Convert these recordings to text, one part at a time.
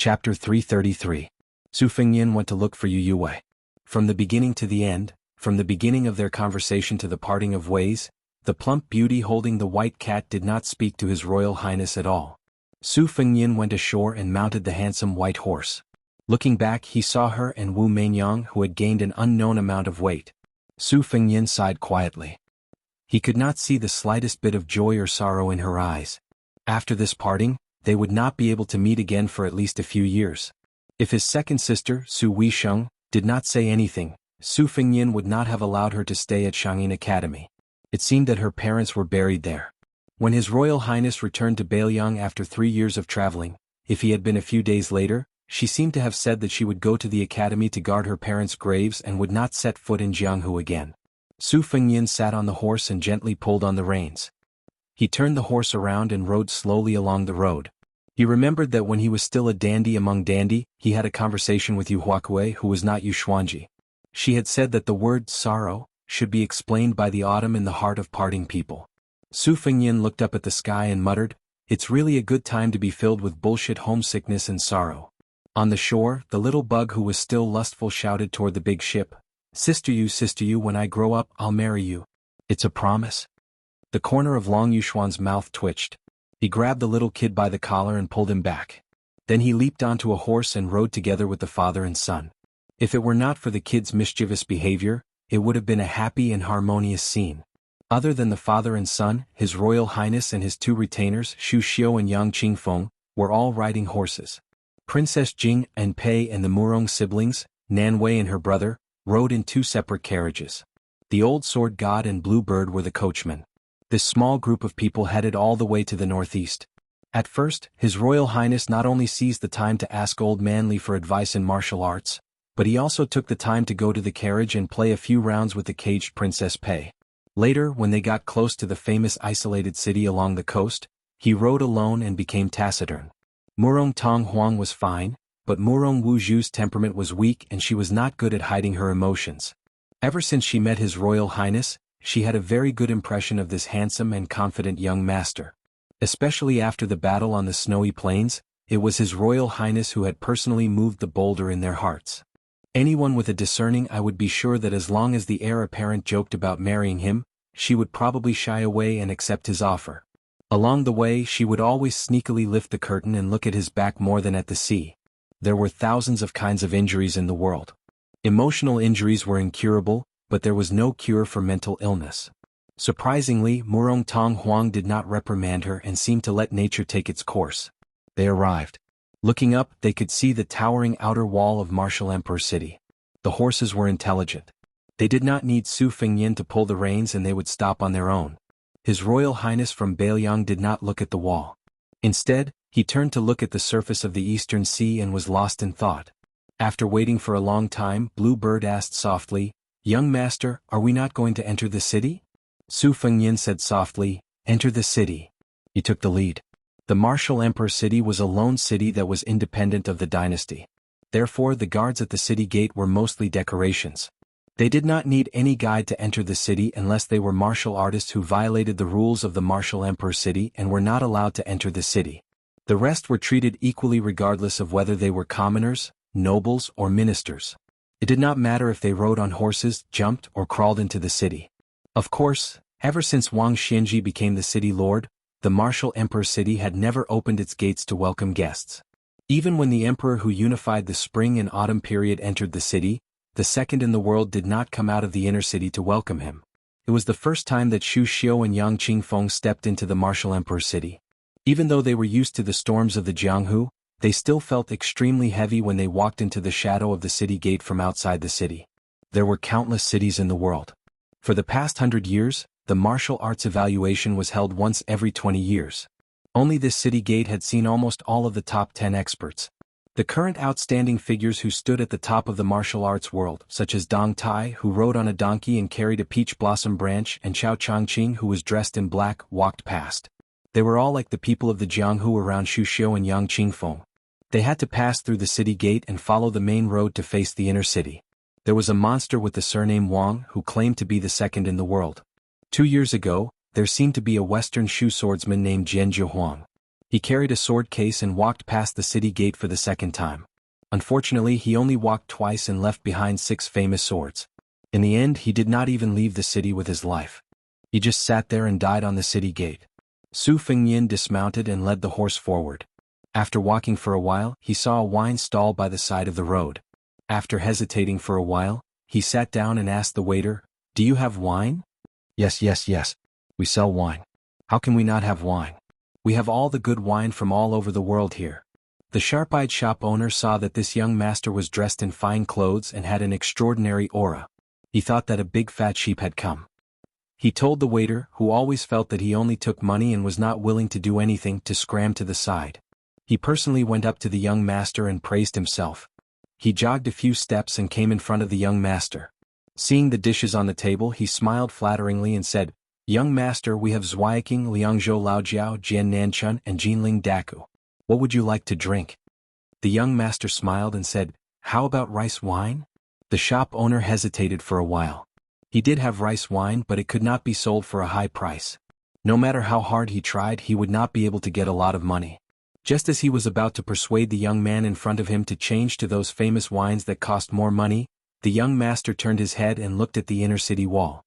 Chapter 333. Su Fengyin went to look for Yu Yue. From the beginning to the end, from the beginning of their conversation to the parting of ways, the plump beauty holding the white cat did not speak to His Royal Highness at all. Su Fengyin went ashore and mounted the handsome white horse. Looking back, he saw her and Wu Mainyang, who had gained an unknown amount of weight. Su Fengyin sighed quietly. He could not see the slightest bit of joy or sorrow in her eyes. After this parting, they would not be able to meet again for at least a few years. If his second sister, Su Weisheng, did not say anything, Su Fengyin would not have allowed her to stay at Shangyin Academy. It seemed that her parents were buried there. When His Royal Highness returned to Bailiang after 3 years of traveling, if he had been a few days later, she seemed to have said that she would go to the academy to guard her parents' graves and would not set foot in Jianghu again. Su Fengyin sat on the horse and gently pulled on the reins. He turned the horse around and rode slowly along the road. He remembered that when he was still a dandy among dandy, he had a conversation with Yu Huakue, who was not Yu Xuanji. She had said that the word sorrow should be explained by the autumn in the heart of parting people. Su Fengyin looked up at the sky and muttered, "It's really a good time to be filled with bullshit homesickness and sorrow." On the shore, the little bug who was still lustful shouted toward the big ship, Sister you, when I grow up, I'll marry you. It's a promise." The corner of Long Yuxuan's mouth twitched. He grabbed the little kid by the collar and pulled him back. Then he leaped onto a horse and rode together with the father and son. If it were not for the kid's mischievous behavior, it would have been a happy and harmonious scene. Other than the father and son, His Royal Highness and his 2 retainers, Xu Xiu and Yang Qingfeng, were all riding horses. Princess Jing and Pei and the Murong siblings, Nan Wei and her brother, rode in 2 separate carriages. The old sword god and Blue Bird were the coachmen. This small group of people headed all the way to the northeast. At first, His Royal Highness not only seized the time to ask Old Manly for advice in martial arts, but he also took the time to go to the carriage and play a few rounds with the caged Princess Pei. Later, when they got close to the famous isolated city along the coast, he rode alone and became taciturn. Murong Tong Huang was fine, but Murong Wu Zhu's temperament was weak and she was not good at hiding her emotions. Ever since she met His Royal Highness, she had a very good impression of this handsome and confident young master. Especially after the battle on the snowy plains, it was His Royal Highness who had personally moved the boulder in their hearts. Anyone with a discerning eye would be sure that as long as the heir apparent joked about marrying him, she would probably shy away and accept his offer. Along the way, she would always sneakily lift the curtain and look at his back more than at the sea. There were thousands of kinds of injuries in the world. Emotional injuries were incurable, but there was no cure for mental illness. Surprisingly, Murong Tong Huang did not reprimand her and seemed to let nature take its course. They arrived. Looking up, they could see the towering outer wall of Martial Emperor City. The horses were intelligent. They did not need Su Fengyin to pull the reins and they would stop on their own. His Royal Highness from Bailiang did not look at the wall. Instead, he turned to look at the surface of the eastern sea and was lost in thought. After waiting for a long time, Blue Bird asked softly, "Young master, are we not going to enter the city?" Su Fengyin said softly, "Enter the city." He took the lead. The Martial Emperor City was a lone city that was independent of the dynasty. Therefore, the guards at the city gate were mostly decorations. They did not need any guide to enter the city unless they were martial artists who violated the rules of the Martial Emperor City and were not allowed to enter the city. The rest were treated equally regardless of whether they were commoners, nobles, or ministers. It did not matter if they rode on horses, jumped, or crawled into the city. Of course, ever since Wang Xianji became the city lord, the Martial Emperor City had never opened its gates to welcome guests. Even when the emperor who unified the spring and autumn period entered the city, the second in the world did not come out of the inner city to welcome him. It was the first time that Xu Xiu and Yang Qingfeng stepped into the Martial Emperor City. Even though they were used to the storms of the Jianghu, they still felt extremely heavy when they walked into the shadow of the city gate from outside the city. There were countless cities in the world. For the past 100 years, the martial arts evaluation was held once every 20 years. Only this city gate had seen almost all of the top 10 experts. The current outstanding figures who stood at the top of the martial arts world, such as Dong Tai, who rode on a donkey and carried a peach blossom branch, and Xiao Changqing, who was dressed in black, walked past. They were all like the people of the Jianghu around Xu Xiu and Yang Qingfeng. They had to pass through the city gate and follow the main road to face the inner city. There was a monster with the surname Wang who claimed to be the second in the world. 2 years ago, there seemed to be a Western Shu swordsman named Jian Jiahuang. He carried a sword case and walked past the city gate for the second time. Unfortunately, he only walked twice and left behind 6 famous swords. In the end, he did not even leave the city with his life. He just sat there and died on the city gate. Su Fengnian dismounted and led the horse forward. After walking for a while, he saw a wine stall by the side of the road. After hesitating for a while, he sat down and asked the waiter, "Do you have wine?" "Yes, yes, yes. We sell wine. How can we not have wine? We have all the good wine from all over the world here." The sharp-eyed shop owner saw that this young master was dressed in fine clothes and had an extraordinary aura. He thought that a big fat sheep had come. He told the waiter, who always felt that he only took money and was not willing to do anything, to scram to the side. He personally went up to the young master and praised himself. He jogged a few steps and came in front of the young master. Seeing the dishes on the table, he smiled flatteringly and said, "Young master, we have Zweiking, Liangzhou Laojiao, Jian Nanchun, and Jinling Daku. What would you like to drink?" The young master smiled and said, "How about rice wine?" The shop owner hesitated for a while. He did have rice wine, but it could not be sold for a high price. No matter how hard he tried, he would not be able to get a lot of money. Just as he was about to persuade the young man in front of him to change to those famous wines that cost more money, the young master turned his head and looked at the inner city wall.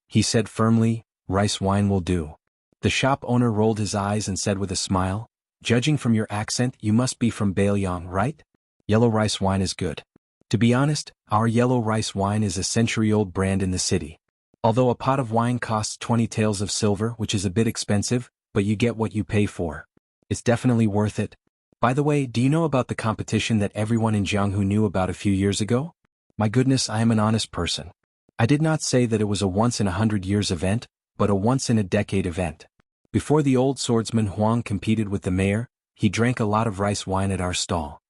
He said firmly, "Rice wine will do." The shop owner rolled his eyes and said with a smile, "Judging from your accent, you must be from Bailiang, right? Yellow rice wine is good. To be honest, our yellow rice wine is a century-old brand in the city. Although a pot of wine costs 20 taels of silver, which is a bit expensive, but you get what you pay for. It's definitely worth it. By the way, do you know about the competition that everyone in Jianghu knew about a few years ago? My goodness, I am an honest person. I did not say that it was a once-in-100 years event, but a once-in-a-decade event. Before the old swordsman Huang competed with the mayor, he drank a lot of rice wine at our stall.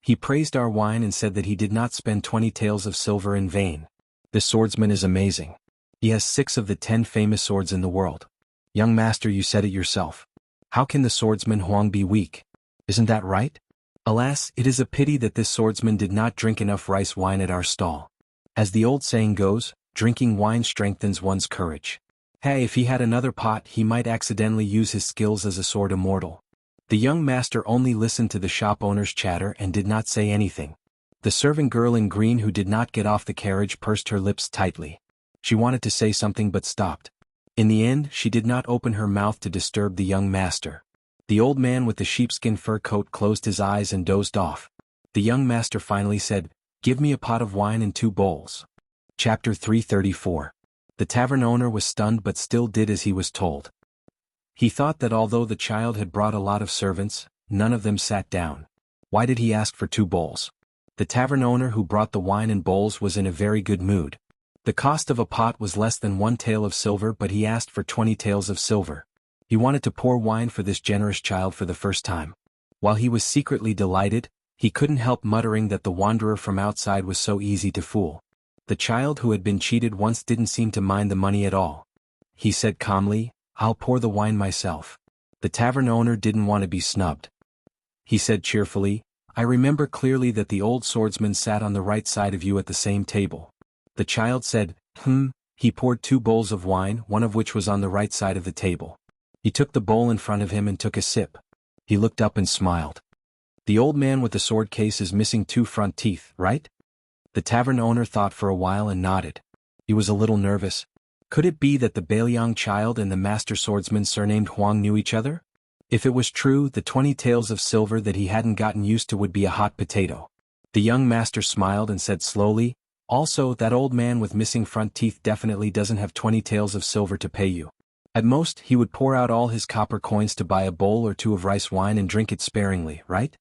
He praised our wine and said that he did not spend 20 taels of silver in vain. This swordsman is amazing. He has 6 of the 10 famous swords in the world. Young master, you said it yourself. How can the swordsman Huang be weak? Isn't that right? Alas, it is a pity that this swordsman did not drink enough rice wine at our stall. As the old saying goes, drinking wine strengthens one's courage. Hey, if he had another pot, he might accidentally use his skills as a sword immortal. The young master only listened to the shop owner's chatter and did not say anything. The servant girl in green who did not get off the carriage pursed her lips tightly. She wanted to say something but stopped. In the end, she did not open her mouth to disturb the young master. The old man with the sheepskin fur coat closed his eyes and dozed off. The young master finally said, "Give me a pot of wine and 2 bowls." Chapter 334. The tavern owner was stunned but still did as he was told. He thought that although the child had brought a lot of servants, none of them sat down. Why did he ask for 2 bowls? The tavern owner who brought the wine and bowls was in a very good mood. The cost of a pot was less than 1 tael of silver, but he asked for 20 taels of silver. He wanted to pour wine for this generous child for the first time. While he was secretly delighted, he couldn't help muttering that the wanderer from outside was so easy to fool. The child who had been cheated once didn't seem to mind the money at all. He said calmly, "I'll pour the wine myself." The tavern owner didn't want to be snubbed. He said cheerfully, "I remember clearly that the old swordsman sat on the right side of you at the same table." The child said, He poured 2 bowls of wine, one of which was on the right side of the table. He took the bowl in front of him and took a sip. He looked up and smiled. "The old man with the sword case is missing 2 front teeth, right?" The tavern owner thought for a while and nodded. He was a little nervous. Could it be that the Bailiang child and the master swordsman surnamed Huang knew each other? If it was true, the 20 taels of silver that he hadn't gotten used to would be a hot potato. The young master smiled and said slowly, "Also, that old man with missing front teeth definitely doesn't have 20 taels of silver to pay you. At most, he would pour out all his copper coins to buy a bowl or 2 of rice wine and drink it sparingly, right?"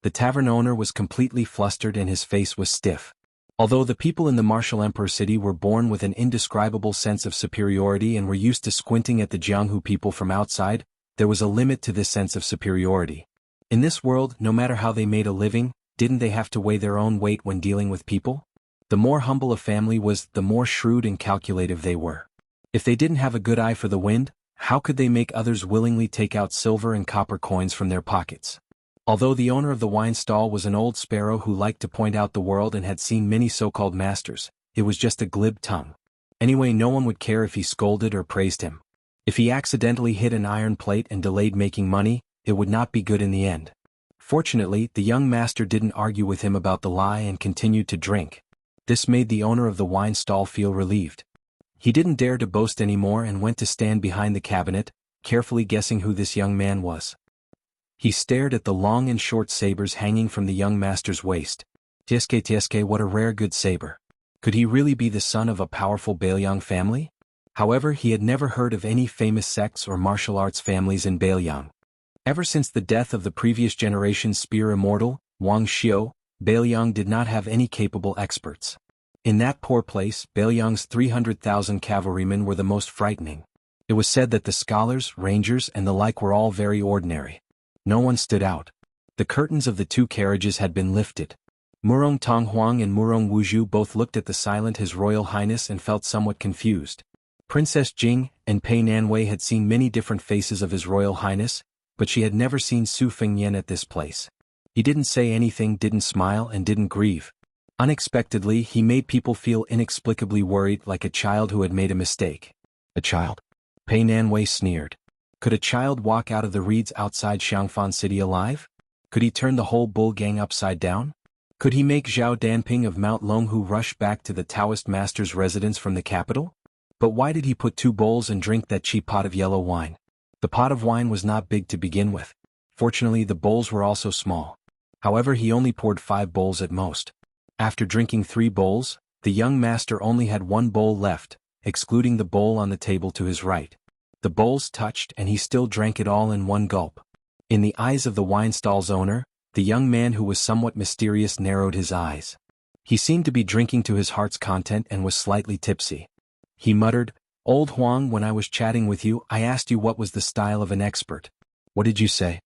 The tavern owner was completely flustered and his face was stiff. Although the people in the martial emperor city were born with an indescribable sense of superiority and were used to squinting at the Jianghu people from outside, there was a limit to this sense of superiority. In this world, no matter how they made a living, didn't they have to weigh their own weight when dealing with people? The more humble a family was, the more shrewd and calculative they were. If they didn't have a good eye for the wind, how could they make others willingly take out silver and copper coins from their pockets? Although the owner of the wine stall was an old sparrow who liked to point out the world and had seen many so-called masters, it was just a glib tongue. Anyway, no one would care if he scolded or praised him. If he accidentally hit an iron plate and delayed making money, it would not be good in the end. Fortunately, the young master didn't argue with him about the lie and continued to drink. This made the owner of the wine stall feel relieved. He didn't dare to boast anymore and went to stand behind the cabinet, carefully guessing who this young man was. He stared at the long and short sabers hanging from the young master's waist. Tsk, what a rare good saber. Could he really be the son of a powerful Baelyang family? However, he had never heard of any famous sects or martial arts families in Baelyang. Ever since the death of the previous generation's spear immortal, Wang Xiu, Baelyang did not have any capable experts. In that poor place, Baelyang's 300,000 cavalrymen were the most frightening. It was said that the scholars, rangers and the like were all very ordinary. No one stood out. The curtains of the two carriages had been lifted. Murong Tonghuang and Murong Wuzhu both looked at the silent His Royal Highness and felt somewhat confused. Princess Jing and Pei Nanwei had seen many different faces of His Royal Highness, but she had never seen Su Fengyan at this place. He didn't say anything, didn't smile and didn't grieve. Unexpectedly, he made people feel inexplicably worried, like a child who had made a mistake. A child? Pei Nanwei sneered. Could a child walk out of the reeds outside Xiangfan City alive? Could he turn the whole bull gang upside down? Could he make Zhao Danping of Mount Longhu rush back to the Taoist master's residence from the capital? But why did he put 2 bowls and drink that cheap pot of yellow wine? The pot of wine was not big to begin with. Fortunately, the bowls were also small. However, he only poured 5 bowls at most. After drinking 3 bowls, the young master only had 1 bowl left, excluding the bowl on the table to his right. The bowls touched and he still drank it all in 1 gulp. In the eyes of the wine stall's owner, the young man who was somewhat mysterious narrowed his eyes. He seemed to be drinking to his heart's content and was slightly tipsy. He muttered, "Old Huang, when I was chatting with you, I asked you what was the style of an expert. What did you say?"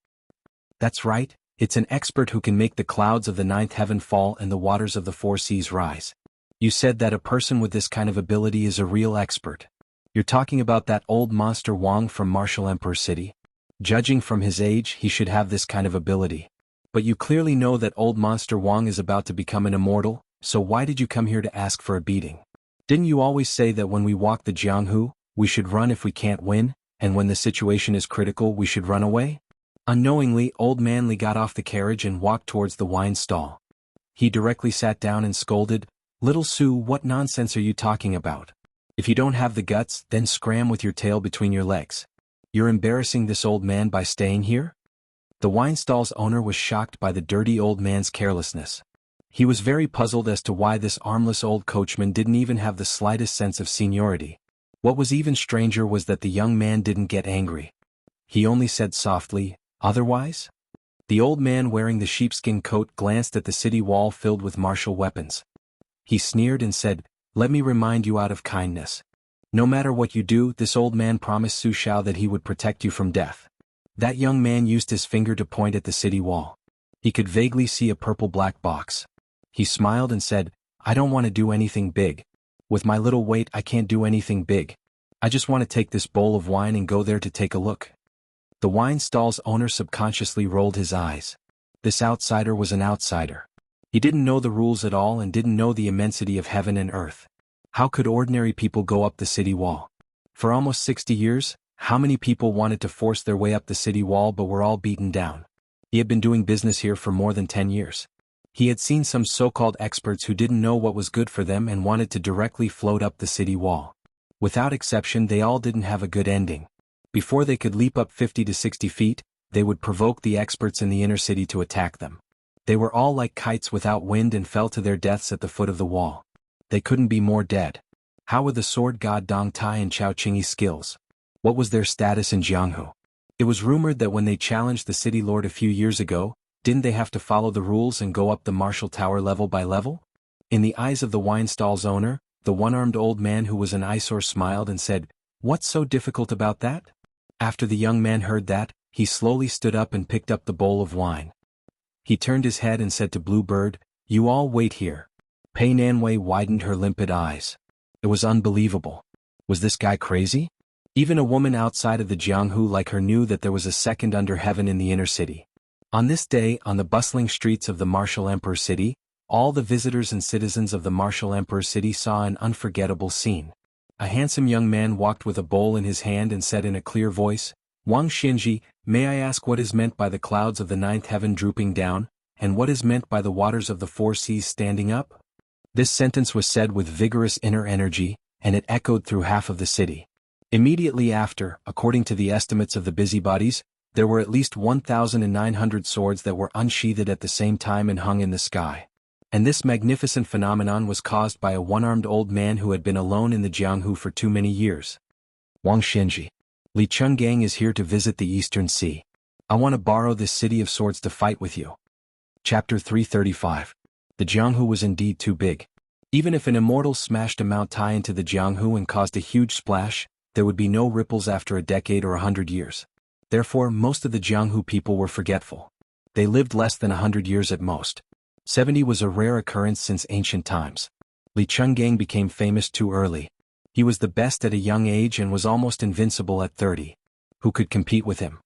"That's right. It's an expert who can make the clouds of the 9th heaven fall and the waters of the 4 seas rise. You said that a person with this kind of ability is a real expert. You're talking about that old monster Wang from Martial Emperor City? Judging from his age, he should have this kind of ability. But you clearly know that old monster Wang is about to become an immortal, so why did you come here to ask for a beating? Didn't you always say that when we walk the Jianghu, we should run if we can't win, and when the situation is critical we should run away?" Unknowingly, Old Manly got off the carriage and walked towards the wine stall. He directly sat down and scolded, "Little Su, what nonsense are you talking about? If you don't have the guts, then scram with your tail between your legs. You're embarrassing this old man by staying here?" The wine stall's owner was shocked by the dirty old man's carelessness. He was very puzzled as to why this armless old coachman didn't even have the slightest sense of seniority. What was even stranger was that the young man didn't get angry. He only said softly, "Otherwise?" The old man wearing the sheepskin coat glanced at the city wall filled with martial weapons. He sneered and said, "Let me remind you out of kindness. No matter what you do, this old man promised Su Shao that he would protect you from death." That young man used his finger to point at the city wall. He could vaguely see a purple-black box. He smiled and said, "I don't want to do anything big. With my little weight I can't do anything big. I just want to take this bowl of wine and go there to take a look." The wine stall's owner subconsciously rolled his eyes. This outsider was an outsider. He didn't know the rules at all and didn't know the immensity of heaven and earth. How could ordinary people go up the city wall? For almost 60 years, how many people wanted to force their way up the city wall but were all beaten down? He had been doing business here for more than 10 years. He had seen some so-called experts who didn't know what was good for them and wanted to directly float up the city wall. Without exception, they all didn't have a good ending. Before they could leap up 50 to 60 feet, they would provoke the experts in the inner city to attack them. They were all like kites without wind and fell to their deaths at the foot of the wall. They couldn't be more dead. How were the sword god Dong Tai and Chao Qingyi's skills? What was their status in Jianghu? It was rumored that when they challenged the city lord a few years ago, didn't they have to follow the rules and go up the martial tower level by level? In the eyes of the wine stall's owner, the one-armed old man who was an eyesore smiled and said, "What's so difficult about that?" After the young man heard that, he slowly stood up and picked up the bowl of wine. He turned his head and said to Bluebird, "You all wait here." Pei Nanwei widened her limpid eyes. It was unbelievable. Was this guy crazy? Even a woman outside of the Jianghu like her knew that there was a second under heaven in the inner city. On this day, on the bustling streets of the Martial Emperor City, all the visitors and citizens of the Martial Emperor City saw an unforgettable scene. A handsome young man walked with a bowl in his hand and said in a clear voice, "Wang Xinji, May I ask what is meant by the clouds of the ninth heaven drooping down, and what is meant by the waters of the four seas standing up? This sentence was said with vigorous inner energy, and it echoed through half of the city. Immediately after, according to the estimates of the busybodies, there were at least 1,900 swords that were unsheathed at the same time and hung in the sky. And this magnificent phenomenon was caused by a one-armed old man who had been alone in the Jianghu for too many years. Wang Xianji. Li Chungang is here to visit the Eastern Sea. I want to borrow this city of swords to fight with you. Chapter 335. The Jianghu was indeed too big. Even if an immortal smashed a Mount Tai into the Jianghu and caused a huge splash, there would be no ripples after a decade or 100 years. Therefore, most of the Jianghu people were forgetful. They lived less than 100 years at most. 70 was a rare occurrence since ancient times. Li Chungang became famous too early. He was the best at a young age and was almost invincible at 30. Who could compete with him?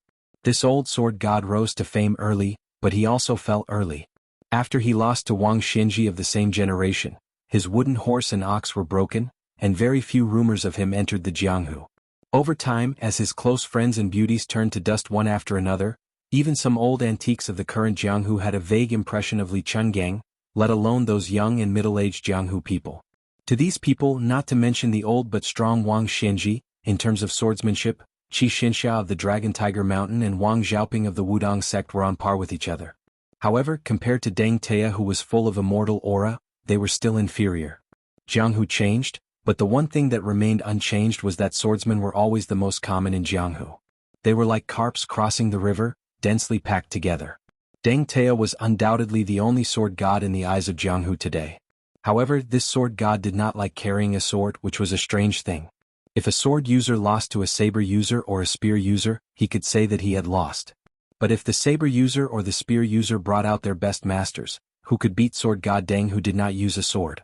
This old sword god rose to fame early, but he also fell early. After he lost to Wang Xianji of the same generation, his wooden horse and ox were broken, and very few rumors of him entered the Jianghu. Over time, as his close friends and beauties turned to dust one after another, even some old antiques of the current Jianghu had a vague impression of Li Chungang, let alone those young and middle-aged Jianghu people. To these people, not to mention the old but strong Wang Xianji, in terms of swordsmanship, Qi Xinxia of the Dragon Tiger Mountain and Wang Xiaoping of the Wudong sect were on par with each other. However, compared to Deng Tea who was full of immortal aura, they were still inferior. Jianghu changed, but the one thing that remained unchanged was that swordsmen were always the most common in Jianghu. They were like carps crossing the river, densely packed together. Deng Tea was undoubtedly the only sword god in the eyes of Jianghu today. However, this sword god did not like carrying a sword, which was a strange thing. If a sword user lost to a saber user or a spear user, he could say that he had lost. But if the saber user or the spear user brought out their best masters, who could beat sword god Deng who did not use a sword?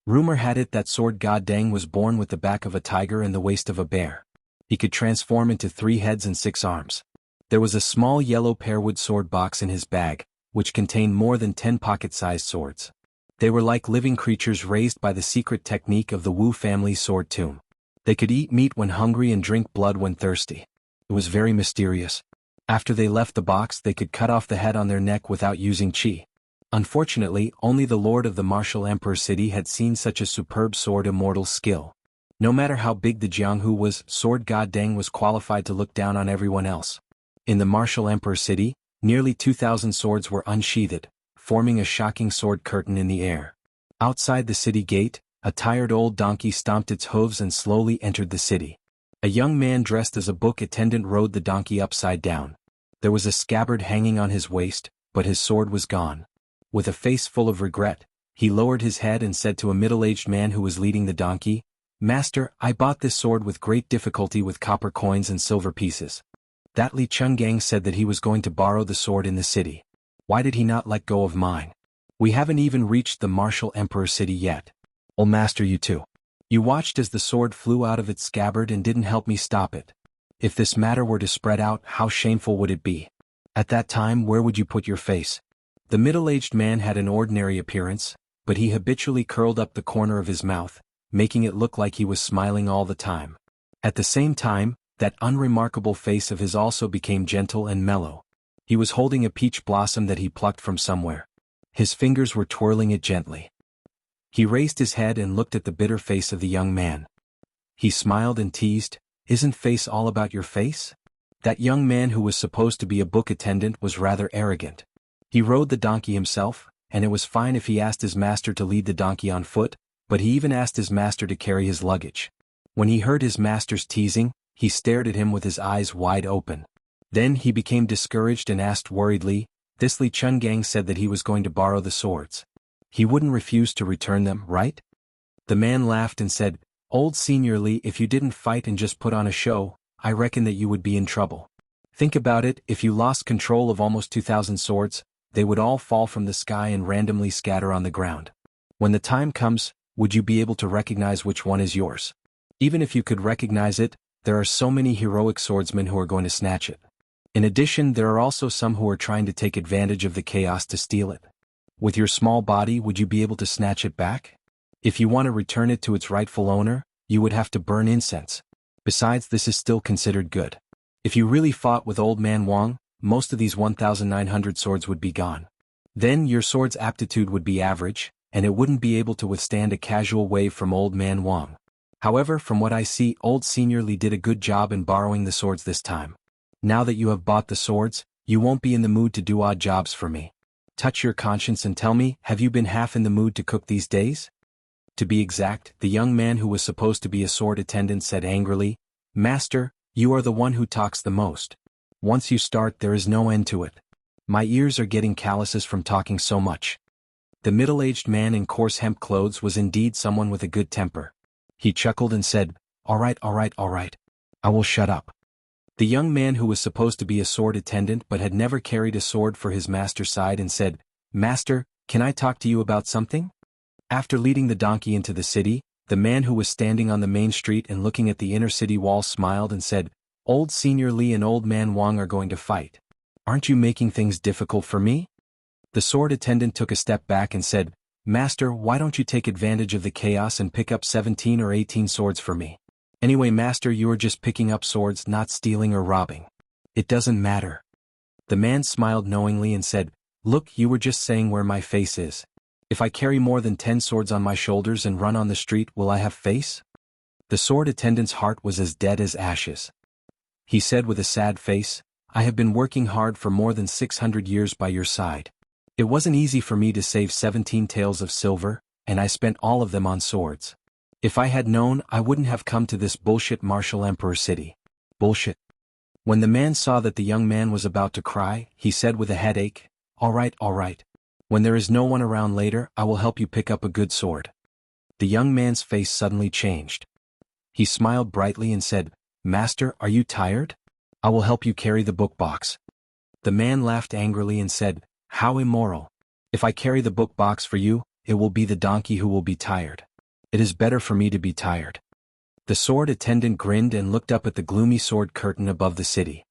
Rumor had it that sword god Deng was born with the back of a tiger and the waist of a bear. He could transform into 3 heads and 6 arms. There was a small yellow pearwood sword box in his bag, which contained more than 10 pocket-sized swords. They were like living creatures raised by the secret technique of the Wu family's sword tomb. They could eat meat when hungry and drink blood when thirsty. It was very mysterious. After they left the box, they could cut off the head on their neck without using qi. Unfortunately, only the Lord of the Martial Emperor City had seen such a superb sword immortal skill. No matter how big the Jianghu was, sword god Deng was qualified to look down on everyone else. In the Martial Emperor City, nearly 2,000 swords were unsheathed, forming a shocking sword curtain in the air. Outside the city gate, a tired old donkey stomped its hooves and slowly entered the city. A young man dressed as a book attendant rode the donkey upside down. There was a scabbard hanging on his waist, but his sword was gone. With a face full of regret, he lowered his head and said to a middle-aged man who was leading the donkey, "Master, I bought this sword with great difficulty with copper coins and silver pieces." That Li Chungang said that he was going to borrow the sword in the city. Why did he not let go of mine? We haven't even reached the Martial Emperor City yet. Old master, you too. You watched as the sword flew out of its scabbard and didn't help me stop it. If this matter were to spread out, how shameful would it be? At that time, where would you put your face? The middle-aged man had an ordinary appearance, but he habitually curled up the corner of his mouth, making it look like he was smiling all the time. At the same time, that unremarkable face of his also became gentle and mellow. He was holding a peach blossom that he plucked from somewhere. His fingers were twirling it gently. He raised his head and looked at the bitter face of the young man. He smiled and teased, "Isn't face all about your face?" That young man who was supposed to be a book attendant was rather arrogant. He rode the donkey himself, and it was fine if he asked his master to lead the donkey on foot, but he even asked his master to carry his luggage. When he heard his master's teasing, he stared at him with his eyes wide open. Then he became discouraged and asked worriedly, "This Li Chungang said that he was going to borrow the swords. He wouldn't refuse to return them, right?" The man laughed and said, "Old Senior Li, if you didn't fight and just put on a show, I reckon that you would be in trouble. Think about it, if you lost control of almost 2,000 swords, they would all fall from the sky and randomly scatter on the ground. When the time comes, would you be able to recognize which one is yours? Even if you could recognize it, there are so many heroic swordsmen who are going to snatch it. In addition, there are also some who are trying to take advantage of the chaos to steal it. With your small body, would you be able to snatch it back? If you want to return it to its rightful owner, you would have to burn incense. Besides, this is still considered good. If you really fought with Old Man Wang, most of these 1,900 swords would be gone. Then your sword's aptitude would be average, and it wouldn't be able to withstand a casual wave from Old Man Wang. However, from what I see, Old Senior Li did a good job in borrowing the swords this time. Now that you have bought the swords, you won't be in the mood to do odd jobs for me. Touch your conscience and tell me, have you been half in the mood to cook these days? To be exact, the young man who was supposed to be a sword attendant said angrily, Master, you are the one who talks the most. Once you start, there is no end to it. My ears are getting calluses from talking so much. The middle-aged man in coarse hemp clothes was indeed someone with a good temper. He chuckled and said, all right. I will shut up. The young man who was supposed to be a sword attendant but had never carried a sword for his master sighed and said, Master, can I talk to you about something? After leading the donkey into the city, the man who was standing on the main street and looking at the inner city wall smiled and said, Old Senior Li and Old Man Wang are going to fight. Aren't you making things difficult for me? The sword attendant took a step back and said, Master, why don't you take advantage of the chaos and pick up 17 or 18 swords for me? Anyway, Master, you are just picking up swords, not stealing or robbing. It doesn't matter. The man smiled knowingly and said, Look, you were just saying where my face is. If I carry more than 10 swords on my shoulders and run on the street, will I have face? The sword attendant's heart was as dead as ashes. He said with a sad face, I have been working hard for more than 600 years by your side. It wasn't easy for me to save 17 taels of silver, and I spent all of them on swords. If I had known, I wouldn't have come to this bullshit martial emperor city. Bullshit. When the man saw that the young man was about to cry, he said with a headache, all right. When there is no one around later, I will help you pick up a good sword. The young man's face suddenly changed. He smiled brightly and said, Master, are you tired? I will help you carry the book box. The man laughed angrily and said, How immoral. If I carry the book box for you, it will be the donkey who will be tired. It is better for me to be tired. The sword attendant grinned and looked up at the gloomy sword curtain above the city.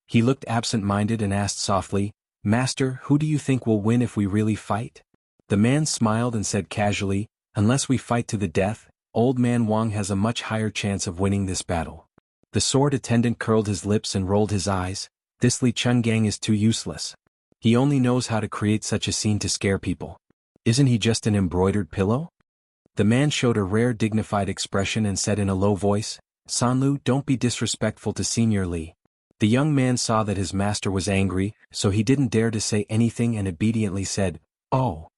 He looked absent-minded and asked softly, Master, who do you think will win if we really fight? The man smiled and said casually, Unless we fight to the death, Old Man Wang has a much higher chance of winning this battle. The sword attendant curled his lips and rolled his eyes. This Li Chungang is too useless. He only knows how to create such a scene to scare people. Isn't he just an embroidered pillow? The man showed a rare dignified expression and said in a low voice, Sanlu, don't be disrespectful to Senior Li. The young man saw that his master was angry, so he didn't dare to say anything and obediently said, Oh.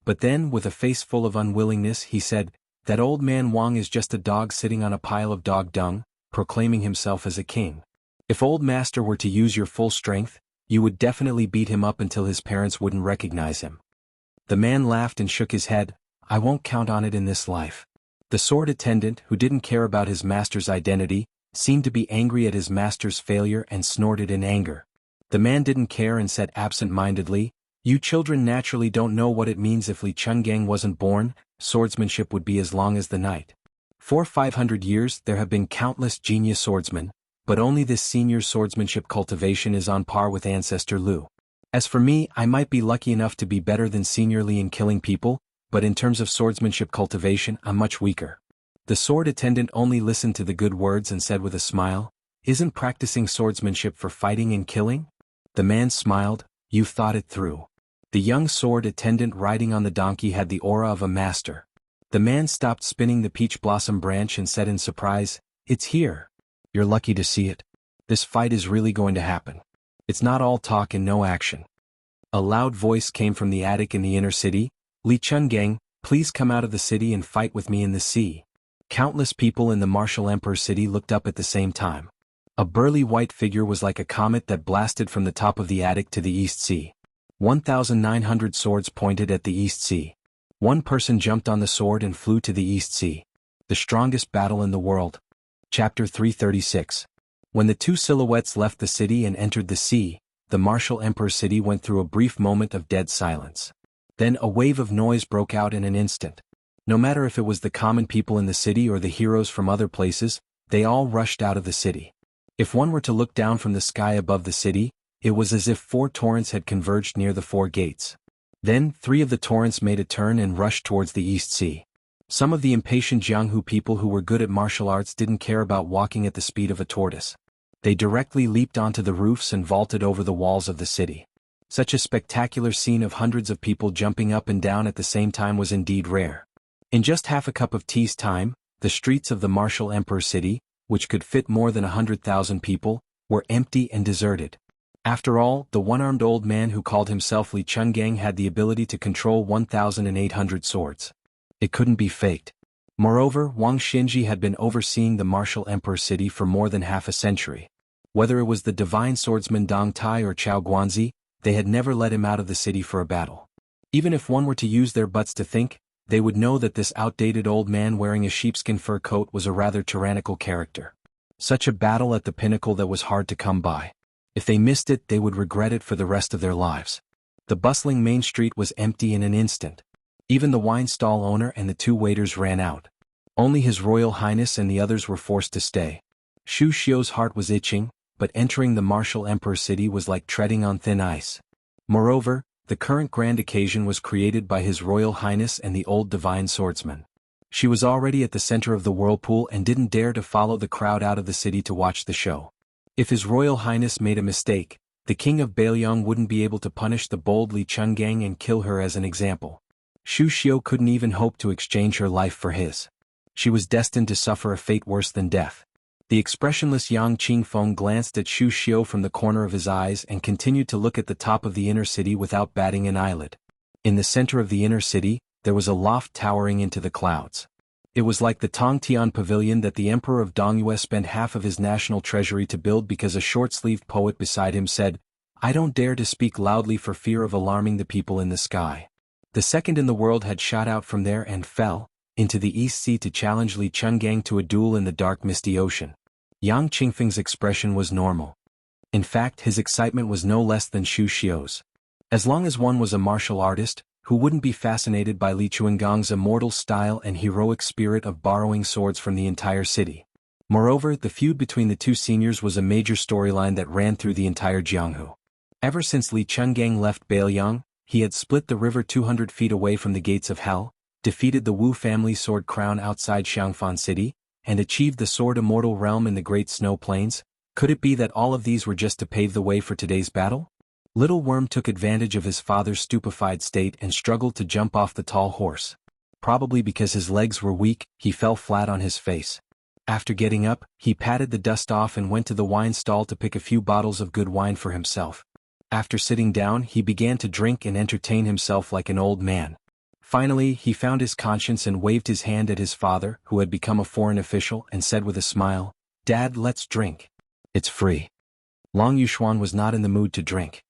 But then, with a face full of unwillingness, he said, That Old Man Wang is just a dog sitting on a pile of dog dung, proclaiming himself as a king. If Old Master were to use your full strength, you would definitely beat him up until his parents wouldn't recognize him. The man laughed and shook his head, I won't count on it in this life. The sword attendant, who didn't care about his master's identity, seemed to be angry at his master's failure and snorted in anger. The man didn't care and said absent-mindedly, You children naturally don't know what it means if Li Chungang wasn't born, swordsmanship would be as long as the night. For 500 years there have been countless genius swordsmen, but only this senior swordsmanship cultivation is on par with Ancestor Lu. As for me, I might be lucky enough to be better than Senior Li in killing people, but in terms of swordsmanship cultivation, I'm much weaker. The sword attendant only listened to the good words and said with a smile, Isn't practicing swordsmanship for fighting and killing? The man smiled, You've thought it through. The young sword attendant riding on the donkey had the aura of a master. The man stopped spinning the peach blossom branch and said in surprise, It's here. You're lucky to see it. This fight is really going to happen. It's not all talk and no action. A loud voice came from the attic in the inner city, Li Chungang, please come out of the city and fight with me in the sea. Countless people in the martial emperor city looked up at the same time. A burly white figure was like a comet that blasted from the top of the attic to the East Sea. 1,900 swords pointed at the East Sea. One person jumped on the sword and flew to the East Sea. The strongest battle in the world. Chapter 336. When the two silhouettes left the city and entered the sea, the martial emperor city went through a brief moment of dead silence. Then a wave of noise broke out in an instant. No matter if it was the common people in the city or the heroes from other places, they all rushed out of the city. If one were to look down from the sky above the city, it was as if 4 torrents had converged near the 4 gates. Then 3 of the torrents made a turn and rushed towards the East Sea. Some of the impatient Jianghu people who were good at martial arts didn't care about walking at the speed of a tortoise. They directly leaped onto the roofs and vaulted over the walls of the city. Such a spectacular scene of hundreds of people jumping up and down at the same time was indeed rare. In just half a cup of tea's time, the streets of the martial emperor city, which could fit more than 100,000 people, were empty and deserted. After all, the one-armed old man who called himself Li Chungang had the ability to control 1,800 swords. It couldn't be faked. Moreover, Wang Xinji had been overseeing the martial emperor city for more than half a century. Whether it was the divine swordsman Dong Tai or Chao Guanzi, they had never let him out of the city for a battle. Even if one were to use their butts to think, they would know that this outdated old man wearing a sheepskin fur coat was a rather tyrannical character. Such a battle at the pinnacle that was hard to come by. If they missed it, they would regret it for the rest of their lives. The bustling main street was empty in an instant. Even the wine stall owner and the two waiters ran out. Only His Royal Highness and the others were forced to stay. Xu Xiu's heart was itching, but entering the martial emperor city was like treading on thin ice. Moreover, the current grand occasion was created by His Royal Highness and the old divine swordsman. She was already at the center of the whirlpool and didn't dare to follow the crowd out of the city to watch the show. If His Royal Highness made a mistake, the King of Bailiang wouldn't be able to punish the bold Li Chungang and kill her as an example. Xu Xiu couldn't even hope to exchange her life for his. She was destined to suffer a fate worse than death. The expressionless Yang Qingfeng glanced at Xu Xiu from the corner of his eyes and continued to look at the top of the inner city without batting an eyelid. In the center of the inner city, there was a loft towering into the clouds. It was like the Tongtian Pavilion that the Emperor of Dongyue spent half of his national treasury to build because a short-sleeved poet beside him said, "I don't dare to speak loudly for fear of alarming the people in the sky." The second in the world had shot out from there and fell into the East Sea to challenge Li Chungang to a duel in the dark misty ocean. Yang Qingfeng's expression was normal. In fact, his excitement was no less than Xu Xiu's. As long as one was a martial artist, who wouldn't be fascinated by Li Chunggang's immortal style and heroic spirit of borrowing swords from the entire city? Moreover, the feud between the two seniors was a major storyline that ran through the entire Jianghu. Ever since Li Chungang left Bailiang, he had split the river 200 feet away from the gates of hell, defeated the Wu family sword crown outside Xiangfan City, and achieved the sword immortal realm in the Great Snow Plains. Could it be that all of these were just to pave the way for today's battle? Little Worm took advantage of his father's stupefied state and struggled to jump off the tall horse. Probably because his legs were weak, he fell flat on his face. After getting up, he patted the dust off and went to the wine stall to pick a few bottles of good wine for himself. After sitting down, he began to drink and entertain himself like an old man. Finally, he found his conscience and waved his hand at his father, who had become a foreign official, and said with a smile, "Dad, let's drink. It's free." Long Yuxuan was not in the mood to drink.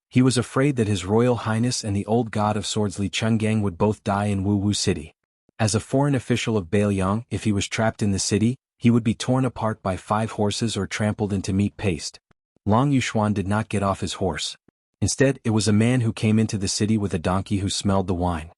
He was afraid that His Royal Highness and the old god of swords Li Chungang would both die in Wu City. As a foreign official of Bailiang, if he was trapped in the city, he would be torn apart by 5 horses or trampled into meat paste. Long Yuxuan did not get off his horse. Instead, it was a man who came into the city with a donkey who smelled the wine.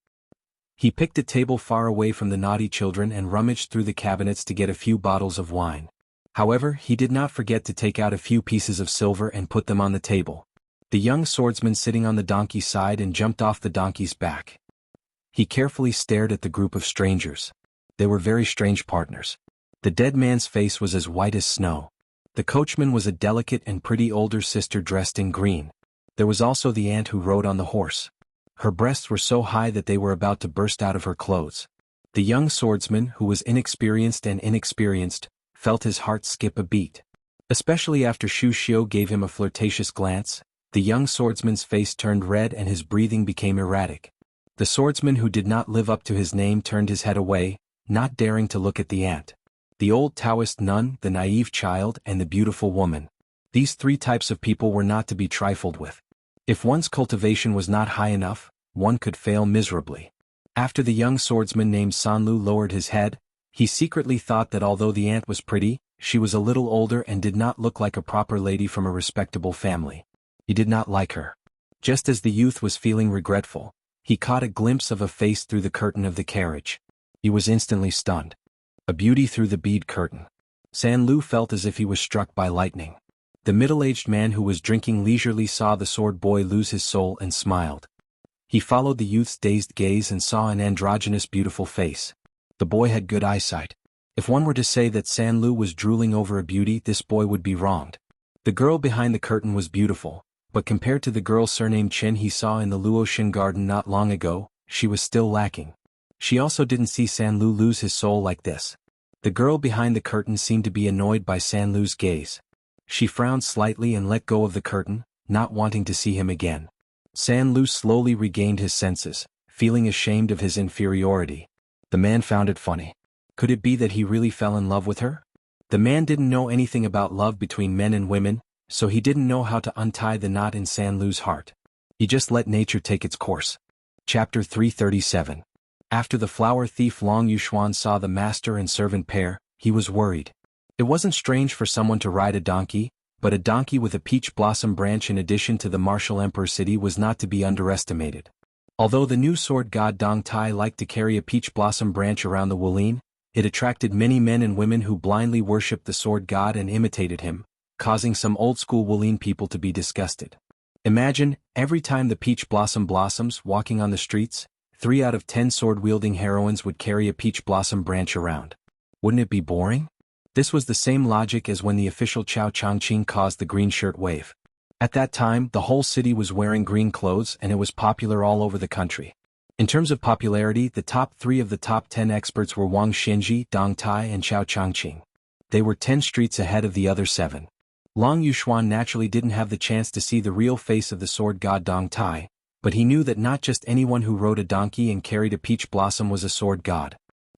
He picked a table far away from the naughty children and rummaged through the cabinets to get a few bottles of wine. However, he did not forget to take out a few pieces of silver and put them on the table. The young swordsman sitting on the donkey's side and jumped off the donkey's back. He carefully stared at the group of strangers. They were very strange partners. The dead man's face was as white as snow. The coachman was a delicate and pretty older sister dressed in green. There was also the aunt who rode on the horse. Her breasts were so high that they were about to burst out of her clothes. The young swordsman, who was inexperienced, felt his heart skip a beat. Especially after Xu Xiu gave him a flirtatious glance, the young swordsman's face turned red and his breathing became erratic. The swordsman who did not live up to his name turned his head away, not daring to look at the aunt. The old Taoist nun, the naive child, and the beautiful woman. These 3 types of people were not to be trifled with. If one's cultivation was not high enough, one could fail miserably. After the young swordsman named Sanlu lowered his head, he secretly thought that although the aunt was pretty, she was a little older and did not look like a proper lady from a respectable family. He did not like her. Just as the youth was feeling regretful, he caught a glimpse of a face through the curtain of the carriage. He was instantly stunned. A beauty through the bead curtain. Sanlu felt as if he was struck by lightning. The middle-aged man who was drinking leisurely saw the sword boy lose his soul and smiled. He followed the youth's dazed gaze and saw an androgynous beautiful face. The boy had good eyesight. If one were to say that Sanlu was drooling over a beauty, this boy would be wronged. The girl behind the curtain was beautiful, but compared to the girl surnamed Chen he saw in the Luotian garden not long ago, she was still lacking. She also didn't see Sanlu lose his soul like this. The girl behind the curtain seemed to be annoyed by Sanlu's gaze. She frowned slightly and let go of the curtain, not wanting to see him again. Sanlu slowly regained his senses, feeling ashamed of his inferiority. The man found it funny. Could it be that he really fell in love with her? The man didn't know anything about love between men and women, so he didn't know how to untie the knot in Sanlu's heart. He just let nature take its course. Chapter 337. After the flower thief Long Yuxuan saw the master and servant pair, he was worried. It wasn't strange for someone to ride a donkey, but a donkey with a peach blossom branch in addition to the martial emperor city was not to be underestimated. Although the new sword god Dong Tai liked to carry a peach blossom branch around the Wulin, it attracted many men and women who blindly worshipped the sword god and imitated him, causing some old-school Wulin people to be disgusted. Imagine, every time the peach blossom blossoms walking on the streets, 3 out of 10 sword-wielding heroines would carry a peach blossom branch around. Wouldn't it be boring? This was the same logic as when the official Chao Changqing caused the green shirt wave. At that time, the whole city was wearing green clothes and it was popular all over the country. In terms of popularity, the top 3 of the top 10 experts were Wang Xianji, Dong Tai and Chao Changqing. They were 10 streets ahead of the other 7. Long Yuxuan naturally didn't have the chance to see the real face of the sword god Dong Tai, but he knew that not just anyone who rode a donkey and carried a peach blossom was a sword god.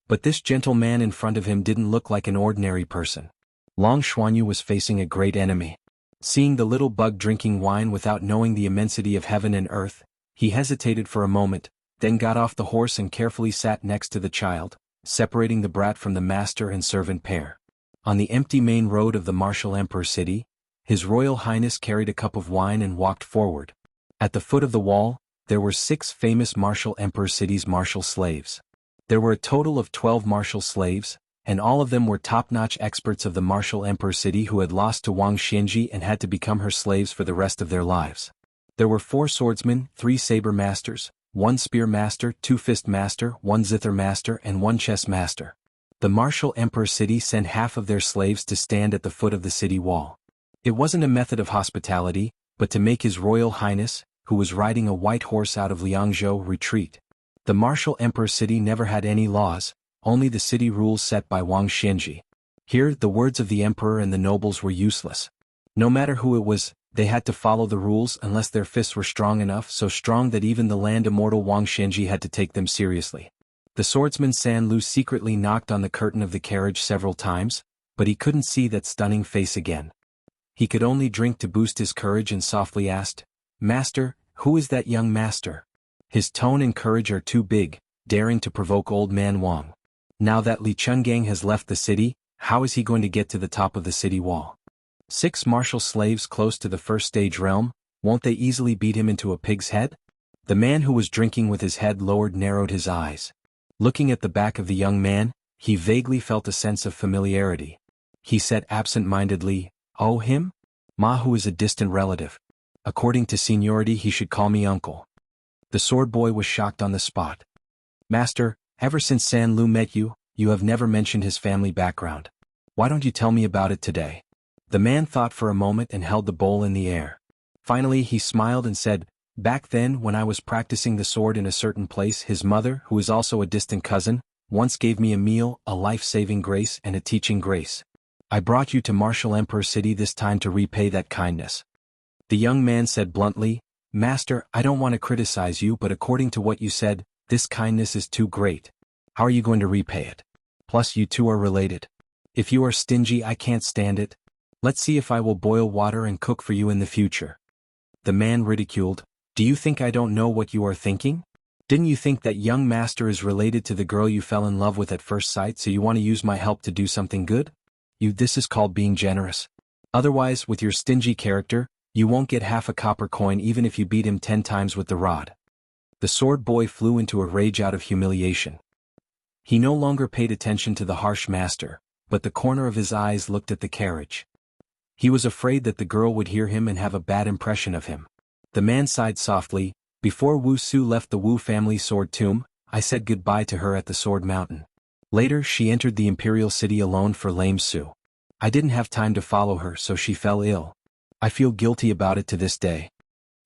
But this gentle man in front of him didn't look like an ordinary person. Long Xuanyu was facing a great enemy. Seeing the little bug drinking wine without knowing the immensity of heaven and earth, he hesitated for a moment, then got off the horse and carefully sat next to the child, separating the brat from the master and servant pair. On the empty main road of the martial emperor city, His Royal Highness carried a cup of wine and walked forward. At the foot of the wall, there were 6 famous martial emperor cities' martial slaves. There were a total of 12 martial slaves, and all of them were top-notch experts of the martial emperor city who had lost to Wang Xianji and had to become her slaves for the rest of their lives. There were 4 swordsmen, 3 saber masters, 1 spear master, 2 fist master, 1 zither master and 1 chess master. The martial emperor city sent half of their slaves to stand at the foot of the city wall. It wasn't a method of hospitality, but to make His Royal Highness, who was riding a white horse out of Liangzhou, retreat. The martial emperor city never had any laws, only the city rules set by Wang Xianji. Here, the words of the emperor and the nobles were useless. No matter who it was, they had to follow the rules unless their fists were strong enough, so strong that even the land immortal Wang Xianji had to take them seriously. The swordsman San Lu secretly knocked on the curtain of the carriage several times, but he couldn't see that stunning face again. He could only drink to boost his courage and softly asked, "Master, who is that young master?" His tone and courage are too big, daring to provoke old man Wang. Now that Li Chungang has left the city, how is he going to get to the top of the city wall? 6 martial slaves close to the first stage realm, won't they easily beat him into a pig's head? The man who was drinking with his head lowered narrowed his eyes. Looking at the back of the young man, he vaguely felt a sense of familiarity. He said absent-mindedly, "Oh, him? Ma, who is a distant relative. According to seniority he should call me uncle." The sword boy was shocked on the spot. "Master, ever since San Lu met you, you have never mentioned his family background. Why don't you tell me about it today?" The man thought for a moment and held the bowl in the air. Finally he smiled and said, "Back then when I was practicing the sword in a certain place, his mother, who is also a distant cousin, once gave me a meal, a life-saving grace and a teaching grace. I brought you to Martial Emperor City this time to repay that kindness." The young man said bluntly, "Master, I don't want to criticize you, but according to what you said, this kindness is too great. How are you going to repay it? Plus you two are related. If you are stingy, I can't stand it. Let's see if I will boil water and cook for you in the future." The man ridiculed, "Do you think I don't know what you are thinking? Didn't you think that young master is related to the girl you fell in love with at first sight, so you want to use my help to do something good? This is called being generous. Otherwise, with your stingy character, you won't get half a copper coin even if you beat him 10 times with the rod." The sword boy flew into a rage out of humiliation. He no longer paid attention to the harsh master, but the corner of his eyes looked at the carriage. He was afraid that the girl would hear him and have a bad impression of him. The man sighed softly, "Before Wu Su left the Wu family sword tomb, I said goodbye to her at the Sword Mountain. Later she entered the imperial city alone for lame Su. I didn't have time to follow her, so she fell ill. I feel guilty about it to this day.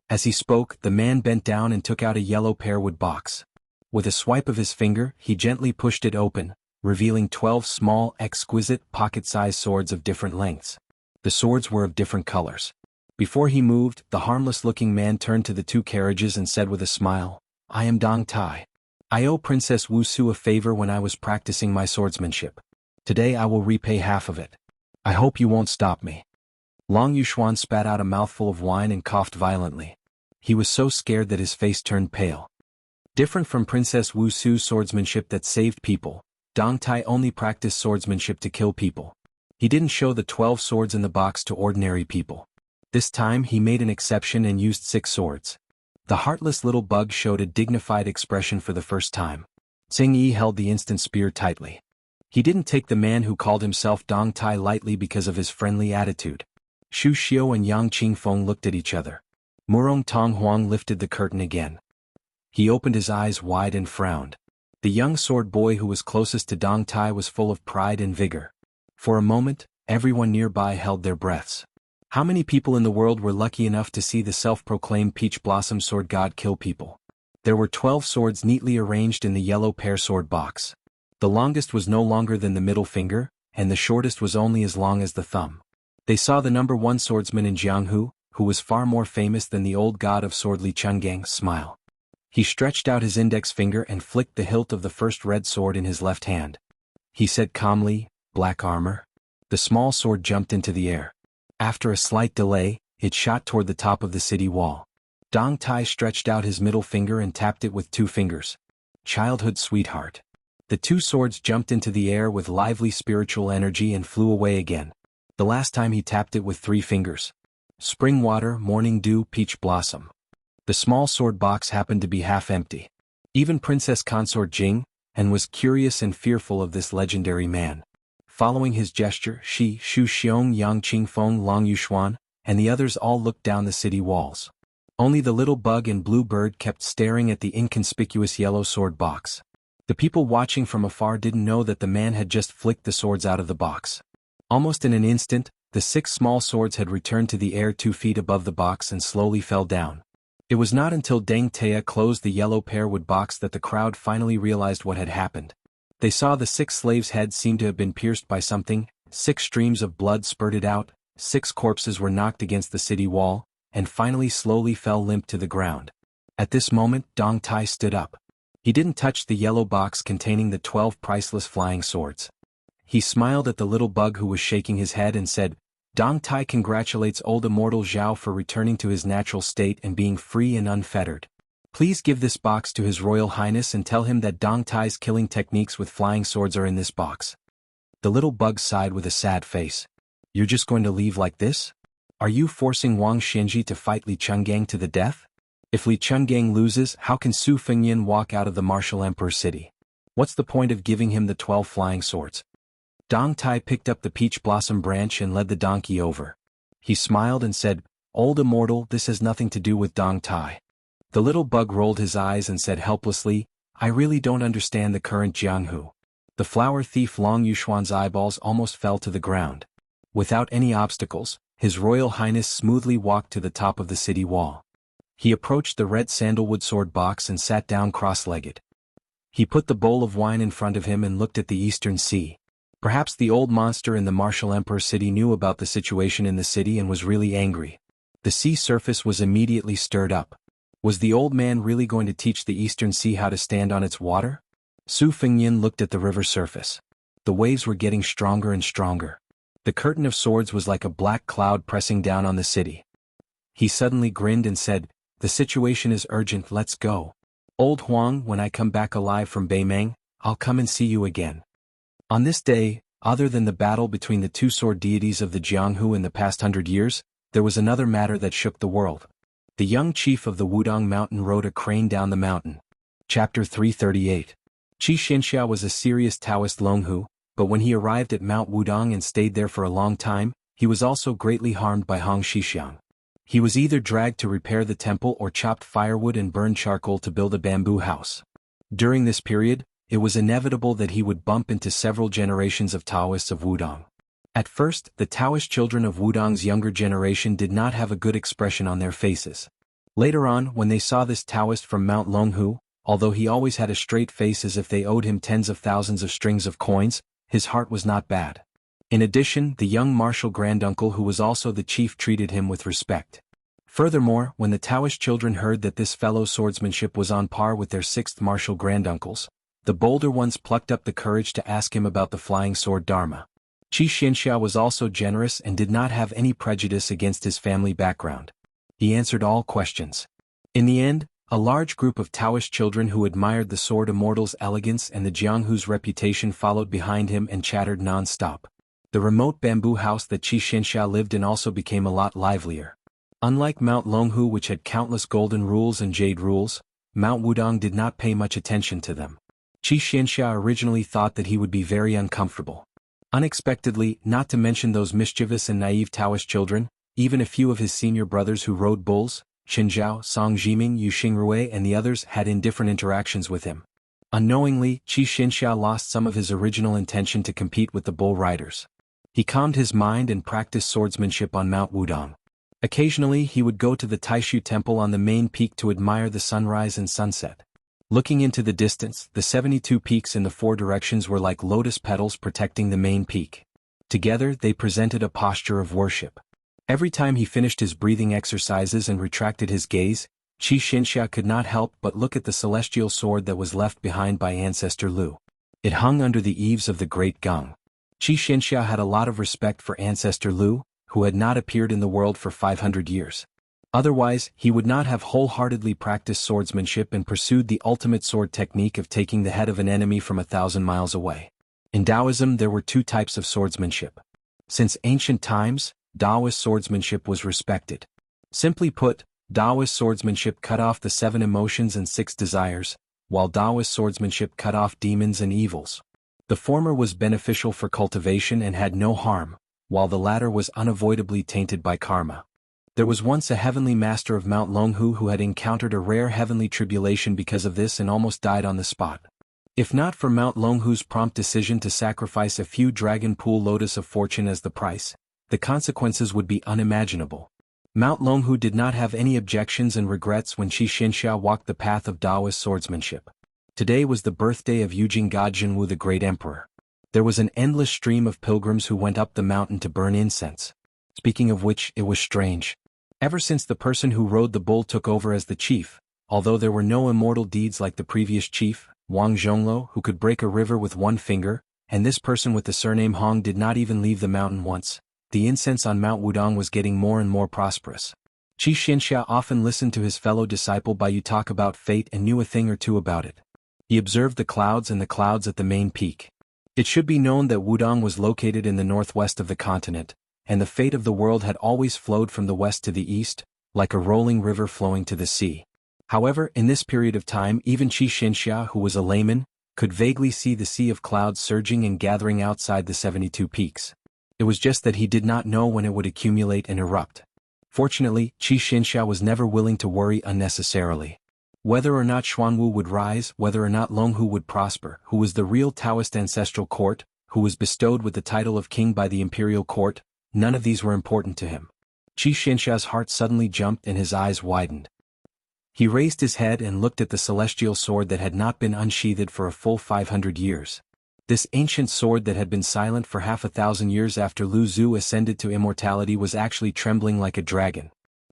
As he spoke, the man bent down and took out a yellow pearwood box. With a swipe of his finger, he gently pushed it open, revealing 12 small, exquisite, pocket-sized swords of different lengths. The swords were of different colors. Before he moved, the harmless-looking man turned to the two carriages and said with a smile, I am Dong Tai. I owe Princess Wuxia a favor when I was practicing my swordsmanship. Today I will repay half of it. I hope you won't stop me. Long Yuxuan spat out a mouthful of wine and coughed violently. He was so scared that his face turned pale. Different from Princess Wuxia's swordsmanship that saved people, Dong Tai only practiced swordsmanship to kill people. He didn't show the 12 swords in the box to ordinary people. This time he made an exception and used 6 swords. The heartless little bug showed a dignified expression for the first time. Tsing Yi held the instant spear tightly. He didn't take the man who called himself Dong Tai lightly because of his friendly attitude. Xu Xiao and Yang Qingfeng looked at each other. Murong Tong Huang lifted the curtain again. He opened his eyes wide and frowned. The young sword boy who was closest to Dong Tai was full of pride and vigor. For a moment, everyone nearby held their breaths. How many people in the world were lucky enough to see the self-proclaimed Peach Blossom Sword God kill people? There were 12 swords neatly arranged in the yellow pear sword box. The longest was no longer than the middle finger, and the shortest was only as long as the thumb. They saw the number 1 swordsman in Jianghu, who was far more famous than the old god of sword Li Chungang, smile. He stretched out his index finger and flicked the hilt of the first red sword in his left hand. He said calmly, black armor. The small sword jumped into the air. After a slight delay, it shot toward the top of the city wall. Dong Tai stretched out his middle finger and tapped it with 2 fingers. Childhood sweetheart. The 2 swords jumped into the air with lively spiritual energy and flew away again. The last time he tapped it with 3 fingers. Spring water, morning dew, peach blossom. The small sword box happened to be half empty. Even Princess Consort Jing, and was curious and fearful of this legendary man. Following his gesture, she, Xu Xiong, Yang Qingfeng, Long Yuxuan, and the others all looked down the city walls. Only the little bug and blue bird kept staring at the inconspicuous yellow sword box. The people watching from afar didn't know that the man had just flicked the swords out of the box. Almost in an instant, the 6 small swords had returned to the air 2 feet above the box and slowly fell down. It was not until Deng Tea closed the yellow pearwood box that the crowd finally realized what had happened. They saw the 6 slaves' heads seemed to have been pierced by something, 6 streams of blood spurted out, 6 corpses were knocked against the city wall, and finally slowly fell limp to the ground. At this moment, Dong Tai stood up. He didn't touch the yellow box containing the 12 priceless flying swords. He smiled at the little bug who was shaking his head and said, Dong Tai congratulates old immortal Zhao for returning to his natural state and being free and unfettered. Please give this box to His Royal Highness and tell him that Dong Tai's killing techniques with flying swords are in this box. The little bug sighed with a sad face. You're just going to leave like this? Are you forcing Wang Xinji to fight Li Chungang to the death? If Li Chungang loses, how can Su Fengyan walk out of the martial emperor city? What's the point of giving him the 12 flying swords? Dong Tai picked up the peach blossom branch and led the donkey over. He smiled and said, Old immortal, this has nothing to do with Dong Tai. The little bug rolled his eyes and said helplessly, I really don't understand the current Jianghu. The flower thief Long Yuxuan's eyeballs almost fell to the ground. Without any obstacles, His Royal Highness smoothly walked to the top of the city wall. He approached the red sandalwood sword box and sat down cross-legged. He put the bowl of wine in front of him and looked at the eastern sea. Perhaps the old monster in the martial emperor city knew about the situation in the city and was really angry. The sea surface was immediately stirred up. Was the old man really going to teach the eastern sea how to stand on its water? Su Fengyan looked at the river surface. The waves were getting stronger and stronger. The curtain of swords was like a black cloud pressing down on the city. He suddenly grinned and said, The situation is urgent, let's go. Old Huang, when I come back alive from Beimeng, I'll come and see you again. On this day, other than the battle between the 2 sword deities of the Jianghu in the past 100 years, there was another matter that shook the world. The young chief of the Wudong mountain rode a crane down the mountain. Chapter 338. Qi Xianxia was a serious Taoist Longhu, but when he arrived at Mount Wudong and stayed there for a long time, he was also greatly harmed by Hong Xixiang. He was either dragged to repair the temple or chopped firewood and burned charcoal to build a bamboo house. During this period, it was inevitable that he would bump into several generations of Taoists of Wudong. At first, the Taoist children of Wudong's younger generation did not have a good expression on their faces. Later on, when they saw this Taoist from Mount Longhu, although he always had a straight face as if they owed him tens of thousands of strings of coins, his heart was not bad. In addition, the young martial granduncle who was also the chief treated him with respect. Furthermore, when the Taoist children heard that this fellow's swordsmanship was on par with their sixth martial granduncles, the bolder ones plucked up the courage to ask him about the flying sword Dharma. Qi Xianxia was also generous and did not have any prejudice against his family background. He answered all questions. In the end, a large group of Taoist children who admired the sword immortal's elegance and the Jianghu's reputation followed behind him and chattered non-stop. The remote bamboo house that Qi Xianxia lived in also became a lot livelier. Unlike Mount Longhu, which had countless golden rules and jade rules, Mount Wudong did not pay much attention to them. Qi Xianxia originally thought that he would be very uncomfortable. Unexpectedly, not to mention those mischievous and naive Taoist children, even a few of his senior brothers who rode bulls, Qinzhao, Song Jiming, Yu Xingrui and the others had indifferent interactions with him. Unknowingly, Qi Xianxia lost some of his original intention to compete with the bull riders. He calmed his mind and practiced swordsmanship on Mount Wudong. Occasionally he would go to the Taishu temple on the main peak to admire the sunrise and sunset. Looking into the distance, the 72 peaks in the four directions were like lotus petals protecting the main peak. Together they presented a posture of worship. Every time he finished his breathing exercises and retracted his gaze, Qi Xianxia could not help but look at the celestial sword that was left behind by Ancestor Lu. It hung under the eaves of the Great Gang. Qi Xianxia had a lot of respect for Ancestor Lu, who had not appeared in the world for 500 years. Otherwise, he would not have wholeheartedly practiced swordsmanship and pursued the ultimate sword technique of taking the head of an enemy from 1,000 miles away. In Taoism there were two types of swordsmanship. Since ancient times, Taoist swordsmanship was respected. Simply put, Taoist swordsmanship cut off the 7 emotions and 6 desires, while Taoist swordsmanship cut off demons and evils. The former was beneficial for cultivation and had no harm, while the latter was unavoidably tainted by karma. There was once a heavenly master of Mount Longhu who had encountered a rare heavenly tribulation because of this and almost died on the spot. If not for Mount Longhu's prompt decision to sacrifice a few dragon pool lotus of fortune as the price, the consequences would be unimaginable. Mount Longhu did not have any objections and regrets when Qi Xianxia walked the path of Taoist swordsmanship. Today was the birthday of Yujing God Jinwu the Great Emperor. There was an endless stream of pilgrims who went up the mountain to burn incense. Speaking of which, it was strange. Ever since the person who rode the bull took over as the chief, although there were no immortal deeds like the previous chief, Wang Zhongluo, who could break a river with one finger, and this person with the surname Hong did not even leave the mountain once, the incense on Mount Wudong was getting more and more prosperous. Qi Xianxia often listened to his fellow disciple Baiyu talk about fate and knew a thing or two about it. He observed the clouds and the clouds at the main peak. It should be known that Wudong was located in the northwest of the continent, and the fate of the world had always flowed from the west to the east, like a rolling river flowing to the sea. However, in this period of time even Qi Xianxia, who was a layman, could vaguely see the sea of clouds surging and gathering outside the 72 peaks. It was just that he did not know when it would accumulate and erupt. Fortunately, Qi Xianxia was never willing to worry unnecessarily. Whether or not Xuanwu would rise, whether or not Longhu would prosper, who was the real Taoist ancestral court, who was bestowed with the title of king by the imperial court, none of these were important to him. Qi Xianxia's heart suddenly jumped and his eyes widened. He raised his head and looked at the celestial sword that had not been unsheathed for a full 500 years. This ancient sword that had been silent for half 1,000 years after Lu Zhu ascended to immortality was actually trembling like a dragon.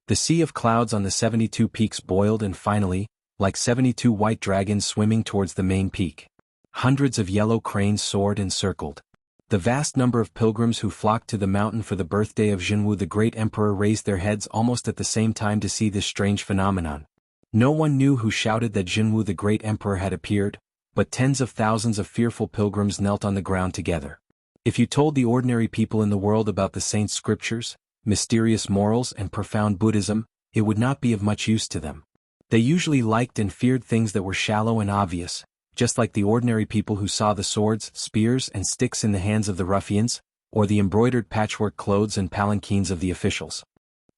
The sea of clouds on the 72 peaks boiled and finally, like 72 white dragons swimming towards the main peak. Hundreds of yellow cranes soared and circled. The vast number of pilgrims who flocked to the mountain for the birthday of Jinwu the Great Emperor raised their heads almost at the same time to see this strange phenomenon. No one knew who shouted that Jinwu the Great Emperor had appeared, but tens of thousands of fearful pilgrims knelt on the ground together. If you told the ordinary people in the world about the saints' scriptures, mysterious morals and profound Buddhism, it would not be of much use to them. They usually liked and feared things that were shallow and obvious, just like the ordinary people who saw the swords, spears and sticks in the hands of the ruffians, or the embroidered patchwork clothes and palanquins of the officials.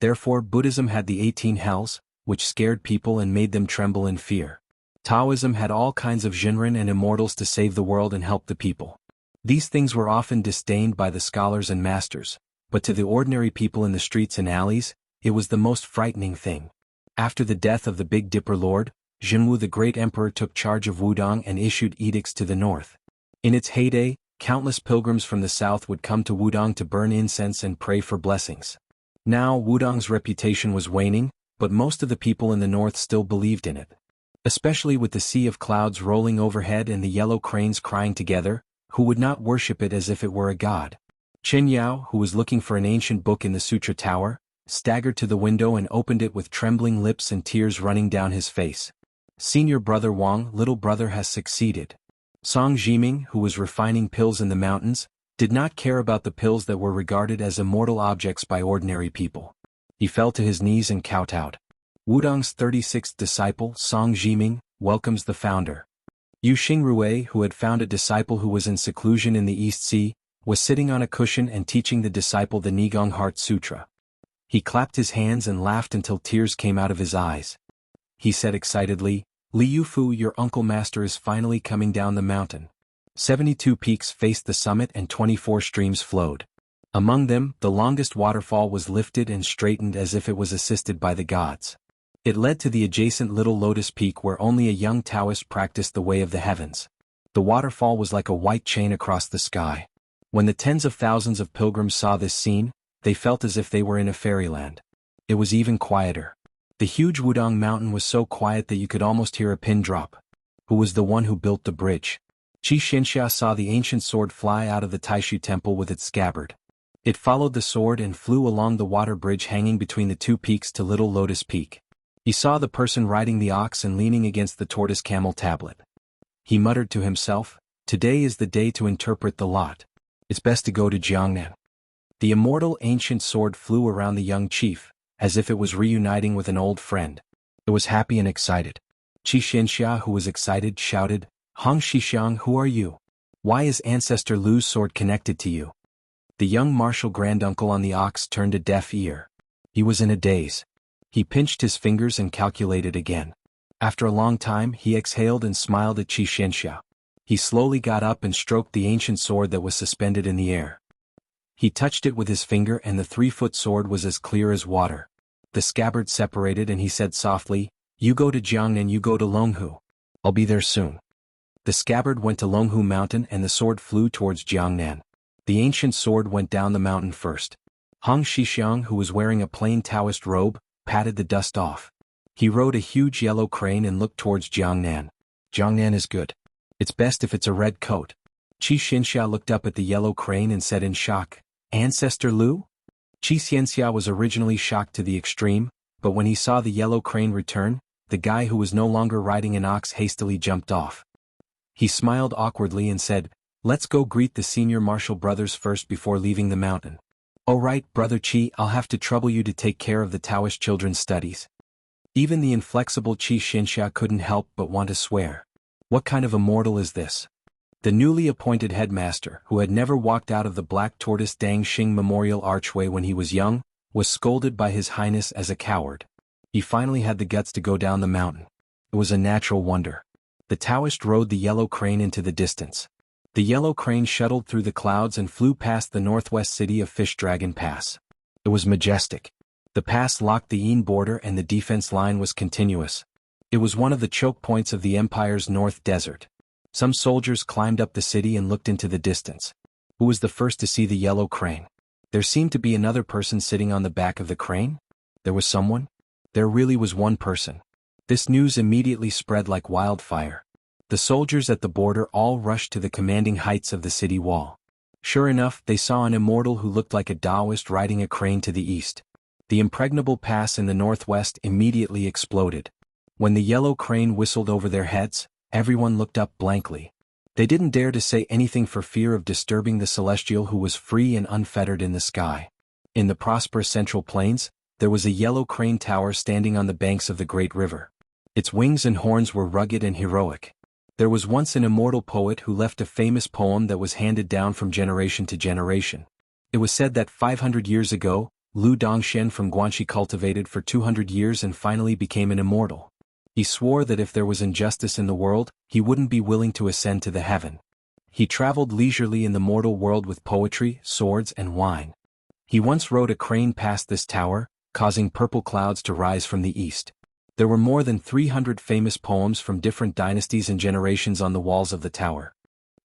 Therefore Buddhism had the 18 hells, which scared people and made them tremble in fear. Taoism had all kinds of Jinren and immortals to save the world and help the people. These things were often disdained by the scholars and masters, but to the ordinary people in the streets and alleys, it was the most frightening thing. After the death of the Big Dipper Lord, Zhenwu the great emperor took charge of Wudong and issued edicts to the north. In its heyday, countless pilgrims from the south would come to Wudong to burn incense and pray for blessings. Now Wudong's reputation was waning, but most of the people in the north still believed in it. Especially with the sea of clouds rolling overhead and the yellow cranes crying together, who would not worship it as if it were a god? Chen Yao, who was looking for an ancient book in the Sutra Tower, staggered to the window and opened it with trembling lips and tears running down his face. Senior brother Wang, little brother, has succeeded. Song Jiming, who was refining pills in the mountains, did not care about the pills that were regarded as immortal objects by ordinary people. He fell to his knees and kowtowed. Wudong's 36th disciple, Song Jiming, welcomes the founder. Yu Xingrui, who had found a disciple who was in seclusion in the East Sea, was sitting on a cushion and teaching the disciple the Nigong Heart Sutra. He clapped his hands and laughed until tears came out of his eyes. He said excitedly, "Li Yufu, your uncle master is finally coming down the mountain." 72 peaks faced the summit and 24 streams flowed. Among them, the longest waterfall was lifted and straightened as if it was assisted by the gods. It led to the adjacent Little Lotus Peak where only a young Taoist practiced the way of the heavens. The waterfall was like a white chain across the sky. When the tens of thousands of pilgrims saw this scene, they felt as if they were in a fairyland. It was even quieter. The huge Wudong mountain was so quiet that you could almost hear a pin drop. Who was the one who built the bridge? Qi Xianxia saw the ancient sword fly out of the Taishu temple with its scabbard. It followed the sword and flew along the water bridge hanging between the two peaks to Little Lotus Peak. He saw the person riding the ox and leaning against the tortoise camel tablet. He muttered to himself, "Today is the day to interpret the lot. It's best to go to Jiangnan." The immortal ancient sword flew around the young chief, as if it was reuniting with an old friend. It was happy and excited. Qi Xianxia, who was excited, shouted, "Hong Shixiang, who are you? Why is Ancestor Lu's sword connected to you?" The young martial granduncle on the ox turned a deaf ear. He was in a daze. He pinched his fingers and calculated again. After a long time he exhaled and smiled at Qi Xianxia. He slowly got up and stroked the ancient sword that was suspended in the air. He touched it with his finger and the 3-foot sword was as clear as water. The scabbard separated and he said softly, "You go to Jiangnan, you go to Longhu. I'll be there soon." The scabbard went to Longhu Mountain and the sword flew towards Jiangnan. The ancient sword went down the mountain first. Hong Shixiang, who was wearing a plain Taoist robe, patted the dust off. He rode a huge yellow crane and looked towards Jiangnan. "Jiangnan is good. It's best if it's a red coat." Qi Xianxia looked up at the yellow crane and said in shock, "Ancestor Lu?" Qi Xianxia was originally shocked to the extreme, but when he saw the yellow crane return, the guy who was no longer riding an ox hastily jumped off. He smiled awkwardly and said, "Let's go greet the senior martial brothers first before leaving the mountain." "Oh right, Brother Qi, I'll have to trouble you to take care of the Taoist children's studies." Even the inflexible Qi Xianxia couldn't help but want to swear. What kind of a mortal is this? The newly appointed headmaster, who had never walked out of the Black Tortoise Dang Xing Memorial Archway when he was young, was scolded by His Highness as a coward. He finally had the guts to go down the mountain. It was a natural wonder. The Taoist rode the yellow crane into the distance. The yellow crane shuttled through the clouds and flew past the northwest city of Fish Dragon Pass. It was majestic. The pass locked the Yin border and the defense line was continuous. It was one of the choke points of the empire's north desert. Some soldiers climbed up the city and looked into the distance. Who was the first to see the yellow crane? There seemed to be another person sitting on the back of the crane. There was someone? There really was one person. This news immediately spread like wildfire. The soldiers at the border all rushed to the commanding heights of the city wall. Sure enough, they saw an immortal who looked like a Taoist riding a crane to the east. The impregnable pass in the northwest immediately exploded. When the yellow crane whistled over their heads, everyone looked up blankly. They didn't dare to say anything for fear of disturbing the celestial who was free and unfettered in the sky. In the prosperous central plains, there was a yellow crane tower standing on the banks of the great river. Its wings and horns were rugged and heroic. There was once an immortal poet who left a famous poem that was handed down from generation to generation. It was said that 500 years ago, Lu Dongshen from Guanxi cultivated for 200 years and finally became an immortal. He swore that if there was injustice in the world, he wouldn't be willing to ascend to the heaven. He traveled leisurely in the mortal world with poetry, swords, and wine. He once rode a crane past this tower, causing purple clouds to rise from the east. There were more than 300 famous poems from different dynasties and generations on the walls of the tower.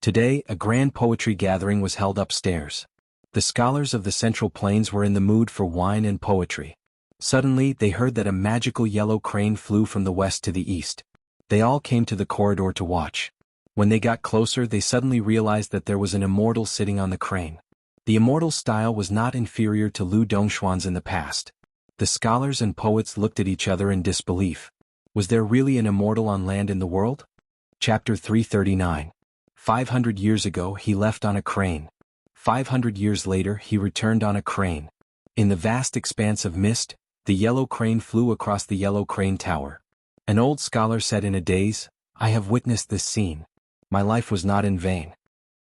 Today, a grand poetry gathering was held upstairs. The scholars of the Central Plains were in the mood for wine and poetry. Suddenly, they heard that a magical yellow crane flew from the west to the east. They all came to the corridor to watch. When they got closer, they suddenly realized that there was an immortal sitting on the crane. The immortal's style was not inferior to Lu Dongxuan's in the past. The scholars and poets looked at each other in disbelief. Was there really an immortal on land in the world? Chapter 339. 500 years ago he left on a crane. 500 years later he returned on a crane. In the vast expanse of mist, the yellow crane flew across the yellow crane tower. An old scholar said in a daze, "I have witnessed this scene. My life was not in vain."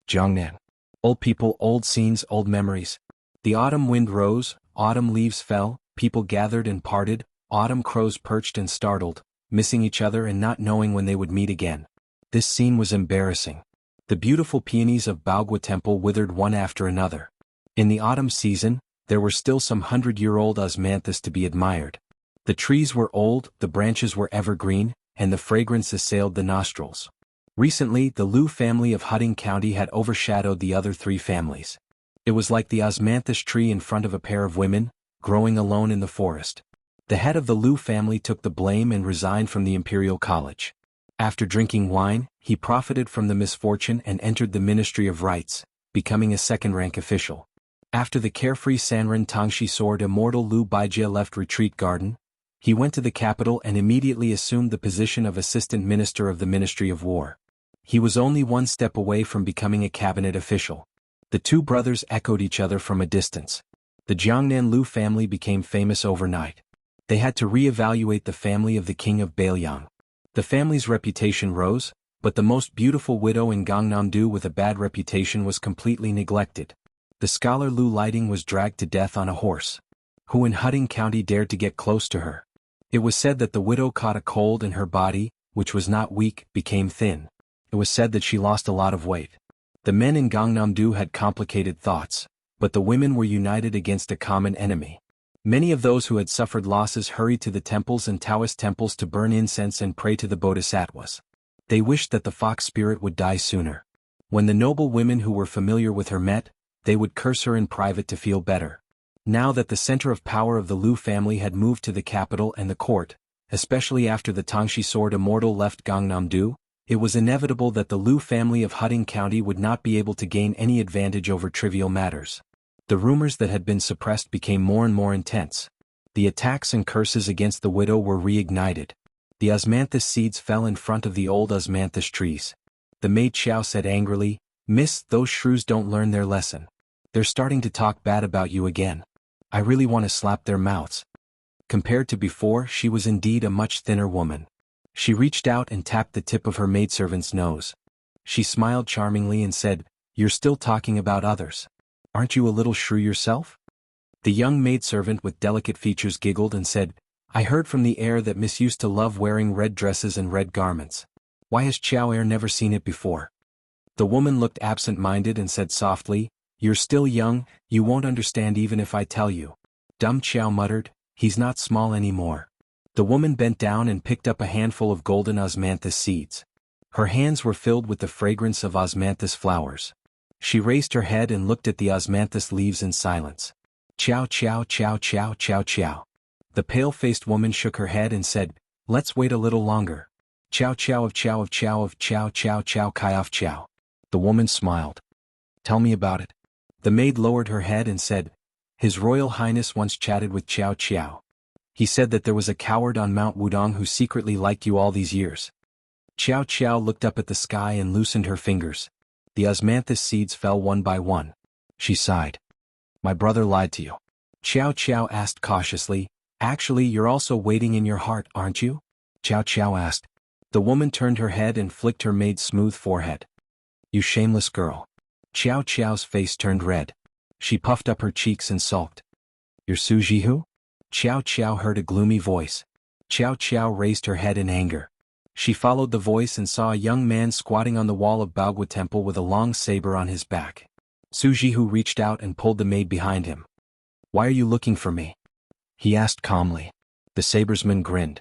Jiangnan. Old people, old scenes, old memories. The autumn wind rose, autumn leaves fell, people gathered and parted, autumn crows perched and startled, missing each other and not knowing when they would meet again. This scene was embarrassing. The beautiful peonies of Baogua Temple withered one after another. In the autumn season, there were still some 100-year-old osmanthus to be admired. The trees were old, the branches were evergreen, and the fragrance assailed the nostrils. Recently, the Lu family of Hutting County had overshadowed the other three families. It was like the osmanthus tree in front of a pair of women, growing alone in the forest. The head of the Lu family took the blame and resigned from the Imperial College. After drinking wine, he profited from the misfortune and entered the Ministry of Rites, becoming a second-rank official. After the carefree Sanren Tongshi sword immortal Lu Baijie left Retreat Garden, he went to the capital and immediately assumed the position of Assistant Minister of the Ministry of War. He was only one step away from becoming a cabinet official. The two brothers echoed each other from a distance. The Jiangnan Lu family became famous overnight. They had to re-evaluate the family of the king of Bailiang. The family's reputation rose, but the most beautiful widow in Gangnam-do with a bad reputation was completely neglected. The scholar Lu Lighting was dragged to death on a horse. Who in Hutting County dared to get close to her? It was said that the widow caught a cold and her body, which was not weak, became thin. It was said that she lost a lot of weight. The men in Gangnam-do had complicated thoughts, but the women were united against a common enemy. Many of those who had suffered losses hurried to the temples and Taoist temples to burn incense and pray to the bodhisattvas. They wished that the fox spirit would die sooner. When the noble women who were familiar with her met, they would curse her in private to feel better. Now that the center of power of the Lu family had moved to the capital and the court, especially after the Tongshi sword immortal left Gangnam-do, it was inevitable that the Lu family of Hutting County would not be able to gain any advantage over trivial matters. The rumors that had been suppressed became more and more intense. The attacks and curses against the widow were reignited. The osmanthus seeds fell in front of the old osmanthus trees. The maid Xiao said angrily, "Miss, those shrews don't learn their lesson. They're starting to talk bad about you again. I really want to slap their mouths." Compared to before, she was indeed a much thinner woman. She reached out and tapped the tip of her maidservant's nose. She smiled charmingly and said, "You're still talking about others. Aren't you a little shrew yourself?" The young maidservant with delicate features giggled and said, "I heard from the heir that Miss used to love wearing red dresses and red garments. Why has Chow heir never seen it before?" The woman looked absent-minded and said softly, "You're still young, you won't understand even if I tell you." Dumb Chow muttered, "He's not small anymore." The woman bent down and picked up a handful of golden osmanthus seeds. Her hands were filled with the fragrance of osmanthus flowers. She raised her head and looked at the osmanthus leaves in silence. "Chow chow chow chow chow chow." The pale-faced woman shook her head and said, "Let's wait a little longer. Chow chow of chow of chow of chow chow chow kai of chow." The woman smiled. "Tell me about it." The maid lowered her head and said, "His Royal Highness once chatted with Chow Chow. He said that there was a coward on Mount Wudong who secretly liked you all these years." Chow Chow looked up at the sky and loosened her fingers. The osmanthus seeds fell one by one. She sighed. "My brother lied to you." Chow Chow asked cautiously, "Actually, you're also waiting in your heart, aren't you?" Chow Chow asked. The woman turned her head and flicked her maid's smooth forehead. "You shameless girl." Chow Chow's face turned red. She puffed up her cheeks and sulked. "You're Su Jihu?" Chow Chow heard a gloomy voice. Chow Chow raised her head in anger. She followed the voice and saw a young man squatting on the wall of Baogwa Temple with a long saber on his back. Su Jihu reached out and pulled the maid behind him. "Why are you looking for me?" he asked calmly. The sabersman grinned.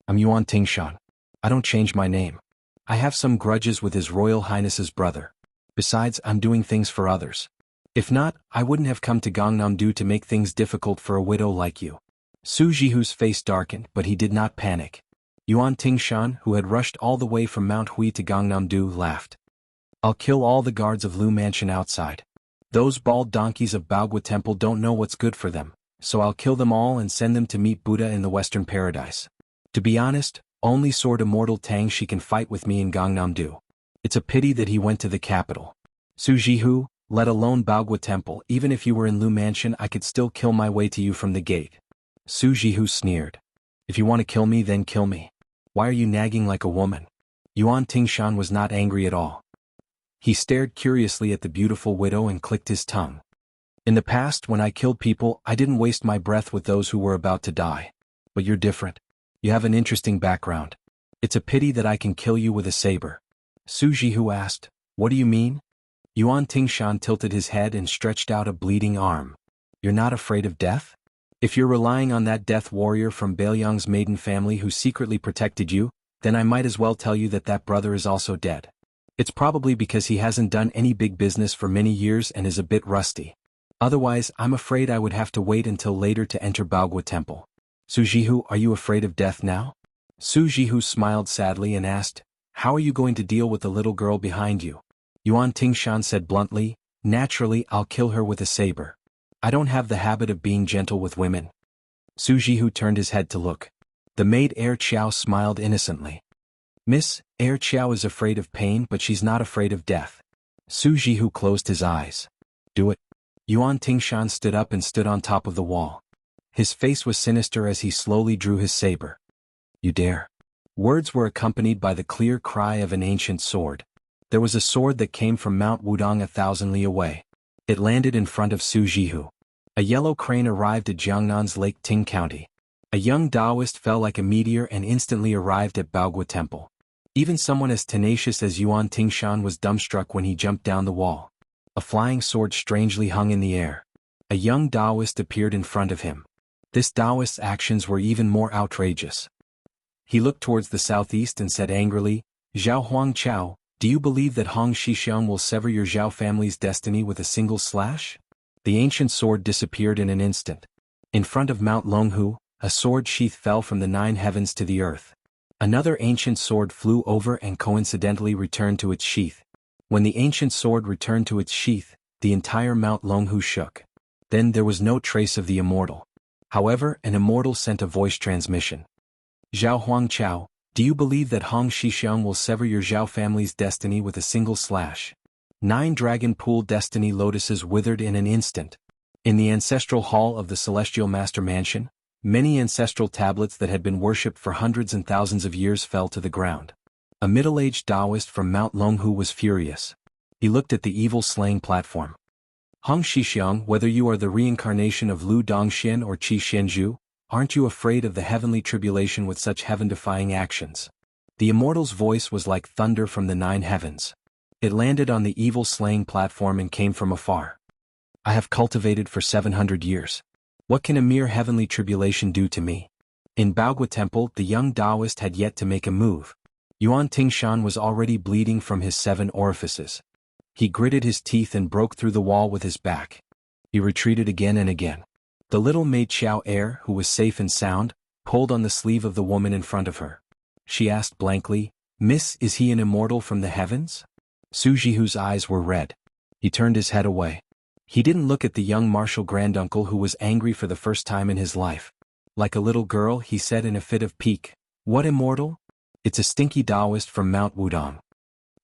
"I'm Yuan Tingshan. I don't change my name. I have some grudges with His Royal Highness's brother. Besides, I'm doing things for others. If not, I wouldn't have come to Gangnam-do to make things difficult for a widow like you." Su Jihu's face darkened, but he did not panic. Yuan Tingshan, who had rushed all the way from Mount Hui to Gangnam-do, laughed. "I'll kill all the guards of Lu Mansion outside. Those bald donkeys of Baogwa Temple don't know what's good for them, so I'll kill them all and send them to meet Buddha in the Western Paradise. To be honest, only Sword Immortal Tang Shi can fight with me in Gangnam-do. It's a pity that he went to the capital. Su Jihu, let alone Baogwa Temple, even if you were in Lu Mansion I could still kill my way to you from the gate." Su Jihu sneered. "If you want to kill me then kill me. Why are you nagging like a woman?" Yuan Tingshan was not angry at all. He stared curiously at the beautiful widow and clicked his tongue. "In the past when I killed people I didn't waste my breath with those who were about to die. But you're different. You have an interesting background. It's a pity that I can kill you with a saber." Su Jihu asked, "What do you mean?" Yuan Tingshan tilted his head and stretched out a bleeding arm. "You're not afraid of death? If you're relying on that death warrior from Baelyang's maiden family who secretly protected you, then I might as well tell you that that brother is also dead. It's probably because he hasn't done any big business for many years and is a bit rusty. Otherwise, I'm afraid I would have to wait until later to enter Baogwa Temple. Su Jihu, are you afraid of death now?" Su Jihu smiled sadly and asked, "How are you going to deal with the little girl behind you?" Yuan Tingshan said bluntly, "Naturally, I'll kill her with a saber. I don't have the habit of being gentle with women." Su Jihu turned his head to look. The maid Air Chiao smiled innocently. "Miss, Air Chiao is afraid of pain but she's not afraid of death." Su Jihu closed his eyes. "Do it." Yuan Tingshan stood up and stood on top of the wall. His face was sinister as he slowly drew his saber. "You dare." Words were accompanied by the clear cry of an ancient sword. There was a sword that came from Mount Wudong 1,000 li away. It landed in front of Su Jihu. A yellow crane arrived at Jiangnan's Lake Ting County. A young Taoist fell like a meteor and instantly arrived at Baogwa Temple. Even someone as tenacious as Yuan Tingshan was dumbstruck when he jumped down the wall. A flying sword strangely hung in the air. A young Taoist appeared in front of him. This Taoist's actions were even more outrageous. He looked towards the southeast and said angrily, "Zhao Huang Chao, do you believe that Hong Shixiang will sever your Zhao family's destiny with a single slash?" The ancient sword disappeared in an instant. In front of Mount Longhu, a sword sheath fell from the 9 heavens to the earth. Another ancient sword flew over and coincidentally returned to its sheath. When the ancient sword returned to its sheath, the entire Mount Longhu shook. Then there was no trace of the immortal. However, an immortal sent a voice transmission. "Zhao Huangchao, do you believe that Hong Shixiang will sever your Zhao family's destiny with a single slash?" 9 dragon pool destiny lotuses withered in an instant. In the ancestral hall of the Celestial Master Mansion, many ancestral tablets that had been worshipped for hundreds and thousands of years fell to the ground. A middle-aged Taoist from Mount Longhu was furious. He looked at the evil slaying platform. "Hong Shixiang, whether you are the reincarnation of Lu Dongxian or Qi Xianzhu, aren't you afraid of the heavenly tribulation with such heaven-defying actions?" The immortal's voice was like thunder from the 9 heavens. It landed on the evil slaying platform and came from afar. "I have cultivated for 700 years. What can a mere heavenly tribulation do to me?" In Baogwa Temple, the young Taoist had yet to make a move. Yuan Tingshan was already bleeding from his 7 orifices. He gritted his teeth and broke through the wall with his back. He retreated again and again. The little maid Xiao Air, who was safe and sound, pulled on the sleeve of the woman in front of her. She asked blankly, "Miss, is he an immortal from the heavens?" Su Jihu's eyes were red. He turned his head away. He didn't look at the young martial granduncle who was angry for the first time in his life. Like a little girl, he said in a fit of pique, "What immortal? It's a stinky Taoist from Mount Wudong."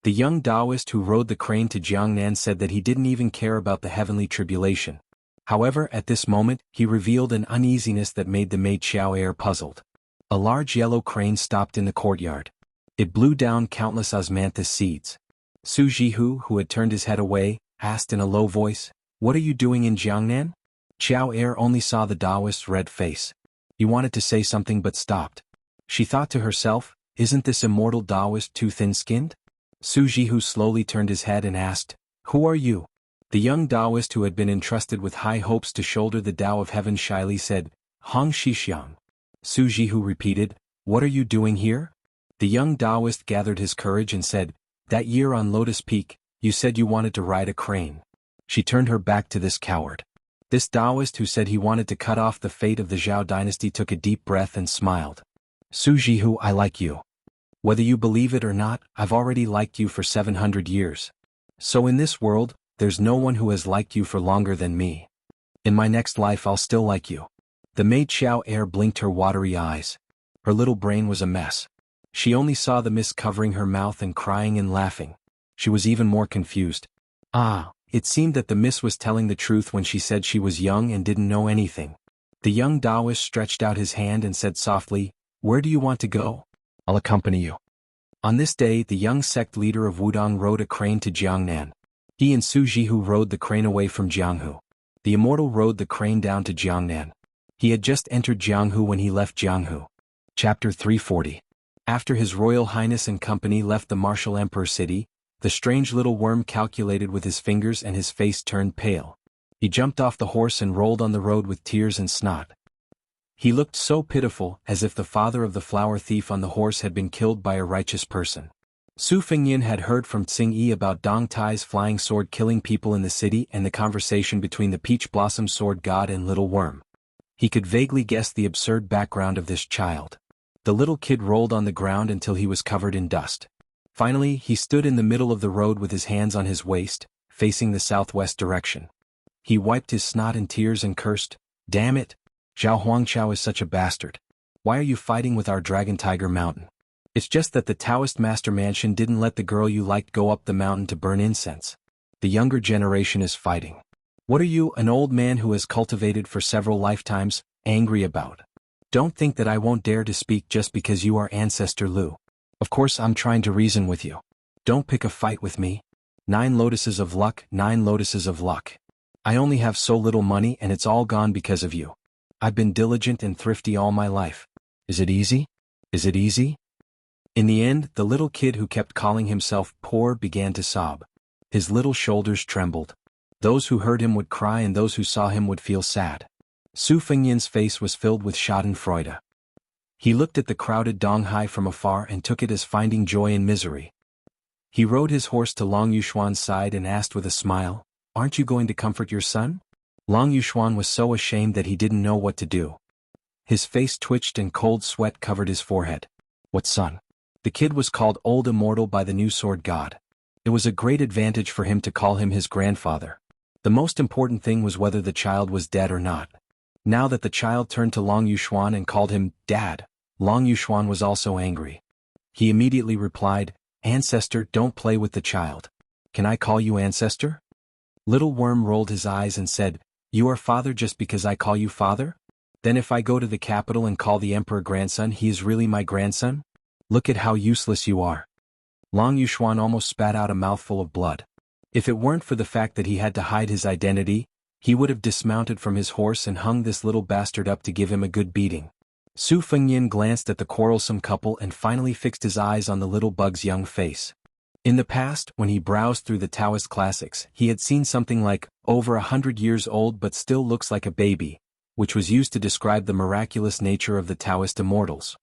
The young Taoist who rode the crane to Jiangnan said that he didn't even care about the heavenly tribulation. However, at this moment, he revealed an uneasiness that made the maid Xiao Air puzzled. A large yellow crane stopped in the courtyard. It blew down countless osmanthus seeds. Su Jihu, who had turned his head away, asked in a low voice, "What are you doing in Jiangnan?" Xiao Air only saw the Taoist's red face. He wanted to say something but stopped. She thought to herself, Isn't this immortal Taoist too thin-skinned? Su Jihu slowly turned his head and asked, Who are you? The young Taoist who had been entrusted with high hopes to shoulder the Tao of Heaven shyly said, Hong Shixiang. Su Jihu repeated, What are you doing here? The young Taoist gathered his courage and said, That year on Lotus Peak, you said you wanted to ride a crane. She turned her back to this coward. This Taoist who said he wanted to cut off the fate of the Zhao dynasty took a deep breath and smiled. Su Jihu, I like you. Whether you believe it or not, I've already liked you for 700 years. So in this world, there's no one who has liked you for longer than me. In my next life I'll still like you. The maid Xiao Air blinked her watery eyes. Her little brain was a mess. She only saw the mist covering her mouth and crying and laughing. She was even more confused. It seemed that the mist was telling the truth when she said she was young and didn't know anything. The young Taoist stretched out his hand and said softly, Where do you want to go? I'll accompany you. On this day the young sect leader of Wudong rode a crane to Jiangnan. He and Su Jihu rode the crane away from Jianghu. The immortal rode the crane down to Jiangnan. He had just entered Jianghu when he left Jianghu. Chapter 340. After His Royal Highness and company left the martial emperor city, the strange little worm calculated with his fingers and his face turned pale. He jumped off the horse and rolled on the road with tears and snot. He looked so pitiful, as if the father of the flower thief on the horse had been killed by a righteous person. Su Fengyin had heard from Tsing Yi about Dong Tai's flying sword killing people in the city and the conversation between the peach blossom sword god and little worm. He could vaguely guess the absurd background of this child. The little kid rolled on the ground until he was covered in dust. Finally, he stood in the middle of the road with his hands on his waist, facing the southwest direction. He wiped his snot and tears and cursed, Damn it! Zhao Huangchao is such a bastard. Why are you fighting with our Dragon Tiger Mountain? It's just that the Taoist Master Mansion didn't let the girl you liked go up the mountain to burn incense. The younger generation is fighting. What are you, an old man who has cultivated for several lifetimes, angry about? Don't think that I won't dare to speak just because you are Ancestor Lu. Of course I'm trying to reason with you. Don't pick a fight with me. 9 lotuses of luck, 9 lotuses of luck. I only have so little money and it's all gone because of you. I've been diligent and thrifty all my life. Is it easy? Is it easy? In the end, the little kid who kept calling himself poor began to sob. His little shoulders trembled. Those who heard him would cry and those who saw him would feel sad. Su Fengyin's face was filled with schadenfreude. He looked at the crowded Donghai from afar and took it as finding joy in misery. He rode his horse to Long Yushuan's side and asked with a smile, Aren't you going to comfort your son? Long Yushuan was so ashamed that he didn't know what to do. His face twitched and cold sweat covered his forehead. What son? The kid was called Old Immortal by the new sword god. It was a great advantage for him to call him his grandfather. The most important thing was whether the child was dead or not. Now that the child turned to Long Yushuan and called him Dad, Long Yushuan was also angry. He immediately replied, Ancestor, don't play with the child. Can I call you Ancestor? Little Worm rolled his eyes and said, You are father just because I call you father? Then if I go to the capital and call the emperor grandson, he is really my grandson? Look at how useless you are. Long Yushuan almost spat out a mouthful of blood. If it weren't for the fact that he had to hide his identity, he would have dismounted from his horse and hung this little bastard up to give him a good beating. Su Fengyin glanced at the quarrelsome couple and finally fixed his eyes on the little bug's young face. In the past, when he browsed through the Taoist classics, he had seen something like, over 100 years old but still looks like a baby, which was used to describe the miraculous nature of the Taoist immortals.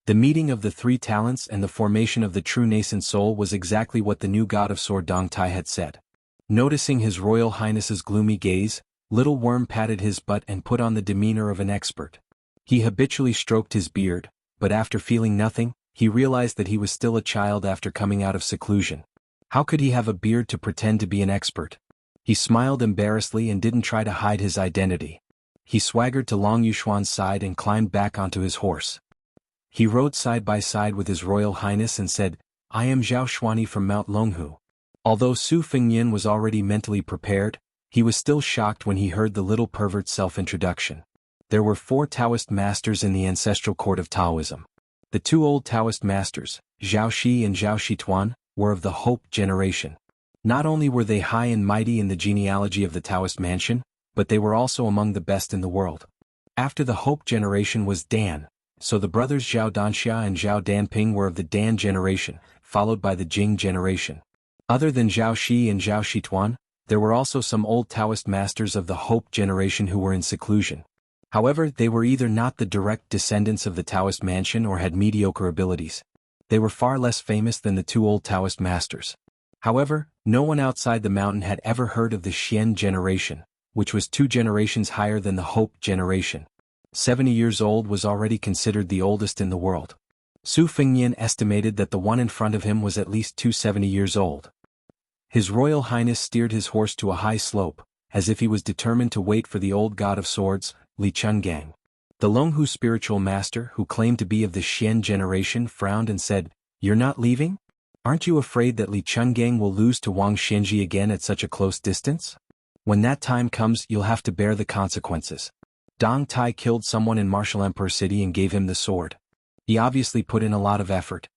The meeting of the 3 talents and the formation of the true nascent soul was exactly what the new god of sword Dong Tai had said. Noticing His Royal Highness's gloomy gaze, Little Worm patted his butt and put on the demeanor of an expert. He habitually stroked his beard, but after feeling nothing, he realized that he was still a child after coming out of seclusion. How could he have a beard to pretend to be an expert? He smiled embarrassedly and didn't try to hide his identity. He swaggered to Long Yushuan's side and climbed back onto his horse. He rode side by side with His Royal Highness and said, I am Zhao Xuani from Mount Longhu. Although Su Fengyin was already mentally prepared, he was still shocked when he heard the little pervert's self-introduction. There were 4 Taoist masters in the ancestral court of Taoism. The 2 old Taoist masters, Zhao Shi and Zhao Shituan, were of the Hope generation. Not only were they high and mighty in the genealogy of the Taoist mansion, but they were also among the best in the world. After the Hope generation was Dan, So the brothers Zhao Danxia and Zhao Danping were of the Dan generation, followed by the Jing generation. Other than Zhao Shi and Zhao Shituan, there were also some old Taoist masters of the Hope generation who were in seclusion. However, they were either not the direct descendants of the Taoist mansion or had mediocre abilities. They were far less famous than the two old Taoist masters. However, no one outside the mountain had ever heard of the Xian generation, which was 2 generations higher than the Hope generation. 70 years old was already considered the oldest in the world. Su Fengnian estimated that the one in front of him was at least 270 years old. His Royal Highness steered his horse to a high slope, as if he was determined to wait for the old god of swords, Li Chungang. The Longhu spiritual master, who claimed to be of the Xian generation, frowned and said, "You're not leaving? Aren't you afraid that Li Chungang will lose to Wang Xianji again at such a close distance? When that time comes, you'll have to bear the consequences." Dong Tai killed someone in Martial Emperor City and gave him the sword. He obviously put in a lot of effort.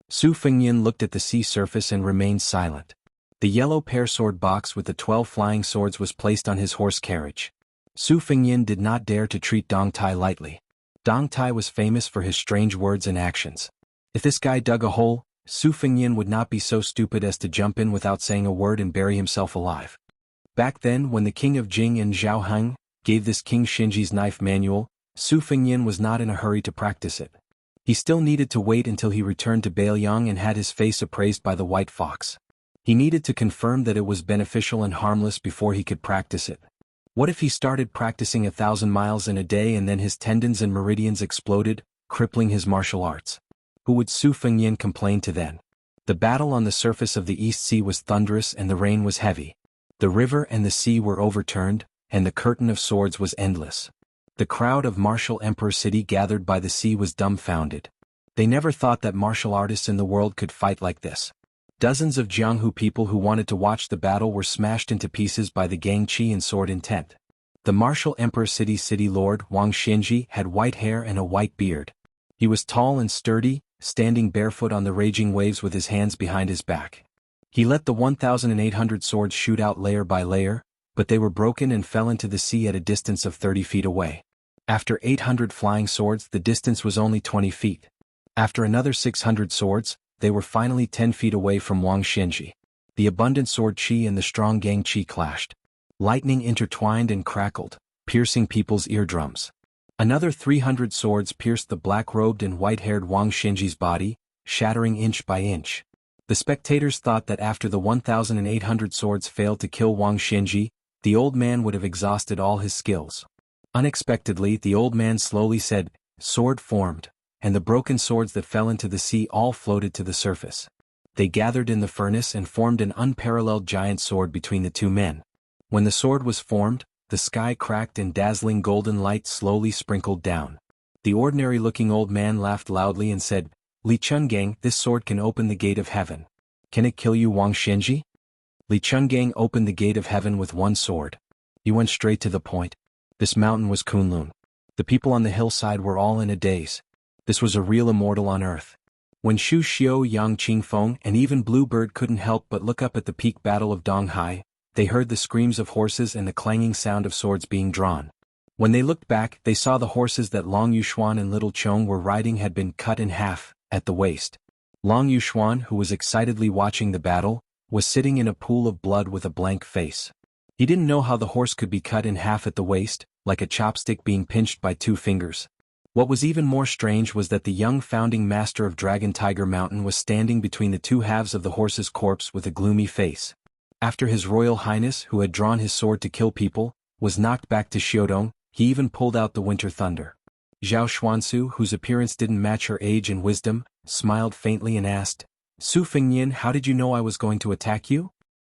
Su Fengnian looked at the sea surface and remained silent. The yellow pear sword box with the 12 flying swords was placed on his horse carriage. Su Fengnian did not dare to treat Dong Tai lightly. Dong Tai was famous for his strange words and actions. If this guy dug a hole, Su Fengnian would not be so stupid as to jump in without saying a word and bury himself alive. Back then, when the king of Jing and Zhao Heng gave this King Shinji's knife manual, Su Fengnian was not in a hurry to practice it. He still needed to wait until he returned to Bailiang and had his face appraised by the white fox. He needed to confirm that it was beneficial and harmless before he could practice it. What if he started practicing 1,000 miles in a day and then his tendons and meridians exploded, crippling his martial arts? Who would Su Fengnian complain to then? The battle on the surface of the East Sea was thunderous and the rain was heavy. The river and the sea were overturned, and the curtain of swords was endless. The crowd of Martial Emperor City gathered by the sea was dumbfounded. They never thought that martial artists in the world could fight like this. Dozens of Jianghu people who wanted to watch the battle were smashed into pieces by the Gangqi and sword intent. The Martial Emperor City Lord Wang Xianji had white hair and a white beard. He was tall and sturdy, standing barefoot on the raging waves with his hands behind his back. He let the 1,800 swords shoot out layer by layer, but they were broken and fell into the sea at a distance of 30 feet away. After 800 flying swords, the distance was only 20 feet. After another 600 swords, they were finally 10 feet away from Wang Xianji. The abundant sword qi and the strong gang qi clashed. Lightning intertwined and crackled, piercing people's eardrums. Another 300 swords pierced the black-robed and white-haired Wang Xianji's body, shattering inch by inch. The spectators thought that after the 1,800 swords failed to kill Wang Xianji, the old man would have exhausted all his skills. Unexpectedly, the old man slowly said, "Sword formed," and the broken swords that fell into the sea all floated to the surface. They gathered in the furnace and formed an unparalleled giant sword between the two men. When the sword was formed, the sky cracked and dazzling golden light slowly sprinkled down. The ordinary-looking old man laughed loudly and said, "Li Chungang, this sword can open the gate of heaven. Can it kill you, Wang Xianji?" Li Chungang opened the gate of heaven with one sword. He went straight to the point. This mountain was Kunlun. The people on the hillside were all in a daze. This was a real immortal on earth. When Xu Xiu, Yang Qingfeng, and even Bluebird couldn't help but look up at the peak battle of Donghai, they heard the screams of horses and the clanging sound of swords being drawn. When they looked back, they saw the horses that Long Yuxuan and Little Chong were riding had been cut in half, at the waist. Long Yuxuan, who was excitedly watching the battle, was sitting in a pool of blood with a blank face. He didn't know how the horse could be cut in half at the waist, like a chopstick being pinched by 2 fingers. What was even more strange was that the young founding master of Dragon Tiger Mountain was standing between the 2 halves of the horse's corpse with a gloomy face. After His Royal Highness, who had drawn his sword to kill people, was knocked back to Xiudong, he even pulled out the Winter Thunder. Zhao Xuansu, whose appearance didn't match her age and wisdom, smiled faintly and asked, "Su Fengnian, how did you know I was going to attack you?"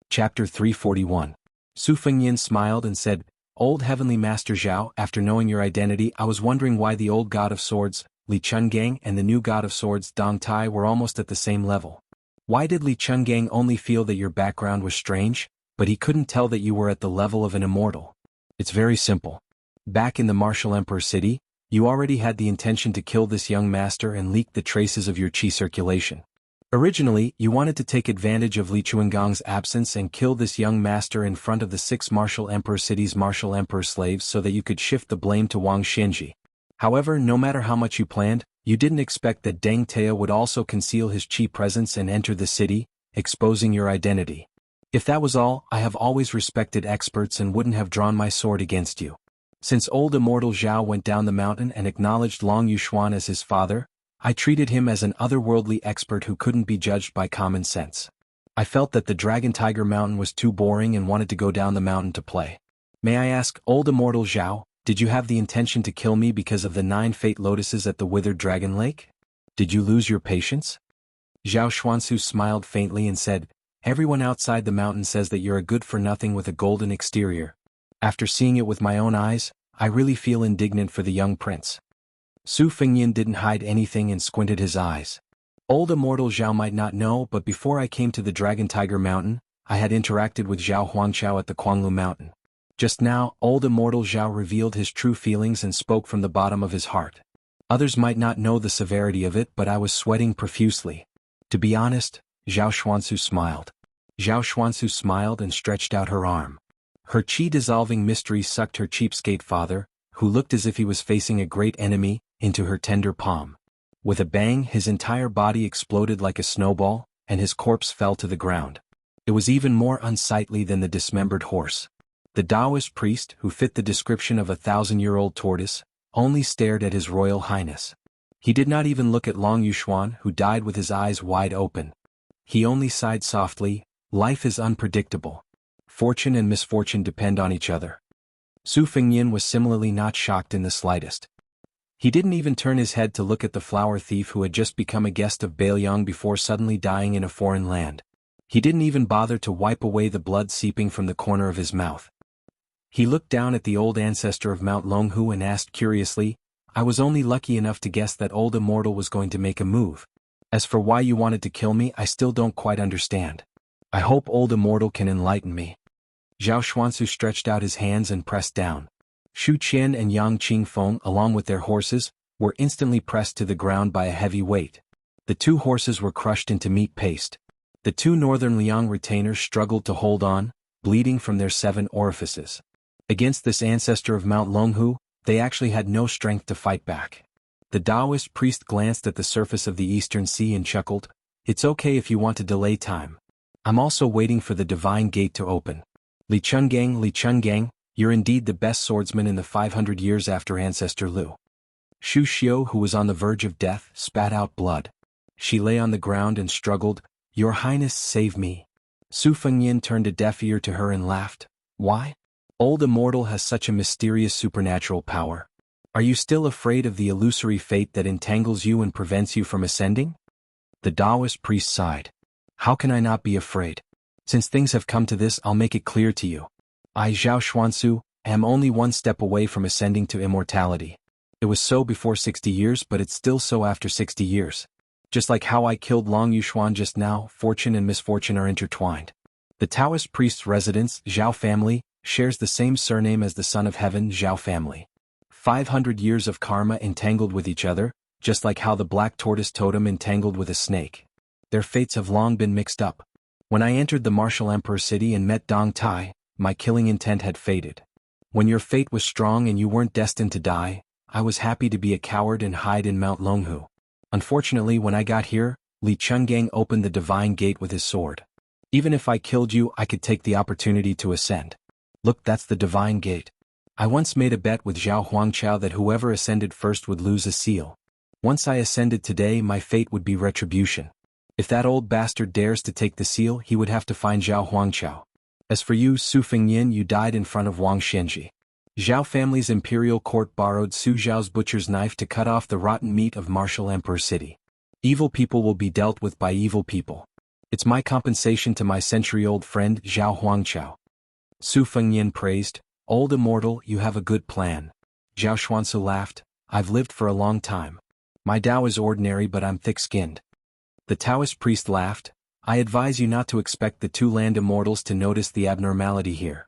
Chapter 341. Su Fengnian smiled and said, "Old Heavenly Master Zhao, after knowing your identity, I was wondering why the old God of Swords, Li Chungang, and the new God of Swords, Dong Tai, were almost at the same level. Why did Li Chungang only feel that your background was strange, but he couldn't tell that you were at the level of an immortal? It's very simple. Back in the Martial Emperor City, you already had the intention to kill this young master and leak the traces of your qi circulation. Originally, you wanted to take advantage of Li Chuangang's absence and kill this young master in front of the 6 Martial Emperor City's Martial Emperor slaves so that you could shift the blame to Wang Xianji. However, no matter how much you planned, you didn't expect that Deng Teo would also conceal his chi presence and enter the city, exposing your identity. If that was all, I have always respected experts and wouldn't have drawn my sword against you. Since old immortal Zhao went down the mountain and acknowledged Long Yuxuan as his father, I treated him as an otherworldly expert who couldn't be judged by common sense. I felt that the Dragon Tiger Mountain was too boring and wanted to go down the mountain to play. May I ask, old immortal Zhao, did you have the intention to kill me because of the 9 fate lotuses at the Withered Dragon Lake? Did you lose your patience? Zhao Xuansu smiled faintly and said, everyone outside the mountain says that you're a good-for-nothing with a golden exterior. After seeing it with my own eyes, I really feel indignant for the young prince. Su Fengyan didn't hide anything and squinted his eyes. Old immortal Zhao might not know, but before I came to the Dragon Tiger Mountain, I had interacted with Zhao Huangchao at the Quanglu Mountain. Just now, old immortal Zhao revealed his true feelings and spoke from the bottom of his heart. Others might not know the severity of it, but I was sweating profusely. To be honest, Zhao Xuansu smiled. Zhao Xuansu smiled and stretched out her arm. Her chi-dissolving mystery sucked her cheapskate father, who looked as if he was facing a great enemy, into her tender palm. With a bang, his entire body exploded like a snowball, and his corpse fell to the ground. It was even more unsightly than the dismembered horse. The Taoist priest, who fit the description of a 1,000-year-old tortoise, only stared at his royal highness. He did not even look at Long Yuxuan, who died with his eyes wide open. He only sighed softly, life is unpredictable. Fortune and misfortune depend on each other. Su Fengyan was similarly not shocked in the slightest. He didn't even turn his head to look at the flower thief who had just become a guest of Bailiang before suddenly dying in a foreign land. He didn't even bother to wipe away the blood seeping from the corner of his mouth. He looked down at the old ancestor of Mount Longhu and asked curiously, I was only lucky enough to guess that old immortal was going to make a move. As for why you wanted to kill me, I still don't quite understand. I hope old immortal can enlighten me. Zhao Xuansu stretched out his hands and pressed down. Xu Qian and Yang Qingfeng, along with their horses, were instantly pressed to the ground by a heavy weight. The 2 horses were crushed into meat paste. The 2 northern Liang retainers struggled to hold on, bleeding from their 7 orifices. Against this ancestor of Mount Longhu, they actually had no strength to fight back. The Taoist priest glanced at the surface of the eastern sea and chuckled, it's okay if you want to delay time. I'm also waiting for the divine gate to open. Li Chungang, you're indeed the best swordsman in the 500 years after Ancestor Liu. Xu Xiu, who was on the verge of death, spat out blood. She lay on the ground and struggled, Your Highness, save me. Su Fengyan turned a deaf ear to her and laughed. Why? Old immortal has such a mysterious supernatural power. Are you still afraid of the illusory fate that entangles you and prevents you from ascending? The Taoist priest sighed. How can I not be afraid? Since things have come to this, I'll make it clear to you. I, Zhao Xuansu, am only 1 step away from ascending to immortality. It was so before 60 years, but it's still so after 60 years. Just like how I killed Long Yuxuan just now, fortune and misfortune are intertwined. The Taoist priest's residence, Zhao family, shares the same surname as the Son of Heaven, Zhao family. 500 years of karma entangled with each other, just like how the black tortoise totem entangled with a snake. Their fates have long been mixed up. When I entered the martial emperor city and met Dong Tai, my killing intent had faded. When your fate was strong and you weren't destined to die, I was happy to be a coward and hide in Mount Longhu. Unfortunately, when I got here, Li Chungang opened the divine gate with his sword. Even if I killed you, I could take the opportunity to ascend. Look, that's the divine gate. I once made a bet with Zhao Huangchao that whoever ascended first would lose a seal. Once I ascended today, my fate would be retribution. If that old bastard dares to take the seal, he would have to find Zhao Huangchao. As for you, Su Fengyan, you died in front of Wang Xianji. Zhao family's imperial court borrowed Su Zhao's butcher's knife to cut off the rotten meat of martial emperor city. Evil people will be dealt with by evil people. It's my compensation to my century-old friend Zhao Huangchao. Su Fengyan praised, Old immortal, you have a good plan. Zhao Xuansu laughed, I've lived for a long time. My Tao is ordinary, but I'm thick-skinned. The Taoist priest laughed, I advise you not to expect the 2 land immortals to notice the abnormality here.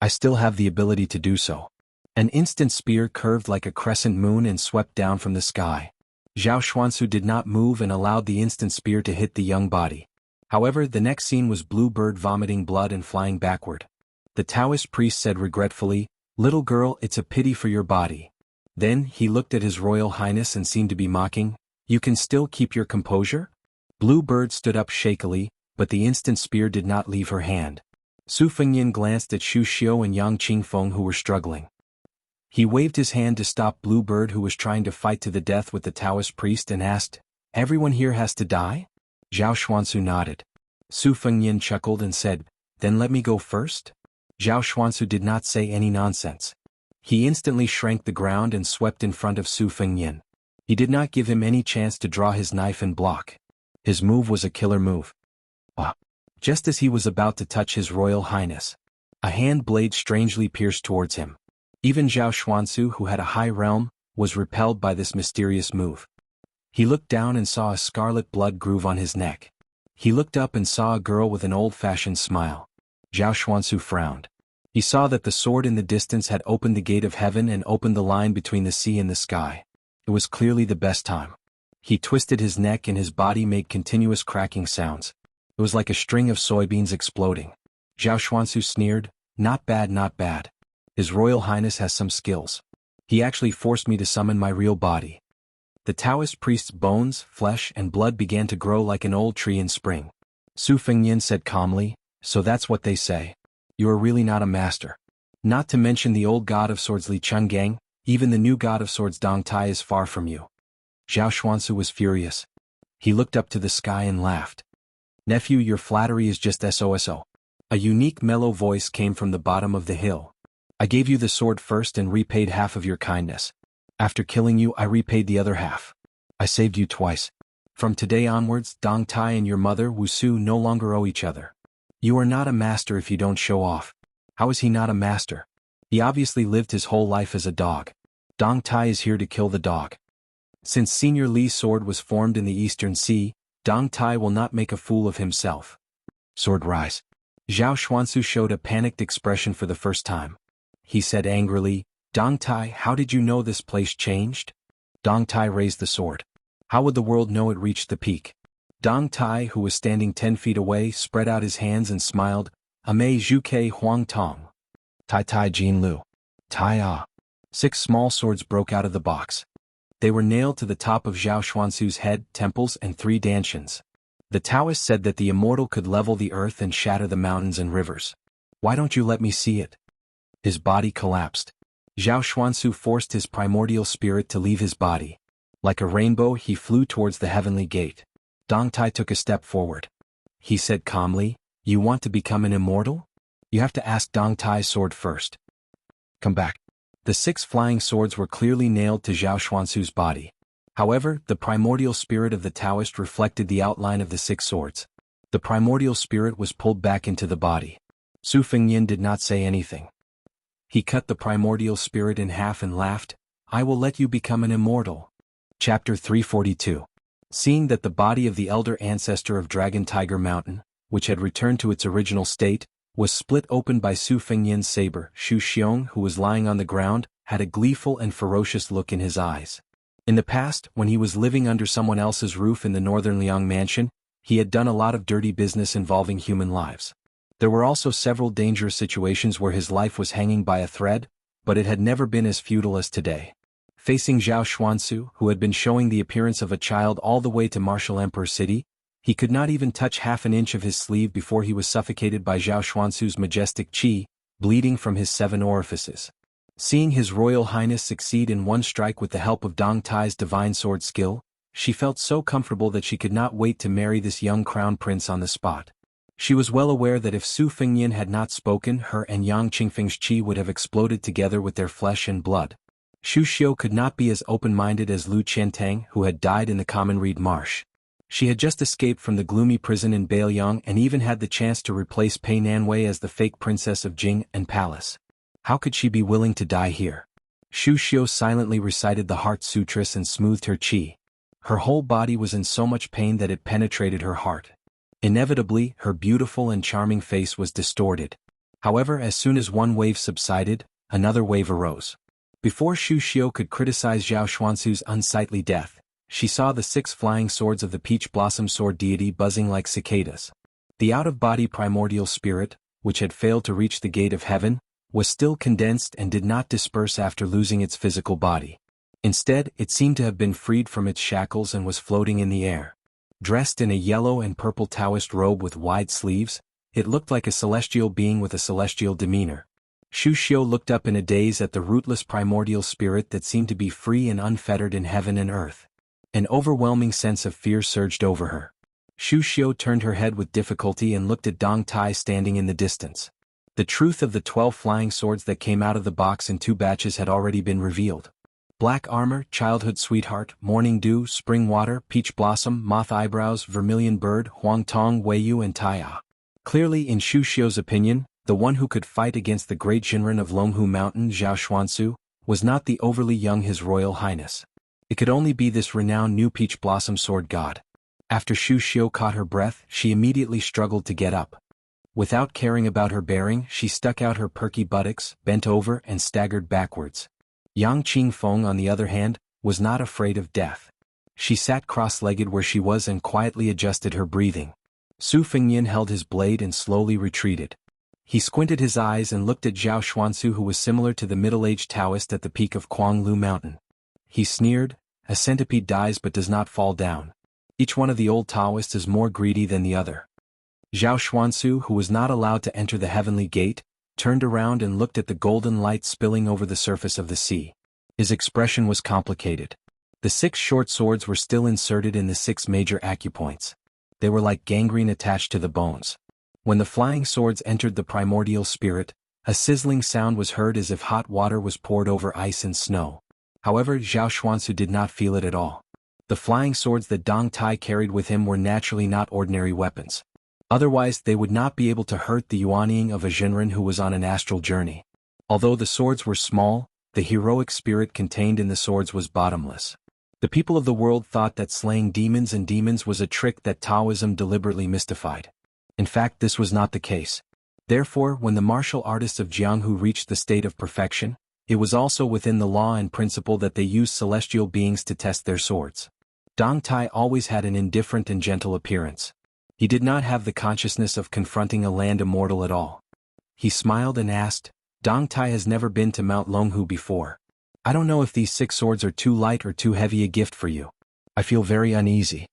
I still have the ability to do so. An instant spear curved like a crescent moon and swept down from the sky. Zhao Xuansu did not move and allowed the instant spear to hit the young body. However, the next scene was Blue Bird vomiting blood and flying backward. The Taoist priest said regretfully, Little girl, it's a pity for your body. Then he looked at His Royal Highness and seemed to be mocking. "You can still keep your composure?" Blue Bird stood up shakily, but the instant spear did not leave her hand. Su Fengyan glanced at Xu Xiu and Yang Qingfeng who were struggling. He waved his hand to stop Blue Bird who was trying to fight to the death with the Taoist priest and asked, "Everyone here has to die?" Zhao Xuansu nodded. Su Fengyan chuckled and said, "Then let me go first?" Zhao Xuansu did not say any nonsense. He instantly shrank the ground and swept in front of Su Fengyan. He did not give him any chance to draw his knife and block. His move was a killer move. Just as he was about to touch His Royal Highness, a hand blade strangely pierced towards him. Even Zhao Xuansu, who had a high realm, was repelled by this mysterious move. He looked down and saw a scarlet blood groove on his neck. He looked up and saw a girl with an old-fashioned smile. Zhao Xuansu frowned. He saw that the sword in the distance had opened the gate of heaven and opened the line between the sea and the sky. It was clearly the best time. He twisted his neck and his body made continuous cracking sounds. It was like a string of soybeans exploding. Zhao Xuansu sneered, "Not bad, not bad. His Royal Highness has some skills. He actually forced me to summon my real body." The Taoist priest's bones, flesh, and blood began to grow like an old tree in spring. Su Fengyan said calmly, "So that's what they say. You are really not a master. Not to mention the old god of swords Li Chungang, even the new god of swords Dong Tai is far from you." Zhao Xuansu was furious. He looked up to the sky and laughed. "Nephew, your flattery is just SOSO. A unique mellow voice came from the bottom of the hill. "I gave you the sword first and repaid half of your kindness. After killing you, I repaid the other half. I saved you twice. From today onwards, Dong Tai and your mother, Wusu, no longer owe each other. You are not a master if you don't show off." How is he not a master? He obviously lived his whole life as a dog. Dong Tai is here to kill the dog. Since Senior Li's sword was formed in the Eastern Sea, Dong Tai will not make a fool of himself. Sword rise. Zhao Xuansu showed a panicked expression for the first time. He said angrily, "Dong Tai, how did you know this place changed?" Dong Tai raised the sword. How would the world know it reached the peak? Dong Tai, who was standing 10 feet away, spread out his hands and smiled, "Amei Zhuke Huang Tong. Tai Tai Jin Lu. Tai Ah." 6 small swords broke out of the box. They were nailed to the top of Zhao Xuansu's head, temples, and 3 dantians. The Taoist said that the immortal could level the earth and shatter the mountains and rivers. "Why don't you let me see it?" His body collapsed. Zhao Xuansu forced his primordial spirit to leave his body. Like a rainbow, he flew towards the heavenly gate. Dong Tai took a step forward. He said calmly, "You want to become an immortal? You have to ask Dong Tai's sword first. Come back." The 6 flying swords were clearly nailed to Zhao Xuansu's body. However, the primordial spirit of the Taoist reflected the outline of the 6 swords. The primordial spirit was pulled back into the body. Su Fengyan did not say anything. He cut the primordial spirit in half and laughed, "I will let you become an immortal." Chapter 342. Seeing that the body of the elder ancestor of Dragon Tiger Mountain, which had returned to its original state, was split open by Su Fengyan's saber, Xu Xiong, who was lying on the ground, had a gleeful and ferocious look in his eyes. In the past, when he was living under someone else's roof in the northern Liang mansion, he had done a lot of dirty business involving human lives. There were also several dangerous situations where his life was hanging by a thread, but it had never been as futile as today. Facing Zhao Xuansu, who had been showing the appearance of a child all the way to Martial Emperor City, he could not even touch half an inch of his sleeve before he was suffocated by Zhao Xuansu's majestic qi, bleeding from his 7 orifices. Seeing His Royal Highness succeed in one strike with the help of Dong Tai's divine sword skill, she felt so comfortable that she could not wait to marry this young crown prince on the spot. She was well aware that if Su Fengyan had not spoken, her and Yang Qingfeng's qi would have exploded together with their flesh and blood. Xu Xiu could not be as open-minded as Lu Qiantang, who had died in the common reed marsh. She had just escaped from the gloomy prison in Bailiang and even had the chance to replace Pei Nanwei as the fake princess of Jing and Palace. How could she be willing to die here? Xu Xiu silently recited the Heart Sutras and smoothed her qi. Her whole body was in so much pain that it penetrated her heart. Inevitably, her beautiful and charming face was distorted. However, as soon as one wave subsided, another wave arose. Before Xu Xiu could criticize Zhao Xuansu's unsightly death, she saw the 6 flying swords of the Peach Blossom Sword deity buzzing like cicadas. The out-of-body primordial spirit, which had failed to reach the gate of heaven, was still condensed and did not disperse after losing its physical body. Instead, it seemed to have been freed from its shackles and was floating in the air. Dressed in a yellow and purple Taoist robe with wide sleeves, it looked like a celestial being with a celestial demeanor. Shu Xiu looked up in a daze at the rootless primordial spirit that seemed to be free and unfettered in heaven and earth. An overwhelming sense of fear surged over her. Shu Xiu turned her head with difficulty and looked at Dong Tai standing in the distance. The truth of the 12 flying swords that came out of the box in 2 batches had already been revealed. Black armor, childhood sweetheart, morning dew, spring water, peach blossom, moth eyebrows, vermilion bird, huang tong, weiyu and taiya. Clearly in Shu Xiu's opinion, the one who could fight against the great Jinren of Longhu Mountain, Zhao Xuansu, was not the overly young His Royal Highness. It could only be this renowned new peach blossom sword god. After Shu Xiu caught her breath, she immediately struggled to get up. Without caring about her bearing, she stuck out her perky buttocks, bent over and staggered backwards. Yang Qingfeng, on the other hand, was not afraid of death. She sat cross-legged where she was and quietly adjusted her breathing. Su Fengnian held his blade and slowly retreated. He squinted his eyes and looked at Zhao Xuansu, who was similar to the middle-aged Taoist at the peak of Kuanglu Mountain. He sneered, "A centipede dies but does not fall down. Each one of the old Taoists is more greedy than the other." Zhao Xuansu, who was not allowed to enter the heavenly gate, turned around and looked at the golden light spilling over the surface of the sea. His expression was complicated. The 6 short swords were still inserted in the 6 major acupoints. They were like gangrene attached to the bones. When the flying swords entered the primordial spirit, a sizzling sound was heard as if hot water was poured over ice and snow. However, Zhao Xuansu did not feel it at all. The flying swords that Dong Tai carried with him were naturally not ordinary weapons. Otherwise, they would not be able to hurt the yuanying of a Jinren who was on an astral journey. Although the swords were small, the heroic spirit contained in the swords was bottomless. The people of the world thought that slaying demons and demons was a trick that Taoism deliberately mystified. In fact, this was not the case. Therefore, when the martial artists of Jianghu reached the state of perfection, it was also within the law and principle that they used celestial beings to test their swords. Dong Tai always had an indifferent and gentle appearance. He did not have the consciousness of confronting a land immortal at all. He smiled and asked, "Dong Tai has never been to Mount Longhu before. I don't know if these 6 swords are too light or too heavy a gift for you. I feel very uneasy."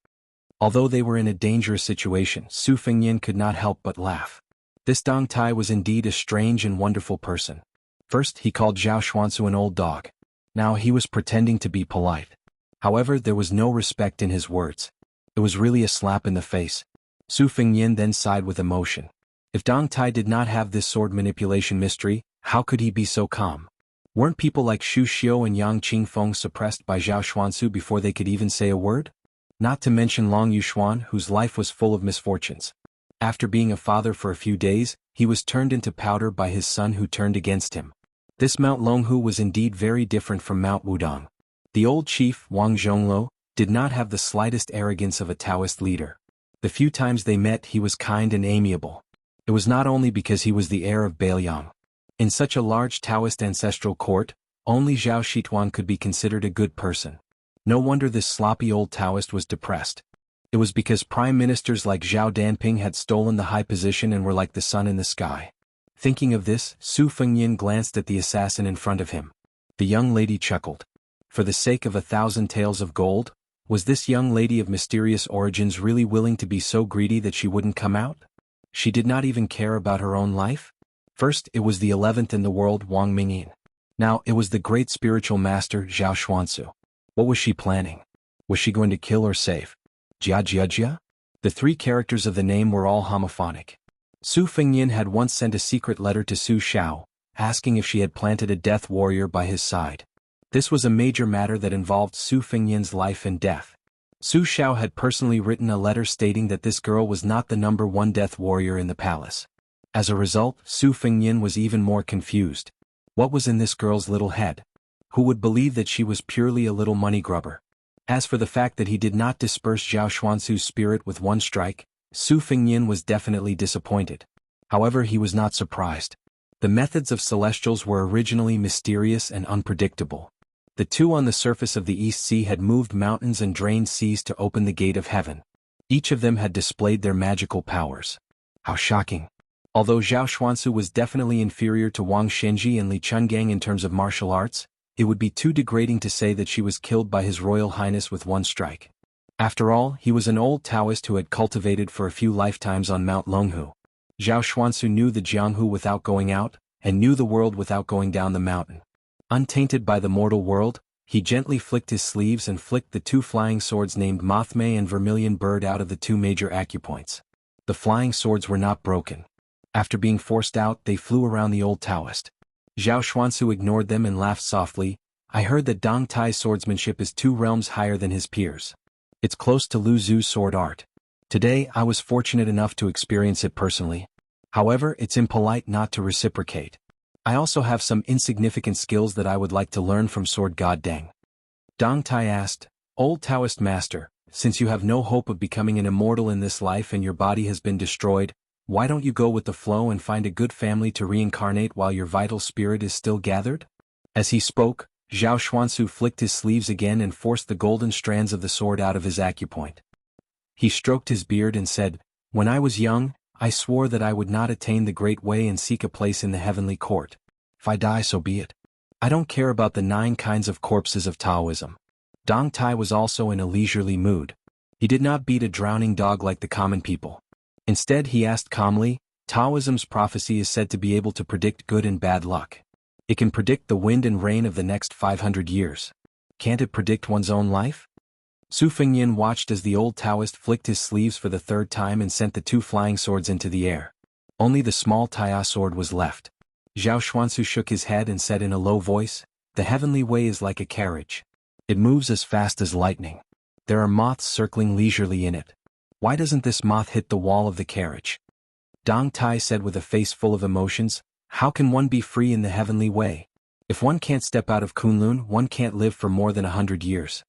Although they were in a dangerous situation, Su Fengnian could not help but laugh. This Dong Tai was indeed a strange and wonderful person. First, he called Zhao Xuansu an old dog. Now he was pretending to be polite. However, there was no respect in his words. It was really a slap in the face. Su Fengnian then sighed with emotion. If Dong Tai did not have this sword manipulation mystery, how could he be so calm? Weren't people like Shu Xiu and Yang Qingfeng suppressed by Zhao Xuansu before they could even say a word? Not to mention Long Yuxuan, whose life was full of misfortunes. After being a father for a few days, he was turned into powder by his son who turned against him. This Mount Longhu was indeed very different from Mount Wudong. The old chief, Wang Zhongluo, did not have the slightest arrogance of a Taoist leader. The few times they met, he was kind and amiable. It was not only because he was the heir of Bailiang. In such a large Taoist ancestral court, only Zhao Shituan could be considered a good person. No wonder this sloppy old Taoist was depressed. It was because prime ministers like Zhao Danping had stolen the high position and were like the sun in the sky. Thinking of this, Su Fengnian glanced at the assassin in front of him. The young lady chuckled. For the sake of 1,000 taels of gold, was this young lady of mysterious origins really willing to be so greedy that she wouldn't come out? She did not even care about her own life? First, it was the 11th in the world, Wang Mingyin. Now, it was the great spiritual master, Zhao Xuansu. What was she planning? Was she going to kill or save? Jia Jia Jia? The 3 characters of the name were all homophonic. Su Fengnian had once sent a secret letter to Su Xiao, asking if she had planted a death warrior by his side. This was a major matter that involved Su Fengnian's life and death. Su Xiao had personally written a letter stating that this girl was not the #1 death warrior in the palace. As a result, Su Fengnian was even more confused. What was in this girl's little head? Who would believe that she was purely a little money grubber? As for the fact that he did not disperse Zhao Xuansu's spirit with one strike, Su Fengnian was definitely disappointed. However, he was not surprised. The methods of celestials were originally mysterious and unpredictable. The 2 on the surface of the East Sea had moved mountains and drained seas to open the gate of heaven. Each of them had displayed their magical powers. How shocking. Although Zhao Xuansu was definitely inferior to Wang Shenji and Li Chungang in terms of martial arts, It would be too degrading to say that she was killed by His Royal Highness with one strike. After all, he was an old Taoist who had cultivated for a few lifetimes on Mount Longhu. Zhao Xuansu knew the Jianghu without going out, and knew the world without going down the mountain. Untainted by the mortal world, he gently flicked his sleeves and flicked the two flying swords named Mothmay and Vermilion Bird out of the two major acupoints. The flying swords were not broken. After being forced out, they flew around the old Taoist. Zhao Xuansu ignored them and laughed softly. I heard that Dong Tai's swordsmanship is 2 realms higher than his peers. It's close to Lu Zu's sword art. Today I was fortunate enough to experience it personally. However, it's impolite not to reciprocate. I also have some insignificant skills that I would like to learn from Sword God Deng. Dong Tai asked, Old Taoist Master, since you have no hope of becoming an immortal in this life and your body has been destroyed, why don't you go with the flow and find a good family to reincarnate while your vital spirit is still gathered? As he spoke, Zhao Xuansu flicked his sleeves again and forced the golden strands of the sword out of his acupoint. He stroked his beard and said, When I was young, I swore that I would not attain the great way and seek a place in the heavenly court. If I die, so be it. I don't care about the 9 kinds of corpses of Taoism. Dong Tai was also in a leisurely mood. He did not beat a drowning dog like the common people. Instead, he asked calmly, Taoism's prophecy is said to be able to predict good and bad luck. It can predict the wind and rain of the next 500 years. Can't it predict one's own life? Su Fengyan watched as the old Taoist flicked his sleeves for the 3rd time and sent the 2 flying swords into the air. Only the small Taiya sword was left. Zhao Xuansu shook his head and said in a low voice, The heavenly way is like a carriage. It moves as fast as lightning. There are moths circling leisurely in it. Why doesn't this moth hit the wall of the carriage? Dong Tai said with a face full of emotions, How can one be free in the heavenly way? If one can't step out of Kunlun, one can't live for more than 100 years.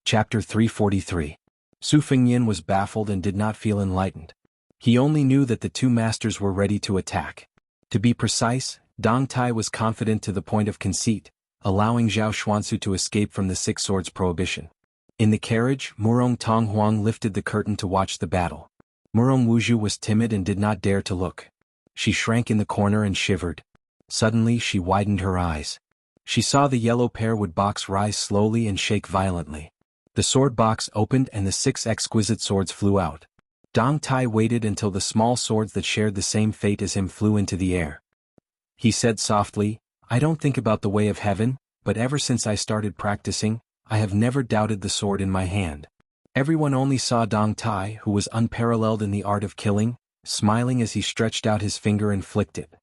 Chapter 343. Su Fengyan was baffled and did not feel enlightened. He only knew that the 2 masters were ready to attack. To be precise, Dong Tai was confident to the point of conceit, allowing Zhao Xuansu to escape from the 6 swords prohibition. In the carriage, Murong Tonghuang lifted the curtain to watch the battle. Murong Wuzhu was timid and did not dare to look. She shrank in the corner and shivered. Suddenly she widened her eyes. She saw the yellow pearwood box rise slowly and shake violently. The sword box opened and the 6 exquisite swords flew out. Dong Tai waited until the small swords that shared the same fate as him flew into the air. He said softly, I don't think about the way of heaven, but ever since I started practicing, I have never doubted the sword in my hand. Everyone only saw Dong Tai, who was unparalleled in the art of killing, smiling as he stretched out his finger and flicked it.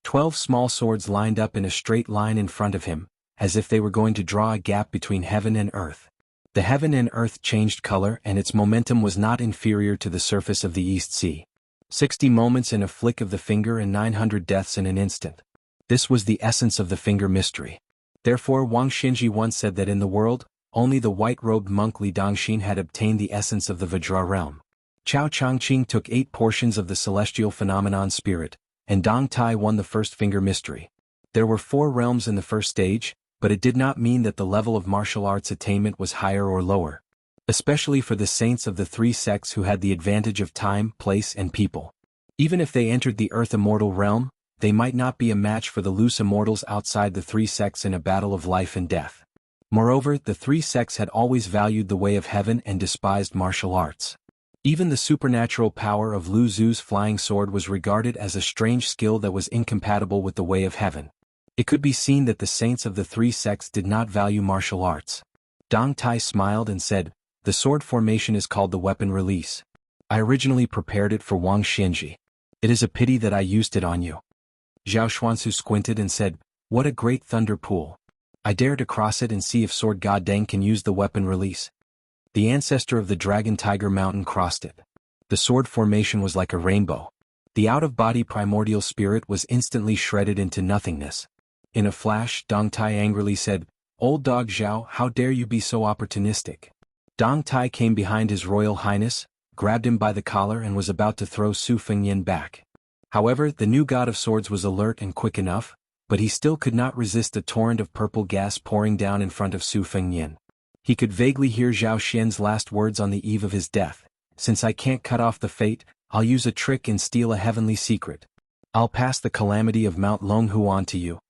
12 small swords lined up in a straight line in front of him, as if they were going to draw a gap between heaven and earth. The heaven and earth changed color and its momentum was not inferior to the surface of the East Sea. 60 moments in a flick of the finger and 900 deaths in an instant. This was the essence of the finger mystery. Therefore Wang Xinji once said that in the world, only the white-robed monk Li Dongxin had obtained the essence of the Vajra realm. Chao Changqing took 8 portions of the celestial phenomenon spirit, and Dong Tai won the first finger mystery. There were 4 realms in the first stage, but it did not mean that the level of martial arts attainment was higher or lower. Especially for the saints of the 3 sects who had the advantage of time, place and people. Even if they entered the earth immortal realm, they might not be a match for the loose immortals outside the 3 sects in a battle of life and death. Moreover, the 3 sects had always valued the way of heaven and despised martial arts. Even the supernatural power of Lu Zu's flying sword was regarded as a strange skill that was incompatible with the way of heaven. It could be seen that the saints of the 3 sects did not value martial arts. Dong Tai smiled and said, The sword formation is called the weapon release. I originally prepared it for Wang Xinji. It is a pity that I used it on you. Zhao Xuansu squinted and said, What a great thunder pool. I dare to cross it and see if Sword God Deng can use the weapon release. The ancestor of the Dragon Tiger Mountain crossed it. The sword formation was like a rainbow. The out-of-body primordial spirit was instantly shredded into nothingness. In a flash, Dong Tai angrily said, Old dog Zhao, how dare you be so opportunistic? Dong Tai came behind His Royal Highness, grabbed him by the collar and was about to throw Su Fengyan back. However, the new god of swords was alert and quick enough, but he still could not resist the torrent of purple gas pouring down in front of Su Fengyan. He could vaguely hear Zhao Xian's last words on the eve of his death. Since I can't cut off the fate, I'll use a trick and steal a heavenly secret. I'll pass the calamity of Mount Longhu on to you.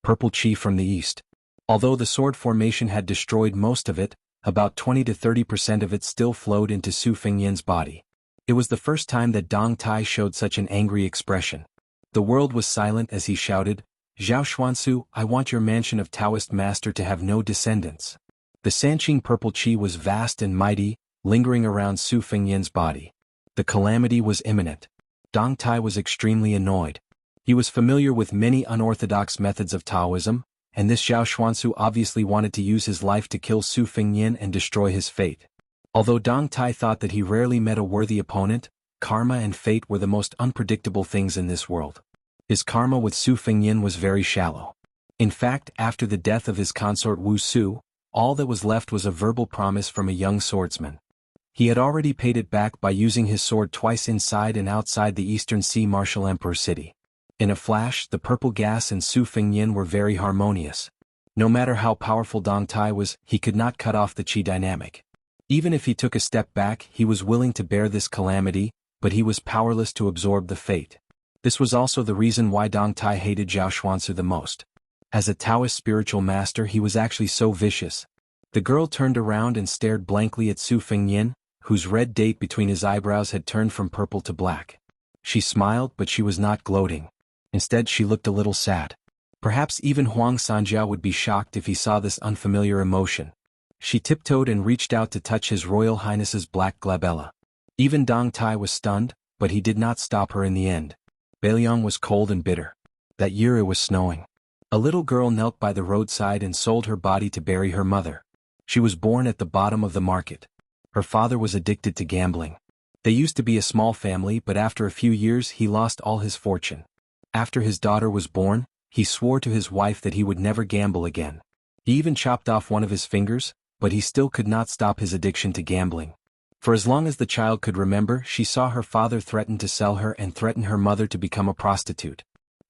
Purple chi from the east. Although the sword formation had destroyed most of it, about 20 to 30% of it still flowed into Su Fengyan's body. It was the first time that Dong Tai showed such an angry expression. The world was silent as he shouted, "Zhao Xuansu, I want your mansion of Taoist master to have no descendants." The Sanqing purple qi was vast and mighty, lingering around Su Fengyan's body. The calamity was imminent. Dong Tai was extremely annoyed. He was familiar with many unorthodox methods of Taoism, and this Zhao Xuansu obviously wanted to use his life to kill Su Fengyan and destroy his fate. Although Dong Tai thought that he rarely met a worthy opponent, karma and fate were the most unpredictable things in this world. His karma with Su Fengyan was very shallow. In fact, after the death of his consort Wu Su, all that was left was a verbal promise from a young swordsman. He had already paid it back by using his sword twice inside and outside the Eastern Sea Martial Emperor city. In a flash, the purple gas and Su Fengyan were very harmonious. No matter how powerful Dong Tai was, he could not cut off the qi dynamic. Even if he took a step back, he was willing to bear this calamity, but he was powerless to absorb the fate. This was also the reason why Dong Tai hated Zhao Xuansu the most. As a Taoist spiritual master, he was actually so vicious. The girl turned around and stared blankly at Su Fengyan, whose red date between his eyebrows had turned from purple to black. She smiled, but she was not gloating. Instead, she looked a little sad. Perhaps even Huang Sanjiao would be shocked if he saw this unfamiliar emotion. She tiptoed and reached out to touch His Royal Highness's black glabella. Even Dong Tai was stunned, but he did not stop her in the end. Beiliang was cold and bitter. That year it was snowing. A little girl knelt by the roadside and sold her body to bury her mother. She was born at the bottom of the market. Her father was addicted to gambling. They used to be a small family, but after a few years he lost all his fortune. After his daughter was born, he swore to his wife that he would never gamble again. He even chopped off one of his fingers, but he still could not stop his addiction to gambling. For as long as the child could remember, she saw her father threaten to sell her and threaten her mother to become a prostitute.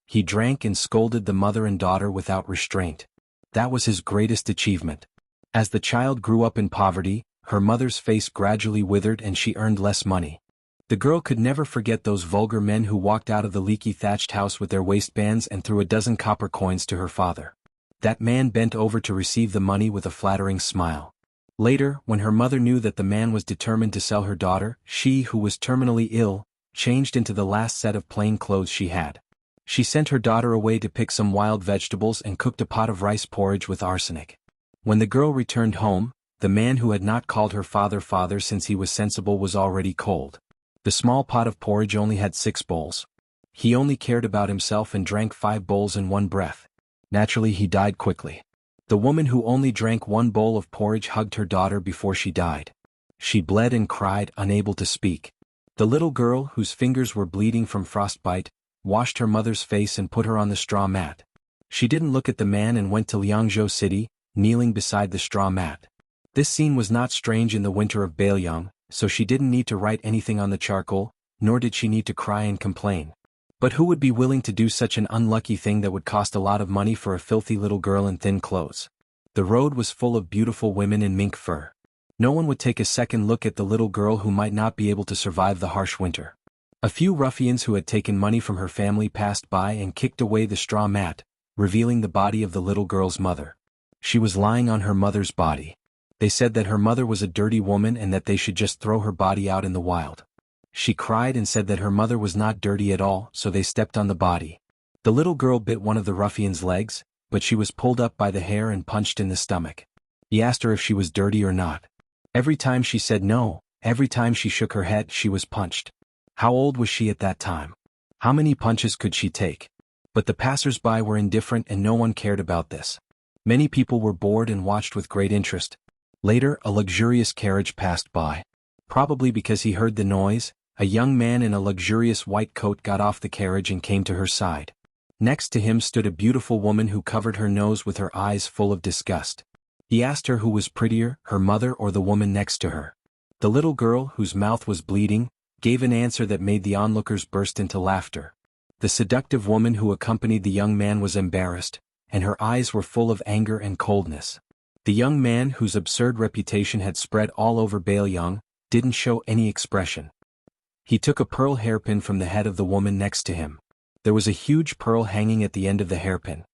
He drank and scolded the mother and daughter without restraint. That was his greatest achievement. As the child grew up in poverty, her mother's face gradually withered and she earned less money. The girl could never forget those vulgar men who walked out of the leaky thatched house with their waistbands and threw a dozen copper coins to her father. That man bent over to receive the money with a flattering smile. Later, when her mother knew that the man was determined to sell her daughter, she, who was terminally ill, changed into the last set of plain clothes she had. She sent her daughter away to pick some wild vegetables and cooked a pot of rice porridge with arsenic. When the girl returned home, the man who had not called her father since he was sensible was already cold. The small pot of porridge only had 6 bowls. He only cared about himself and drank 5 bowls in one breath. Naturally, he died quickly. The woman who only drank 1 bowl of porridge hugged her daughter before she died. She bled and cried, unable to speak. The little girl, whose fingers were bleeding from frostbite, washed her mother's face and put her on the straw mat. She didn't look at the man and went to Liangzhou City, kneeling beside the straw mat. This scene was not strange in the winter of Beiliang, so she didn't need to write anything on the charcoal, nor did she need to cry and complain. But who would be willing to do such an unlucky thing that would cost a lot of money for a filthy little girl in thin clothes? The road was full of beautiful women in mink fur. No one would take a second look at the little girl who might not be able to survive the harsh winter. A few ruffians who had taken money from her family passed by and kicked away the straw mat, revealing the body of the little girl's mother. She was lying on her mother's body. They said that her mother was a dirty woman and that they should just throw her body out in the wild. She cried and said that her mother was not dirty at all, so they stepped on the body. The little girl bit one of the ruffian's legs, but she was pulled up by the hair and punched in the stomach. He asked her if she was dirty or not. Every time she said no, every time she shook her head, she was punched. How old was she at that time? How many punches could she take? But the passers-by were indifferent and no one cared about this. Many people were bored and watched with great interest. Later, a luxurious carriage passed by. Probably because he heard the noise, a young man in a luxurious white coat got off the carriage and came to her side. Next to him stood a beautiful woman who covered her nose with her eyes full of disgust. He asked her who was prettier, her mother or the woman next to her. The little girl, whose mouth was bleeding, gave an answer that made the onlookers burst into laughter. The seductive woman who accompanied the young man was embarrassed, and her eyes were full of anger and coldness. The young man, whose absurd reputation had spread all over Beiliang, didn't show any expression. He took a pearl hairpin from the head of the woman next to him. There was a huge pearl hanging at the end of the hairpin.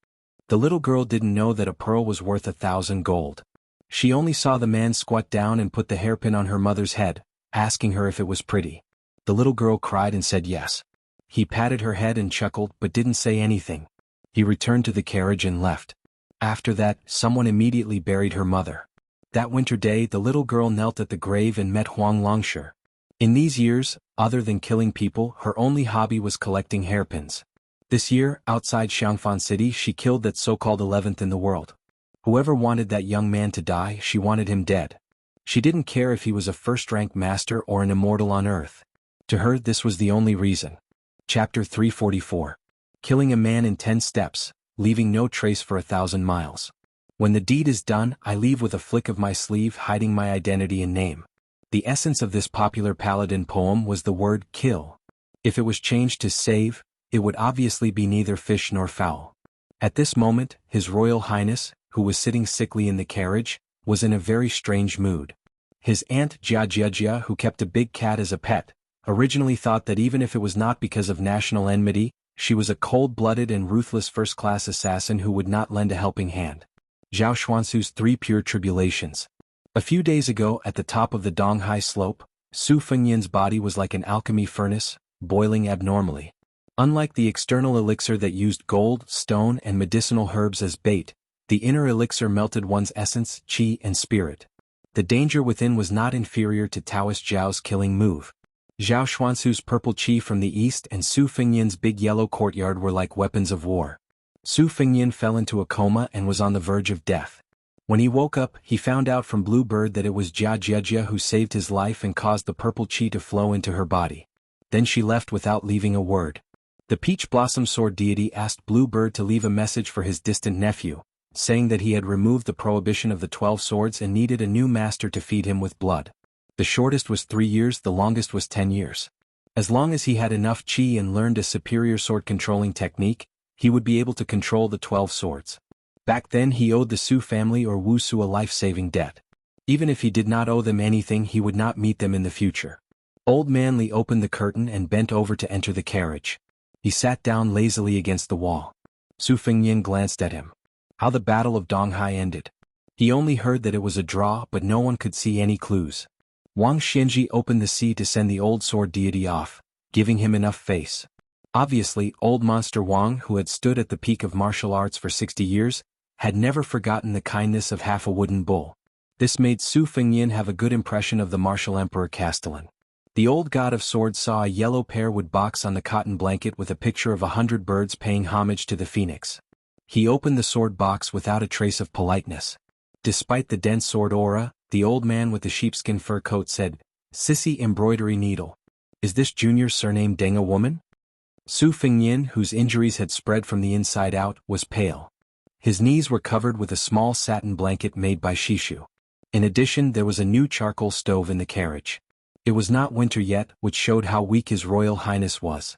The little girl didn't know that a pearl was worth 1,000 gold. She only saw the man squat down and put the hairpin on her mother's head, asking her if it was pretty. The little girl cried and said yes. He patted her head and chuckled but didn't say anything. He returned to the carriage and left. After that, someone immediately buried her mother. That winter day the little girl knelt at the grave and met Huang Longshi. In these years, other than killing people, her only hobby was collecting hairpins. This year, outside Xiangfan City she killed that so-called 11th in the world. Whoever wanted that young man to die, she wanted him dead. She didn't care if he was a first-rank master or an immortal on earth. To her this was the only reason. Chapter 344. Killing a man in 10 steps, leaving no trace for 1,000 miles. When the deed is done, I leave with a flick of my sleeve hiding my identity and name. The essence of this popular paladin poem was the word kill. If it was changed to save, it would obviously be neither fish nor fowl. At this moment, His Royal Highness, who was sitting sickly in the carriage, was in a very strange mood. His aunt Jia, who kept a big cat as a pet, originally thought that even if it was not because of national enmity, she was a cold-blooded and ruthless first-class assassin who would not lend a helping hand. Zhao Xuansu's 3 Pure Tribulations. A few days ago at the top of the Donghai slope, Su Fengyan's body was like an alchemy furnace, boiling abnormally. Unlike the external elixir that used gold, stone and medicinal herbs as bait, the inner elixir melted one's essence, qi and spirit. The danger within was not inferior to Taoist Zhao's killing move. Zhao Xuansu's purple qi from the east and Su Fengyan's big yellow courtyard were like weapons of war. Su Fengyan fell into a coma and was on the verge of death. When he woke up, he found out from Blue Bird that it was Jia who saved his life and caused the purple qi to flow into her body. Then she left without leaving a word. The Peach Blossom Sword deity asked Blue Bird to leave a message for his distant nephew, saying that he had removed the prohibition of the 12 swords and needed a new master to feed him with blood. The shortest was 3 years, the longest was 10 years. As long as he had enough qi and learned a superior sword-controlling technique, he would be able to control the 12 swords. Back then he owed the Su family or Wu Su a life-saving debt. Even if he did not owe them anything, he would not meet them in the future. Old Man Li opened the curtain and bent over to enter the carriage. He sat down lazily against the wall. Su Fengyan glanced at him. How the Battle of Donghai ended. He only heard that it was a draw, but no one could see any clues. Wang Xianji opened the sea to send the old sword deity off, giving him enough face. Obviously, old monster Wang, who had stood at the peak of martial arts for 60 years, had never forgotten the kindness of half a wooden bull. This made Su Fengyan have a good impression of the martial emperor Castellan. The old god of swords saw a yellow pearwood box on the cotton blanket with a picture of 100 birds paying homage to the phoenix. He opened the sword box without a trace of politeness. Despite the dense sword aura, the old man with the sheepskin fur coat said, "Sissy embroidery needle. Is this Junior's surname Deng a woman?" Su Fengyan, whose injuries had spread from the inside out, was pale. His knees were covered with a small satin blanket made by Shishu. In addition, there was a new charcoal stove in the carriage. It was not winter yet, which showed how weak His Royal Highness was.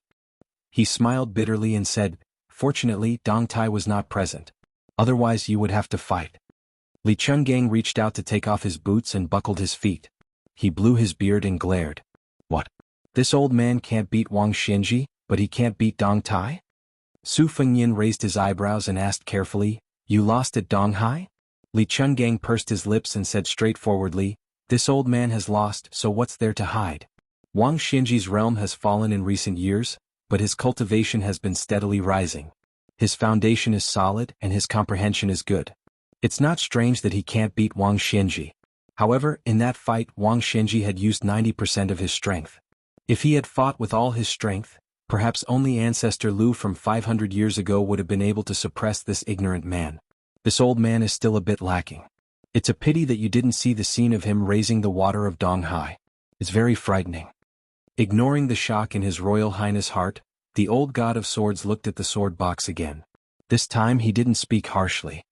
He smiled bitterly and said, "Fortunately, Dong Tai was not present. Otherwise you would have to fight." Li Chungang reached out to take off his boots and buckled his feet. He blew his beard and glared. "What? This old man can't beat Wang Xianji, but he can't beat Dong Tai?" Su Fengyan raised his eyebrows and asked carefully, "You lost at Donghai?" Li Chungang pursed his lips and said straightforwardly, "This old man has lost, so what's there to hide? Wang Xianji's realm has fallen in recent years, but his cultivation has been steadily rising. His foundation is solid and his comprehension is good. It's not strange that he can't beat Wang Xianji. However, in that fight Wang Xianji had used 90% of his strength. If he had fought with all his strength, perhaps only Ancestor Lu from 500 years ago would have been able to suppress this ignorant man. This old man is still a bit lacking. It's a pity that you didn't see the scene of him raising the water of Donghai. It's very frightening." Ignoring the shock in His Royal Highness' heart, the old god of swords looked at the sword box again. This time he didn't speak harshly.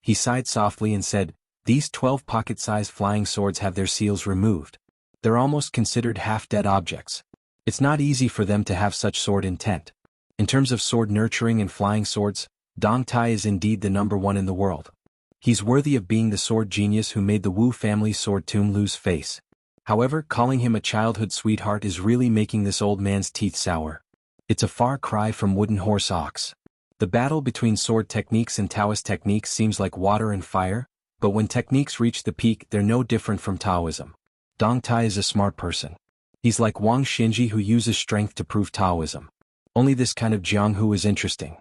He sighed softly and said, "These 12 pocket-sized flying swords have their seals removed. They're almost considered half-dead objects. It's not easy for them to have such sword intent. In terms of sword nurturing and flying swords, Dong Tai is indeed the #1 in the world. He's worthy of being the sword genius who made the Wu family's sword tomb lose face. However, calling him a childhood sweetheart is really making this old man's teeth sour. It's a far cry from wooden horse ox." The battle between sword techniques and Taoist techniques seems like water and fire, but when techniques reach the peak they're no different from Taoism. Dong Tai is a smart person. He's like Wang Xinji who uses strength to prove Taoism. Only this kind of Jianghu is interesting.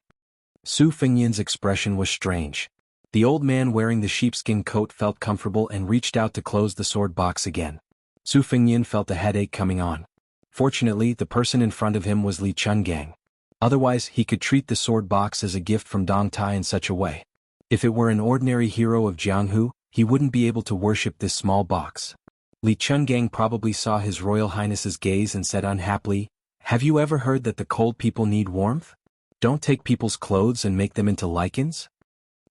Su Fengyan's expression was strange. The old man wearing the sheepskin coat felt comfortable and reached out to close the sword box again. Su Fengyan felt a headache coming on. Fortunately, the person in front of him was Li Chungang. Otherwise, he could treat the sword box as a gift from Dong Tai in such a way. If it were an ordinary hero of Jianghu, he wouldn't be able to worship this small box. Li Chungang probably saw His Royal Highness's gaze and said unhappily, "Have you ever heard that the cold people need warmth? Don't take people's clothes and make them into lichens?"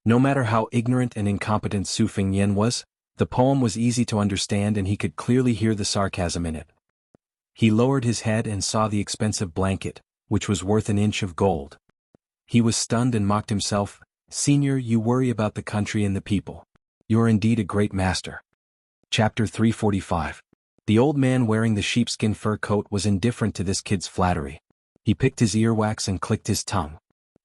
No matter how ignorant and incompetent Su Fengyan was, the poem was easy to understand and he could clearly hear the sarcasm in it. He lowered his head and saw the expensive blanket, which was worth an inch of gold. He was stunned and mocked himself, "Senior, you worry about the country and the people. You're indeed a great master." Chapter 345. The old man wearing the sheepskin fur coat was indifferent to this kid's flattery. He picked his earwax and clicked his tongue.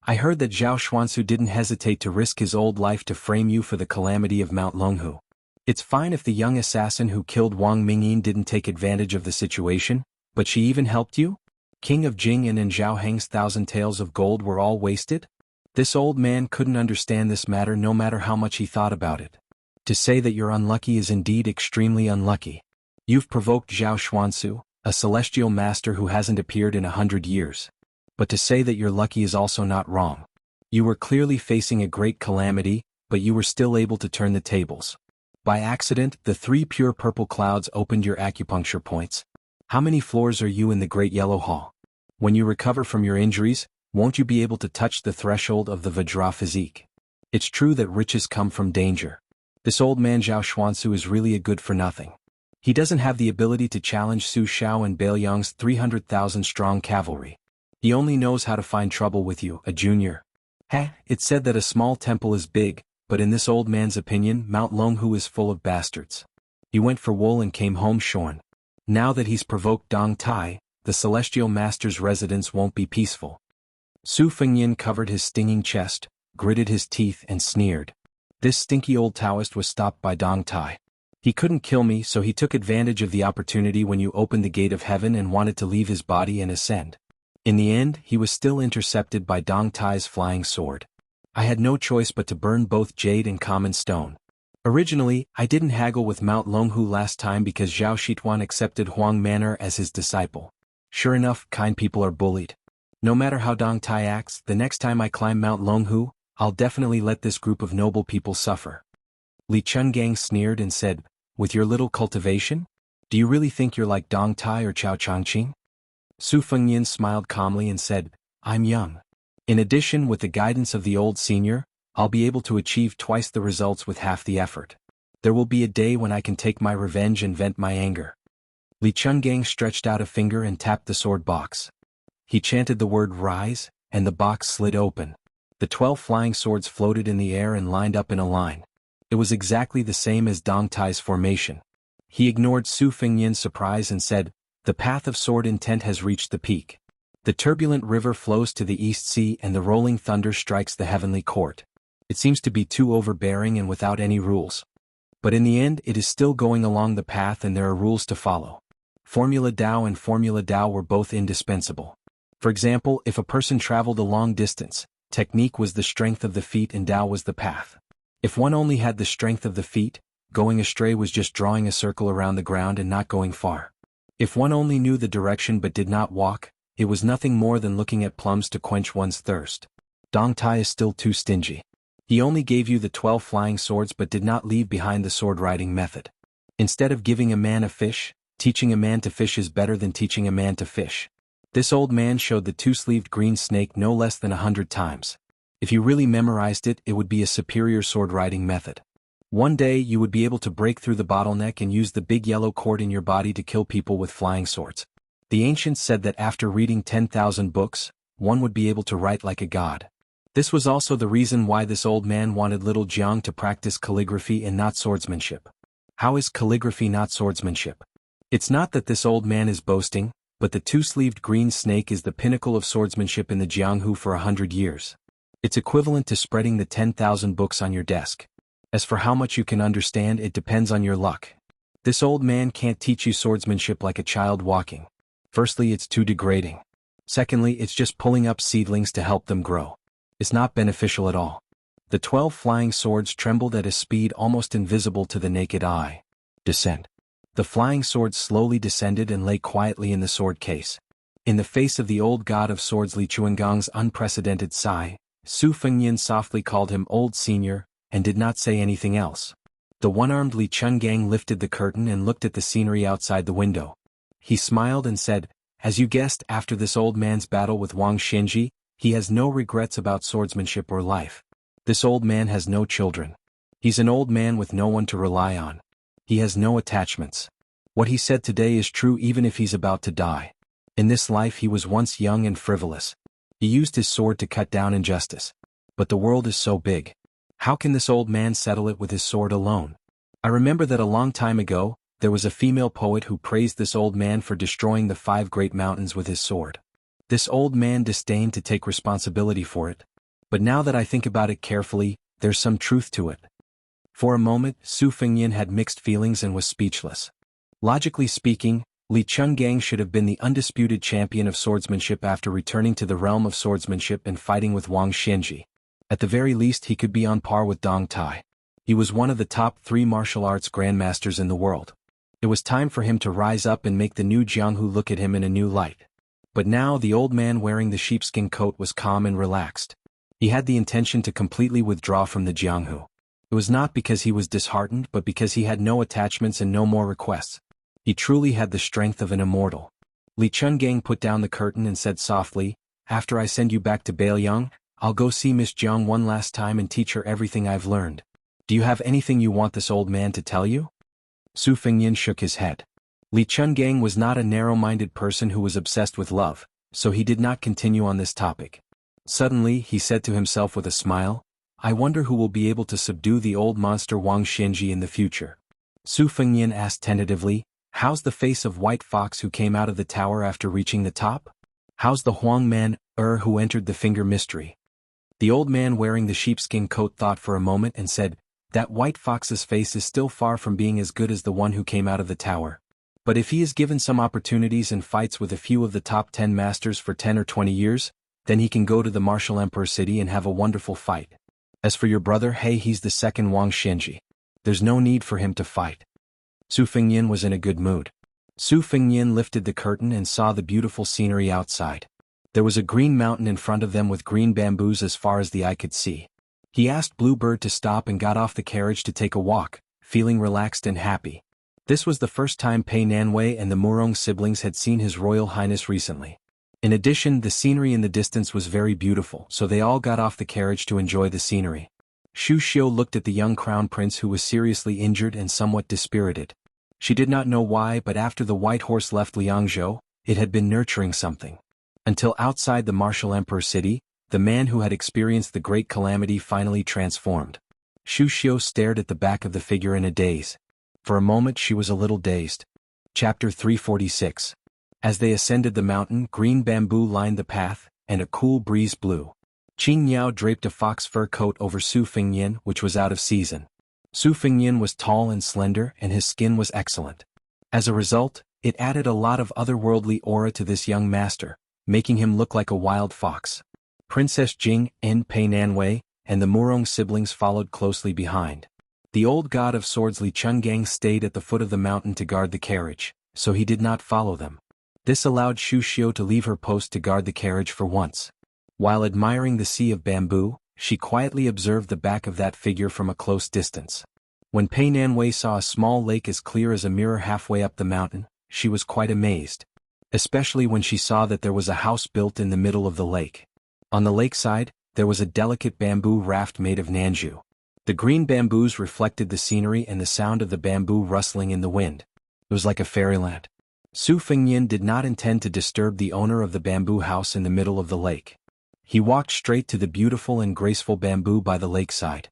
"I heard that Zhao Xuansu didn't hesitate to risk his old life to frame you for the calamity of Mount Longhu. It's fine if the young assassin who killed Wang Mingyin didn't take advantage of the situation, but she even helped you? King of Jing'an and Zhao Heng's 1,000 taels of gold were all wasted?" This old man couldn't understand this matter no matter how much he thought about it. To say that you're unlucky is indeed extremely unlucky. You've provoked Zhao Xuansu, a celestial master who hasn't appeared in 100 years. But to say that you're lucky is also not wrong. You were clearly facing a great calamity, but you were still able to turn the tables. By accident, the 3 pure purple clouds opened your acupuncture points. How many floors are you in the Great Yellow Hall? When you recover from your injuries, won't you be able to touch the threshold of the Vajra physique? It's true that riches come from danger. This old man Zhao Xuansu is really a good-for-nothing. He doesn't have the ability to challenge Su Xiao and Bailiang's 300,000-strong cavalry. He only knows how to find trouble with you, a junior. It's said that a small temple is big, but in this old man's opinion, Mount Longhu is full of bastards. He went for wool and came home shorn. Now that he's provoked Dong Tai, the celestial master's residence won't be peaceful. Su Fengyan covered his stinging chest, gritted his teeth and sneered. This stinky old Taoist was stopped by Dong Tai. He couldn't kill me, so he took advantage of the opportunity when you opened the gate of heaven and wanted to leave his body and ascend. In the end, he was still intercepted by Dong Tai's flying sword. I had no choice but to burn both jade and common stone. Originally, I didn't haggle with Mount Longhu last time because Zhao Shituan accepted Huang Manor as his disciple. Sure enough, kind people are bullied. No matter how Dong Tai acts, the next time I climb Mount Longhu, I'll definitely let this group of noble people suffer. Li Chungang sneered and said, "With your little cultivation? Do you really think you're like Dong Tai or Chao Changqing?" Su Fengyan smiled calmly and said, "I'm young. In addition, with the guidance of the old senior, I'll be able to achieve twice the results with half the effort. There will be a day when I can take my revenge and vent my anger." Li Chungang stretched out a finger and tapped the sword box. He chanted the word "rise," and the box slid open. The 12 flying swords floated in the air and lined up in a line. It was exactly the same as Dong Tai's formation. He ignored Su Fengyan's surprise and said, "The path of sword intent has reached the peak. The turbulent river flows to the East Sea and the rolling thunder strikes the heavenly court. It seems to be too overbearing and without any rules. But in the end it is still going along the path and there are rules to follow. Formula Tao and Formula Tao were both indispensable. For example, if a person traveled a long distance, technique was the strength of the feet and Tao was the path. If one only had the strength of the feet, going astray was just drawing a circle around the ground and not going far. If one only knew the direction but did not walk, it was nothing more than looking at plums to quench one's thirst. Dong Tai is still too stingy. He only gave you the 12 flying swords but did not leave behind the sword-riding method. Instead of giving a man a fish, teaching a man to fish is better than teaching a man to fish. This old man showed the 2-sleeved green snake no less than 100 times. If you really memorized it, it would be a superior sword-riding method. One day you would be able to break through the bottleneck and use the big yellow cord in your body to kill people with flying swords. The ancients said that after reading 10,000 books, one would be able to write like a god. This was also the reason why this old man wanted little Jiang to practice calligraphy and not swordsmanship. How is calligraphy not swordsmanship? It's not that this old man is boasting, but the 2-sleeved green snake is the pinnacle of swordsmanship in the Jianghu for 100 years. It's equivalent to spreading the 10,000 books on your desk. As for how much you can understand, it depends on your luck. This old man can't teach you swordsmanship like a child walking. Firstly, it's too degrading. Secondly, it's just pulling up seedlings to help them grow. It's not beneficial at all. The 12 flying swords trembled at a speed almost invisible to the naked eye. Descend. The flying swords slowly descended and lay quietly in the sword case. In the face of the old god of swords Li Chuangong's unprecedented sigh, Su Fengnian softly called him old senior, and did not say anything else. The one-armed Li Chungang lifted the curtain and looked at the scenery outside the window. He smiled and said, "As you guessed, after this old man's battle with Wang Xianji, he has no regrets about swordsmanship or life. This old man has no children. He's an old man with no one to rely on. He has no attachments. What he said today is true even if he's about to die. In this life he was once young and frivolous. He used his sword to cut down injustice. But the world is so big. How can this old man settle it with his sword alone? I remember that a long time ago, there was a female poet who praised this old man for destroying the 5 great mountains with his sword. This old man disdained to take responsibility for it. But now that I think about it carefully, there's some truth to it." For a moment, Su Fengnian had mixed feelings and was speechless. Logically speaking, Li Chungang should have been the undisputed champion of swordsmanship after returning to the realm of swordsmanship and fighting with Wang Xianji. At the very least he could be on par with Dong Tai. He was one of the top 3 martial arts grandmasters in the world. It was time for him to rise up and make the new Jianghu look at him in a new light. But now the old man wearing the sheepskin coat was calm and relaxed. He had the intention to completely withdraw from the Jianghu. It was not because he was disheartened but because he had no attachments and no more requests. He truly had the strength of an immortal. Li Chungang put down the curtain and said softly, "After I send you back to Bailiang, I'll go see Miss Jiang one last time and teach her everything I've learned. Do you have anything you want this old man to tell you?" Su Fengnian shook his head. Li Chungang was not a narrow-minded person who was obsessed with love, so he did not continue on this topic. Suddenly, he said to himself with a smile, "I wonder who will be able to subdue the old monster Wang Xianji in the future." Su Fengnian asked tentatively, "How's the face of White Fox who came out of the tower after reaching the top? How's the Huang man, who entered the finger mystery?" The old man wearing the sheepskin coat thought for a moment and said, "That White Fox's face is still far from being as good as the one who came out of the tower. But if he is given some opportunities and fights with a few of the top 10 masters for 10 or 20 years, then he can go to the martial emperor city and have a wonderful fight. As for your brother, hey, he's the second Wang Xianji. There's no need for him to fight." Su Fengnian was in a good mood. Su Fengnian lifted the curtain and saw the beautiful scenery outside. There was a green mountain in front of them with green bamboos as far as the eye could see. He asked Bluebird to stop and got off the carriage to take a walk, feeling relaxed and happy. This was the first time Pei Nanwei and the Murong siblings had seen His Royal Highness recently. In addition, the scenery in the distance was very beautiful, so they all got off the carriage to enjoy the scenery. Shu Xiu looked at the young crown prince who was seriously injured and somewhat dispirited. She did not know why, but after the white horse left Liangzhou, it had been nurturing something. Until outside the martial emperor city, the man who had experienced the great calamity finally transformed. Shu Xiu stared at the back of the figure in a daze. For a moment she was a little dazed. Chapter 346. As they ascended the mountain, green bamboo lined the path, and a cool breeze blew. Qing Niao draped a fox fur coat over Su Fengnian, which was out of season. Su Fengnian was tall and slender, and his skin was excellent. As a result, it added a lot of otherworldly aura to this young master, making him look like a wild fox. Princess Jing, Pei Nanwei, and the Murong siblings followed closely behind. The old god of swords Li Chungang stayed at the foot of the mountain to guard the carriage, so he did not follow them. This allowed Shu Xiu to leave her post to guard the carriage for once. While admiring the sea of bamboo, she quietly observed the back of that figure from a close distance. When Pei Nanwei saw a small lake as clear as a mirror halfway up the mountain, she was quite amazed. Especially when she saw that there was a house built in the middle of the lake. On the lakeside, there was a delicate bamboo raft made of Nanju. The green bamboos reflected the scenery and the sound of the bamboo rustling in the wind. It was like a fairyland. Su Fengnian did not intend to disturb the owner of the bamboo house in the middle of the lake. He walked straight to the beautiful and graceful bamboo by the lakeside.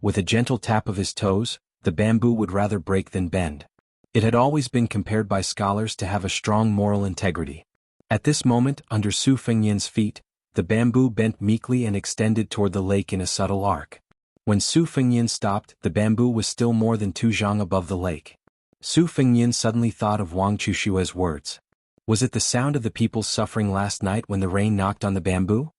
With a gentle tap of his toes, the bamboo would rather break than bend. It had always been compared by scholars to have a strong moral integrity. At this moment, under Su Fengnian's feet, The bamboo bent meekly and extended toward the lake in a subtle arc. When Su Fengnian stopped, the bamboo was still more than 2 zhang above the lake. Su Fengnian suddenly thought of Wang Chushue's words. Was it the sound of the people's suffering last night when the rain knocked on the bamboo?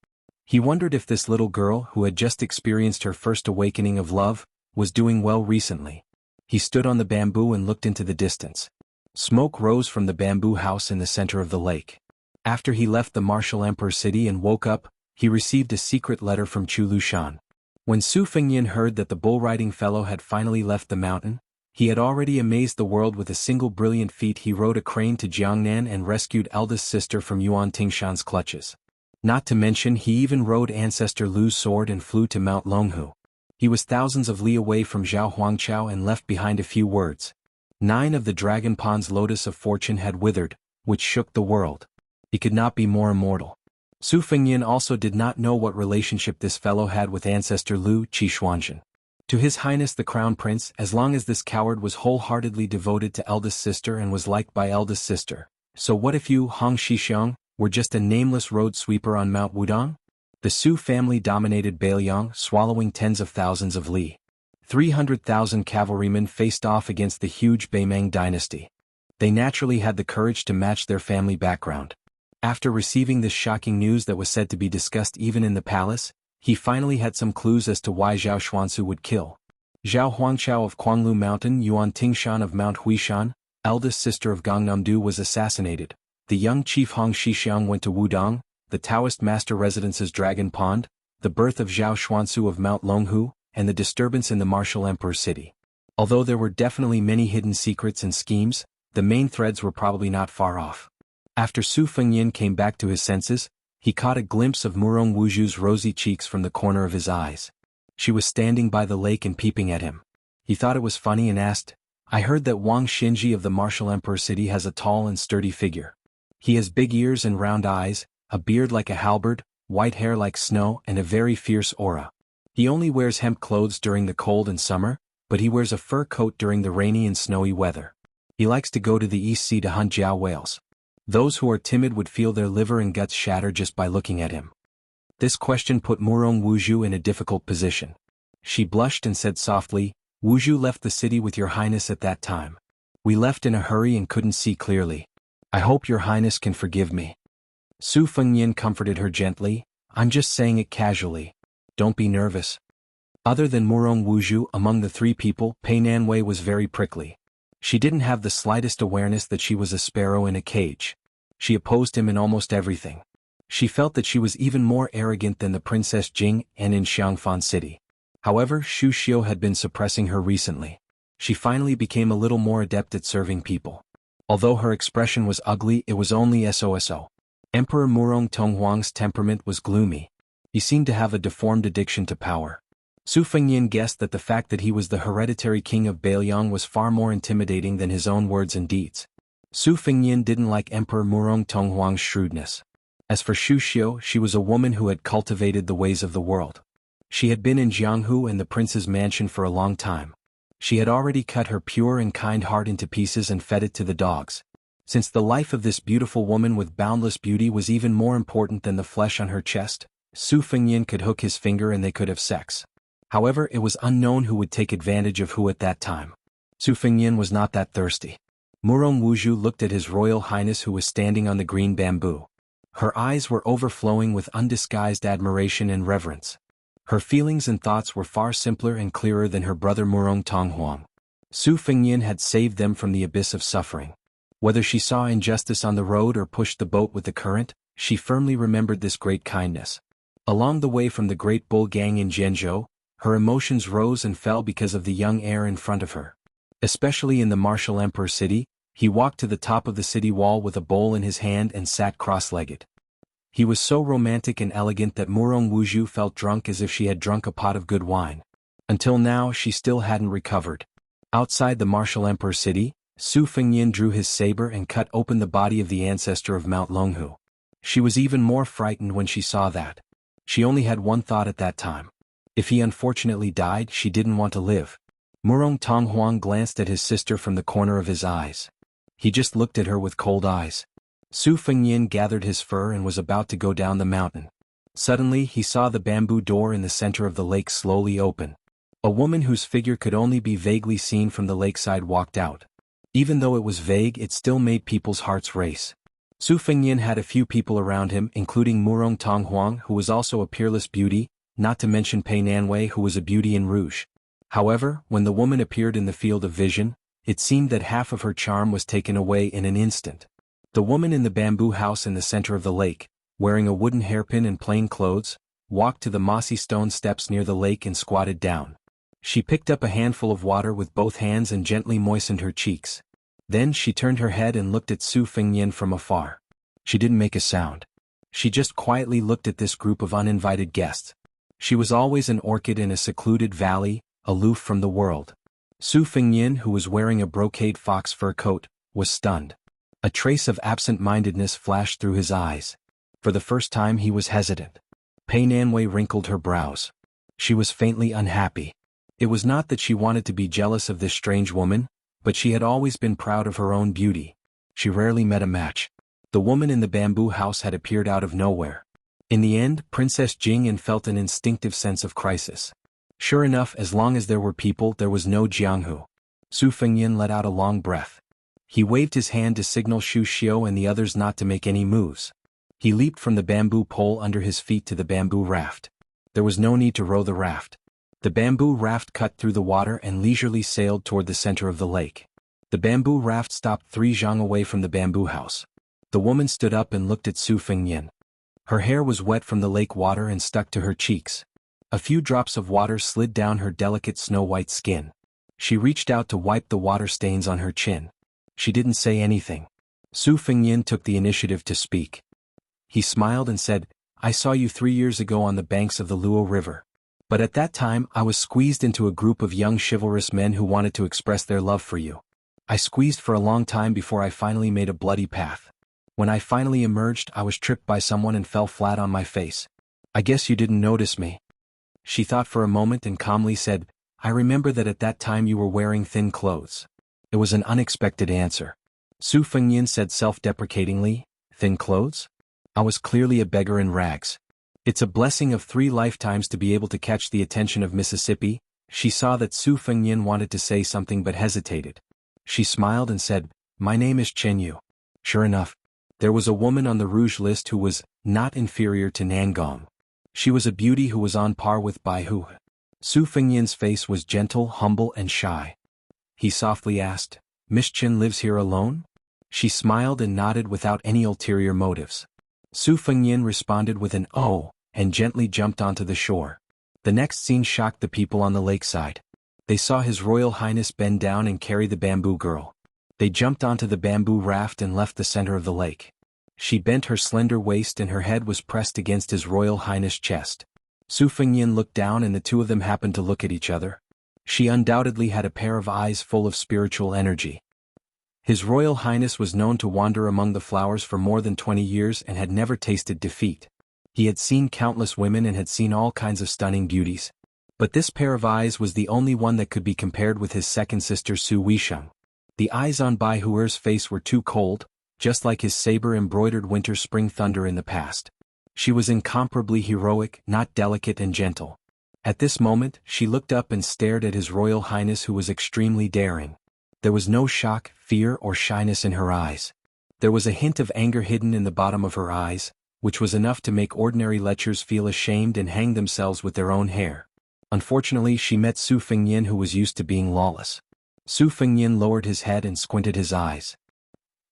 He wondered if this little girl, who had just experienced her first awakening of love, was doing well recently. He stood on the bamboo and looked into the distance. Smoke rose from the bamboo house in the center of the lake. After he left the martial emperor city and woke up, he received a secret letter from Chu Lushan. When Su Fengnian heard that the bull-riding fellow had finally left the mountain, he had already amazed the world with a single brilliant feat. He rode a crane to Jiangnan and rescued eldest sister from Yuan Tingshan's clutches. Not to mention he even rode ancestor Lu's sword and flew to Mount Longhu. He was thousands of li away from Zhao Huangchao and left behind a few words. 9 of the Dragon Pond's lotus of fortune had withered, which shook the world. He could not be more immortal. Su Fengnian also did not know what relationship this fellow had with ancestor Lu Qishuanshan. To His Highness the Crown Prince, as long as this coward was wholeheartedly devoted to eldest sister and was liked by eldest sister. So what if you, Hong Shixiang, were just a nameless road sweeper on Mount Wudong? The Su family dominated Bailiang, swallowing tens of thousands of li. 300,000 cavalrymen faced off against the huge Beimeng dynasty. They naturally had the courage to match their family background. After receiving this shocking news that was said to be discussed even in the palace, he finally had some clues as to why Zhao Xuansu would kill. Zhao Huangchao of Quanglu Mountain, Yuan Tingshan of Mount Huishan, eldest sister of Gangnamdu, was assassinated. The young chief Hong Shixiang went to Wudong, the Taoist master residence's Dragon Pond, the birth of Zhao Xuansu of Mount Longhu, and the disturbance in the martial emperor city. Although there were definitely many hidden secrets and schemes, the main threads were probably not far off. After Su Fengnian came back to his senses, he caught a glimpse of Murong Wuju's rosy cheeks from the corner of his eyes. She was standing by the lake and peeping at him. He thought it was funny and asked, "I heard that Wang Xinji of the martial emperor city has a tall and sturdy figure. He has big ears and round eyes, a beard like a halberd, white hair like snow, and a very fierce aura. He only wears hemp clothes during the cold and summer, but he wears a fur coat during the rainy and snowy weather. He likes to go to the East Sea to hunt jiao whales. Those who are timid would feel their liver and guts shatter just by looking at him." This question put Murong Wuju in a difficult position. She blushed and said softly, "Wuju left the city with your highness at that time. We left in a hurry and couldn't see clearly. I hope your highness can forgive me." Su Fengnian comforted her gently, "I'm just saying it casually. Don't be nervous." Other than Murong Wuju, among the 3 people, Pei Nanwei was very prickly. She didn't have the slightest awareness that she was a sparrow in a cage. She opposed him in almost everything. She felt that she was even more arrogant than the Princess Jing and in Xiangfan City. However, Xu Xiu had been suppressing her recently. She finally became a little more adept at serving people. Although her expression was ugly, it was only SOSO. Emperor Murong Tonghuang's temperament was gloomy. He seemed to have a deformed addiction to power. Su Fengnian guessed that the fact that he was the hereditary king of Bailiang was far more intimidating than his own words and deeds. Su Fengnian didn't like Emperor Murong Tonghuang's shrewdness. As for Xu Xiu, she was a woman who had cultivated the ways of the world. She had been in Jianghu and the prince's mansion for a long time. She had already cut her pure and kind heart into pieces and fed it to the dogs. Since the life of this beautiful woman with boundless beauty was even more important than the flesh on her chest, Su Fengnian could hook his finger and they could have sex. However, it was unknown who would take advantage of who at that time. Su Fengnian was not that thirsty. Murong Wuju looked at His Royal Highness who was standing on the green bamboo. Her eyes were overflowing with undisguised admiration and reverence. Her feelings and thoughts were far simpler and clearer than her brother Murong Tonghuang. Su Fengnian had saved them from the abyss of suffering. Whether she saw injustice on the road or pushed the boat with the current, she firmly remembered this great kindness. Along the way from the Great Bull Gang in Zhenzhou, her emotions rose and fell because of the young heir in front of her. Especially in the martial emperor city, he walked to the top of the city wall with a bowl in his hand and sat cross-legged. He was so romantic and elegant that Murong Wuju felt drunk as if she had drunk a pot of good wine. Until now she still hadn't recovered. Outside the martial emperor city, Su Fengnian drew his saber and cut open the body of the ancestor of Mount Longhu. She was even more frightened when she saw that. She only had one thought at that time. If he unfortunately died, she didn't want to live. Murong Tonghuang glanced at his sister from the corner of his eyes. He just looked at her with cold eyes. Su Fengnian gathered his fur and was about to go down the mountain. Suddenly he saw the bamboo door in the center of the lake slowly open. A woman whose figure could only be vaguely seen from the lakeside walked out. Even though it was vague, it still made people's hearts race. Su Fengnian had a few people around him, including Murong Tonghuang, who was also a peerless beauty, not to mention Pei Nanwei, who was a beauty in rouge. However, when the woman appeared in the field of vision, it seemed that half of her charm was taken away in an instant. The woman in the bamboo house in the center of the lake, wearing a wooden hairpin and plain clothes, walked to the mossy stone steps near the lake and squatted down. She picked up a handful of water with both hands and gently moistened her cheeks. Then she turned her head and looked at Su Fengnian from afar. She didn't make a sound. She just quietly looked at this group of uninvited guests. She was always an orchid in a secluded valley, aloof from the world. Su Fengnian, who was wearing a brocade fox fur coat, was stunned. A trace of absent-mindedness flashed through his eyes. For the first time he was hesitant. Pei Nanwei wrinkled her brows. She was faintly unhappy. It was not that she wanted to be jealous of this strange woman, but she had always been proud of her own beauty. She rarely met a match. The woman in the bamboo house had appeared out of nowhere. In the end, Princess Jing'an felt an instinctive sense of crisis. Sure enough, as long as there were people, there was no Jianghu. Su Fengnian let out a long breath. He waved his hand to signal Xu Xiu and the others not to make any moves. He leaped from the bamboo pole under his feet to the bamboo raft. There was no need to row the raft. The bamboo raft cut through the water and leisurely sailed toward the center of the lake. The bamboo raft stopped 3 zhang away from the bamboo house. The woman stood up and looked at Su Fengnian. Her hair was wet from the lake water and stuck to her cheeks. A few drops of water slid down her delicate snow-white skin. She reached out to wipe the water stains on her chin. She didn't say anything. Su Fengnian took the initiative to speak. He smiled and said, "I saw you 3 years ago on the banks of the Luo River. But at that time I was squeezed into a group of young chivalrous men who wanted to express their love for you. I squeezed for a long time before I finally made a bloody path. When I finally emerged, I was tripped by someone and fell flat on my face. I guess you didn't notice me." She thought for a moment and calmly said, "I remember that at that time you were wearing thin clothes." It was an unexpected answer. Su Fengnian said self-deprecatingly, "Thin clothes? I was clearly a beggar in rags. It's a blessing of 3 lifetimes to be able to catch the attention of Mississippi." She saw that Su Fengnian wanted to say something but hesitated. She smiled and said, "My name is Chen Yu." Sure enough, there was a woman on the rouge list who was not inferior to Nangong. She was a beauty who was on par with Bai Hu. Su Fengnian's face was gentle, humble and shy. He softly asked, "Miss Chen lives here alone?" She smiled and nodded without any ulterior motives. Su Fengnian responded with an "oh," and gently jumped onto the shore. The next scene shocked the people on the lakeside. They saw His Royal Highness bend down and carry the bamboo girl. They jumped onto the bamboo raft and left the center of the lake. She bent her slender waist and her head was pressed against His Royal Highness' chest. Su Fengnian looked down and the two of them happened to look at each other. She undoubtedly had a pair of eyes full of spiritual energy. His Royal Highness was known to wander among the flowers for more than 20 years and had never tasted defeat. He had seen countless women and had seen all kinds of stunning beauties. But this pair of eyes was the only one that could be compared with his second sister Su Weisheng. The eyes on Bai Huer's face were too cold, just like his saber-embroidered winter-spring thunder in the past. She was incomparably heroic, not delicate and gentle. At this moment, she looked up and stared at His Royal Highness, who was extremely daring. There was no shock, fear or shyness in her eyes. There was a hint of anger hidden in the bottom of her eyes, which was enough to make ordinary lechers feel ashamed and hang themselves with their own hair. Unfortunately, she met Su Fengnian, who was used to being lawless. Su Fengnian lowered his head and squinted his eyes.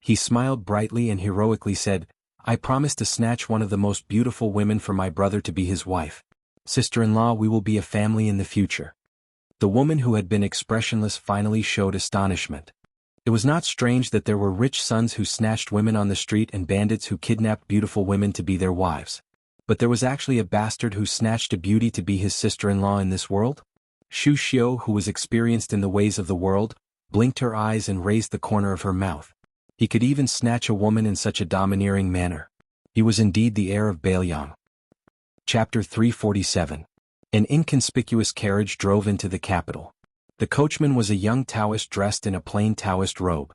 He smiled brightly and heroically said, "I promise to snatch one of the most beautiful women for my brother to be his wife. Sister-in-law, we will be a family in the future." The woman who had been expressionless finally showed astonishment. It was not strange that there were rich sons who snatched women on the street and bandits who kidnapped beautiful women to be their wives. But there was actually a bastard who snatched a beauty to be his sister-in-law in this world? Xu Xiu, who was experienced in the ways of the world, blinked her eyes and raised the corner of her mouth. He could even snatch a woman in such a domineering manner. He was indeed the heir of Bailiang. Chapter 347. An inconspicuous carriage drove into the capital. The coachman was a young Taoist dressed in a plain Taoist robe.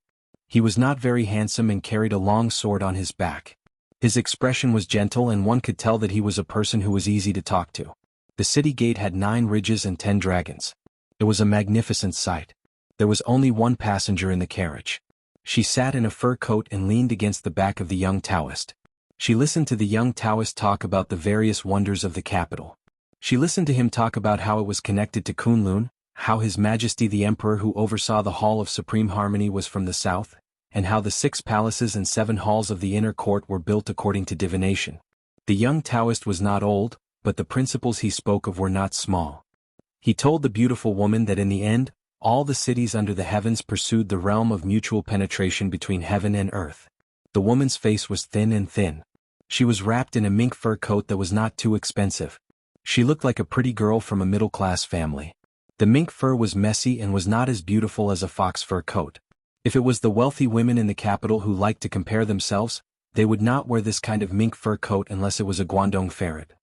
He was not very handsome and carried a long sword on his back. His expression was gentle and one could tell that he was a person who was easy to talk to. The city gate had 9 ridges and 10 dragons. It was a magnificent sight. There was only one passenger in the carriage. She sat in a fur coat and leaned against the back of the young Taoist. She listened to the young Taoist talk about the various wonders of the capital. She listened to him talk about how it was connected to Kunlun, how His Majesty the Emperor who oversaw the Hall of Supreme Harmony was from the south, and how the 6 palaces and 7 halls of the inner court were built according to divination. The young Taoist was not old, but the principles he spoke of were not small. He told the beautiful woman that in the end, all the cities under the heavens pursued the realm of mutual penetration between heaven and earth. The woman's face was thin and thin. She was wrapped in a mink fur coat that was not too expensive. She looked like a pretty girl from a middle-class family. The mink fur was messy and was not as beautiful as a fox fur coat. If it was the wealthy women in the capital who liked to compare themselves, they would not wear this kind of mink fur coat unless it was a Guangdong ferret.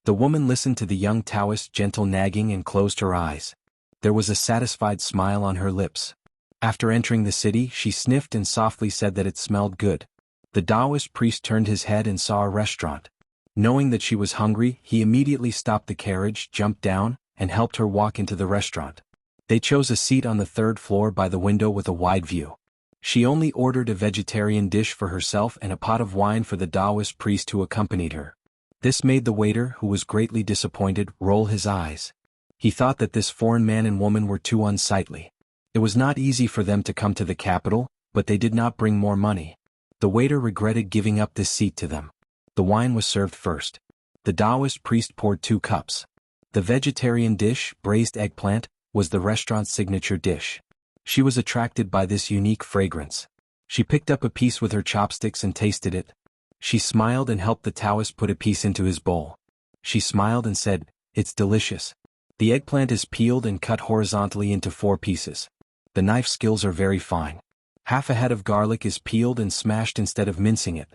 The woman listened to the young Taoist's gentle nagging and closed her eyes. There was a satisfied smile on her lips. After entering the city, she sniffed and softly said that it smelled good. The Taoist priest turned his head and saw a restaurant. Knowing that she was hungry, he immediately stopped the carriage, jumped down, and helped her walk into the restaurant. They chose a seat on the 3rd floor by the window with a wide view. She only ordered a vegetarian dish for herself and a pot of wine for the Taoist priest who accompanied her. This made the waiter, who was greatly disappointed, roll his eyes. He thought that this foreign man and woman were too unsightly. It was not easy for them to come to the capital, but they did not bring more money. The waiter regretted giving up this seat to them. The wine was served first. The Taoist priest poured 2 cups. The vegetarian dish, braised eggplant, was the restaurant's signature dish. She was attracted by this unique fragrance. She picked up a piece with her chopsticks and tasted it. She smiled and helped the Taoist put a piece into his bowl. She smiled and said, "It's delicious." The eggplant is peeled and cut horizontally into 4 pieces. The knife skills are very fine. Half a head of garlic is peeled and smashed instead of mincing it.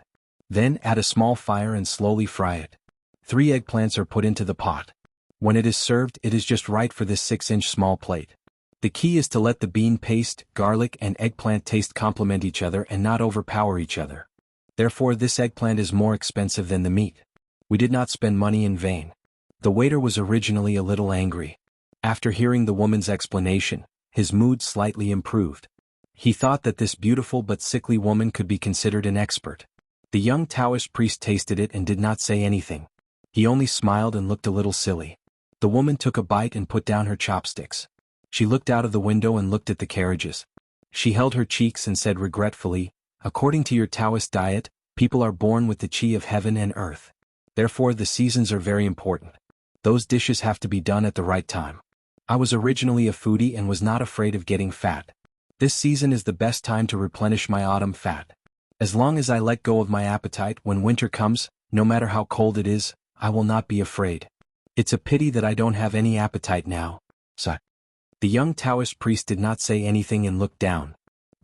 Then add a small fire and slowly fry it. 3 eggplants are put into the pot. When it is served, it is just right for this 6-inch small plate. The key is to let the bean paste, garlic and eggplant taste complement each other and not overpower each other. Therefore this eggplant is more expensive than the meat. We did not spend money in vain. The waiter was originally a little angry. After hearing the woman's explanation, his mood slightly improved. He thought that this beautiful but sickly woman could be considered an expert. The young Taoist priest tasted it and did not say anything. He only smiled and looked a little silly. The woman took a bite and put down her chopsticks. She looked out of the window and looked at the carriages. She held her cheeks and said regretfully, "According to your Taoist diet, people are born with the qi of heaven and earth. Therefore the seasons are very important. Those dishes have to be done at the right time. I was originally a foodie and was not afraid of getting fat. This season is the best time to replenish my autumn fat. As long as I let go of my appetite when winter comes, no matter how cold it is, I will not be afraid. It's a pity that I don't have any appetite now." So, the young Taoist priest did not say anything and looked down.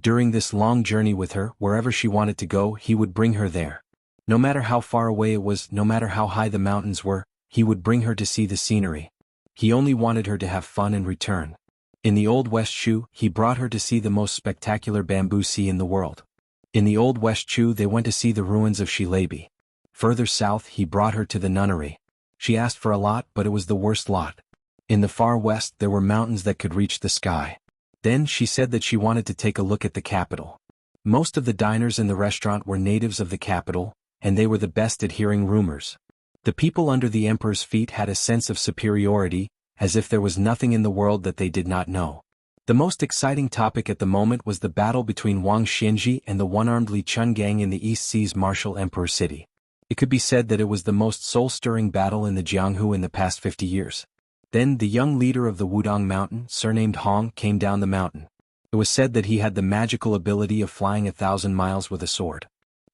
During this long journey with her, wherever she wanted to go, he would bring her there. No matter how far away it was, no matter how high the mountains were, he would bring her to see the scenery. He only wanted her to have fun and return. In the Old West Chu, he brought her to see the most spectacular bamboo sea in the world. In the Old West Chu they went to see the ruins of Shilabi. Further south he brought her to the nunnery. She asked for a lot, but it was the worst lot. In the far west there were mountains that could reach the sky. Then she said that she wanted to take a look at the capital. Most of the diners in the restaurant were natives of the capital, and they were the best at hearing rumors. The people under the emperor's feet had a sense of superiority, as if there was nothing in the world that they did not know. The most exciting topic at the moment was the battle between Wang Xianji and the one-armed Li Chun gang in the East Sea's martial emperor city. It could be said that it was the most soul-stirring battle in the Jianghu in the past 50 years. Then the young leader of the Wudong Mountain, surnamed Hong, came down the mountain. It was said that he had the magical ability of flying 1,000 miles with a sword.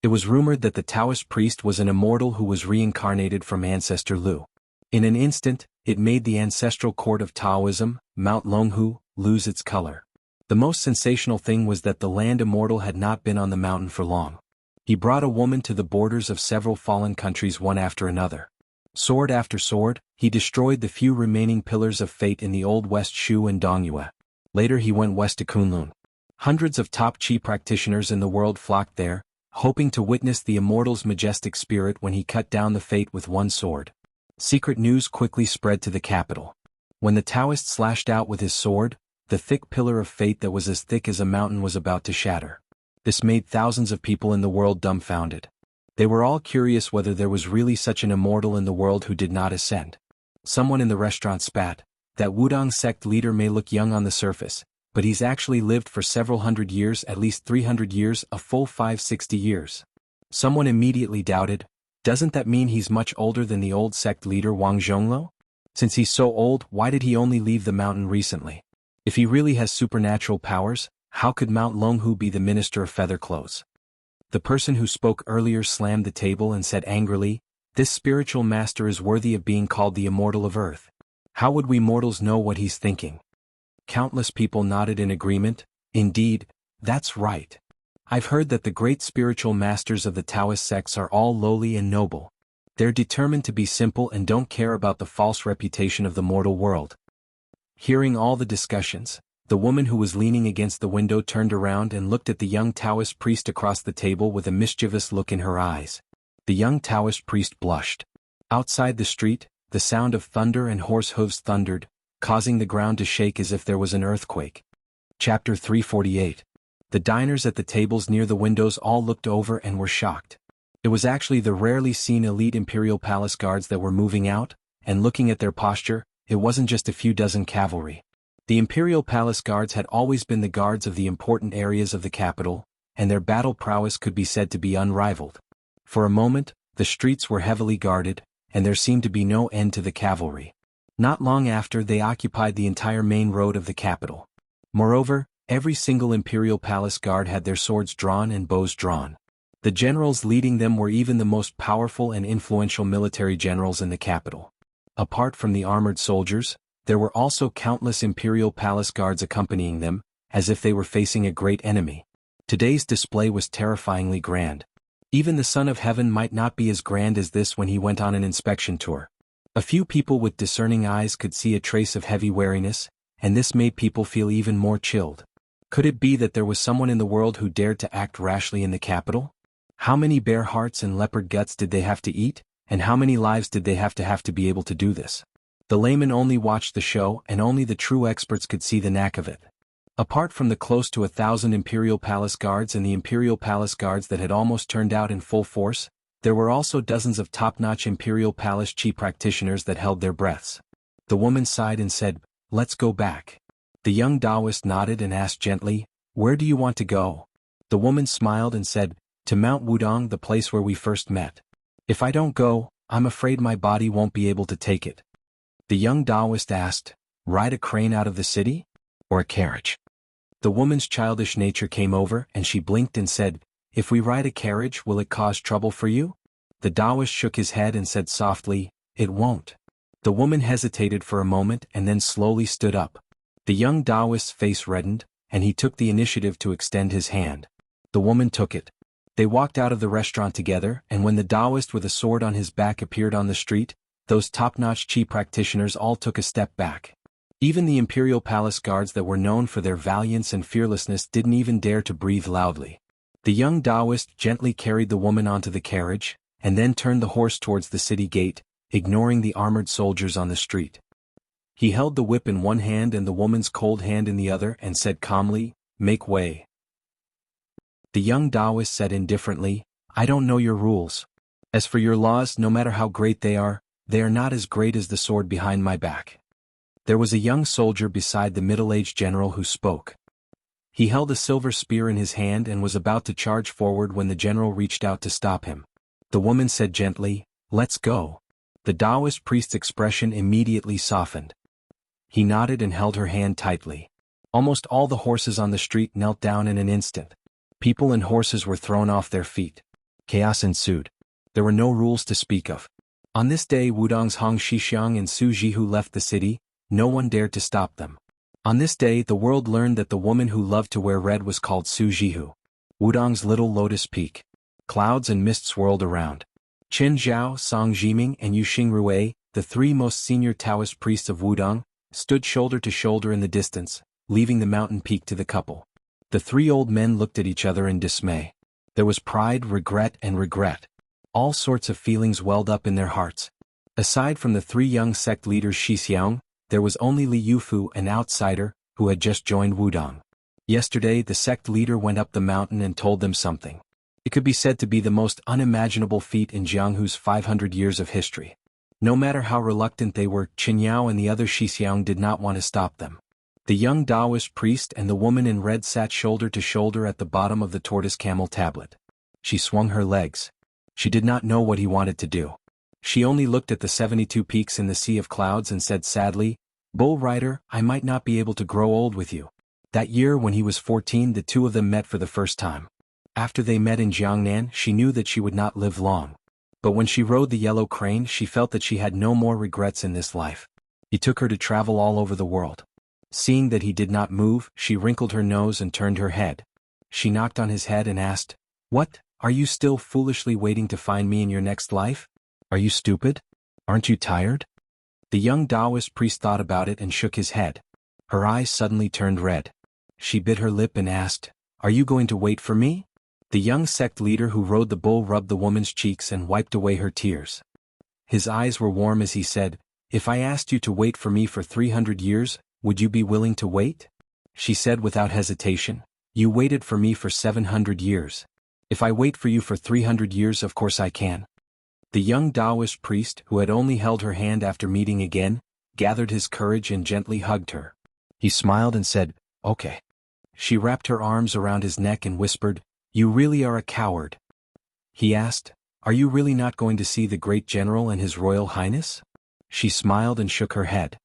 It was rumored that the Taoist priest was an immortal who was reincarnated from ancestor Lu. In an instant, it made the ancestral court of Taoism, Mount Longhu, lose its color. The most sensational thing was that the land immortal had not been on the mountain for long. He brought a woman to the borders of several fallen countries one after another. Sword after sword, he destroyed the few remaining pillars of fate in the Old West Shu and Dongyue. Later he went west to Kunlun. Hundreds of top Qi practitioners in the world flocked there, hoping to witness the immortal's majestic spirit when he cut down the fate with one sword. Secret news quickly spread to the capital. When the Taoist slashed out with his sword, the thick pillar of fate that was as thick as a mountain was about to shatter. This made thousands of people in the world dumbfounded. They were all curious whether there was really such an immortal in the world who did not ascend. Someone in the restaurant spat, "That Wudang sect leader may look young on the surface, but he's actually lived for several hundred years, at least 300 years, a full 560 years. Someone immediately doubted, "Doesn't that mean he's much older than the old sect leader Wang Zhonglo? Since he's so old, why did he only leave the mountain recently? If he really has supernatural powers, how could Mount Longhu be the minister of feather clothes?" The person who spoke earlier slammed the table and said angrily, "This spiritual master is worthy of being called the immortal of earth. How would we mortals know what he's thinking?" Countless people nodded in agreement. "Indeed, that's right. I've heard that the great spiritual masters of the Taoist sects are all lowly and noble. They're determined to be simple and don't care about the false reputation of the mortal world." Hearing all the discussions, the woman who was leaning against the window turned around and looked at the young Taoist priest across the table with a mischievous look in her eyes. The young Taoist priest blushed. Outside the street, the sound of thunder and horse hooves thundered, causing the ground to shake as if there was an earthquake. Chapter 348. The diners at the tables near the windows all looked over and were shocked. It was actually the rarely seen elite Imperial Palace guards that were moving out, and looking at their posture, it wasn't just a few dozen cavalry. The Imperial Palace guards had always been the guards of the important areas of the capital, and their battle prowess could be said to be unrivaled. For a moment, the streets were heavily guarded, and there seemed to be no end to the cavalry. Not long after, they occupied the entire main road of the capital. Moreover, every single Imperial Palace guard had their swords drawn and bows drawn. The generals leading them were even the most powerful and influential military generals in the capital. Apart from the armored soldiers, there were also countless Imperial Palace guards accompanying them, as if they were facing a great enemy. Today's display was terrifyingly grand. Even the Son of Heaven might not be as grand as this when he went on an inspection tour. A few people with discerning eyes could see a trace of heavy wariness, and this made people feel even more chilled. Could it be that there was someone in the world who dared to act rashly in the capital? How many bear hearts and leopard guts did they have to eat, and how many lives did they have to be able to do this? The layman only watched the show, and only the true experts could see the knack of it. Apart from the close to 1,000 Imperial Palace guards and the Imperial Palace guards that had almost turned out in full force, there were also dozens of top-notch Imperial Palace chi practitioners that held their breaths. The woman sighed and said, "Let's go back." The young Taoist nodded and asked gently, "Where do you want to go?" The woman smiled and said, "To Mount Wudang, the place where we first met. If I don't go, I'm afraid my body won't be able to take it." The young Taoist asked, "Ride a crane out of the city? Or a carriage?" The woman's childish nature came over and she blinked and said, "If we ride a carriage, will it cause trouble for you?" The Taoist shook his head and said softly, "It won't." The woman hesitated for a moment and then slowly stood up. The young Taoist's face reddened, and he took the initiative to extend his hand. The woman took it. They walked out of the restaurant together, and when the Taoist with a sword on his back appeared on the street, those top-notch chi practitioners all took a step back. Even the Imperial Palace guards that were known for their valiance and fearlessness didn't even dare to breathe loudly. The young Taoist gently carried the woman onto the carriage, and then turned the horse towards the city gate, ignoring the armored soldiers on the street. He held the whip in one hand and the woman's cold hand in the other and said calmly, "Make way." The young Taoist said indifferently, "I don't know your rules. As for your laws, no matter how great they are not as great as the sword behind my back." There was a young soldier beside the middle-aged general who spoke. He held a silver spear in his hand and was about to charge forward when the general reached out to stop him. The woman said gently, "Let's go." The Taoist priest's expression immediately softened. He nodded and held her hand tightly. Almost all the horses on the street knelt down in an instant. People and horses were thrown off their feet. Chaos ensued. There were no rules to speak of. On this day, Wudang's Hong Shixiang and Su Jihu left the city. No one dared to stop them. On this day, the world learned that the woman who loved to wear red was called Su Jihu. Wudang's little lotus peak. Clouds and mist swirled around. Qin Zhao, Song Jiming, and Yu Xingrui, the three most senior Taoist priests of Wudang, stood shoulder to shoulder in the distance, leaving the mountain peak to the couple. The three old men looked at each other in dismay. There was pride, regret, and regret. All sorts of feelings welled up in their hearts. Aside from the three young sect leaders Shixiang, there was only Li Yufu, an outsider, who had just joined Wudong. Yesterday the sect leader went up the mountain and told them something. It could be said to be the most unimaginable feat in Jianghu's 500 years of history. No matter how reluctant they were, Qinyao and the other Shixiang did not want to stop them. The young Taoist priest and the woman in red sat shoulder to shoulder at the bottom of the tortoise camel tablet. She swung her legs. She did not know what he wanted to do. She only looked at the 72 peaks in the sea of clouds and said sadly, "Bull rider, I might not be able to grow old with you." That year when he was 14, the two of them met for the first time. After they met in Jiangnan, she knew that she would not live long. But when she rode the yellow crane, she felt that she had no more regrets in this life. He took her to travel all over the world. Seeing that he did not move, she wrinkled her nose and turned her head. She knocked on his head and asked, "What, are you still foolishly waiting to find me in your next life? Are you stupid? Aren't you tired?" The young Taoist priest thought about it and shook his head. Her eyes suddenly turned red. She bit her lip and asked, "Are you going to wait for me?" The young sect leader who rode the bull rubbed the woman's cheeks and wiped away her tears. His eyes were warm as he said, "If I asked you to wait for me for 300 years, would you be willing to wait?" She said without hesitation, "You waited for me for 700 years. If I wait for you for 300 years, of course I can." The young Taoist priest, who had only held her hand after meeting again, gathered his courage and gently hugged her. He smiled and said, "Okay." She wrapped her arms around his neck and whispered, "You really are a coward." He asked, "Are you really not going to see the great general and his royal highness?" She smiled and shook her head.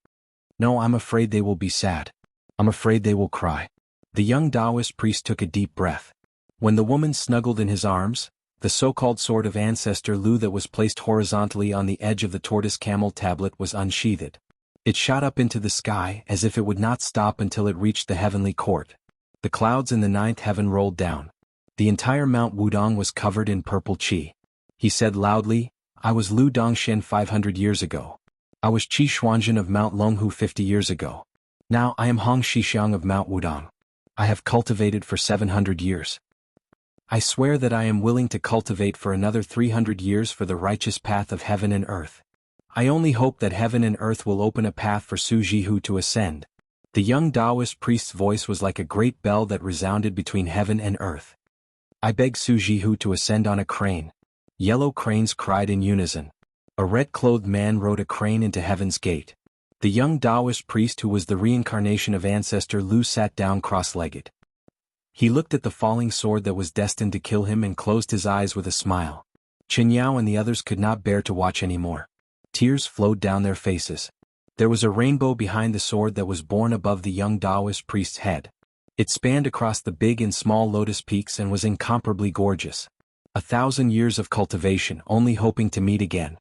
"No, I'm afraid they will be sad. I'm afraid they will cry." The young Taoist priest took a deep breath. When the woman snuggled in his arms, the so-called sword of ancestor Lu that was placed horizontally on the edge of the tortoise camel tablet was unsheathed. It shot up into the sky as if it would not stop until it reached the heavenly court. The clouds in the ninth heaven rolled down. The entire Mount Wudong was covered in purple qi. He said loudly, "I was Lu Dongshen 500 years ago. I was Qi Xuanzhen of Mount Longhu 50 years ago. Now I am Hong Shixiang of Mount Wudong. I have cultivated for 700 years. I swear that I am willing to cultivate for another 300 years for the righteous path of heaven and earth. I only hope that heaven and earth will open a path for Su Jihu to ascend." The young Taoist priest's voice was like a great bell that resounded between heaven and earth. "I beg Su Jihu to ascend on a crane." Yellow cranes cried in unison. A red-clothed man rode a crane into heaven's gate. The young Taoist priest, who was the reincarnation of ancestor Lu, sat down cross-legged. He looked at the falling sword that was destined to kill him and closed his eyes with a smile. Qinyao and the others could not bear to watch anymore. Tears flowed down their faces. There was a rainbow behind the sword that was borne above the young Taoist priest's head. It spanned across the big and small lotus peaks and was incomparably gorgeous. 1,000 years of cultivation, only hoping to meet again.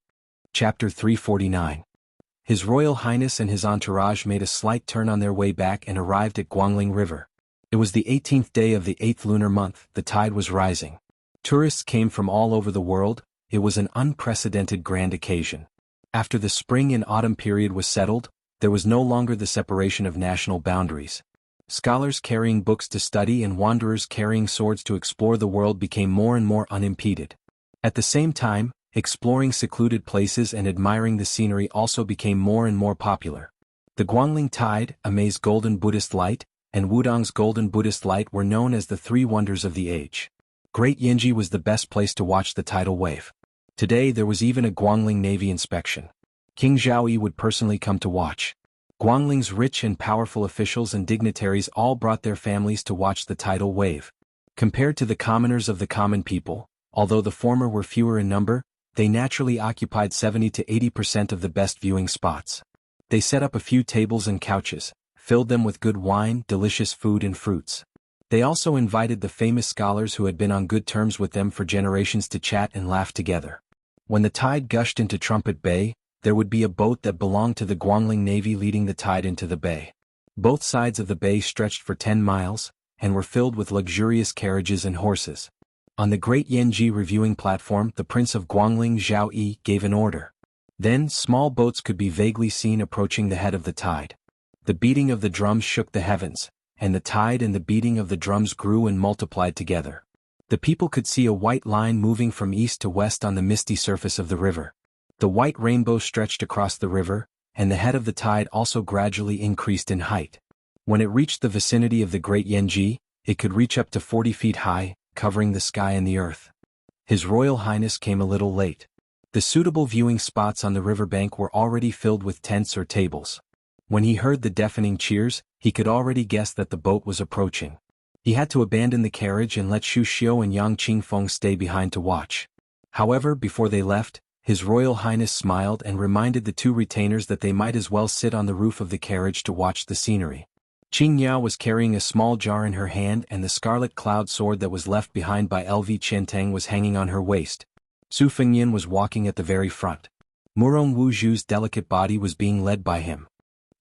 Chapter 349. His Royal Highness and his entourage made a slight turn on their way back and arrived at Guangling River. It was the 18th day of the 8th lunar month. The tide was rising. Tourists came from all over the world. It was an unprecedented grand occasion. After the spring and autumn period was settled, there was no longer the separation of national boundaries. Scholars carrying books to study and wanderers carrying swords to explore the world became more and more unimpeded. At the same time, exploring secluded places and admiring the scenery also became more and more popular. The Guangling Tide, Amei's Golden Buddhist Light, and Wudong's Golden Buddhist Light were known as the three wonders of the age. Great Yinji was the best place to watch the tidal wave. Today there was even a Guangling Navy inspection. King Zhaoyi would personally come to watch. Guangling's rich and powerful officials and dignitaries all brought their families to watch the tidal wave. Compared to the commoners of the common people, although the former were fewer in number, they naturally occupied 70 to 80% of the best viewing spots. They set up a few tables and couches, filled them with good wine, delicious food and fruits. They also invited the famous scholars who had been on good terms with them for generations to chat and laugh together. When the tide gushed into Trumpet Bay, there would be a boat that belonged to the Guangling Navy leading the tide into the bay. Both sides of the bay stretched for 10 miles, and were filled with luxurious carriages and horses. On the Great Yanji reviewing platform, the Prince of Guangling Zhao Yi gave an order. Then, small boats could be vaguely seen approaching the head of the tide. The beating of the drums shook the heavens, and the tide and the beating of the drums grew and multiplied together. The people could see a white line moving from east to west on the misty surface of the river. The white rainbow stretched across the river, and the head of the tide also gradually increased in height. When it reached the vicinity of the Great Yenji, it could reach up to 40 feet high, covering the sky and the earth. His Royal Highness came a little late. The suitable viewing spots on the riverbank were already filled with tents or tables. When he heard the deafening cheers, he could already guess that the boat was approaching. He had to abandon the carriage and let Xu Xiu and Yang Qingfeng stay behind to watch. However, before they left, His Royal Highness smiled and reminded the two retainers that they might as well sit on the roof of the carriage to watch the scenery. Qing Yao was carrying a small jar in her hand, and the scarlet cloud sword that was left behind by LV Qiantang was hanging on her waist. Su Fengyan was walking at the very front. Murong Wuzhu's delicate body was being led by him.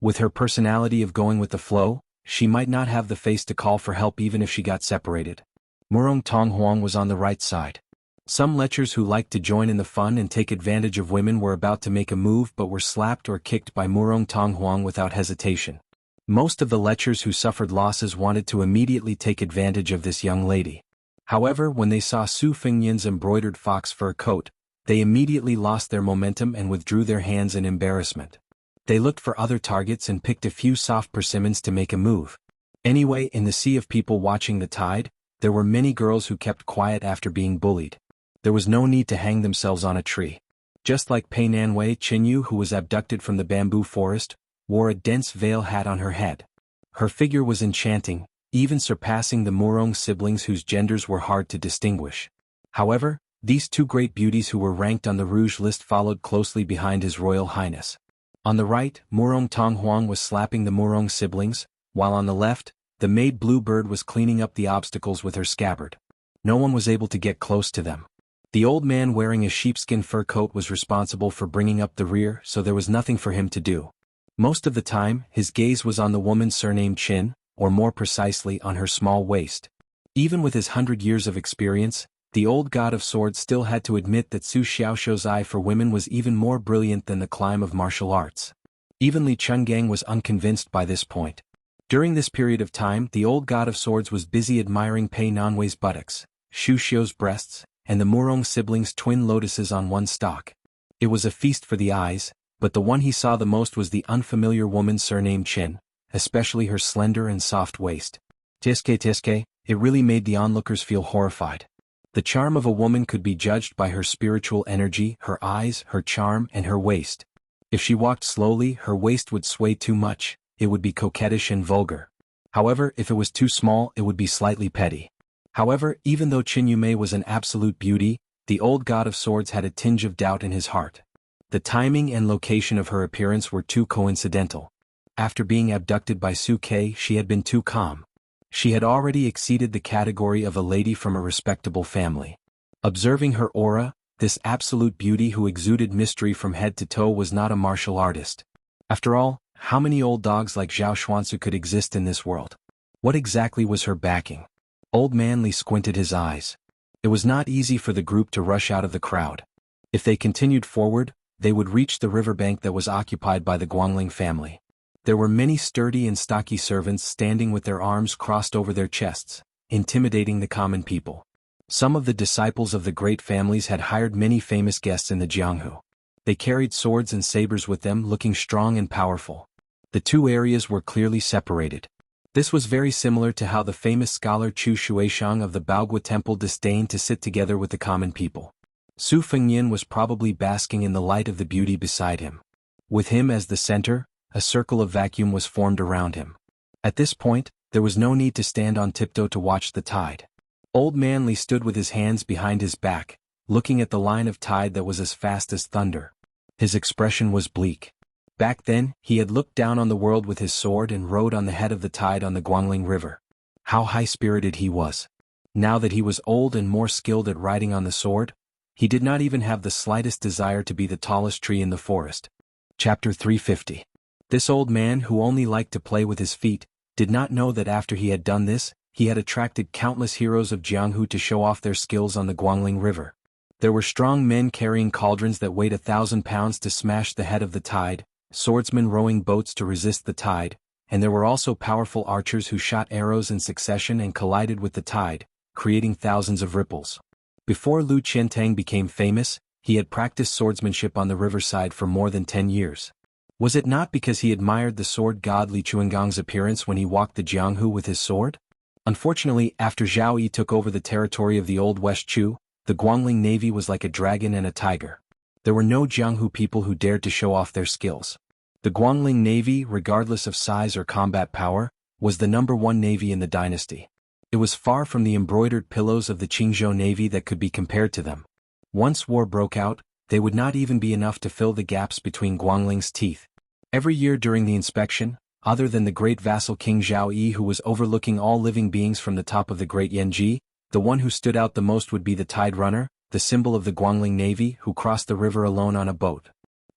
With her personality of going with the flow, she might not have the face to call for help even if she got separated. Murong Tonghuang was on the right side. Some lechers who liked to join in the fun and take advantage of women were about to make a move but were slapped or kicked by Murong Tonghuang without hesitation. Most of the lechers who suffered losses wanted to immediately take advantage of this young lady. However, when they saw Su Fengyan's embroidered fox fur coat, they immediately lost their momentum and withdrew their hands in embarrassment. They looked for other targets and picked a few soft persimmons to make a move. Anyway, in the sea of people watching the tide, there were many girls who kept quiet after being bullied. There was no need to hang themselves on a tree. Just like Pei Nanwei, Qinyu, who was abducted from the bamboo forest, wore a dense veil hat on her head. Her figure was enchanting, even surpassing the Murong siblings whose genders were hard to distinguish. However, these two great beauties who were ranked on the Rouge list followed closely behind His Royal Highness. On the right, Murong Tonghuang was slapping the Murong siblings, while on the left, the maid Bluebird was cleaning up the obstacles with her scabbard. No one was able to get close to them. The old man wearing a sheepskin fur coat was responsible for bringing up the rear, so there was nothing for him to do. Most of the time, his gaze was on the woman surnamed Qin, or more precisely on her small waist. Even with his 100 years of experience, the old god of swords still had to admit that Su Xiaoshuo's eye for women was even more brilliant than the climb of martial arts. Even Li Chungang was unconvinced by this point. During this period of time, the old god of swords was busy admiring Pei Nanwei's buttocks, Xu Xiu's breasts, and the Murong siblings' twin lotuses on one stalk. It was a feast for the eyes, but the one he saw the most was the unfamiliar woman surnamed Qin, especially her slender and soft waist. Tiske, it really made the onlookers feel horrified. The charm of a woman could be judged by her spiritual energy, her eyes, her charm, and her waist. If she walked slowly, her waist would sway too much, it would be coquettish and vulgar. However, if it was too small, it would be slightly petty. However, even though Qin Yumei was an absolute beauty, the old god of swords had a tinge of doubt in his heart. The timing and location of her appearance were too coincidental. After being abducted by Su Kei, she had been too calm. She had already exceeded the category of a lady from a respectable family. Observing her aura, this absolute beauty who exuded mystery from head to toe was not a martial artist. After all, how many old dogs like Zhao Xuanzu could exist in this world? What exactly was her backing? Old Man Li squinted his eyes. It was not easy for the group to rush out of the crowd. If they continued forward, they would reach the riverbank that was occupied by the Guangling family. There were many sturdy and stocky servants standing with their arms crossed over their chests, intimidating the common people. Some of the disciples of the great families had hired many famous guests in the Jianghu. They carried swords and sabers with them, looking strong and powerful. The two areas were clearly separated. This was very similar to how the famous scholar Chu Shuishang of the Baogua Temple disdained to sit together with the common people. Su Fengyan was probably basking in the light of the beauty beside him. With him as the center, a circle of vacuum was formed around him. At this point, there was no need to stand on tiptoe to watch the tide. Old Man Li stood with his hands behind his back, looking at the line of tide that was as fast as thunder. His expression was bleak. Back then, he had looked down on the world with his sword and rode on the head of the tide on the Guangling River. How high-spirited he was. Now that he was old and more skilled at riding on the sword, he did not even have the slightest desire to be the tallest tree in the forest. Chapter 350. This old man who only liked to play with his feet, did not know that after he had done this, he had attracted countless heroes of Jianghu to show off their skills on the Guangling River. There were strong men carrying cauldrons that weighed 1,000 pounds to smash the head of the tide, swordsmen rowing boats to resist the tide, and there were also powerful archers who shot arrows in succession and collided with the tide, creating thousands of ripples. Before Lu Qiantang became famous, he had practiced swordsmanship on the riverside for more than 10 years. Was it not because he admired the sword god Li Chuangong's appearance when he walked the Jianghu with his sword? Unfortunately, after Zhao Yi took over the territory of the old West Chu, the Guangling navy was like a dragon and a tiger. There were no Jianghu people who dared to show off their skills. The Guangling navy, regardless of size or combat power, was the #1 navy in the dynasty. It was far from the embroidered pillows of the Qingzhou navy that could be compared to them. Once war broke out, they would not even be enough to fill the gaps between Guangling's teeth. Every year during the inspection, other than the great vassal King Zhao Yi who was overlooking all living beings from the top of the Great Yanji, the one who stood out the most would be the Tide Runner, the symbol of the Guangling navy, who crossed the river alone on a boat.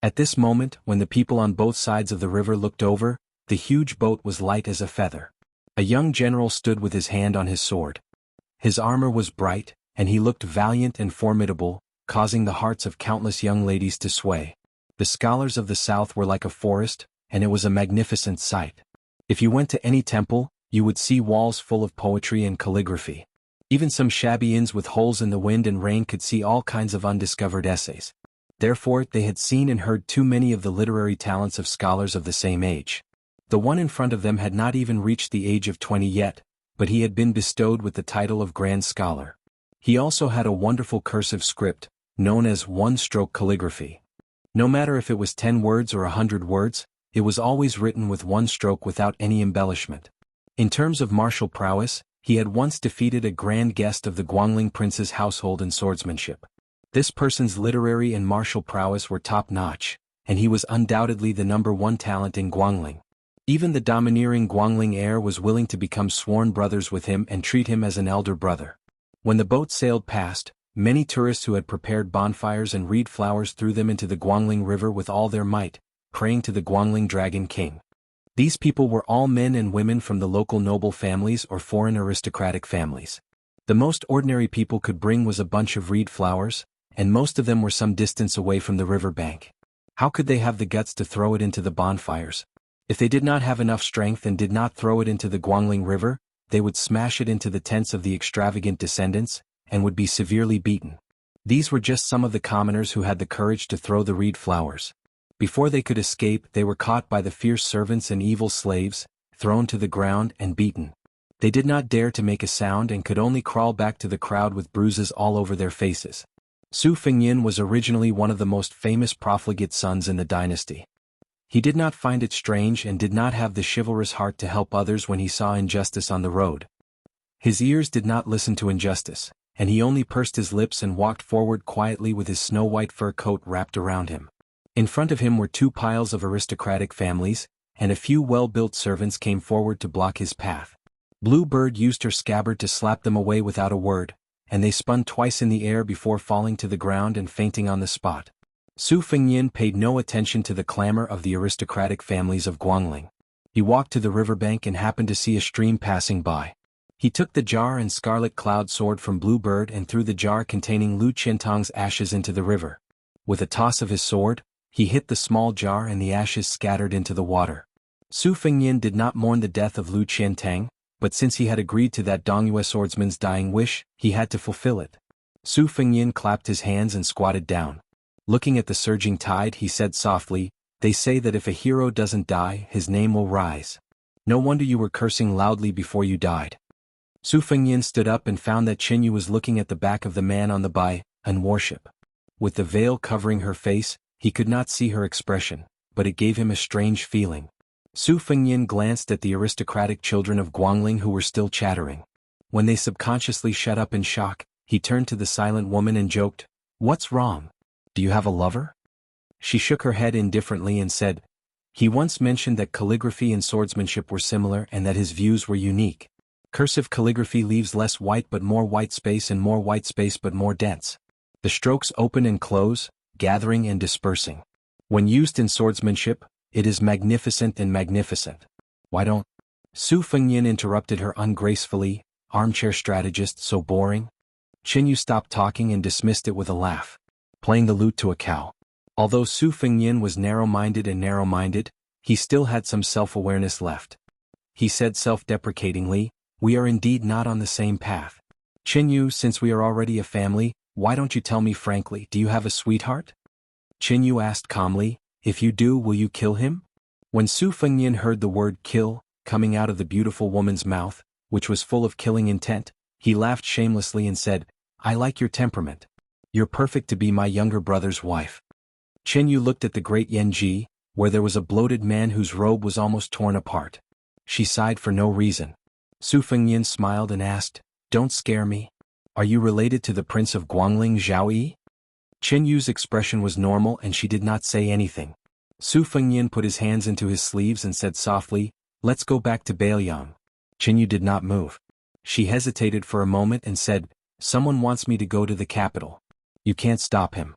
At this moment, when the people on both sides of the river looked over, the huge boat was light as a feather. A young general stood with his hand on his sword. His armor was bright, and he looked valiant and formidable, causing the hearts of countless young ladies to sway. The scholars of the south were like a forest, and it was a magnificent sight. If you went to any temple, you would see walls full of poetry and calligraphy. Even some shabby inns with holes in the wind and rain could see all kinds of undiscovered essays. Therefore, they had seen and heard too many of the literary talents of scholars of the same age. The one in front of them had not even reached the age of 20 yet, but he had been bestowed with the title of Grand Scholar. He also had a wonderful cursive script, known as one-stroke calligraphy. No matter if it was 10 words or 100 words, it was always written with one stroke without any embellishment. In terms of martial prowess, he had once defeated a grand guest of the Guangling prince's household in swordsmanship. This person's literary and martial prowess were top-notch, and he was undoubtedly the #1 talent in Guangling. Even the domineering Guangling heir was willing to become sworn brothers with him and treat him as an elder brother. When the boat sailed past, many tourists who had prepared bonfires and reed flowers threw them into the Guangling River with all their might, praying to the Guangling Dragon King. These people were all men and women from the local noble families or foreign aristocratic families. The most ordinary people could bring was a bunch of reed flowers, and most of them were some distance away from the river bank. How could they have the guts to throw it into the bonfires? If they did not have enough strength and did not throw it into the Guangling River, they would smash it into the tents of the extravagant descendants, and would be severely beaten. These were just some of the commoners who had the courage to throw the reed flowers. Before they could escape, they were caught by the fierce servants and evil slaves, thrown to the ground and beaten. They did not dare to make a sound and could only crawl back to the crowd with bruises all over their faces. Su Fengyin was originally one of the most famous profligate sons in the dynasty. He did not find it strange and did not have the chivalrous heart to help others when he saw injustice on the road. His ears did not listen to injustice, and he only pursed his lips and walked forward quietly with his snow-white fur coat wrapped around him. In front of him were 2 piles of aristocratic families, and a few well-built servants came forward to block his path. Blue Bird used her scabbard to slap them away without a word, and they spun twice in the air before falling to the ground and fainting on the spot. Su Fengyin paid no attention to the clamor of the aristocratic families of Guangling. He walked to the riverbank and happened to see a stream passing by. He took the jar and scarlet cloud sword from Blue Bird and threw the jar containing Lu Qiantang's ashes into the river. With a toss of his sword, he hit the small jar and the ashes scattered into the water. Su Fengyin did not mourn the death of Lu Qiantang, but since he had agreed to that Dongyue swordsman's dying wish, he had to fulfill it. Su Fengyin clapped his hands and squatted down. Looking at the surging tide, he said softly, "They say that if a hero doesn't die, his name will rise. No wonder you were cursing loudly before you died." Su Fengyin stood up and found that Qinyu was looking at the back of the man on the bai and warship. With the veil covering her face, he could not see her expression, but it gave him a strange feeling. Su Fengyin glanced at the aristocratic children of Guangling who were still chattering. When they subconsciously shut up in shock, he turned to the silent woman and joked, "What's wrong? Do you have a lover?" She shook her head indifferently and said, "He once mentioned that calligraphy and swordsmanship were similar and that his views were unique. Cursive calligraphy leaves less white but more white space and more white space but more dense. The strokes open and close, gathering and dispersing. When used in swordsmanship, it is magnificent and magnificent. Why don't—" Su Fengyin interrupted her ungracefully, "Armchair strategist, so boring." Qinyu stopped talking and dismissed it with a laugh. Playing the lute to a cow. Although Su Fengyin was narrow-minded, he still had some self-awareness left. He said self-deprecatingly, "We are indeed not on the same path. Qinyu, since we are already a family, why don't you tell me frankly, do you have a sweetheart? Qinyu asked calmly, if you do, will you kill him? When Su Fengnian heard the word kill coming out of the beautiful woman's mouth, which was full of killing intent, he laughed shamelessly and said, I like your temperament. You're perfect to be my younger brother's wife. Qinyu looked at the great Yanji, where there was a bloated man whose robe was almost torn apart. She sighed for no reason. Su Fengnian smiled and asked, don't scare me. Are you related to the Prince of Guangling Zhaoyi? Qinyu's expression was normal and she did not say anything. Su Fengnian put his hands into his sleeves and said softly, let's go back to Bailiang. Qinyu did not move. She hesitated for a moment and said, someone wants me to go to the capital. You can't stop him.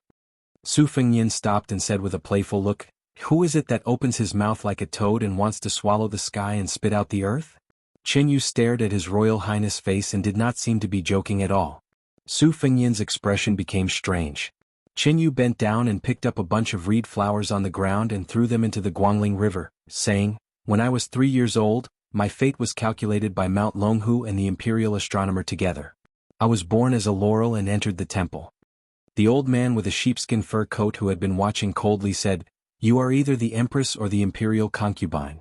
Su Fengnian stopped and said with a playful look, who is it that opens his mouth like a toad and wants to swallow the sky and spit out the earth? Qinyu stared at his Royal Highness' face and did not seem to be joking at all. Su Fengnian's expression became strange. Qinyu bent down and picked up a bunch of reed flowers on the ground and threw them into the Guangling River, saying, when I was 3 years old, my fate was calculated by Mount Longhu and the imperial astronomer together. I was born as a laurel and entered the temple. The old man with a sheepskin fur coat who had been watching coldly said, you are either the empress or the imperial concubine.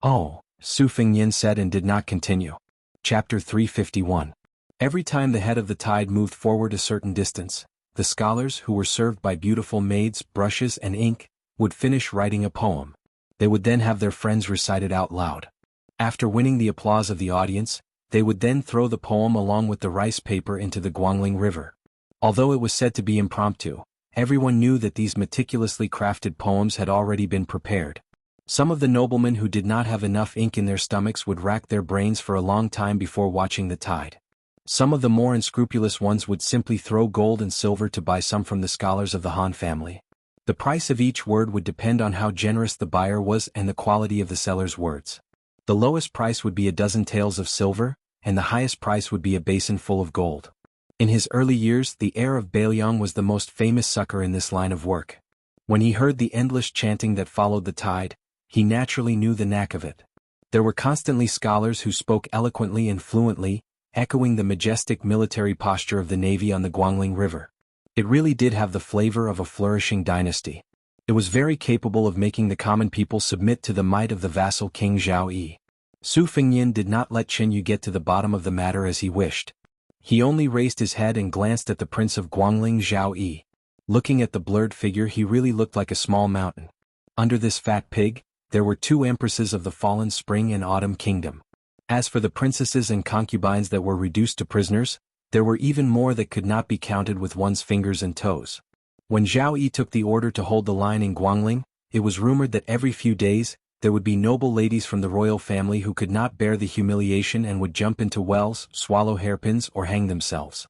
Oh, Su Fengnian said and did not continue. Chapter 351. Every time the head of the tide moved forward a certain distance, the scholars who were served by beautiful maids, brushes and ink, would finish writing a poem. They would then have their friends recite it out loud. After winning the applause of the audience, they would then throw the poem along with the rice paper into the Guangling River. Although it was said to be impromptu, everyone knew that these meticulously crafted poems had already been prepared. Some of the noblemen who did not have enough ink in their stomachs would rack their brains for a long time before watching the tide. Some of the more unscrupulous ones would simply throw gold and silver to buy some from the scholars of the Han family. The price of each word would depend on how generous the buyer was and the quality of the seller's words. The lowest price would be a dozen taels of silver, and the highest price would be a basin full of gold. In his early years, the heir of Bailiang was the most famous sucker in this line of work. When he heard the endless chanting that followed the tide, he naturally knew the knack of it. There were constantly scholars who spoke eloquently and fluently, echoing the majestic military posture of the navy on the Guangling River. It really did have the flavor of a flourishing dynasty. It was very capable of making the common people submit to the might of the vassal King Zhaoyi. Su Fengnian did not let Qinyu get to the bottom of the matter as he wished. He only raised his head and glanced at the Prince of Guangling Zhaoyi. Looking at the blurred figure, he really looked like a small mountain. Under this fat pig, there were 2 empresses of the fallen spring and autumn kingdom. As for the princesses and concubines that were reduced to prisoners, there were even more that could not be counted with one's fingers and toes. When Zhao Yi took the order to hold the line in Guangling, it was rumored that every few days, there would be noble ladies from the royal family who could not bear the humiliation and would jump into wells, swallow hairpins or hang themselves.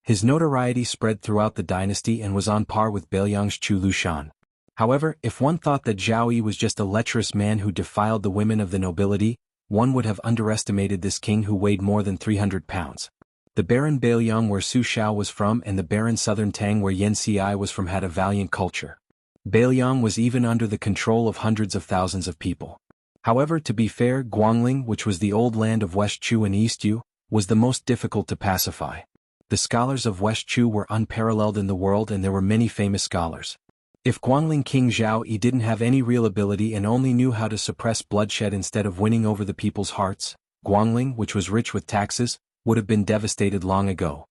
His notoriety spread throughout the dynasty and was on par with Bailiang's Chu Lushan. However, if one thought that Zhao Yi was just a lecherous man who defiled the women of the nobility, one would have underestimated this king who weighed more than 300 pounds. The Baron Bailiang where Su Shao was from and the Baron Southern Tang where Yen Ci was from had a valiant culture. Bailiang was even under the control of hundreds of thousands of people. However, to be fair, Guangling, which was the old land of West Chu and East Yu, was the most difficult to pacify. The scholars of West Chu were unparalleled in the world and there were many famous scholars. If Guangling King Zhao Yi didn't have any real ability and only knew how to suppress bloodshed instead of winning over the people's hearts, Guangling, which was rich with taxes, would have been devastated long ago.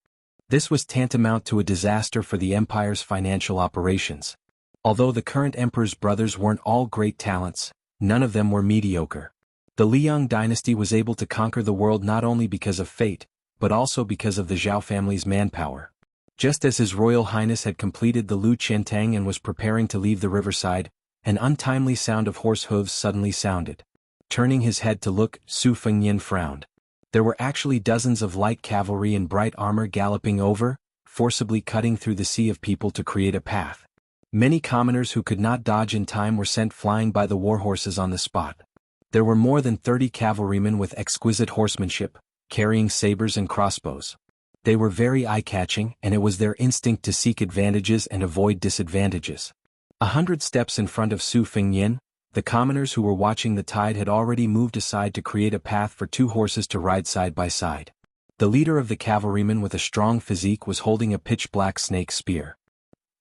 This was tantamount to a disaster for the empire's financial operations. Although the current emperor's brothers weren't all great talents, none of them were mediocre. The Liang dynasty was able to conquer the world not only because of fate, but also because of the Zhao family's manpower. Just as His Royal Highness had completed the Lu Qiantang and was preparing to leave the riverside, an untimely sound of horse hooves suddenly sounded. Turning his head to look, Su Fengnian frowned. There were actually dozens of light cavalry in bright armor galloping over, forcibly cutting through the sea of people to create a path. Many commoners who could not dodge in time were sent flying by the war horses on the spot. There were more than 30 cavalrymen with exquisite horsemanship, carrying sabers and crossbows. They were very eye-catching, and it was their instinct to seek advantages and avoid disadvantages. 100 steps in front of Su Fengnian, the commoners who were watching the tide had already moved aside to create a path for 2 horses to ride side by side. The leader of the cavalrymen with a strong physique was holding a pitch-black snake spear.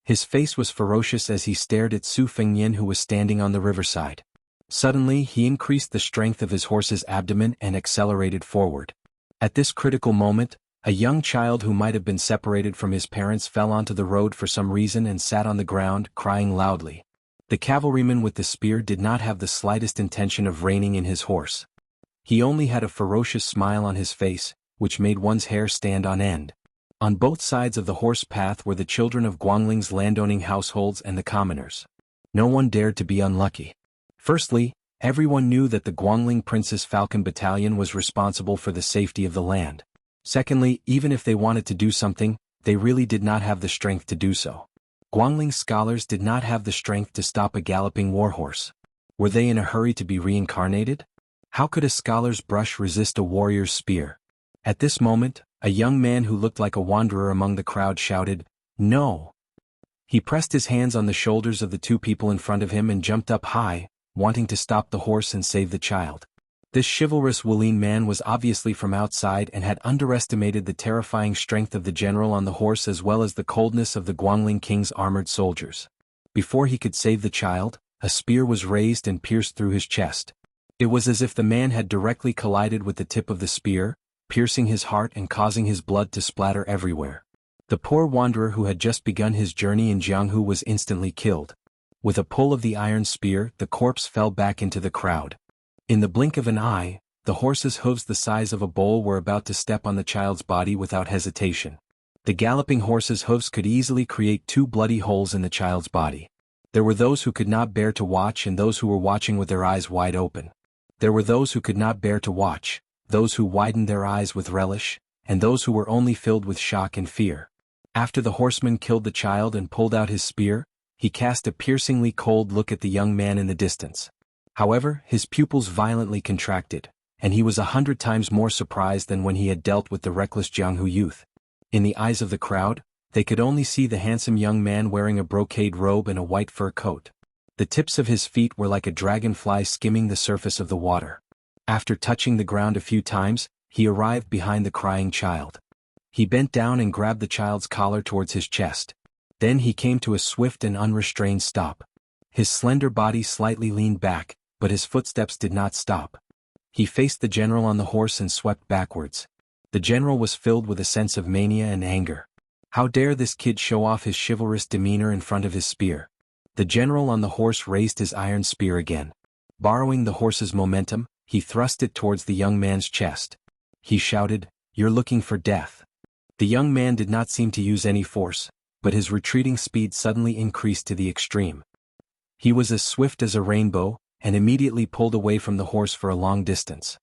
His face was ferocious as he stared at Su Fengnian, who was standing on the riverside. Suddenly he increased the strength of his horse's abdomen and accelerated forward. At this critical moment, a young child who might have been separated from his parents fell onto the road for some reason and sat on the ground, crying loudly. The cavalryman with the spear did not have the slightest intention of reining in his horse. He only had a ferocious smile on his face, which made one's hair stand on end. On both sides of the horse path were the children of Guangling's landowning households and the commoners. No one dared to be unlucky. Firstly, everyone knew that the Guangling Princess Falcon Battalion was responsible for the safety of the land. Secondly, even if they wanted to do something, they really did not have the strength to do so. Guangling scholars did not have the strength to stop a galloping warhorse. Were they in a hurry to be reincarnated? How could a scholar's brush resist a warrior's spear? At this moment, a young man who looked like a wanderer among the crowd shouted, "No!" He pressed his hands on the shoulders of the two people in front of him and jumped up high, wanting to stop the horse and save the child. This chivalrous Wulin man was obviously from outside and had underestimated the terrifying strength of the general on the horse as well as the coldness of the Guangling king's armored soldiers. Before he could save the child, a spear was raised and pierced through his chest. It was as if the man had directly collided with the tip of the spear, piercing his heart and causing his blood to splatter everywhere. The poor wanderer who had just begun his journey in Jianghu was instantly killed. With a pull of the iron spear, the corpse fell back into the crowd. In the blink of an eye, the horse's hooves the size of a bowl were about to step on the child's body without hesitation. The galloping horse's hooves could easily create 2 bloody holes in the child's body. There were those who could not bear to watch and those who were watching with their eyes wide open. There were those who could not bear to watch, those who widened their eyes with relish, and those who were only filled with shock and fear. After the horseman killed the child and pulled out his spear, he cast a piercingly cold look at the young man in the distance. However, his pupils violently contracted, and he was 100 times more surprised than when he had dealt with the reckless Jianghu youth. In the eyes of the crowd, they could only see the handsome young man wearing a brocade robe and a white fur coat. The tips of his feet were like a dragonfly skimming the surface of the water. After touching the ground a few times, he arrived behind the crying child. He bent down and grabbed the child's collar towards his chest. Then he came to a swift and unrestrained stop. His slender body slightly leaned back, but his footsteps did not stop. He faced the general on the horse and swept backwards. The general was filled with a sense of mania and anger. How dare this kid show off his chivalrous demeanor in front of his spear? The general on the horse raised his iron spear again. Borrowing the horse's momentum, he thrust it towards the young man's chest. He shouted, "You're looking for death." The young man did not seem to use any force, but his retreating speed suddenly increased to the extreme. He was as swift as a rainbow, and immediately pulled away from the horse for a long distance.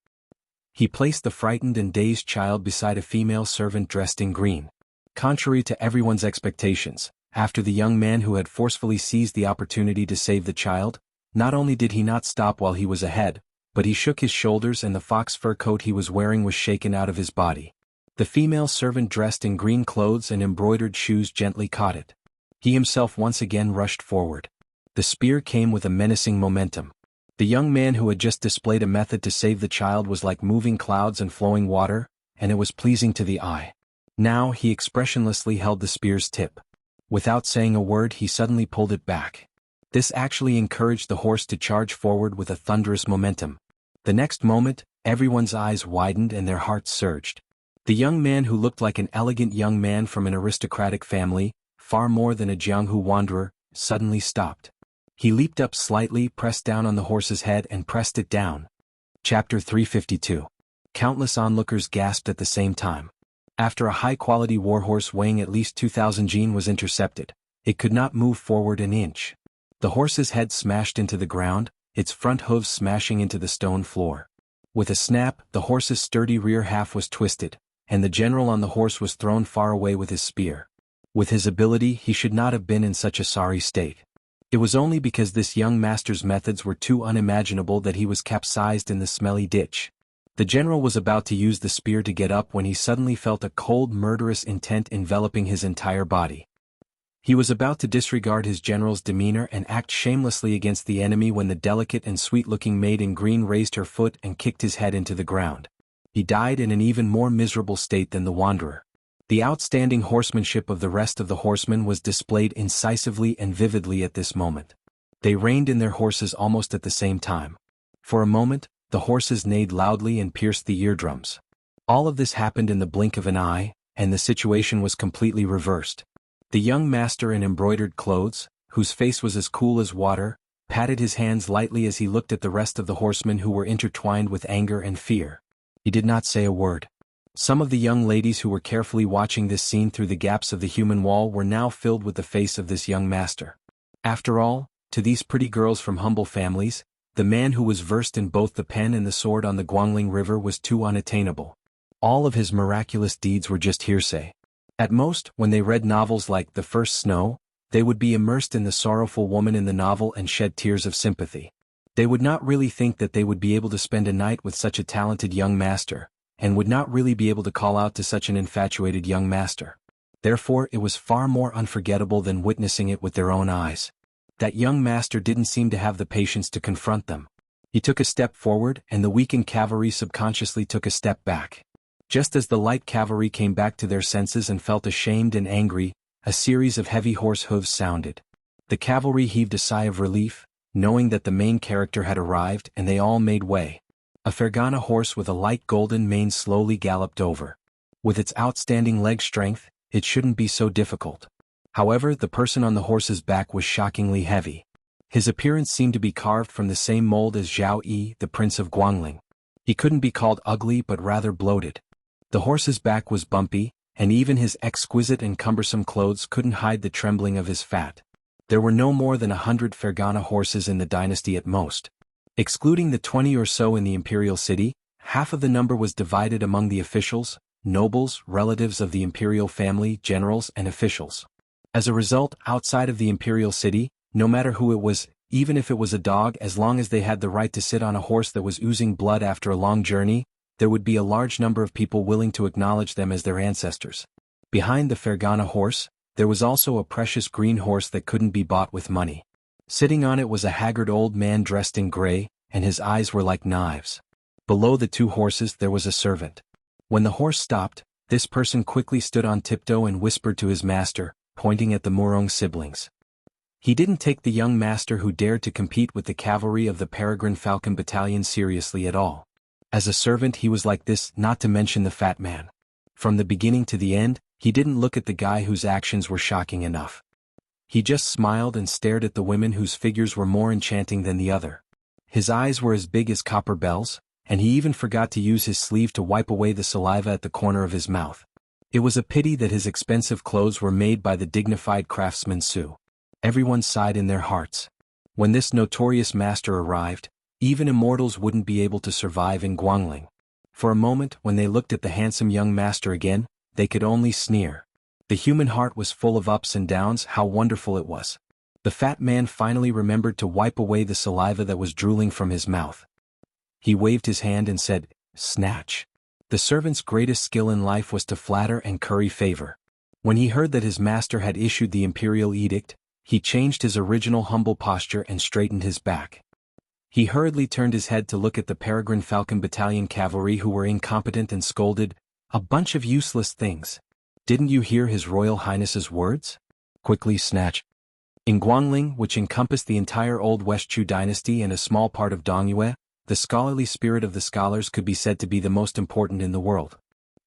He placed the frightened and dazed child beside a female servant dressed in green. Contrary to everyone's expectations, after the young man who had forcefully seized the opportunity to save the child, not only did he not stop while he was ahead, but he shook his shoulders and the fox fur coat he was wearing was shaken out of his body. The female servant dressed in green clothes and embroidered shoes gently caught it. He himself once again rushed forward. The spear came with a menacing momentum. The young man who had just displayed a method to save the child was like moving clouds and flowing water, and it was pleasing to the eye. Now he expressionlessly held the spear's tip. Without saying a word, he suddenly pulled it back. This actually encouraged the horse to charge forward with a thunderous momentum. The next moment, everyone's eyes widened and their hearts surged. The young man who looked like an elegant young man from an aristocratic family, far more than a Jianghu wanderer, suddenly stopped. He leaped up slightly, pressed down on the horse's head and pressed it down. Chapter 352. Countless onlookers gasped at the same time. After a high-quality warhorse weighing at least 2,000 jin was intercepted, it could not move forward an inch. The horse's head smashed into the ground, its front hooves smashing into the stone floor. With a snap, the horse's sturdy rear half was twisted, and the general on the horse was thrown far away with his spear. With his ability, he should not have been in such a sorry state. It was only because this young master's methods were too unimaginable that he was capsized in the smelly ditch. The general was about to use the spear to get up when he suddenly felt a cold, murderous intent enveloping his entire body. He was about to disregard his general's demeanor and act shamelessly against the enemy when the delicate and sweet-looking maid in green raised her foot and kicked his head into the ground. He died in an even more miserable state than the wanderer. The outstanding horsemanship of the rest of the horsemen was displayed incisively and vividly at this moment. They reined in their horses almost at the same time. For a moment, the horses neighed loudly and pierced the eardrums. All of this happened in the blink of an eye, and the situation was completely reversed. The young master in embroidered clothes, whose face was as cool as water, patted his hands lightly as he looked at the rest of the horsemen who were intertwined with anger and fear. He did not say a word. Some of the young ladies who were carefully watching this scene through the gaps of the human wall were now filled with the face of this young master. After all, to these pretty girls from humble families, the man who was versed in both the pen and the sword on the Guangling River was too unattainable. All of his miraculous deeds were just hearsay. At most, when they read novels like The First Snow, they would be immersed in the sorrowful woman in the novel and shed tears of sympathy. They would not really think that they would be able to spend a night with such a talented young master, and would not really be able to call out to such an infatuated young master. Therefore, it was far more unforgettable than witnessing it with their own eyes. That young master didn't seem to have the patience to confront them. He took a step forward, and the weakened cavalry subconsciously took a step back. Just as the light cavalry came back to their senses and felt ashamed and angry, a series of heavy horse hooves sounded. The cavalry heaved a sigh of relief, knowing that the main character had arrived, and they all made way. A Fergana horse with a light golden mane slowly galloped over. With its outstanding leg strength, it shouldn't be so difficult. However, the person on the horse's back was shockingly heavy. His appearance seemed to be carved from the same mold as Zhao Yi, the Prince of Guangling. He couldn't be called ugly but rather bloated. The horse's back was bumpy, and even his exquisite and cumbersome clothes couldn't hide the trembling of his fat. There were no more than 100 Fergana horses in the dynasty at most. Excluding the 20 or so in the imperial city, half of the number was divided among the officials, nobles, relatives of the imperial family, generals, and officials. As a result, outside of the imperial city, no matter who it was, even if it was a dog, as long as they had the right to sit on a horse that was oozing blood after a long journey, there would be a large number of people willing to acknowledge them as their ancestors. Behind the Fergana horse, there was also a precious green horse that couldn't be bought with money. Sitting on it was a haggard old man dressed in gray, and his eyes were like knives. Below the two horses there was a servant. When the horse stopped, this person quickly stood on tiptoe and whispered to his master, pointing at the Murong siblings. He didn't take the young master who dared to compete with the cavalry of the Peregrine Falcon Battalion seriously at all. As a servant he was like this, not to mention the fat man. From the beginning to the end, he didn't look at the guy whose actions were shocking enough. He just smiled and stared at the women whose figures were more enchanting than the other. His eyes were as big as copper bells, and he even forgot to use his sleeve to wipe away the saliva at the corner of his mouth. It was a pity that his expensive clothes were made by the dignified craftsman Su. Everyone sighed in their hearts. When this notorious master arrived, even immortals wouldn't be able to survive in Guangling. For a moment, when they looked at the handsome young master again, they could only sneer. The human heart was full of ups and downs. How wonderful it was. The fat man finally remembered to wipe away the saliva that was drooling from his mouth. He waved his hand and said, "Snatch." The servant's greatest skill in life was to flatter and curry favor. When he heard that his master had issued the imperial edict, he changed his original humble posture and straightened his back. He hurriedly turned his head to look at the Peregrine Falcon Battalion cavalry who were incompetent and scolded, "A bunch of useless things. Didn't you hear His Royal Highness's words? Quickly snatch." In Guangling, which encompassed the entire old West Chu dynasty and a small part of Dongyue, the scholarly spirit of the scholars could be said to be the most important in the world.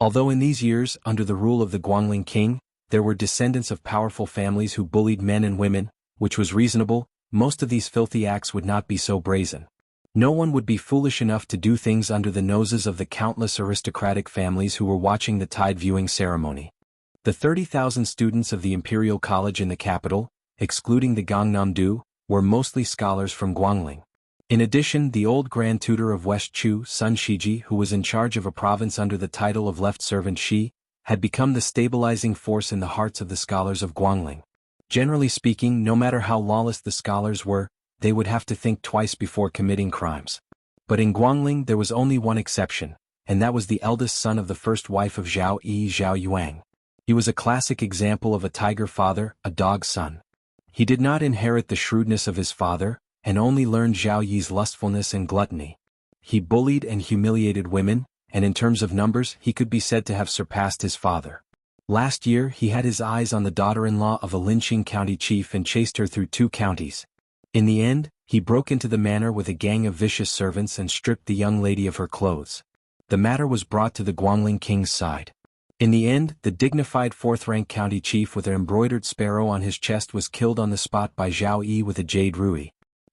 Although in these years, under the rule of the Guangling king, there were descendants of powerful families who bullied men and women, which was reasonable, most of these filthy acts would not be so brazen. No one would be foolish enough to do things under the noses of the countless aristocratic families who were watching the tide viewing ceremony. The 30,000 students of the Imperial College in the capital, excluding the Gangnam-do, were mostly scholars from Guangling. In addition, the old Grand Tutor of West Chu, Sun Shiji, who was in charge of a province under the title of Left Servant Shi, had become the stabilizing force in the hearts of the scholars of Guangling. Generally speaking, no matter how lawless the scholars were, they would have to think twice before committing crimes. But in Guangling there was only one exception, and that was the eldest son of the first wife of Zhao Yi, Zhao Yuang. He was a classic example of a tiger father, a dog son. He did not inherit the shrewdness of his father, and only learned Zhao Yi's lustfulness and gluttony. He bullied and humiliated women, and in terms of numbers he could be said to have surpassed his father. Last year he had his eyes on the daughter-in-law of a Linqing county chief and chased her through 2 counties. In the end, he broke into the manor with a gang of vicious servants and stripped the young lady of her clothes. The matter was brought to the Guangling king's side. In the end, the dignified 4th-rank county chief with an embroidered sparrow on his chest was killed on the spot by Zhao Yi with a jade rui.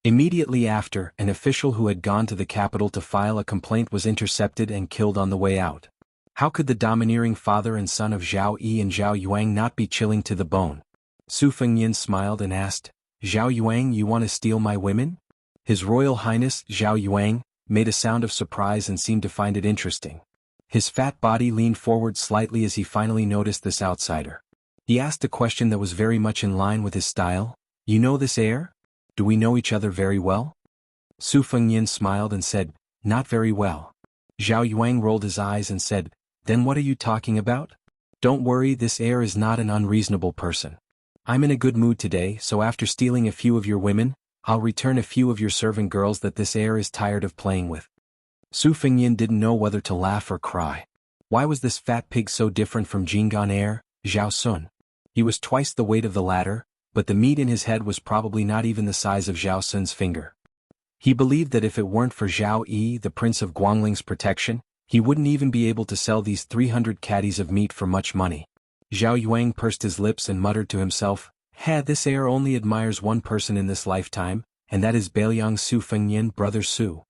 Immediately after, an official who had gone to the capital to file a complaint was intercepted and killed on the way out. How could the domineering father and son of Zhao Yi and Zhao Yuang not be chilling to the bone? Su Fengnian smiled and asked, "Zhao Yuang, you want to steal my women?" His Royal Highness, Zhao Yuang, made a sound of surprise and seemed to find it interesting. His fat body leaned forward slightly as he finally noticed this outsider. He asked a question that was very much in line with his style. "You know this heir? Do we know each other very well?" Su Fengnian smiled and said, "Not very well." Zhao Yuang rolled his eyes and said, "Then what are you talking about?" "Don't worry, this heir is not an unreasonable person. I'm in a good mood today, so after stealing a few of your women, I'll return a few of your servant girls that this heir is tired of playing with." Su Fengnian didn't know whether to laugh or cry. Why was this fat pig so different from Jinggan heir, Zhao Sun? He was twice the weight of the latter, but the meat in his head was probably not even the size of Zhao Sun's finger. He believed that if it weren't for Zhao Yi, the prince of Guangling's protection, he wouldn't even be able to sell these 300 caddies of meat for much money. Zhao Yuang pursed his lips and muttered to himself, This heir only admires one person in this lifetime, and that is Bailiang Su Fengnian, brother Su."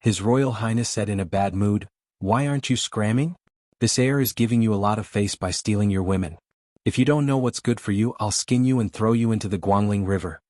His Royal Highness said in a bad mood, "Why aren't you scramming? This heir is giving you a lot of face by stealing your women. If you don't know what's good for you, I'll skin you and throw you into the Guangling River."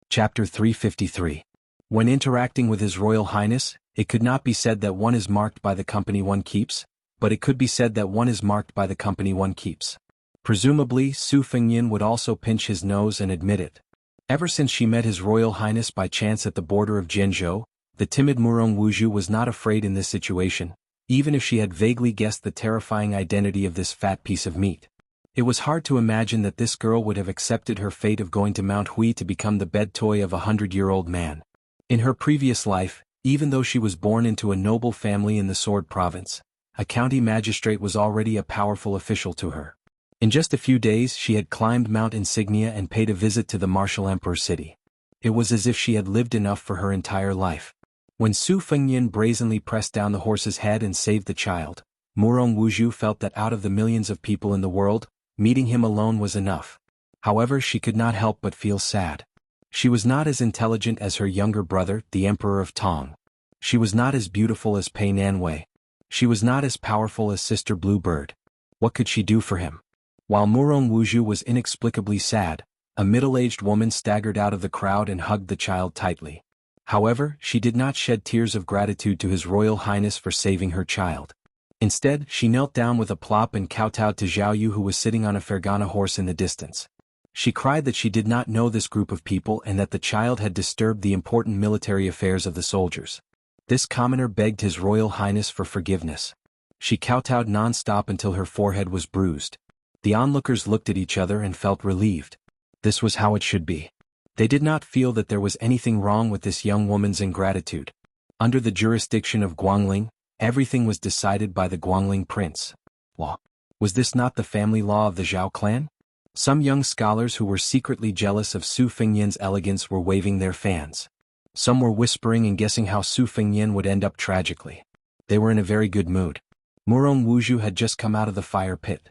Chapter 353. When interacting with His Royal Highness, it could not be said that one is marked by the company one keeps, but it could be said that one is marked by the company one keeps. Presumably, Su Fengnian would also pinch his nose and admit it. Ever since she met His Royal Highness by chance at the border of Jianzhou, the timid Murong Wuzhu was not afraid in this situation, even if she had vaguely guessed the terrifying identity of this fat piece of meat. It was hard to imagine that this girl would have accepted her fate of going to Mount Hui to become the bed toy of a 100-year-old man. In her previous life, even though she was born into a noble family in the Sword Province, a county magistrate was already a powerful official to her. In just a few days she had climbed Mount Insignia and paid a visit to the martial emperor's city. It was as if she had lived enough for her entire life. When Su Fengnian brazenly pressed down the horse's head and saved the child, Murong Wuzhu felt that out of the millions of people in the world, meeting him alone was enough. However, she could not help but feel sad. She was not as intelligent as her younger brother, the Emperor of Tong. She was not as beautiful as Pei Nanwei. She was not as powerful as Sister Bluebird. What could she do for him? While Murong Wuzhu was inexplicably sad, a middle-aged woman staggered out of the crowd and hugged the child tightly. However, she did not shed tears of gratitude to His Royal Highness for saving her child. Instead, she knelt down with a plop and kowtowed to Zhao Yu, who was sitting on a Fergana horse in the distance. She cried that she did not know this group of people and that the child had disturbed the important military affairs of the soldiers. This commoner begged His Royal Highness for forgiveness. She kowtowed non-stop until her forehead was bruised. The onlookers looked at each other and felt relieved. This was how it should be. They did not feel that there was anything wrong with this young woman's ingratitude. Under the jurisdiction of Guangling, everything was decided by the Guangling prince. Law. Was this not the family law of the Zhao clan? Some young scholars who were secretly jealous of Su Fengnian's elegance were waving their fans. Some were whispering and guessing how Su Fengnian would end up tragically. They were in a very good mood. Murong Wuzhu had just come out of the fire pit.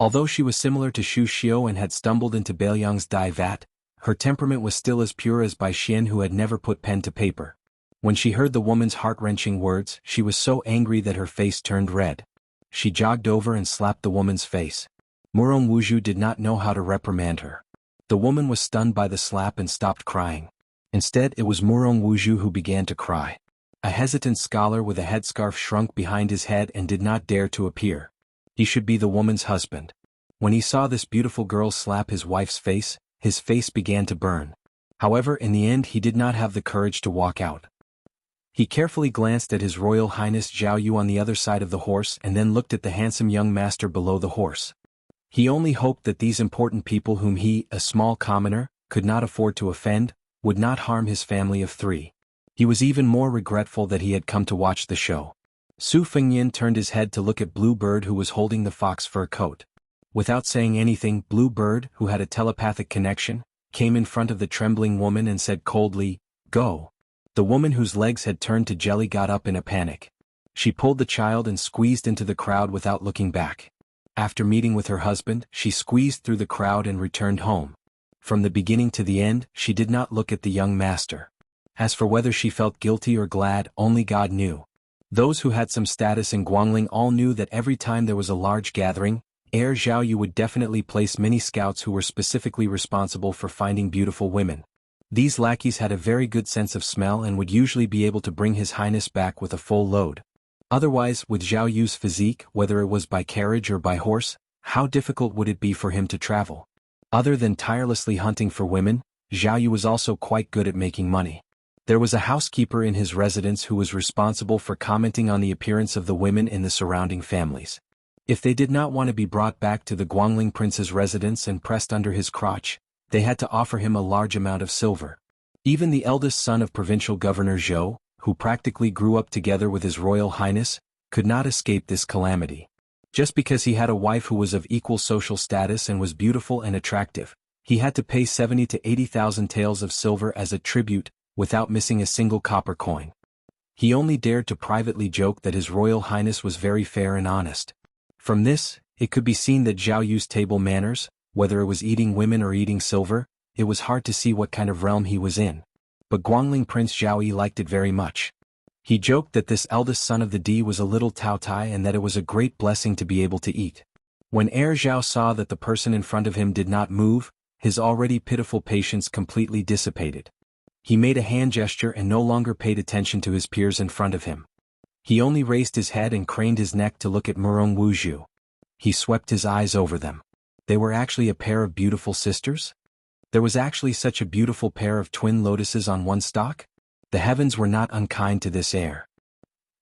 Although she was similar to Xu Xiu and had stumbled into Bailiang's dye vat, her temperament was still as pure as Bai Xian, who had never put pen to paper. When she heard the woman's heart-wrenching words, she was so angry that her face turned red. She jogged over and slapped the woman's face. Murong Wuzhu did not know how to reprimand her. The woman was stunned by the slap and stopped crying. Instead, it was Murong Wuzhu who began to cry. A hesitant scholar with a headscarf shrunk behind his head and did not dare to appear. He should be the woman's husband. When he saw this beautiful girl slap his wife's face, his face began to burn. However, in the end he did not have the courage to walk out. He carefully glanced at His Royal Highness Zhao Yu on the other side of the horse and then looked at the handsome young master below the horse. He only hoped that these important people whom he, a small commoner, could not afford to offend, would not harm his family of 3. He was even more regretful that he had come to watch the show. Su Fengyan turned his head to look at Blue Bird, who was holding the fox fur coat. Without saying anything, Blue Bird, who had a telepathic connection, came in front of the trembling woman and said coldly, "Go." The woman, whose legs had turned to jelly, got up in a panic. She pulled the child and squeezed into the crowd without looking back. After meeting with her husband, she squeezed through the crowd and returned home. From the beginning to the end, she did not look at the young master. As for whether she felt guilty or glad, only God knew. Those who had some status in Guangling all knew that every time there was a large gathering, Heir Zhaoyu would definitely place many scouts who were specifically responsible for finding beautiful women. These lackeys had a very good sense of smell and would usually be able to bring His Highness back with a full load. Otherwise, with Zhao Yu's physique, whether it was by carriage or by horse, how difficult would it be for him to travel? Other than tirelessly hunting for women, Zhao Yu was also quite good at making money. There was a housekeeper in his residence who was responsible for commenting on the appearance of the women in the surrounding families. If they did not want to be brought back to the Guangling prince's residence and pressed under his crotch, they had to offer him a large amount of silver. Even the eldest son of provincial governor Zhou, who practically grew up together with His Royal Highness, could not escape this calamity. Just because he had a wife who was of equal social status and was beautiful and attractive, he had to pay 70 to 80,000 taels of silver as a tribute, without missing a single copper coin. He only dared to privately joke that His Royal Highness was very fair and honest. From this, it could be seen that Zhao Yu's table manners, whether it was eating women or eating silver, it was hard to see what kind of realm he was in. But Guangling Prince Zhao Yi liked it very much. He joked that this eldest son of the Di was a little Taotai and that it was a great blessing to be able to eat. When Heir Zhao saw that the person in front of him did not move, his already pitiful patience completely dissipated. He made a hand gesture and no longer paid attention to his peers in front of him. He only raised his head and craned his neck to look at Murong Wuzhu. He swept his eyes over them. They were actually a pair of beautiful sisters? There was actually such a beautiful pair of twin lotuses on one stalk? The heavens were not unkind to this heir.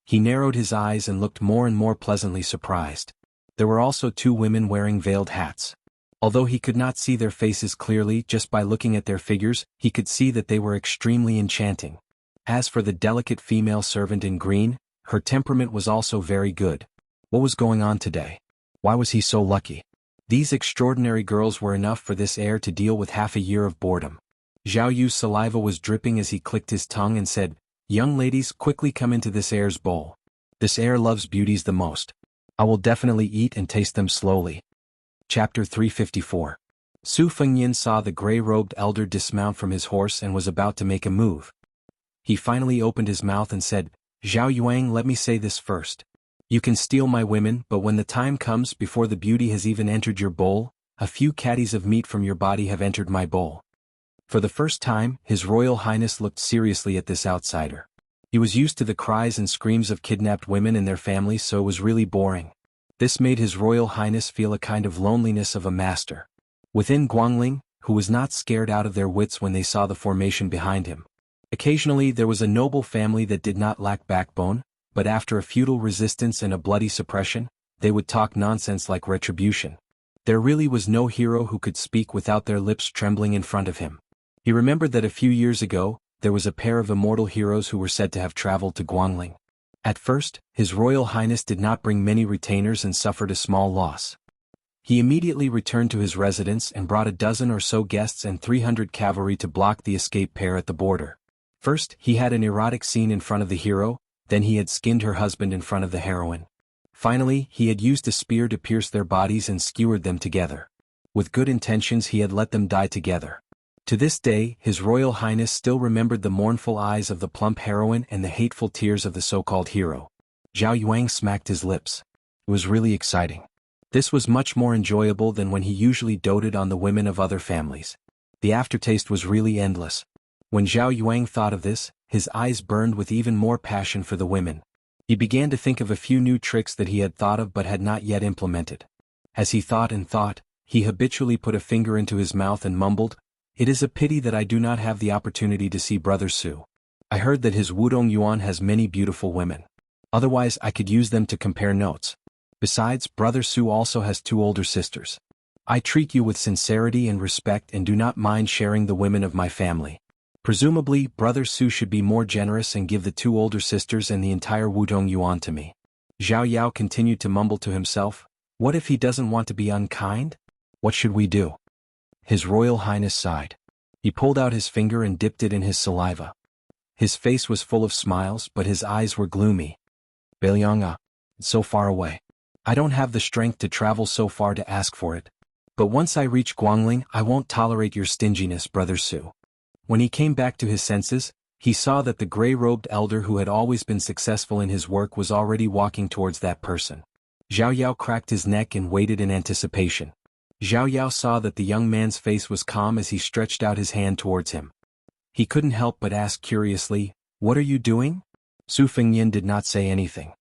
He narrowed his eyes and looked more and more pleasantly surprised. There were also two women wearing veiled hats. Although he could not see their faces clearly, just by looking at their figures, he could see that they were extremely enchanting. As for the delicate female servant in green, her temperament was also very good. What was going on today? Why was he so lucky? These extraordinary girls were enough for this heir to deal with half a year of boredom. Zhao Yu's saliva was dripping as he clicked his tongue and said, "Young ladies, quickly come into this heir's bowl. This heir loves beauties the most. I will definitely eat and taste them slowly." Chapter 354. Su Fengyan saw the gray-robed elder dismount from his horse and was about to make a move. He finally opened his mouth and said, "Zhao Yuang, let me say this first. You can steal my women, but when the time comes, before the beauty has even entered your bowl, a few caddies of meat from your body have entered my bowl." For the first time, His Royal Highness looked seriously at this outsider. He was used to the cries and screams of kidnapped women and their families, so it was really boring. This made His Royal Highness feel a kind of loneliness of a master. Within Guangling, who was not scared out of their wits when they saw the formation behind him. Occasionally there was a noble family that did not lack backbone, but after a futile resistance and a bloody suppression, they would talk nonsense like retribution. There really was no hero who could speak without their lips trembling in front of him. He remembered that a few years ago, there was a pair of immortal heroes who were said to have traveled to Guangling. At first, His Royal Highness did not bring many retainers and suffered a small loss. He immediately returned to his residence and brought a dozen or so guests and 300 cavalry to block the escape pair at the border. First, he had an erotic scene in front of the hero, then he had skinned her husband in front of the heroine. Finally, he had used a spear to pierce their bodies and skewered them together. With good intentions he had let them die together. To this day, His Royal Highness still remembered the mournful eyes of the plump heroine and the hateful tears of the so-called hero. Zhao Yuang smacked his lips. It was really exciting. This was much more enjoyable than when he usually doted on the women of other families. The aftertaste was really endless. When Zhao Yuang thought of this, his eyes burned with even more passion for the women. He began to think of a few new tricks that he had thought of but had not yet implemented. As he thought and thought, he habitually put a finger into his mouth and mumbled, "It is a pity that I do not have the opportunity to see Brother Su. I heard that his Wudong Yuan has many beautiful women. Otherwise I could use them to compare notes. Besides, Brother Su also has two older sisters. I treat you with sincerity and respect and do not mind sharing the women of my family. Presumably, Brother Su should be more generous and give the two older sisters and the entire Wudong Yuan to me. Zhao Yao continued to mumble to himself, what if he doesn't want to be unkind? What should we do? His Royal Highness sighed. He pulled out his finger and dipped it in his saliva. His face was full of smiles, but his eyes were gloomy. Beiliang, it's so far away. I don't have the strength to travel so far to ask for it. But once I reach Guangling, I won't tolerate your stinginess, Brother Su. When he came back to his senses, he saw that the gray-robed elder who had always been successful in his work was already walking towards that person. Zhao Yao cracked his neck and waited in anticipation. Zhao Yao saw that the young man's face was calm as he stretched out his hand towards him. He couldn't help but ask curiously, what are you doing? Su Fengnian did not say anything.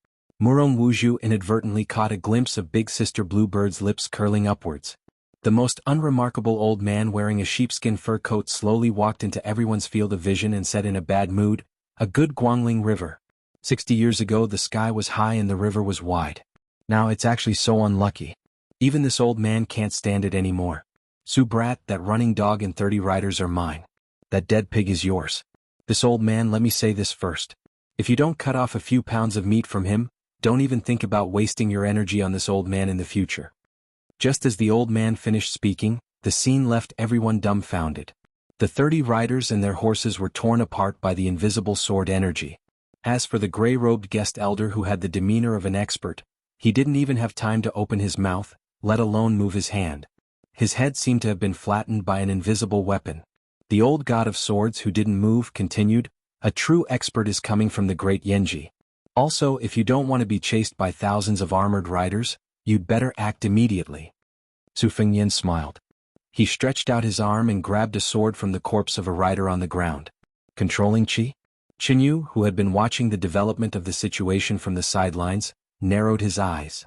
Murong Wuzhu inadvertently caught a glimpse of Big Sister Bluebird's lips curling upwards. The most unremarkable old man wearing a sheepskin fur coat slowly walked into everyone's field of vision and said in a bad mood, a good Guangling river. 60 years ago the sky was high and the river was wide. Now it's actually so unlucky. Even this old man can't stand it anymore. Su Brat, that running dog and 30 riders are mine. That dead pig is yours. This old man, let me say this first. If you don't cut off a few pounds of meat from him, don't even think about wasting your energy on this old man in the future. Just as the old man finished speaking, the scene left everyone dumbfounded. The 30 riders and their horses were torn apart by the invisible sword energy. As for the gray-robed guest elder who had the demeanor of an expert, he didn't even have time to open his mouth, let alone move his hand. His head seemed to have been flattened by an invisible weapon. The old god of swords who didn't move continued, a true expert is coming from the great Yenji. Also, if you don't want to be chased by thousands of armored riders, you'd better act immediately. Su Fengnian smiled. He stretched out his arm and grabbed a sword from the corpse of a rider on the ground. Controlling Qi? Qinyu, who had been watching the development of the situation from the sidelines, narrowed his eyes.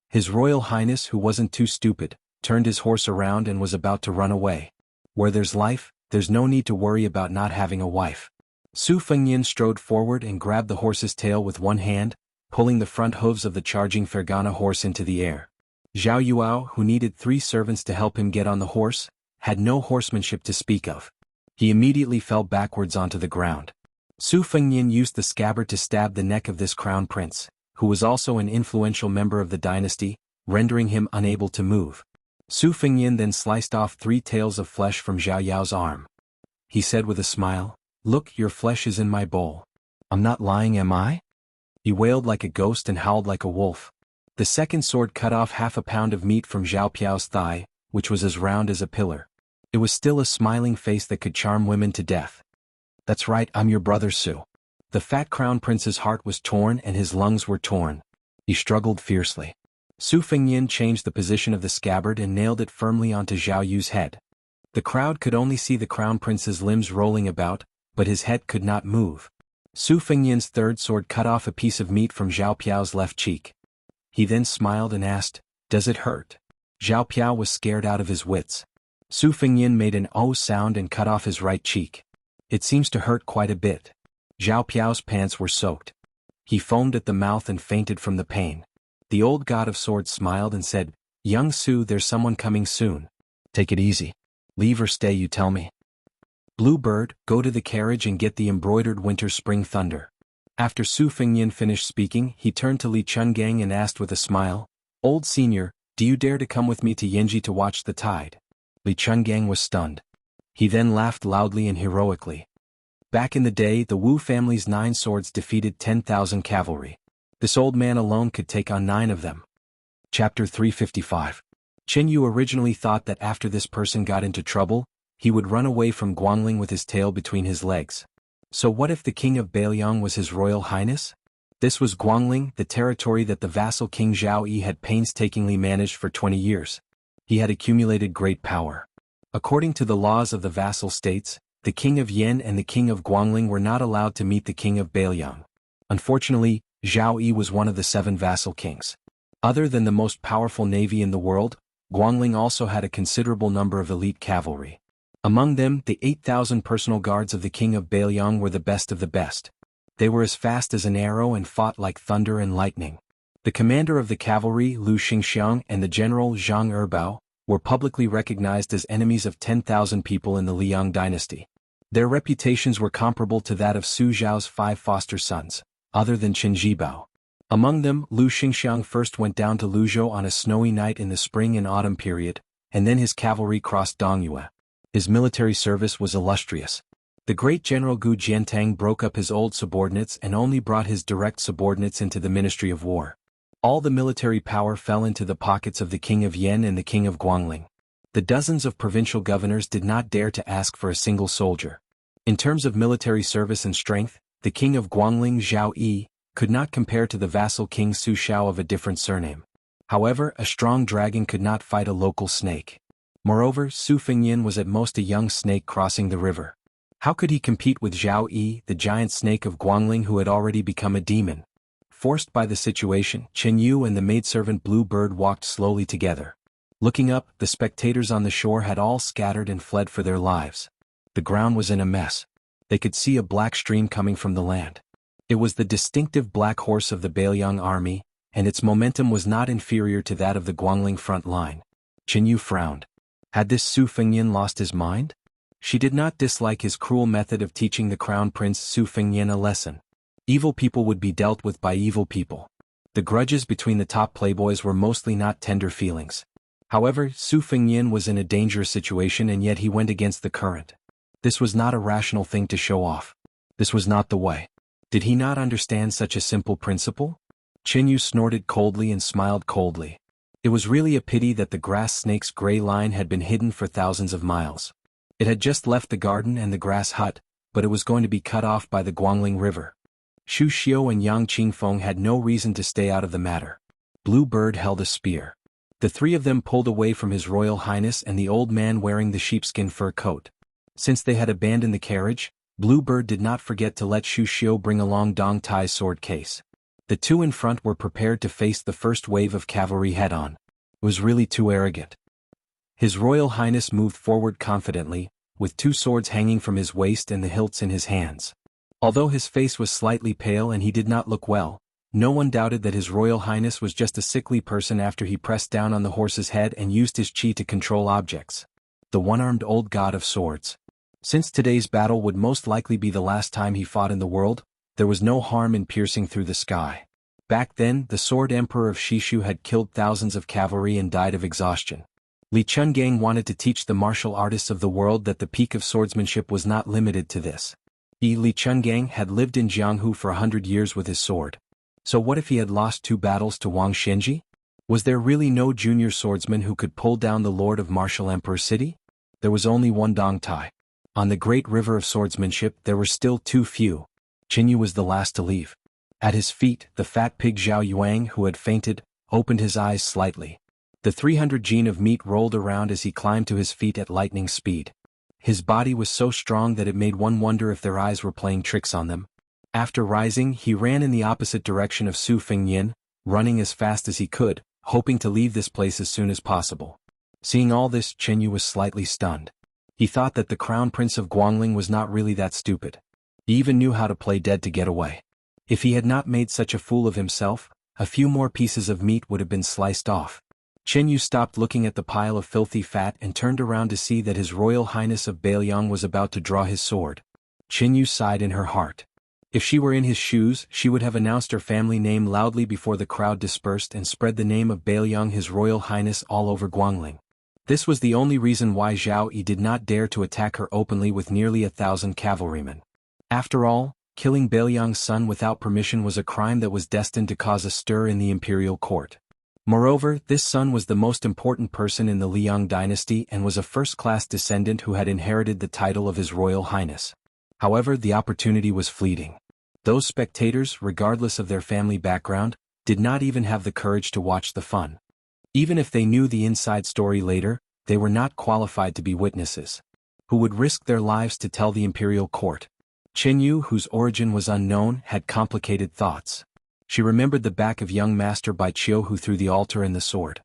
His Royal Highness, who wasn't too stupid, turned his horse around and was about to run away. Where there's life, there's no need to worry about not having a wife. Su Fengnian strode forward and grabbed the horse's tail with one hand, pulling the front hooves of the charging Fergana horse into the air. Zhao Yuao, who needed 3 servants to help him get on the horse, had no horsemanship to speak of. He immediately fell backwards onto the ground. Su Fengnian used the scabbard to stab the neck of this crown prince, who was also an influential member of the dynasty, rendering him unable to move. Su Fengnian then sliced off 3 tails of flesh from Zhao Yao's arm. He said with a smile, look, your flesh is in my bowl. I'm not lying, am I? He wailed like a ghost and howled like a wolf. The second sword cut off half a pound of meat from Zhao Piao's thigh, which was as round as a pillar. It was still a smiling face that could charm women to death. That's right, I'm your brother Su. The fat crown prince's heart was torn and his lungs were torn. He struggled fiercely. Su Fengnian changed the position of the scabbard and nailed it firmly onto Zhao Yu's head. The crowd could only see the crown prince's limbs rolling about, but his head could not move. Su Fengnian's third sword cut off a piece of meat from Zhao Piao's left cheek. He then smiled and asked, does it hurt? Zhao Piao was scared out of his wits. Su Fengnian made an "oh" sound and cut off his right cheek. It seems to hurt quite a bit. Zhao Piao's pants were soaked. He foamed at the mouth and fainted from the pain. The old god of swords smiled and said, young Su, there's someone coming soon. Take it easy. Leave or stay, you tell me. Bluebird, go to the carriage and get the embroidered winter spring thunder. After Su Fengnian finished speaking, he turned to Li Chungang and asked with a smile, old senior, do you dare to come with me to Yenji to watch the tide? Li Chungang was stunned. He then laughed loudly and heroically. Back in the day, the Wu family's 9 swords defeated 10,000 cavalry. This old man alone could take on 9 of them. Chapter 355. Qin Yu originally thought that after this person got into trouble, he would run away from Guangling with his tail between his legs. So what if the king of Beiliang was his Royal Highness? This was Guangling, the territory that the vassal King Zhao Yi had painstakingly managed for 20 years. He had accumulated great power. According to the laws of the vassal states, the king of Yan and the king of Guangling were not allowed to meet the king of Beiliang. Unfortunately, Zhao Yi was one of the 7 vassal kings. Other than the most powerful navy in the world, Guangling also had a considerable number of elite cavalry. Among them, the 8,000 personal guards of the king of Beiliang were the best of the best. They were as fast as an arrow and fought like thunder and lightning. The commander of the cavalry, Lu Xingxiang, and the general, Zhang Erbao, were publicly recognized as enemies of 10,000 people in the Liang dynasty. Their reputations were comparable to that of Su Zhao's 5 foster sons, other than Qin Zhibao. Among them, Lu Xingxiang first went down to Luzhou on a snowy night in the spring and autumn period, and then his cavalry crossed Dongyue. His military service was illustrious. The great General Gu Jiantang broke up his old subordinates and only brought his direct subordinates into the Ministry of War. All the military power fell into the pockets of the King of Yan and the King of Guangling. The dozens of provincial governors did not dare to ask for a single soldier. In terms of military service and strength, the King of Guangling, Zhao Yi, could not compare to the vassal King Su Xiao of a different surname. However, a strong dragon could not fight a local snake. Moreover, Su Fengyin was at most a young snake crossing the river. How could he compete with Zhao Yi, the giant snake of Guangling who had already become a demon? Forced by the situation, Chen Yu and the maidservant Blue Bird walked slowly together. Looking up, the spectators on the shore had all scattered and fled for their lives. The ground was in a mess. They could see a black stream coming from the land. It was the distinctive black horse of the Bailiang army, and its momentum was not inferior to that of the Guangling front line. Chen Yu frowned. Had this Su Fengyin lost his mind? She did not dislike his cruel method of teaching the Crown Prince Su Fengyin a lesson. Evil people would be dealt with by evil people. The grudges between the top playboys were mostly not tender feelings. However, Su Fengyin was in a dangerous situation and yet he went against the current. This was not a rational thing to show off. This was not the way. Did he not understand such a simple principle? Chen Yu snorted coldly and smiled coldly. It was really a pity that the grass snake's gray line had been hidden for thousands of miles. It had just left the garden and the grass hut, but it was going to be cut off by the Guangling River. Xu Xiu and Yang Qingfeng had no reason to stay out of the matter. Blue Bird held a spear. The three of them pulled away from His Royal Highness and the old man wearing the sheepskin fur coat. Since they had abandoned the carriage, Blue Bird did not forget to let Xu Xiu bring along Dong Tai's sword case. The two in front were prepared to face the first wave of cavalry head-on. It was really too arrogant. His Royal Highness moved forward confidently, with two swords hanging from his waist and the hilts in his hands. Although his face was slightly pale and he did not look well, no one doubted that His Royal Highness was just a sickly person after he pressed down on the horse's head and used his chi to control objects. The one-armed old god of swords. Since today's battle would most likely be the last time he fought in the world, there was no harm in piercing through the sky. Back then, the Sword Emperor of Shishu had killed thousands of cavalry and died of exhaustion. Li Chungang wanted to teach the martial artists of the world that the peak of swordsmanship was not limited to this. Li Chungang had lived in Jianghu for 100 years with his sword. So what if he had lost 2 battles to Wang Shenji? Was there really no junior swordsman who could pull down the Lord of Martial Emperor City? There was only one Dong Tai. On the great river of swordsmanship there were still too few. Qin Yu was the last to leave. At his feet, the fat pig Zhao Yuang, who had fainted, opened his eyes slightly. The 300 gene of meat rolled around as he climbed to his feet at lightning speed. His body was so strong that it made one wonder if their eyes were playing tricks on them. After rising, he ran in the opposite direction of Su Fengyin, running as fast as he could, hoping to leave this place as soon as possible. Seeing all this, Chen Yu was slightly stunned. He thought that the Crown Prince of Guangling was not really that stupid. He even knew how to play dead to get away. If he had not made such a fool of himself, a few more pieces of meat would have been sliced off. Chen Yu stopped looking at the pile of filthy fat and turned around to see that His Royal Highness of Bailiang was about to draw his sword. Chen Yu sighed in her heart. If she were in his shoes, she would have announced her family name loudly before the crowd dispersed and spread the name of Bailiang His Royal Highness all over Guangling. This was the only reason why Zhao Yi did not dare to attack her openly with nearly 1,000 cavalrymen. After all, killing Bailiang's son without permission was a crime that was destined to cause a stir in the imperial court. Moreover, this son was the most important person in the Liang dynasty and was a first-class descendant who had inherited the title of His Royal Highness. However, the opportunity was fleeting. Those spectators, regardless of their family background, did not even have the courage to watch the fun. Even if they knew the inside story later, they were not qualified to be witnesses. Who would risk their lives to tell the imperial court? Chen Yu, whose origin was unknown, had complicated thoughts. She remembered the back of young master Bai Qiu who threw the altar and the sword.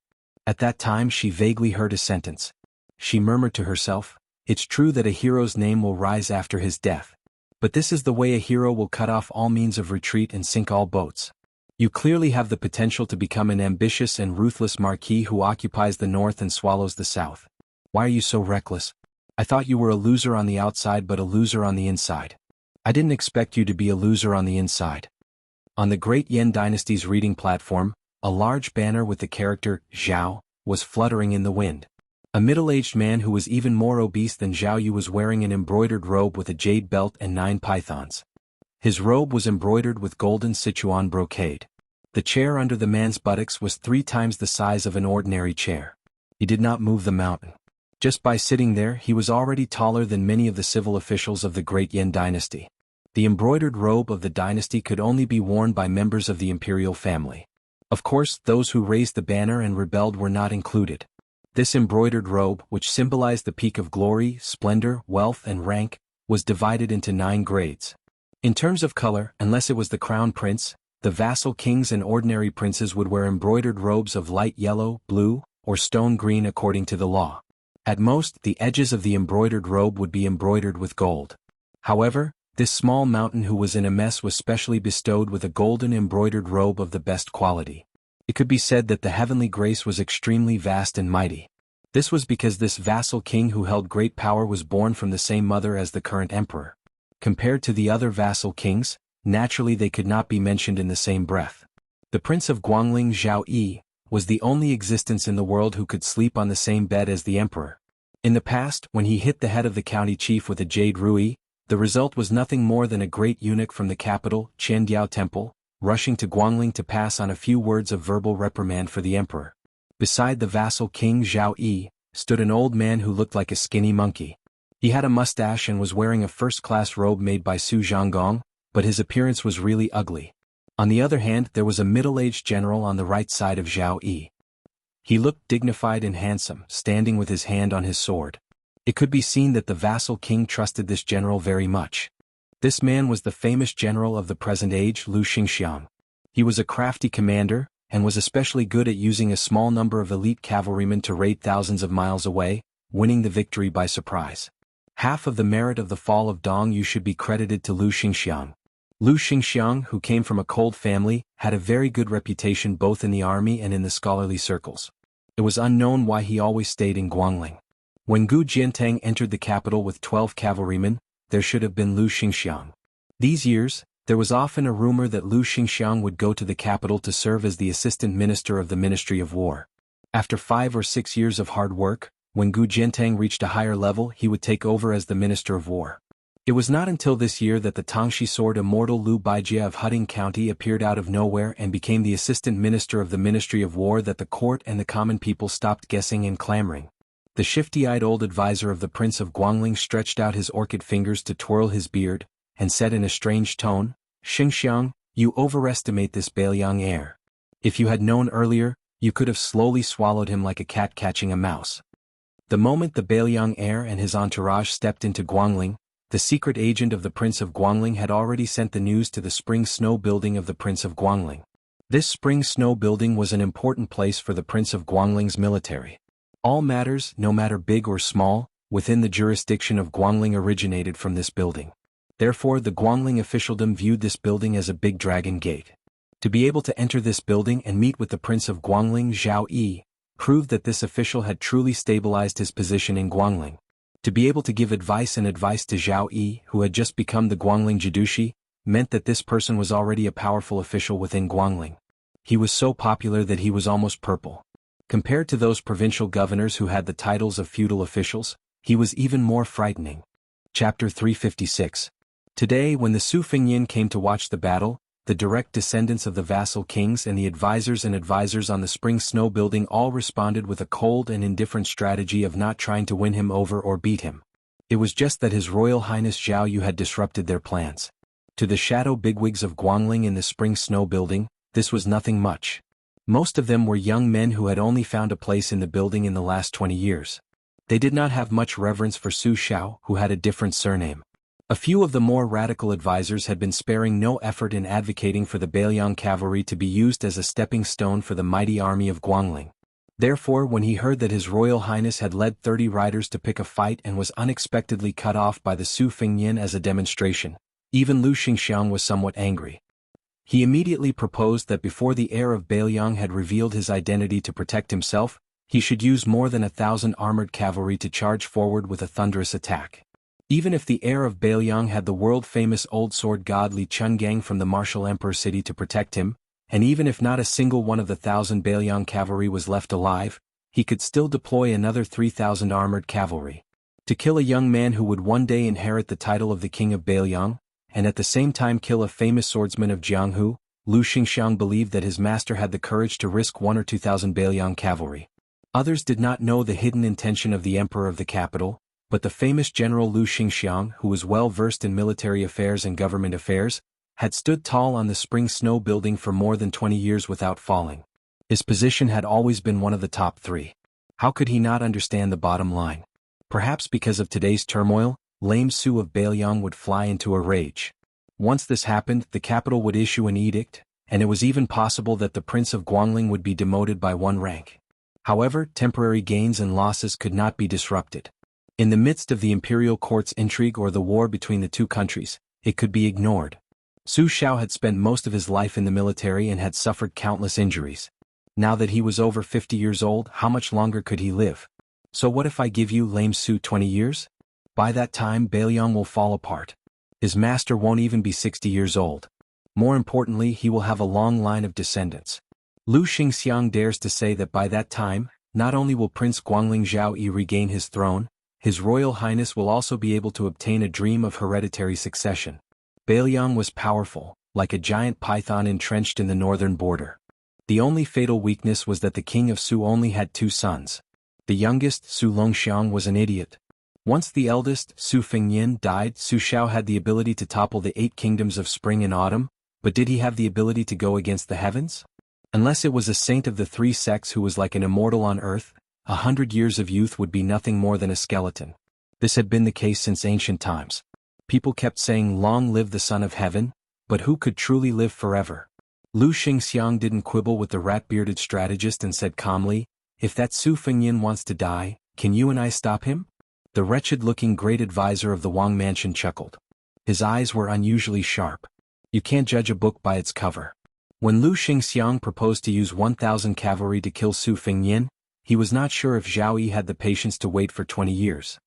At that time she vaguely heard a sentence. She murmured to herself, "It's true that a hero's name will rise after his death. But this is the way a hero will cut off all means of retreat and sink all boats. You clearly have the potential to become an ambitious and ruthless marquis who occupies the north and swallows the south. Why are you so reckless? I thought you were a loser on the outside but a loser on the inside. I didn't expect you to be a loser on the inside." On the Great Yen Dynasty's reading platform, a large banner with the character Zhao was fluttering in the wind. A middle-aged man who was even more obese than Zhao Yu was wearing an embroidered robe with a jade belt and 9 pythons. His robe was embroidered with golden Sichuan brocade. The chair under the man's buttocks was 3 times the size of an ordinary chair. He did not move the mountain. Just by sitting there, he was already taller than many of the civil officials of the Great Yen Dynasty. The embroidered robe of the dynasty could only be worn by members of the imperial family. Of course, those who raised the banner and rebelled were not included. This embroidered robe, which symbolized the peak of glory, splendor, wealth, and rank, was divided into 9 grades. In terms of color, unless it was the crown prince, the vassal kings and ordinary princes would wear embroidered robes of light yellow, blue, or stone green according to the law. At most, the edges of the embroidered robe would be embroidered with gold. However, this small mountain who was in a mess was specially bestowed with a golden embroidered robe of the best quality. It could be said that the heavenly grace was extremely vast and mighty. This was because this vassal king who held great power was born from the same mother as the current emperor. Compared to the other vassal kings, naturally they could not be mentioned in the same breath. The Prince of Guangling Zhao Yi was the only existence in the world who could sleep on the same bed as the emperor. In the past, when he hit the head of the county chief with a jade rui, the result was nothing more than a great eunuch from the capital, Qiandiao Temple, rushing to Guangling to pass on a few words of verbal reprimand for the emperor. Beside the vassal king Zhao Yi, stood an old man who looked like a skinny monkey. He had a mustache and was wearing a first-class robe made by Su Zhonggong, but his appearance was really ugly. On the other hand, there was a middle-aged general on the right side of Zhao Yi. He looked dignified and handsome, standing with his hand on his sword. It could be seen that the vassal king trusted this general very much. This man was the famous general of the present age, Lu Xingxiang. He was a crafty commander, and was especially good at using a small number of elite cavalrymen to raid thousands of miles away, winning the victory by surprise. Half of the merit of the fall of Dongyu should be credited to Lu Xingxiang. Lu Xingxiang, who came from a cold family, had a very good reputation both in the army and in the scholarly circles. It was unknown why he always stayed in Guangling. When Gu Jiantang entered the capital with 12 cavalrymen, there should have been Lu Xingxiang. These years, there was often a rumor that Lu Xingxiang would go to the capital to serve as the assistant minister of the Ministry of War. After 5 or 6 years of hard work, when Gu Jiantang reached a higher level, he would take over as the Minister of War. It was not until this year that the Tangxi sword immortal Lu Baijie of Huding County appeared out of nowhere and became the assistant minister of the Ministry of War that the court and the common people stopped guessing and clamoring. The shifty-eyed old advisor of the Prince of Guangling stretched out his orchid fingers to twirl his beard, and said in a strange tone, "Xingxiang, you overestimate this Beiliang heir. If you had known earlier, you could have slowly swallowed him like a cat catching a mouse." The moment the Beiliang heir and his entourage stepped into Guangling, the secret agent of the Prince of Guangling had already sent the news to the spring snow building of the Prince of Guangling. This spring snow building was an important place for the Prince of Guangling's military. All matters, no matter big or small, within the jurisdiction of Guangling originated from this building. Therefore, the Guangling officialdom viewed this building as a big dragon gate. To be able to enter this building and meet with the Prince of Guangling Zhao Yi proved that this official had truly stabilized his position in Guangling. To be able to give advice to Zhao Yi, who had just become the Guangling Jidushi, meant that this person was already a powerful official within Guangling. He was so popular that he was almost purple. Compared to those provincial governors who had the titles of feudal officials, he was even more frightening. Chapter 356. Today, when the Su Fengyin came to watch the battle, the direct descendants of the vassal kings and the advisors on the spring snow building all responded with a cold and indifferent strategy of not trying to win him over or beat him. It was just that His Royal Highness Zhao Yu had disrupted their plans. To the shadow bigwigs of Guangling in the spring snow building, this was nothing much. Most of them were young men who had only found a place in the building in the last 20 years. They did not have much reverence for Su Xiao, who had a different surname. A few of the more radical advisors had been sparing no effort in advocating for the Beiliang cavalry to be used as a stepping stone for the mighty army of Guangling. Therefore, when he heard that His Royal Highness had led 30 riders to pick a fight and was unexpectedly cut off by the Su Fengyin as a demonstration, even Lu Xingxiang was somewhat angry. He immediately proposed that before the heir of Beiliang had revealed his identity to protect himself, he should use more than 1,000 armored cavalry to charge forward with a thunderous attack. Even if the heir of Bailiang had the world-famous old sword god Li Chungang from the martial emperor city to protect him, and even if not a single one of the 1,000 Bailiang cavalry was left alive, he could still deploy another 3,000 armored cavalry to kill a young man who would one day inherit the title of the king of Bailiang, and at the same time kill a famous swordsman of Jianghu. Lu Xingxiang believed that his master had the courage to risk 1 or 2,000 Bailiang cavalry. Others did not know the hidden intention of the emperor of the capital, but the famous general Lu Xingxiang, who was well versed in military affairs and government affairs, had stood tall on the spring snow building for more than 20 years without falling. His position had always been one of the top 3. How could he not understand the bottom line? Perhaps because of today's turmoil, Lame Su of Bailiang would fly into a rage. Once this happened, the capital would issue an edict, and it was even possible that the Prince of Guangling would be demoted by 1 rank. However, temporary gains and losses could not be disrupted. In the midst of the imperial court's intrigue or the war between the two countries, it could be ignored. Su Xiao had spent most of his life in the military and had suffered countless injuries. Now that he was over 50 years old, how much longer could he live? So what if I give you, Lame Su, 20 years? By that time Bailiang will fall apart. His master won't even be 60 years old. More importantly, he will have a long line of descendants. Lu Xingxiang dares to say that by that time, not only will Prince Guangling Zhao Yi regain his throne, His Royal Highness will also be able to obtain a dream of hereditary succession. Bailiang was powerful, like a giant python entrenched in the northern border. The only fatal weakness was that the king of Su only had 2 sons. The youngest, Su Longxiang, was an idiot. Once the eldest, Su Fengyin, died, Su Xiao had the ability to topple the 8 kingdoms of spring and autumn, but did he have the ability to go against the heavens? Unless it was a saint of the 3 sects who was like an immortal on earth, 100 years of youth would be nothing more than a skeleton. This had been the case since ancient times. People kept saying, "Long live the Son of Heaven," but who could truly live forever? Lu Xingxiang didn't quibble with the rat-bearded strategist and said calmly, "If that Su Fengyin wants to die, can you and I stop him?" The wretched-looking great advisor of the Wang mansion chuckled. His eyes were unusually sharp. You can't judge a book by its cover. When Lu Xingxiang proposed to use 1,000 cavalry to kill Su Fengyin, he was not sure if Zhao Yi had the patience to wait for 20 years.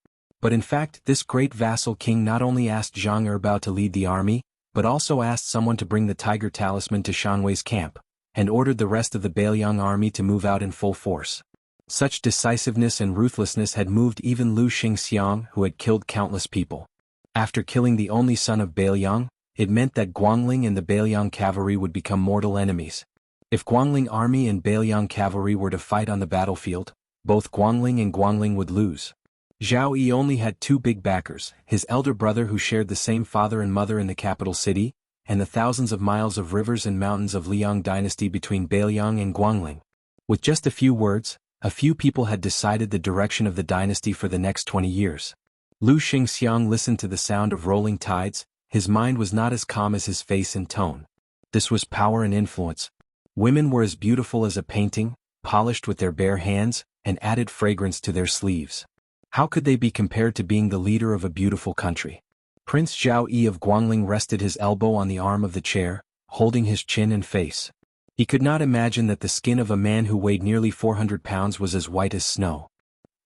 But in fact, this great vassal king not only asked Zhang Erbao to lead the army, but also asked someone to bring the tiger talisman to Shanwei's camp, and ordered the rest of the Bailiang army to move out in full force. Such decisiveness and ruthlessness had moved even Lu Xingxiang, who had killed countless people. After killing the only son of Bailiang, it meant that Guangling and the Bailiang cavalry would become mortal enemies. If Guangling army and Bailiang cavalry were to fight on the battlefield, both Guangling and Guangling would lose. Zhao Yi only had 2 big backers, his elder brother who shared the same father and mother in the capital city, and the thousands of miles of rivers and mountains of Liang dynasty between Bailiang and Guangling. With just a few words, a few people had decided the direction of the dynasty for the next 20 years. Lu Xingxiang listened to the sound of rolling tides. His mind was not as calm as his face and tone. This was power and influence. Women were as beautiful as a painting, polished with their bare hands, and added fragrance to their sleeves. How could they be compared to being the leader of a beautiful country? Prince Zhao Yi of Guangling rested his elbow on the arm of the chair, holding his chin and face. He could not imagine that the skin of a man who weighed nearly 400 pounds was as white as snow.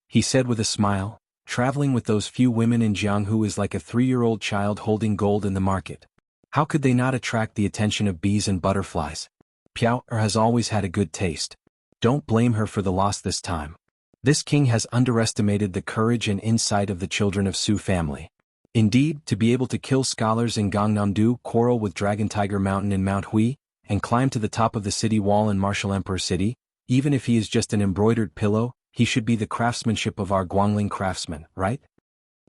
He said with a smile, "Traveling with those few women in Jianghu is like a 3-year-old child holding gold in the market. How could they not attract the attention of bees and butterflies? Piao has always had a good taste. Don't blame her for the loss this time." This king has underestimated the courage and insight of the children of Su family. Indeed, to be able to kill scholars in Gangnam-do, quarrel with Dragon Tiger Mountain in Mount Hui, and climb to the top of the city wall in Martial Emperor City, even if he is just an embroidered pillow, he should be the craftsmanship of our Guangling craftsmen, right?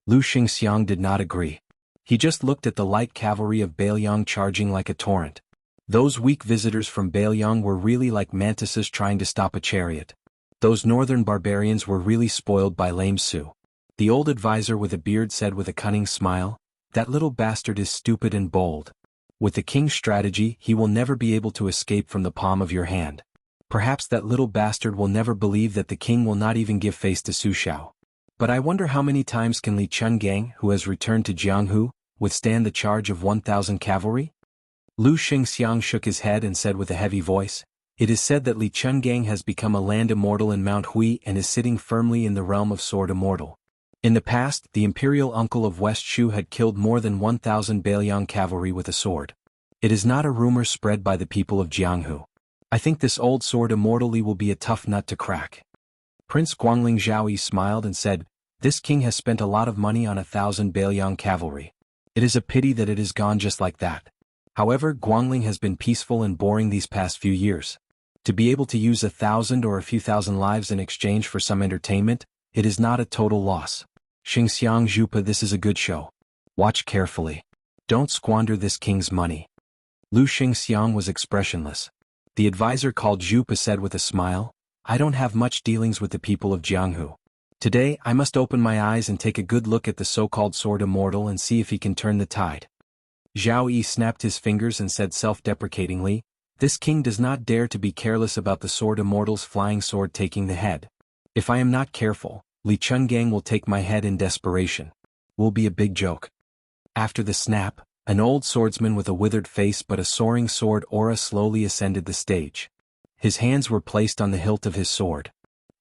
Lu Xingxiang did not agree. He just looked at the light cavalry of Bailiang charging like a torrent. Those weak visitors from Bailiang were really like mantises trying to stop a chariot. Those northern barbarians were really spoiled by Lame Su. The old advisor with a beard said with a cunning smile, "That little bastard is stupid and bold. With the king's strategy, he will never be able to escape from the palm of your hand. Perhaps that little bastard will never believe that the king will not even give face to Su Xiao. But I wonder how many times can Li Chungang, who has returned to Jianghu, withstand the charge of 1,000 cavalry?" Lu Xingxiang shook his head and said with a heavy voice, "It is said that Li Chungang has become a land immortal in Mount Hui and is sitting firmly in the realm of sword immortal. In the past, the imperial uncle of West Shu had killed more than 1,000 Bailiang cavalry with a sword. It is not a rumor spread by the people of Jianghu. I think this old sword immortally will be a tough nut to crack. Prince Guangling Zhaoyi smiled and said, "This king has spent a lot of money on 1,000 Bailiang cavalry. It is a pity that it is gone just like that. However, Guangling has been peaceful and boring these past few years. To be able to use 1,000 or a few thousand lives in exchange for some entertainment, it is not a total loss. Xingxiang Zhupa, this is a good show. Watch carefully. Don't squander this king's money." Lu Xingxiang was expressionless. The advisor called Zhupa said with a smile, "I don't have much dealings with the people of Jianghu. Today I must open my eyes and take a good look at the so-called sword immortal and see if he can turn the tide." Zhao Yi snapped his fingers and said self-deprecatingly, "This king does not dare to be careless about the sword immortal's flying sword taking the head. If I am not careful, Li Chungang will take my head in desperation. Will be a big joke." After the snap, an old swordsman with a withered face but a soaring sword aura slowly ascended the stage. His hands were placed on the hilt of his sword.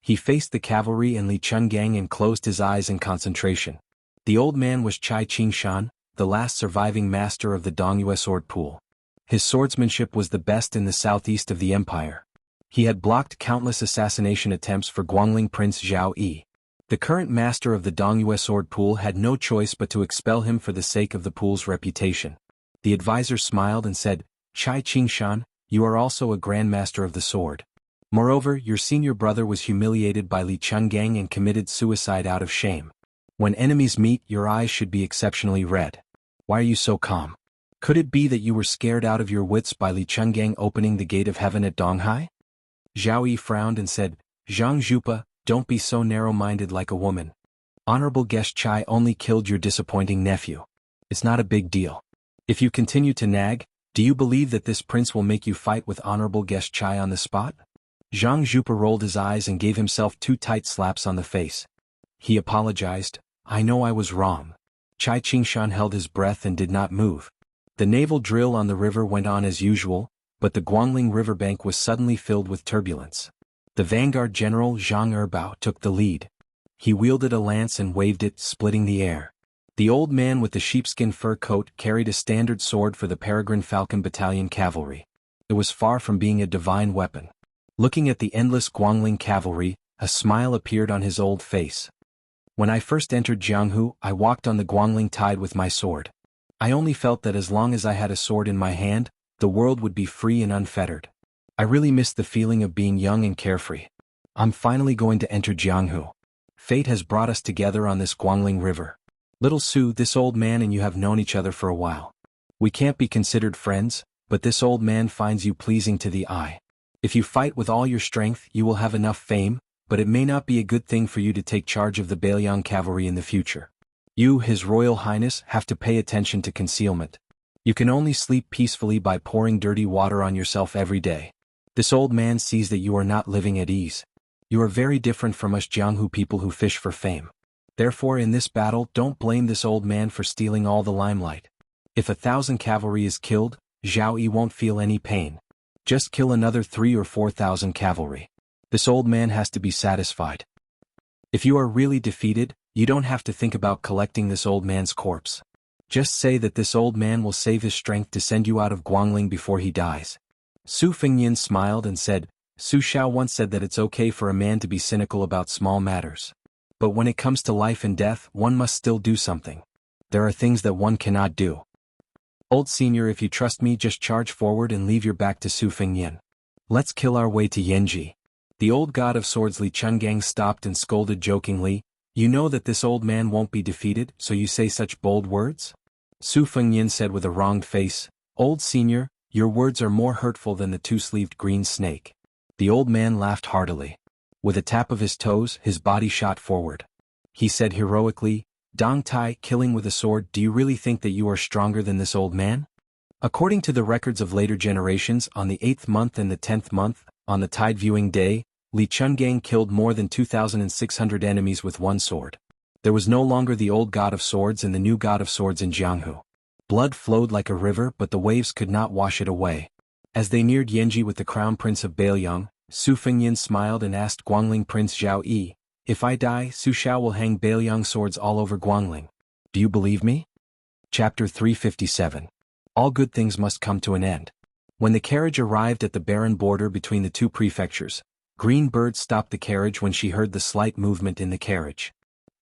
He faced the cavalry and Li Chungang and closed his eyes in concentration. The old man was Chai Qingshan, the last surviving master of the Dongyue sword pool. His swordsmanship was the best in the southeast of the empire. He had blocked countless assassination attempts for Guangling Prince Zhao Yi. The current master of the Dongyue sword pool had no choice but to expel him for the sake of the pool's reputation. The advisor smiled and said, "Chai Qingshan, you are also a grandmaster of the sword. Moreover, your senior brother was humiliated by Li Chungang and committed suicide out of shame. When enemies meet, your eyes should be exceptionally red. Why are you so calm? Could it be that you were scared out of your wits by Li Chungang opening the gate of heaven at Donghai?" Zhao Yi frowned and said, "Zhang Zhupa, don't be so narrow-minded like a woman. Honorable guest Chai only killed your disappointing nephew. It's not a big deal. If you continue to nag, do you believe that this prince will make you fight with honorable guest Chai on the spot?" Zhang Zhupa rolled his eyes and gave himself 2 tight slaps on the face. He apologized, "I know I was wrong." Chai Qingshan held his breath and did not move. The naval drill on the river went on as usual, but the Guangling riverbank was suddenly filled with turbulence. The vanguard general Zhang Erbao took the lead. He wielded a lance and waved it, splitting the air. The old man with the sheepskin fur coat carried a standard sword for the Peregrine Falcon Battalion cavalry. It was far from being a divine weapon. Looking at the endless Guangling cavalry, a smile appeared on his old face. "When I first entered Jianghu, I walked on the Guangling tide with my sword. I only felt that as long as I had a sword in my hand, the world would be free and unfettered. I really missed the feeling of being young and carefree. I'm finally going to enter Jianghu. Fate has brought us together on this Guangling River. Little Su, this old man and you have known each other for a while. We can't be considered friends, but this old man finds you pleasing to the eye. If you fight with all your strength, you will have enough fame, but it may not be a good thing for you to take charge of the Bailiang cavalry in the future. You, His Royal Highness, have to pay attention to concealment. You can only sleep peacefully by pouring dirty water on yourself every day. This old man sees that you are not living at ease. You are very different from us Jianghu people who fish for fame. Therefore in this battle don't blame this old man for stealing all the limelight. If 1,000 cavalry is killed, Zhao Yi won't feel any pain. Just kill another 3,000 or 4,000 cavalry. This old man has to be satisfied. If you are really defeated, you don't have to think about collecting this old man's corpse. Just say that this old man will save his strength to send you out of Guangling before he dies." Su Fengnian smiled and said, "Su Xiao once said that it's okay for a man to be cynical about small matters. But when it comes to life and death, one must still do something. There are things that one cannot do. Old senior, if you trust me, just charge forward and leave your back to Su Fengnian. Let's kill our way to Yanji." The old god of swords Li Chungang stopped and scolded jokingly, "You know that this old man won't be defeated, so you say such bold words?" Su Fengnian said with a wronged face, "Old senior, your words are more hurtful than the 2-sleeved green snake." The old man laughed heartily. With a tap of his toes, his body shot forward. He said heroically, "Dong Tai, killing with a sword, do you really think that you are stronger than this old man?" According to the records of later generations, on the 8th month and the 10th month, on the tide viewing day, Li Chungang killed more than 2,600 enemies with one sword. There was no longer the old god of swords and the new god of swords in Jianghu. Blood flowed like a river, but the waves could not wash it away. As they neared Yanji with the crown prince of Bailiang, Su Fengnian smiled and asked Guangling Prince Zhao Yi, if I die, Su Xiao will hang Beiliang swords all over Guangling. Do you believe me? Chapter 357. All good things must come to an end. When the carriage arrived at the barren border between the two prefectures, Green Bird stopped the carriage when she heard the slight movement in the carriage.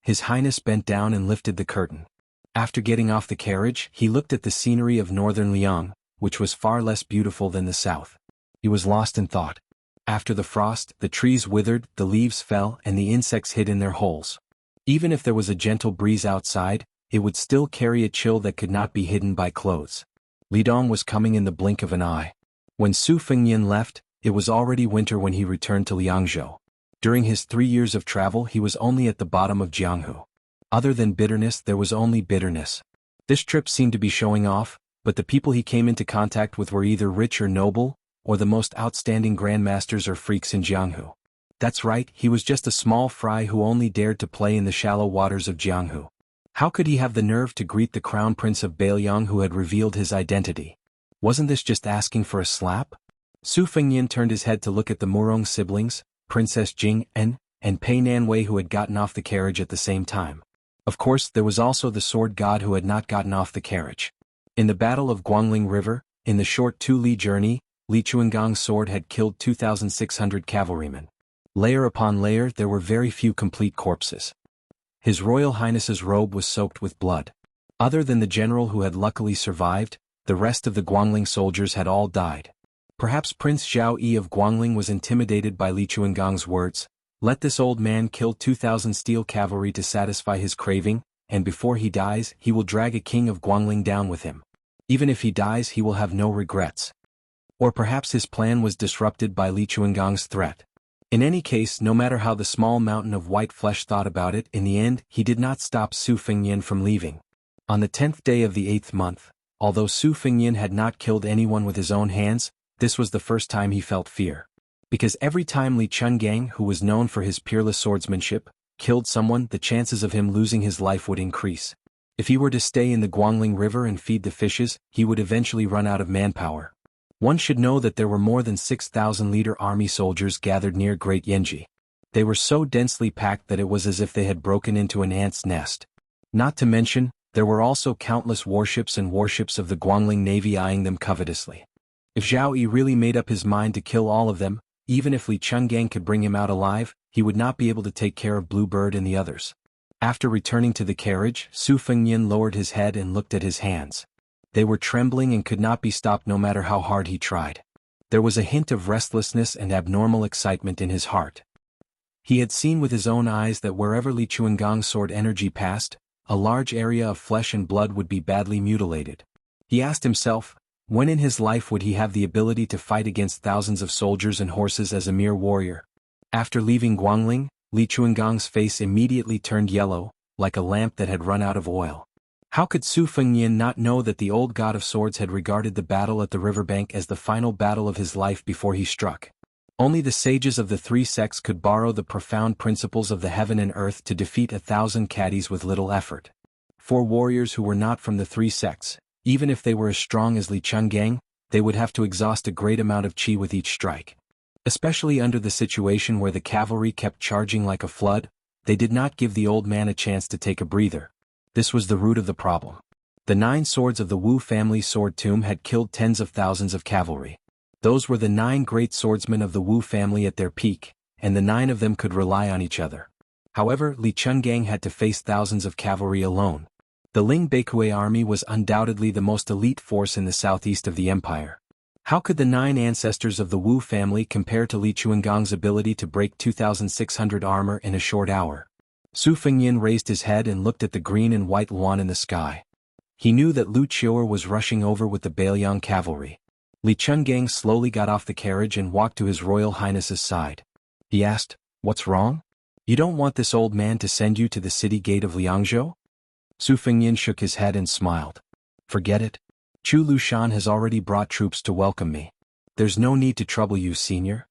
His Highness bent down and lifted the curtain. After getting off the carriage, he looked at the scenery of northern Liang, which was far less beautiful than the south. He was lost in thought. After the frost, the trees withered, the leaves fell, and the insects hid in their holes. Even if there was a gentle breeze outside, it would still carry a chill that could not be hidden by clothes. Li Dong was coming in the blink of an eye. When Su Fengnian left, it was already winter when he returned to Liangzhou. During his 3 years of travel he was only at the bottom of Jianghu. Other than bitterness there was only bitterness. This trip seemed to be showing off, but the people he came into contact with were either rich or noble, or the most outstanding grandmasters or freaks in Jianghu. That's right, he was just a small fry who only dared to play in the shallow waters of Jianghu. How could he have the nerve to greet the crown prince of Beiliang who had revealed his identity? Wasn't this just asking for a slap? Su Fengnian turned his head to look at the Murong siblings, Princess Jing En, and Pei Nanwei who had gotten off the carriage at the same time. Of course, there was also the sword god who had not gotten off the carriage. In the Battle of Guangling River, in the short 2-li journey, Li Chuangong's sword had killed 2,600 cavalrymen. Layer upon layer there were very few complete corpses. His Royal Highness's robe was soaked with blood. Other than the general who had luckily survived, the rest of the Guangling soldiers had all died. Perhaps Prince Zhao Yi of Guangling was intimidated by Li Chuangong's words, "Let this old man kill 2,000 steel cavalry to satisfy his craving, and before he dies he will drag a king of Guangling down with him. Even if he dies he will have no regrets." Or perhaps his plan was disrupted by Li Chuangong's threat. In any case, no matter how the small mountain of white flesh thought about it, in the end, he did not stop Su Fengnian from leaving. On the 10th day of the 8th month, although Su Fengnian had not killed anyone with his own hands, this was the first time he felt fear. Because every time Li Chungang, who was known for his peerless swordsmanship, killed someone, the chances of him losing his life would increase. If he were to stay in the Guangling River and feed the fishes, he would eventually run out of manpower. One should know that there were more than 6,000-liter army soldiers gathered near Great Yanji. They were so densely packed that it was as if they had broken into an ant's nest. Not to mention, there were also countless warships and warships of the Guangling Navy eyeing them covetously. If Zhao Yi really made up his mind to kill all of them, even if Li Chungang could bring him out alive, he would not be able to take care of Bluebird and the others. After returning to the carriage, Su Fengnian lowered his head and looked at his hands. They were trembling and could not be stopped no matter how hard he tried. There was a hint of restlessness and abnormal excitement in his heart. He had seen with his own eyes that wherever Li Chuangong's sword energy passed, a large area of flesh and blood would be badly mutilated. He asked himself, when in his life would he have the ability to fight against thousands of soldiers and horses as a mere warrior? After leaving Guangling, Li Chuangong's face immediately turned yellow, like a lamp that had run out of oil. How could Su Fengnian not know that the old god of swords had regarded the battle at the riverbank as the final battle of his life before he struck? Only the sages of the 3 sects could borrow the profound principles of the heaven and earth to defeat 1,000 caddies with little effort. 4 warriors who were not from the 3 sects, even if they were as strong as Li Chungang, they would have to exhaust a great amount of qi with each strike. Especially under the situation where the cavalry kept charging like a flood, they did not give the old man a chance to take a breather. This was the root of the problem. The 9 swords of the Wu family sword tomb had killed tens of thousands of cavalry. Those were the 9 great swordsmen of the Wu family at their peak, and the 9 of them could rely on each other. However, Li Chungang had to face thousands of cavalry alone. The Ling Beikui army was undoubtedly the most elite force in the southeast of the empire. How could the 9 ancestors of the Wu family compare to Li Chuangong's ability to break 2,600 armor in a short hour? Su Fengnian raised his head and looked at the green and white luan in the sky. He knew that Lu Qiu'er was rushing over with the Beiliang cavalry. Li Chungang slowly got off the carriage and walked to his Royal Highness's side. He asked, "What's wrong? You don't want this old man to send you to the city gate of Liangzhou?" Su Fengnian shook his head and smiled. "Forget it. Chu Lushan has already brought troops to welcome me. There's no need to trouble you, senior."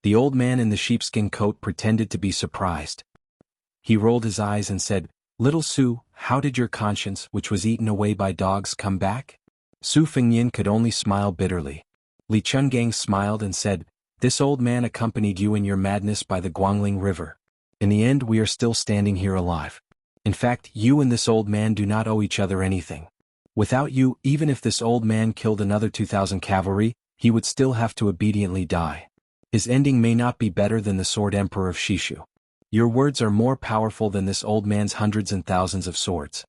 The old man in the sheepskin coat pretended to be surprised. He rolled his eyes and said, "Little Su, how did your conscience, which was eaten away by dogs, come back?" Su Fengnian could only smile bitterly. Li Chungang smiled and said, "This old man accompanied you in your madness by the Guangling River. In the end we are still standing here alive. In fact, you and this old man do not owe each other anything. Without you, even if this old man killed another 2,000 cavalry, he would still have to obediently die. His ending may not be better than the Sword Emperor of Shishu. Your words are more powerful than this old man's hundreds and thousands of swords.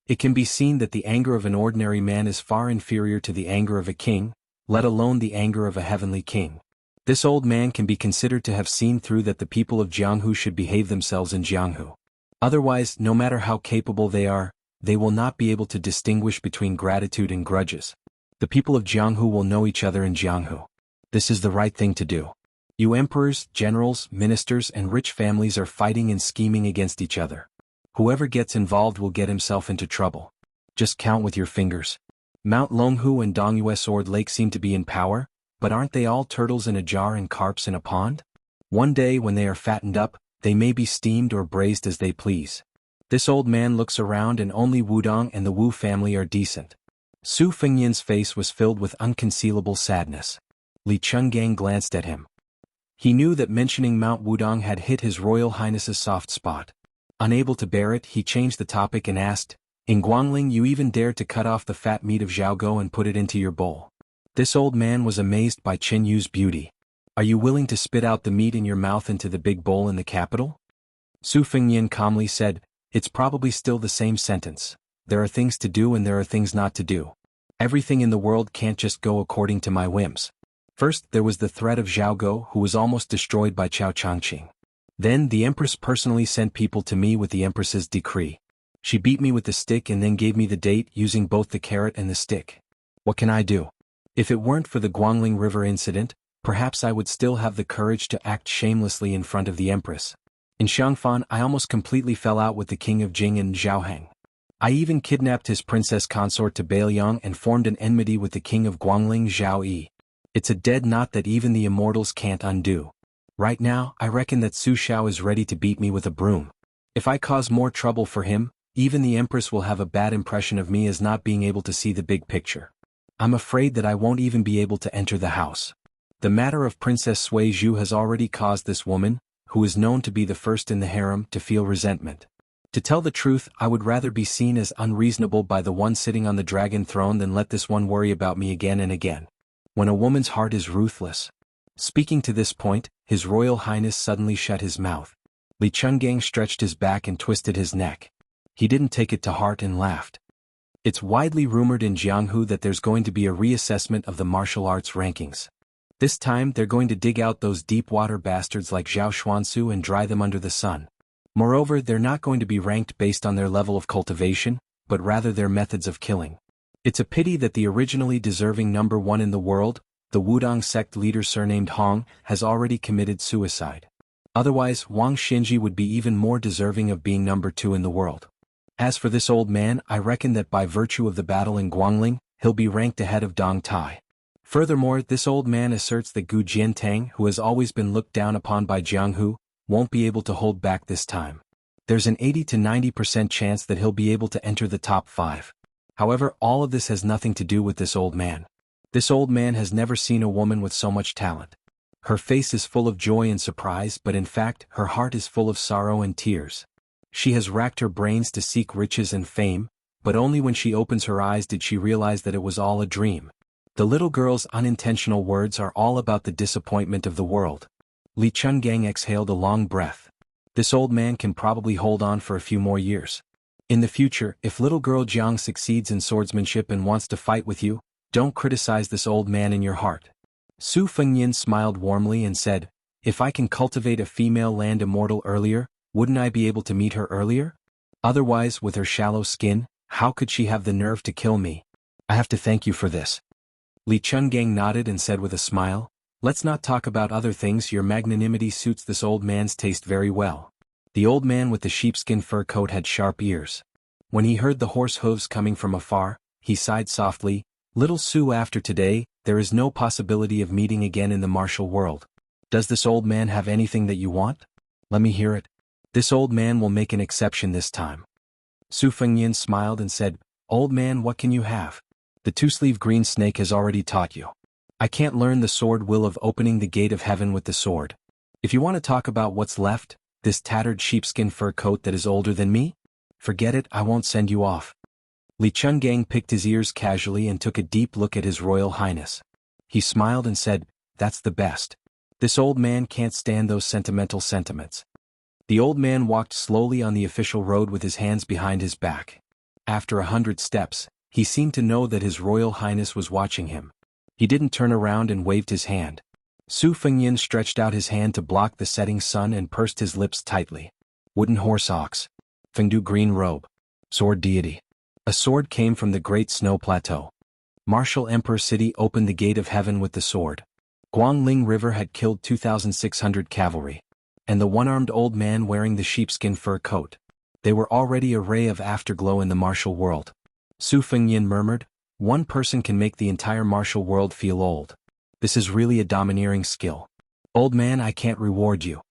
It can be seen that the anger of an ordinary man is far inferior to the anger of a king, let alone the anger of a heavenly king. This old man can be considered to have seen through that the people of Jianghu should behave themselves in Jianghu. Otherwise, no matter how capable they are, they will not be able to distinguish between gratitude and grudges. The people of Jianghu will know each other in Jianghu. This is the right thing to do. You emperors, generals, ministers, and rich families are fighting and scheming against each other. Whoever gets involved will get himself into trouble. Just count with your fingers. Mount Longhu and Dongyue Sword Lake seem to be in power, but aren't they all turtles in a jar and carps in a pond? One day when they are fattened up, they may be steamed or braised as they please. This old man looks around and only Wudong and the Wu family are decent. Su Fengyan's face was filled with unconcealable sadness. Li Chungang glanced at him. He knew that mentioning Mount Wudong had hit His Royal Highness's soft spot. Unable to bear it, he changed the topic and asked, "In Guangling you even dared to cut off the fat meat of Xiaogo and put it into your bowl." This old man was amazed by Chen Yu's beauty. "Are you willing to spit out the meat in your mouth into the big bowl in the capital?" Su Fengyan calmly said, "It's probably still the same sentence. There are things to do and there are things not to do. Everything in the world can't just go according to my whims. First, there was the threat of Xiaogo, who was almost destroyed by Cao Changqing. Then the Empress personally sent people to me with the Empress's decree. She beat me with the stick and then gave me the date using both the carrot and the stick. What can I do? If it weren't for the Guangling River incident, perhaps I would still have the courage to act shamelessly in front of the Empress. In Xiangfan I almost completely fell out with the King of Jing and Zhaoheng. I even kidnapped his princess consort to Bailiang and formed an enmity with the King of Guangling Zhao Yi. It's a dead knot that even the immortals can't undo. Right now, I reckon that Su Xiao is ready to beat me with a broom. If I cause more trouble for him, even the Empress will have a bad impression of me as not being able to see the big picture. I'm afraid that I won't even be able to enter the house. The matter of Princess Sui Zhu has already caused this woman, who is known to be the first in the harem, to feel resentment. To tell the truth, I would rather be seen as unreasonable by the one sitting on the dragon throne than let this one worry about me again and again. When a woman's heart is ruthless. Speaking to this point, His Royal Highness suddenly shut his mouth. Li Chungang stretched his back and twisted his neck. He didn't take it to heart and laughed. It's widely rumored in Jianghu that there's going to be a reassessment of the martial arts rankings. This time they're going to dig out those deep-water bastards like Zhao Xuansu and dry them under the sun. Moreover, they're not going to be ranked based on their level of cultivation, but rather their methods of killing. It's a pity that the originally deserving number one in the world, the Wudong sect leader surnamed Hong, has already committed suicide. Otherwise, Wang Xinji would be even more deserving of being number two in the world. As for this old man, I reckon that by virtue of the battle in Guangling, he'll be ranked ahead of Dong Tai. Furthermore, this old man asserts that Gu Jiantang, who has always been looked down upon by Jianghu, won't be able to hold back this time. There's an 80 to 90% chance that he'll be able to enter the top 5. However, all of this has nothing to do with this old man. This old man has never seen a woman with so much talent. Her face is full of joy and surprise, but in fact, her heart is full of sorrow and tears. She has racked her brains to seek riches and fame, but only when she opens her eyes did she realize that it was all a dream. The little girl's unintentional words are all about the disappointment of the world. Li Chungang exhaled a long breath. This old man can probably hold on for a few more years. In the future, if little girl Jiang succeeds in swordsmanship and wants to fight with you, don't criticize this old man in your heart. Su Fengyan smiled warmly and said, "If I can cultivate a female land immortal earlier, wouldn't I be able to meet her earlier? Otherwise, with her shallow skin, how could she have the nerve to kill me? I have to thank you for this." Li Chungang nodded and said with a smile, "Let's not talk about other things. Your magnanimity suits this old man's taste very well." The old man with the sheepskin fur coat had sharp ears. When he heard the horse hooves coming from afar, he sighed softly, "Little Su, after today, there is no possibility of meeting again in the martial world. Does this old man have anything that you want? Let me hear it. This old man will make an exception this time." Su Fengyan smiled and said, "Old man, what can you have? The two-sleeve green snake has already taught you. I can't learn the sword will of opening the gate of heaven with the sword. If you want to talk about what's left, This tattered sheepskin fur coat that is older than me? Forget it, I won't send you off. Li Chungang picked his ears casually and took a deep look at His Royal Highness. He smiled and said, "That's the best. This old man can't stand those sentimental sentiments." The old man walked slowly on the official road with his hands behind his back. After 100 steps, he seemed to know that His Royal Highness was watching him. He didn't turn around and waved his hand. Su Fengyan stretched out his hand to block the setting sun and pursed his lips tightly. Wooden horse ox. Fengdu green robe. Sword deity. A sword came from the Great Snow Plateau. Martial Emperor City opened the gate of heaven with the sword. Guangling River had killed 2,600 cavalry. And the one-armed old man wearing the sheepskin fur coat. They were already a ray of afterglow in the martial world. Su Fengyan murmured, "One person can make the entire martial world feel old. This is really a domineering skill. Old man, I can't reward you."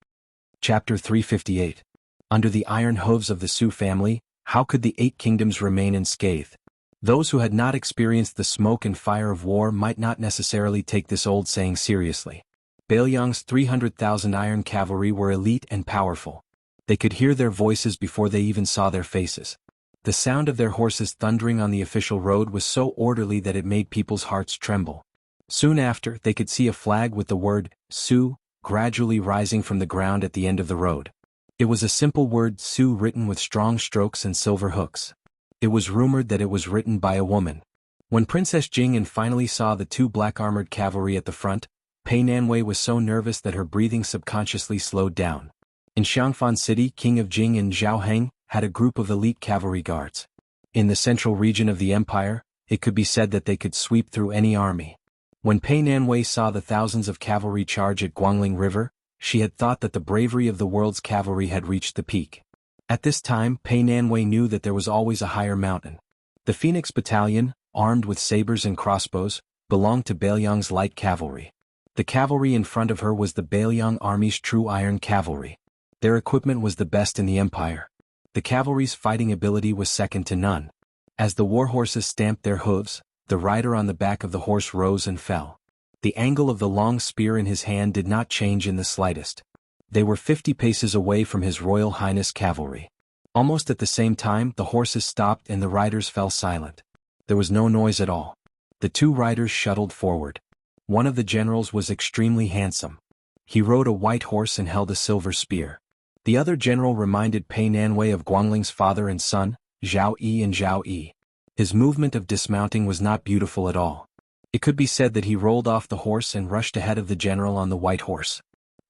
Chapter 358. Under the iron hooves of the Su family, how could the 8 kingdoms remain unscathed? Those who had not experienced the smoke and fire of war might not necessarily take this old saying seriously. Bailiang's 300,000 iron cavalry were elite and powerful. They could hear their voices before they even saw their faces. The sound of their horses thundering on the official road was so orderly that it made people's hearts tremble. Soon after, they could see a flag with the word, Su, gradually rising from the ground at the end of the road. It was a simple word Su written with strong strokes and silver hooks. It was rumored that it was written by a woman. When Princess Jing'an finally saw the 2 black-armored cavalry at the front, Pei Nanwei was so nervous that her breathing subconsciously slowed down. In Xiangfan City, King of Jing and Zhao Heng had a group of elite cavalry guards. In the central region of the empire, it could be said that they could sweep through any army. When Pei Nanwei saw the thousands of cavalry charge at Guangling River, she had thought that the bravery of the world's cavalry had reached the peak. At this time, Pei Nanwei knew that there was always a higher mountain. The Phoenix Battalion, armed with sabers and crossbows, belonged to Bailiang's light cavalry. The cavalry in front of her was the Bailiang army's true iron cavalry. Their equipment was the best in the empire. The cavalry's fighting ability was second to none. As the war horses stamped their hooves, the rider on the back of the horse rose and fell. The angle of the long spear in his hand did not change in the slightest. They were 50 paces away from His Royal Highness cavalry. Almost at the same time, the horses stopped and the riders fell silent. There was no noise at all. The 2 riders shuttled forward. One of the generals was extremely handsome. He rode a white horse and held a silver spear. The other general reminded Pei Nanwei of Guangling's father and son, Zhao Yi and Zhao Yi. His movement of dismounting was not beautiful at all. It could be said that he rolled off the horse and rushed ahead of the general on the white horse.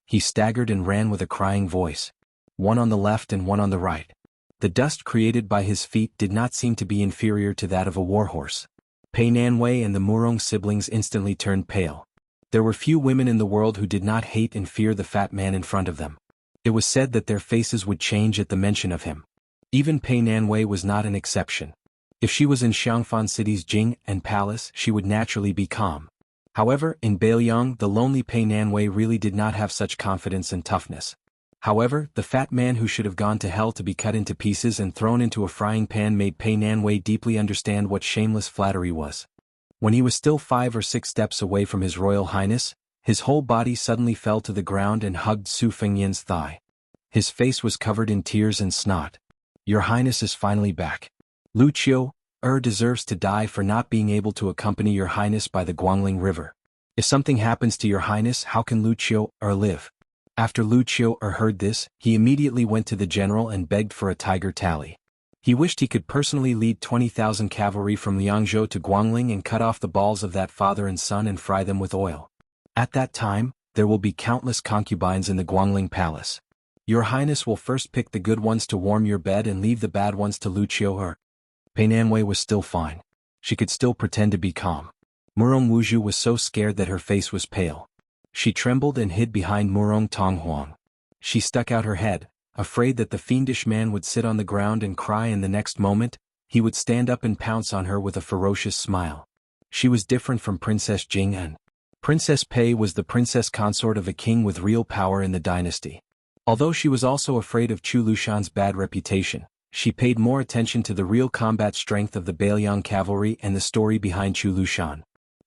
He staggered and ran with a crying voice. One on the left and one on the right. The dust created by his feet did not seem to be inferior to that of a warhorse. Pei Nanwei and the Murong siblings instantly turned pale. There were few women in the world who did not hate and fear the fat man in front of them. It was said that their faces would change at the mention of him. Even Pei Nanwei was not an exception. If she was in Xiangfan City's Jing and Palace, she would naturally be calm. However, in Bailiang, the lonely Pei Nanwei really did not have such confidence and toughness. However, the fat man who should have gone to hell to be cut into pieces and thrown into a frying pan made Pei Nanwei deeply understand what shameless flattery was. When he was still 5 or 6 steps away from His Royal Highness, his whole body suddenly fell to the ground and hugged Su Fengyan's thigh. His face was covered in tears and snot. "Your Highness is finally back. Lu Qiu deserves to die for not being able to accompany Your Highness by the Guangling River. If something happens to Your Highness, how can Lu Qiu live?" After Lu Qiu heard this, he immediately went to the general and begged for a tiger tally. He wished he could personally lead 20,000 cavalry from Liangzhou to Guangling and cut off the balls of that father and son and fry them with oil. At that time, there will be countless concubines in the Guangling Palace. Your Highness will first pick the good ones to warm your bed and leave the bad ones to Lu Qiu. Pei Nanwei was still fine. She could still pretend to be calm. Murong Wuzhu was so scared that her face was pale. She trembled and hid behind Murong Tonghuang. She stuck out her head, afraid that the fiendish man would sit on the ground and cry, and the next moment, he would stand up and pounce on her with a ferocious smile. She was different from Princess Jing'an. Princess Pei was the princess consort of a king with real power in the dynasty. Although she was also afraid of Chu Lushan's bad reputation, she paid more attention to the real combat strength of the Bailiang cavalry and the story behind Chu Lushan.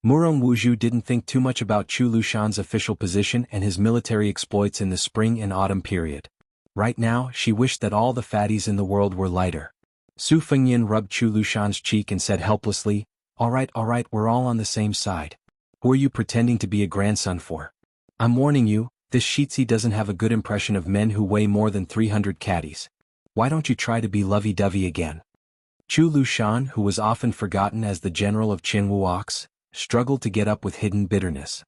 Murong Wuzhu didn't think too much about Chu Lushan's official position and his military exploits in the spring and autumn period. Right now, she wished that all the fatties in the world were lighter. Su Fengyan rubbed Chu Lushan's cheek and said helplessly, all right, we're all on the same side. Who are you pretending to be a grandson for? I'm warning you, this Shitzi doesn't have a good impression of men who weigh more than 300 caddies. Why don't you try to be lovey-dovey again? Chu Lushan, who was often forgotten as the general of Qin Wuox, struggled to get up with hidden bitterness.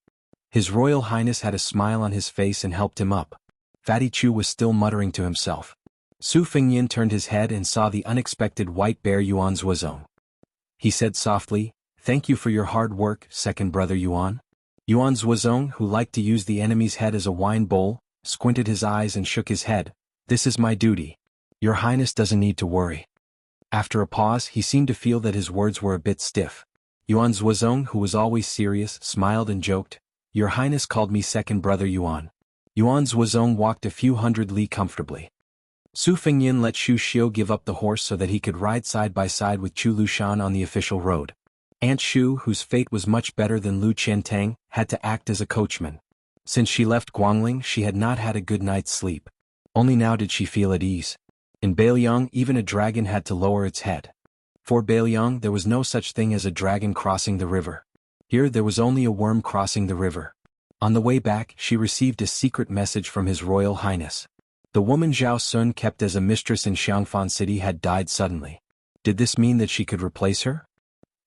His Royal Highness had a smile on his face and helped him up. Fatty Chu was still muttering to himself. Su Fengyan turned his head and saw the unexpected white bear Yuan Zuozong. He said softly, thank you for your hard work, second brother Yuan. Yuan Zuozong, who liked to use the enemy's head as a wine bowl, squinted his eyes and shook his head. This is my duty. Your Highness doesn't need to worry. After a pause, he seemed to feel that his words were a bit stiff. Yuan Zuozong, who was always serious, smiled and joked. Your Highness called me second brother Yuan. Yuan Zuozong walked a few hundred li comfortably. Su Fengyan let Xu Xiu give up the horse so that he could ride side by side with Chu Lushan on the official road. Aunt Xu, whose fate was much better than Lu Qiantang, had to act as a coachman. Since she left Guangling, she had not had a good night's sleep. Only now did she feel at ease. In Beiliang, even a dragon had to lower its head. For Beiliang, there was no such thing as a dragon crossing the river. Here there was only a worm crossing the river. On the way back, she received a secret message from His Royal Highness. The woman Zhao Sun kept as a mistress in Xiangfan City had died suddenly. Did this mean that she could replace her?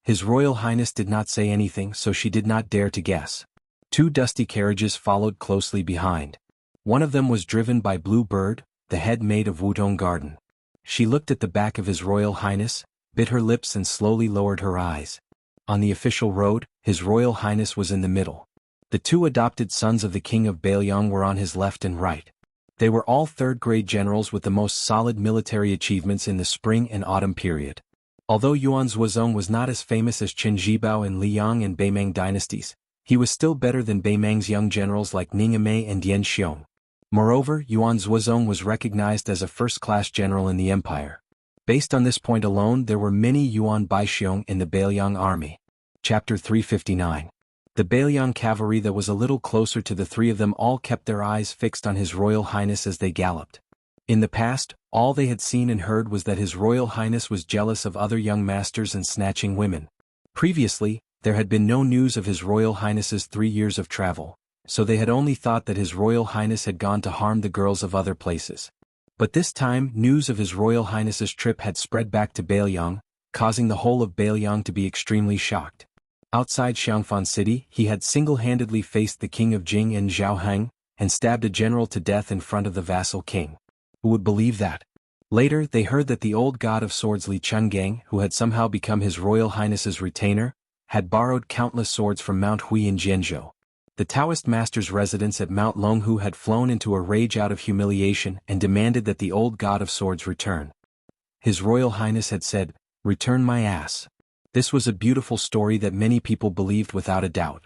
His Royal Highness did not say anything, so she did not dare to guess. Two dusty carriages followed closely behind. One of them was driven by Blue Bird, the head maid of Wudong Garden. She looked at the back of His Royal Highness, bit her lips and slowly lowered her eyes. On the official road, His Royal Highness was in the middle. The two adopted sons of the King of Beiliang were on his left and right. They were all third-grade generals with the most solid military achievements in the spring and autumn period. Although Yuan Zuozong was not as famous as Qin Zhibao and Liang and Beimang dynasties, he was still better than Beimang's young generals like Ning Amei and Dian Xiong. Moreover, Yuan Zuozong was recognized as a first-class general in the empire. Based on this point alone, there were many Yuan Baixiong in the Beiliang army. Chapter 359. The Beiliang cavalry that was a little closer to the three of them all kept their eyes fixed on His Royal Highness as they galloped. In the past, all they had seen and heard was that His Royal Highness was jealous of other young masters and snatching women. Previously, there had been no news of His Royal Highness's 3 years of travel, so they had only thought that His Royal Highness had gone to harm the girls of other places. But this time, news of His Royal Highness's trip had spread back to Beiliang, causing the whole of Beiliang to be extremely shocked. Outside Xiangfan City, he had single-handedly faced the king of Jing and Zhao Heng, and stabbed a general to death in front of the vassal king. Who would believe that? Later, they heard that the old god of swords Li Chungang, who had somehow become His Royal Highness's retainer, had borrowed countless swords from Mount Hui in Jianzhou. The Taoist master's residence at Mount Longhu had flown into a rage out of humiliation and demanded that the old god of swords return. His Royal Highness had said, "Return my ass." This was a beautiful story that many people believed without a doubt.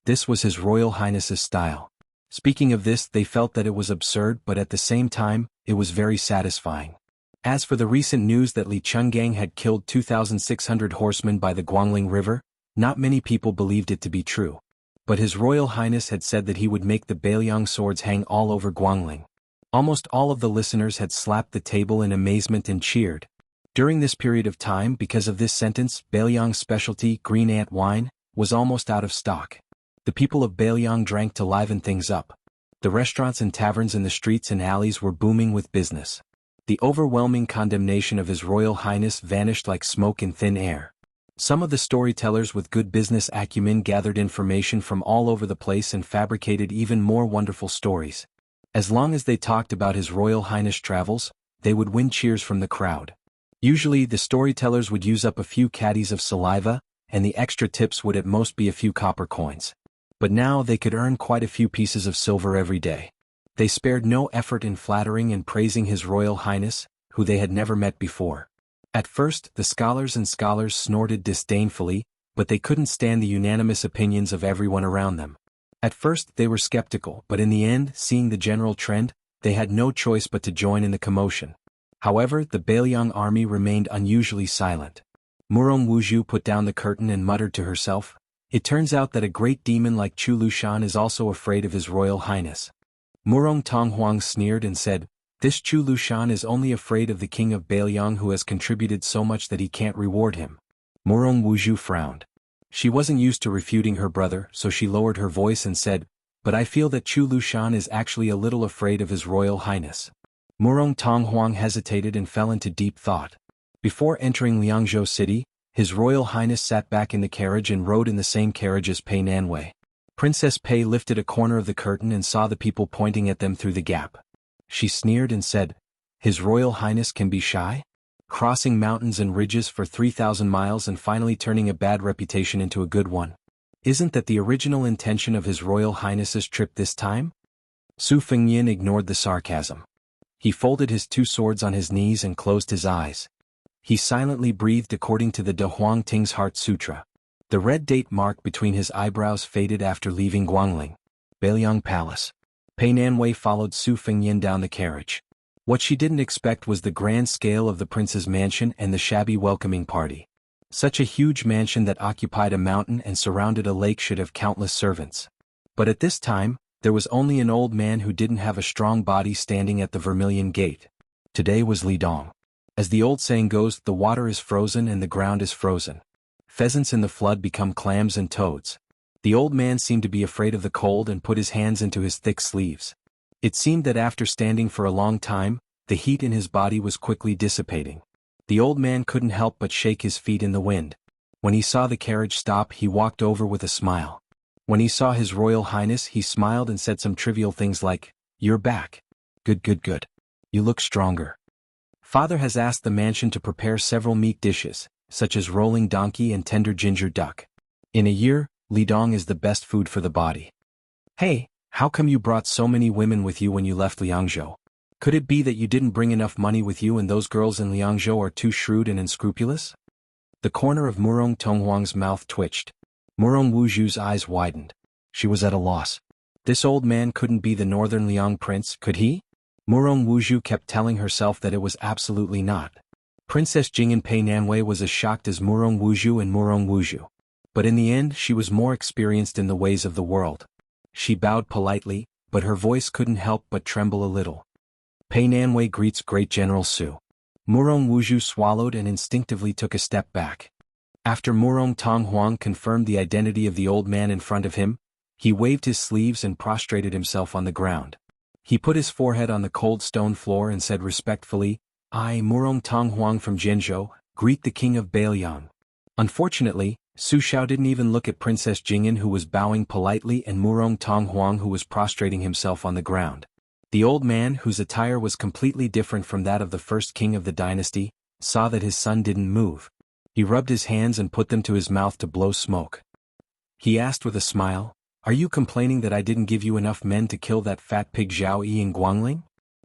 This was His Royal Highness's style. Speaking of this, they felt that it was absurd, but at the same time, it was very satisfying. As for the recent news that Li Chungang had killed 2,600 horsemen by the Guangling River, not many people believed it to be true. But His Royal Highness had said that he would make the Beiliang swords hang all over Guangling. Almost all of the listeners had slapped the table in amazement and cheered. During this period of time, because of this sentence, Beiliang's specialty, green ant wine, was almost out of stock. The people of Beiliang drank to liven things up. The restaurants and taverns in the streets and alleys were booming with business. The overwhelming condemnation of His Royal Highness vanished like smoke in thin air. Some of the storytellers with good business acumen gathered information from all over the place and fabricated even more wonderful stories. As long as they talked about His Royal Highness travels, they would win cheers from the crowd. Usually, the storytellers would use up a few caddies of saliva, and the extra tips would at most be a few copper coins. But now they could earn quite a few pieces of silver every day. They spared no effort in flattering and praising His Royal Highness, who they had never met before. At first, the scholars snorted disdainfully, but they couldn't stand the unanimous opinions of everyone around them. At first, they were skeptical, but in the end, seeing the general trend, they had no choice but to join in the commotion. However, the Beiliang army remained unusually silent. Murong Wuzhu put down the curtain and muttered to herself, "It turns out that a great demon like Chu Lushan is also afraid of His Royal Highness." Murong Tonghuang sneered and said, This Chu Lushan is only afraid of the king of Bailiang who has contributed so much that he can't reward him. Murong Wuzhu frowned. She wasn't used to refuting her brother, so she lowered her voice and said, "But I feel that Chu Lushan is actually a little afraid of His Royal Highness." Murong Tonghuang hesitated and fell into deep thought. Before entering Liangzhou City, His Royal Highness sat back in the carriage and rode in the same carriage as Pei Nanwei. Princess Pei lifted a corner of the curtain and saw the people pointing at them through the gap. She sneered and said, "His Royal Highness can be shy? Crossing mountains and ridges for 3,000 miles and finally turning a bad reputation into a good one. Isn't that the original intention of His Royal Highness's trip this time?" Su Fengyin ignored the sarcasm. He folded his two swords on his knees and closed his eyes. He silently breathed according to the De Huang Ting's Heart Sutra. The red date mark between his eyebrows faded after leaving Guangling, Bailiang Palace. Pei Nanwei followed Su Fengyin down the carriage. What she didn't expect was the grand scale of the prince's mansion and the shabby welcoming party. Such a huge mansion that occupied a mountain and surrounded a lake should have countless servants. But at this time, there was only an old man who didn't have a strong body standing at the Vermilion Gate. Today was Li Dong. As the old saying goes, the water is frozen and the ground is frozen. Pheasants in the flood become clams and toads. The old man seemed to be afraid of the cold and put his hands into his thick sleeves. It seemed that after standing for a long time, the heat in his body was quickly dissipating. The old man couldn't help but shake his feet in the wind. When he saw the carriage stop, he walked over with a smile. When he saw His Royal Highness, he smiled and said some trivial things like, "You're back. Good good good. You look stronger. Father has asked the mansion to prepare several meat dishes, such as rolling donkey and tender ginger duck. In a year, Lidong is the best food for the body. Hey, how come you brought so many women with you when you left Liangzhou? Could it be that you didn't bring enough money with you and those girls in Liangzhou are too shrewd and unscrupulous?" The corner of Murong Tonghuang's mouth twitched. Murong Wuzhu's eyes widened. She was at a loss. This old man couldn't be the northern Liang prince, could he? Murong Wuzhu kept telling herself that it was absolutely not. Princess Jing'an Pei Nanwei was as shocked as Murong Wuzhu and Murong Wuzhu. But in the end she was more experienced in the ways of the world. She bowed politely, but her voice couldn't help but tremble a little. "Pei Nanwei greets Great General Su." Murong Wuzhu swallowed and instinctively took a step back. After Murong Tonghuang confirmed the identity of the old man in front of him, he waved his sleeves and prostrated himself on the ground. He put his forehead on the cold stone floor and said respectfully, "I, Murong Tonghuang from Jianzhou, greet the king of Bailiang." Unfortunately, Su Xiao didn't even look at Princess Jing'an who was bowing politely and Murong Tonghuang who was prostrating himself on the ground. The old man, whose attire was completely different from that of the first king of the dynasty, saw that his son didn't move. He rubbed his hands and put them to his mouth to blow smoke. He asked with a smile, "Are you complaining that I didn't give you enough men to kill that fat pig Zhao Yi in Guangling?"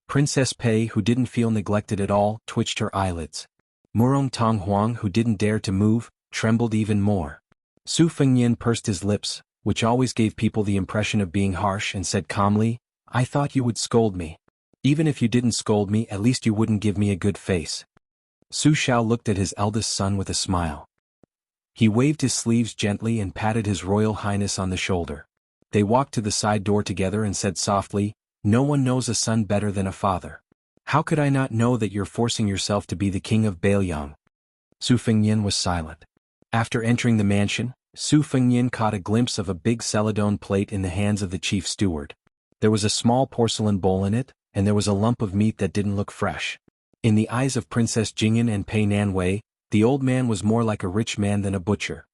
Princess Pei, who didn't feel neglected at all, twitched her eyelids. Murong Tonghuang, who didn't dare to move, trembled even more. Su Fengyin pursed his lips, which always gave people the impression of being harsh, and said calmly, "I thought you would scold me. Even if you didn't scold me, at least you wouldn't give me a good face." Su Xiao looked at his eldest son with a smile. He waved his sleeves gently and patted His Royal Highness on the shoulder. They walked to the side door together and said softly, "No one knows a son better than a father. How could I not know that you're forcing yourself to be the king of Bailiang?" Su Fengyin was silent. After entering the mansion, Su Fengyin caught a glimpse of a big celadone plate in the hands of the chief steward. There was a small porcelain bowl in it, and there was a lump of meat that didn't look fresh. In the eyes of Princess Jing'an and Pei Nanwei, the old man was more like a rich man than a butcher.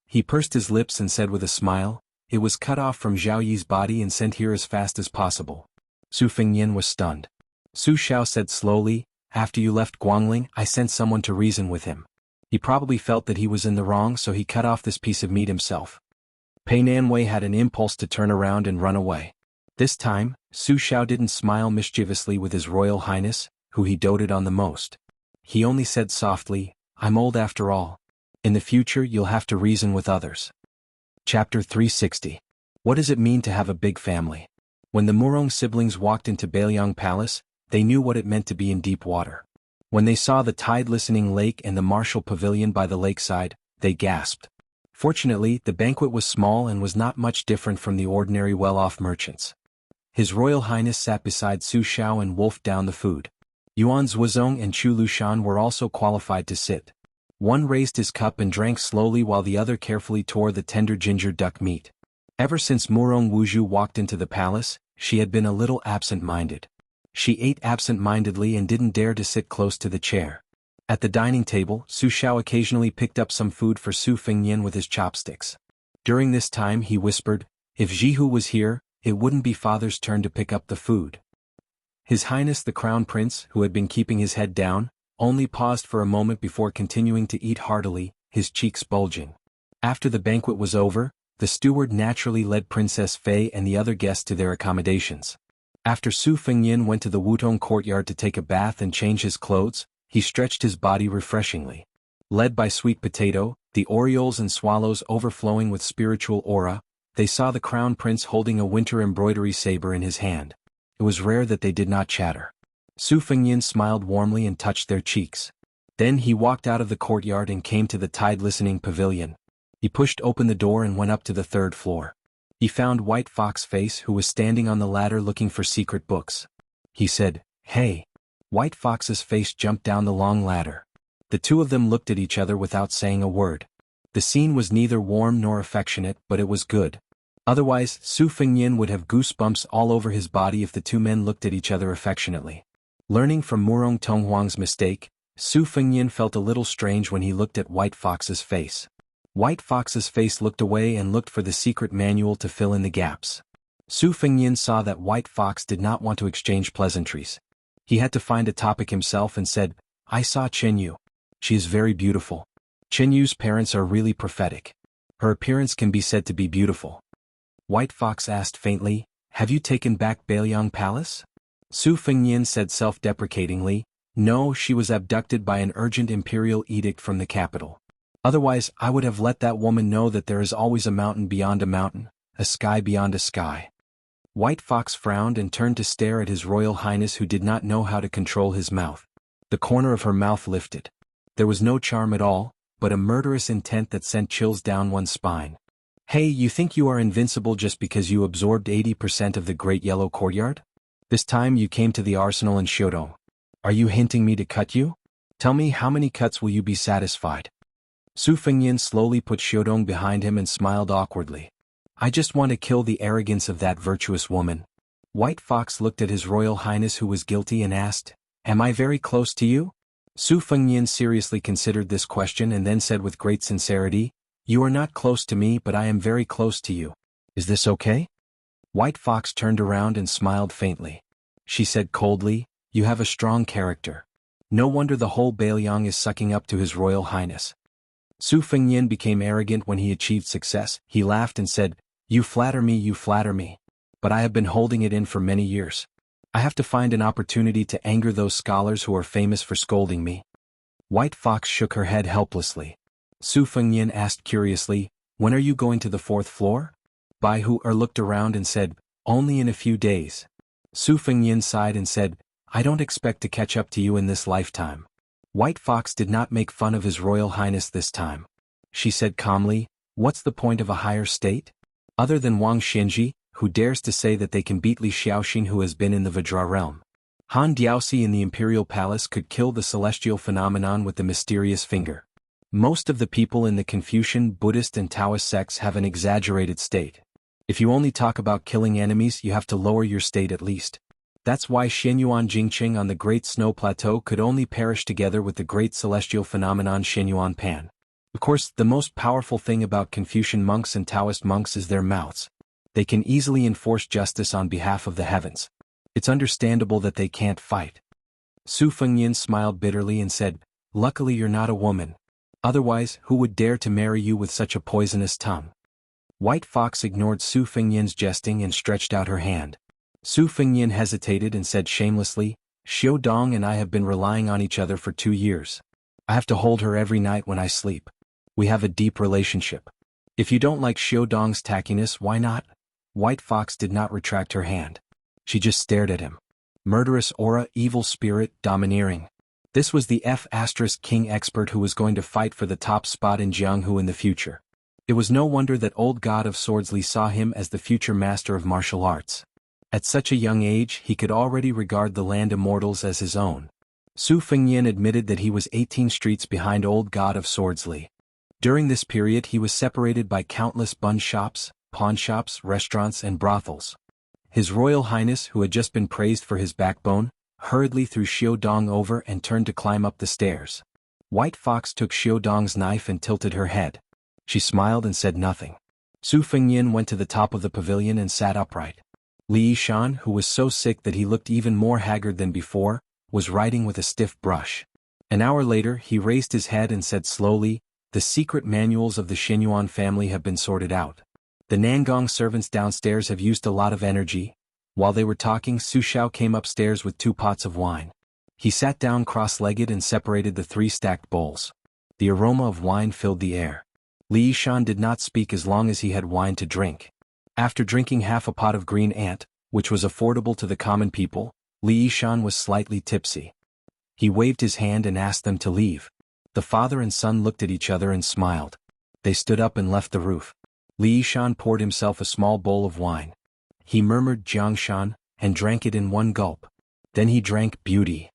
He pursed his lips and said with a smile, "It was cut off from Zhao Yi's body and sent here as fast as possible." Su Fengyin was stunned. Su Xiao said slowly, "After you left Guangling, I sent someone to reason with him. He probably felt that he was in the wrong, so he cut off this piece of meat himself." Pei Nanwei had an impulse to turn around and run away. This time, Su Xiao didn't smile mischievously with His Royal Highness, who he doted on the most. He only said softly, "I'm old after all. In the future you'll have to reason with others." Chapter 360. What does it mean to have a big family? When the Murong siblings walked into Bailiang Palace, they knew what it meant to be in deep water. When they saw the tide-listening lake and the martial pavilion by the lakeside, they gasped. Fortunately, the banquet was small and was not much different from the ordinary well-off merchants. His Royal Highness sat beside Su Xiao and wolfed down the food. Yuan Zuozong and Chu Lushan were also qualified to sit. One raised his cup and drank slowly while the other carefully tore the tender ginger duck meat. Ever since Murong Wuzhu walked into the palace, she had been a little absent-minded. She ate absent-mindedly and didn't dare to sit close to the chair. At the dining table, Su Xiao occasionally picked up some food for Su Fengnian with his chopsticks. During this time he whispered, "If Jihu was here, it wouldn't be father's turn to pick up the food." His Highness the Crown Prince, who had been keeping his head down, only paused for a moment before continuing to eat heartily, his cheeks bulging. After the banquet was over, the steward naturally led Princess Fei and the other guests to their accommodations. After Su Fengnian went to the Wutong courtyard to take a bath and change his clothes, he stretched his body refreshingly. Led by Sweet Potato, the Orioles and Swallows overflowing with spiritual aura, they saw the Crown Prince holding a winter embroidery saber in his hand. It was rare that they did not chatter. Su Fengnian smiled warmly and touched their cheeks. Then he walked out of the courtyard and came to the Tide Listening Pavilion. He pushed open the door and went up to the 3rd floor. He found White Fox Face, who was standing on the ladder looking for secret books. He said, "Hey." White Fox's face jumped down the long ladder. The two of them looked at each other without saying a word. The scene was neither warm nor affectionate, but it was good. Otherwise, Su Fengnian would have goosebumps all over his body if the two men looked at each other affectionately. Learning from Murong Tonghuang's mistake, Su Fengnian felt a little strange when he looked at White Fox's face. White Fox's face looked away and looked for the secret manual to fill in the gaps. Su Fengnian saw that White Fox did not want to exchange pleasantries. He had to find a topic himself and said, "I saw Chenyu. She is very beautiful. Chenyu's parents are really prophetic. Her appearance can be said to be beautiful." White Fox asked faintly, "Have you taken back Bailiang Palace?" Su Fengnian said self-deprecatingly, "No, she was abducted by an urgent imperial edict from the capital. Otherwise, I would have let that woman know that there is always a mountain beyond a mountain, a sky beyond a sky." White Fox frowned and turned to stare at his Royal Highness, who did not know how to control his mouth. The corner of her mouth lifted. There was no charm at all, but a murderous intent that sent chills down one's spine. "Hey, you think you are invincible just because you absorbed 80% of the Great Yellow Courtyard? This time you came to the arsenal in Shodong. Are you hinting me to cut you? Tell me, how many cuts will you be satisfied?" Su Fengnian slowly put Shodong behind him and smiled awkwardly. "I just want to kill the arrogance of that virtuous woman." White Fox looked at his Royal Highness, who was guilty, and asked, "Am I very close to you?" Su Fengnian seriously considered this question and then said with great sincerity, "You are not close to me, but I am very close to you. Is this okay?" White Fox turned around and smiled faintly. She said coldly, "You have a strong character. No wonder the whole Bailiang is sucking up to his Royal Highness." Su Fengnian became arrogant when he achieved success. He laughed and said, you flatter me. But I have been holding it in for many years. I have to find an opportunity to anger those scholars who are famous for scolding me." White Fox shook her head helplessly. Su Fengnian asked curiously, "When are you going to the 4th floor?" Bai Hu looked around and said, "Only in a few days." Su Fengnian sighed and said, "I don't expect to catch up to you in this lifetime." White Fox did not make fun of his Royal Highness this time. She said calmly, "What's the point of a higher state? Other than Wang Xianji, who dares to say that they can beat Li Xiaoxin, who has been in the Vajra realm? Han Diaoxi in the Imperial Palace could kill the celestial phenomenon with the mysterious finger. Most of the people in the Confucian, Buddhist and Taoist sects have an exaggerated state. If you only talk about killing enemies, you have to lower your state at least. That's why Xianyuan Jingqing on the Great Snow Plateau could only perish together with the great celestial phenomenon Xianyuan Pan. Of course, the most powerful thing about Confucian monks and Taoist monks is their mouths. They can easily enforce justice on behalf of the heavens. It's understandable that they can't fight." Su Fengnian smiled bitterly and said, "Luckily you're not a woman. Otherwise, who would dare to marry you with such a poisonous tongue?" White Fox ignored Su Fengnian's jesting and stretched out her hand. Su Fengnian hesitated and said shamelessly, "Xiu Dong and I have been relying on each other for 2 years. I have to hold her every night when I sleep. We have a deep relationship. If you don't like Xiu Dong's tackiness, why not?" White Fox did not retract her hand. She just stared at him. Murderous aura, evil spirit, domineering. This was the F*King expert who was going to fight for the top spot in Jianghu in the future. It was no wonder that old God of Swords Li saw him as the future master of martial arts. At such a young age he could already regard the land immortals as his own. Su Fengyan admitted that he was 18 streets behind Old God of Swords Li. During this period he was separated by countless bun shops, pawn shops, restaurants and brothels. His Royal Highness, who had just been praised for his backbone, hurriedly threw Xiaodong over and turned to climb up the stairs. White Fox took Xiaodong's knife and tilted her head. She smiled and said nothing. Su Fengyan went to the top of the pavilion and sat upright. Li Yishan, who was so sick that he looked even more haggard than before, was writing with a stiff brush. An hour later he raised his head and said slowly, "The secret manuals of the Xinyuan family have been sorted out. The Nangong servants downstairs have used a lot of energy." While they were talking, Su Xiao came upstairs with 2 pots of wine. He sat down cross-legged and separated the 3 stacked bowls. The aroma of wine filled the air. Li Yishan did not speak as long as he had wine to drink. After drinking half a pot of green ant, which was affordable to the common people, Li Yishan was slightly tipsy. He waved his hand and asked them to leave. The father and son looked at each other and smiled. They stood up and left the roof. Li Yishan poured himself a small bowl of wine. He murmured Jiangshan and drank it in one gulp. Then he drank beauty.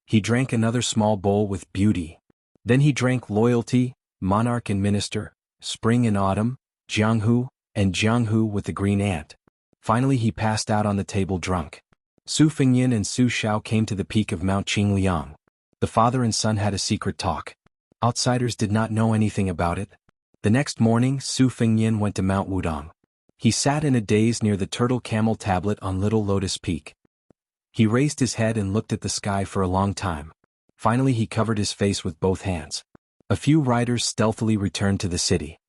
He drank another small bowl with beauty. Then he drank loyalty, monarch and minister, spring and autumn, Jianghu, and Jianghu with the green ant. Finally he passed out on the table drunk. Su Fengyan and Su Xiao came to the peak of Mount Qingliang. The father and son had a secret talk. Outsiders did not know anything about it. The next morning Su Fengyan went to Mount Wudong. He sat in a daze near the turtle camel tablet on Little Lotus Peak. He raised his head and looked at the sky for a long time. Finally he covered his face with both hands. A few riders stealthily returned to the city.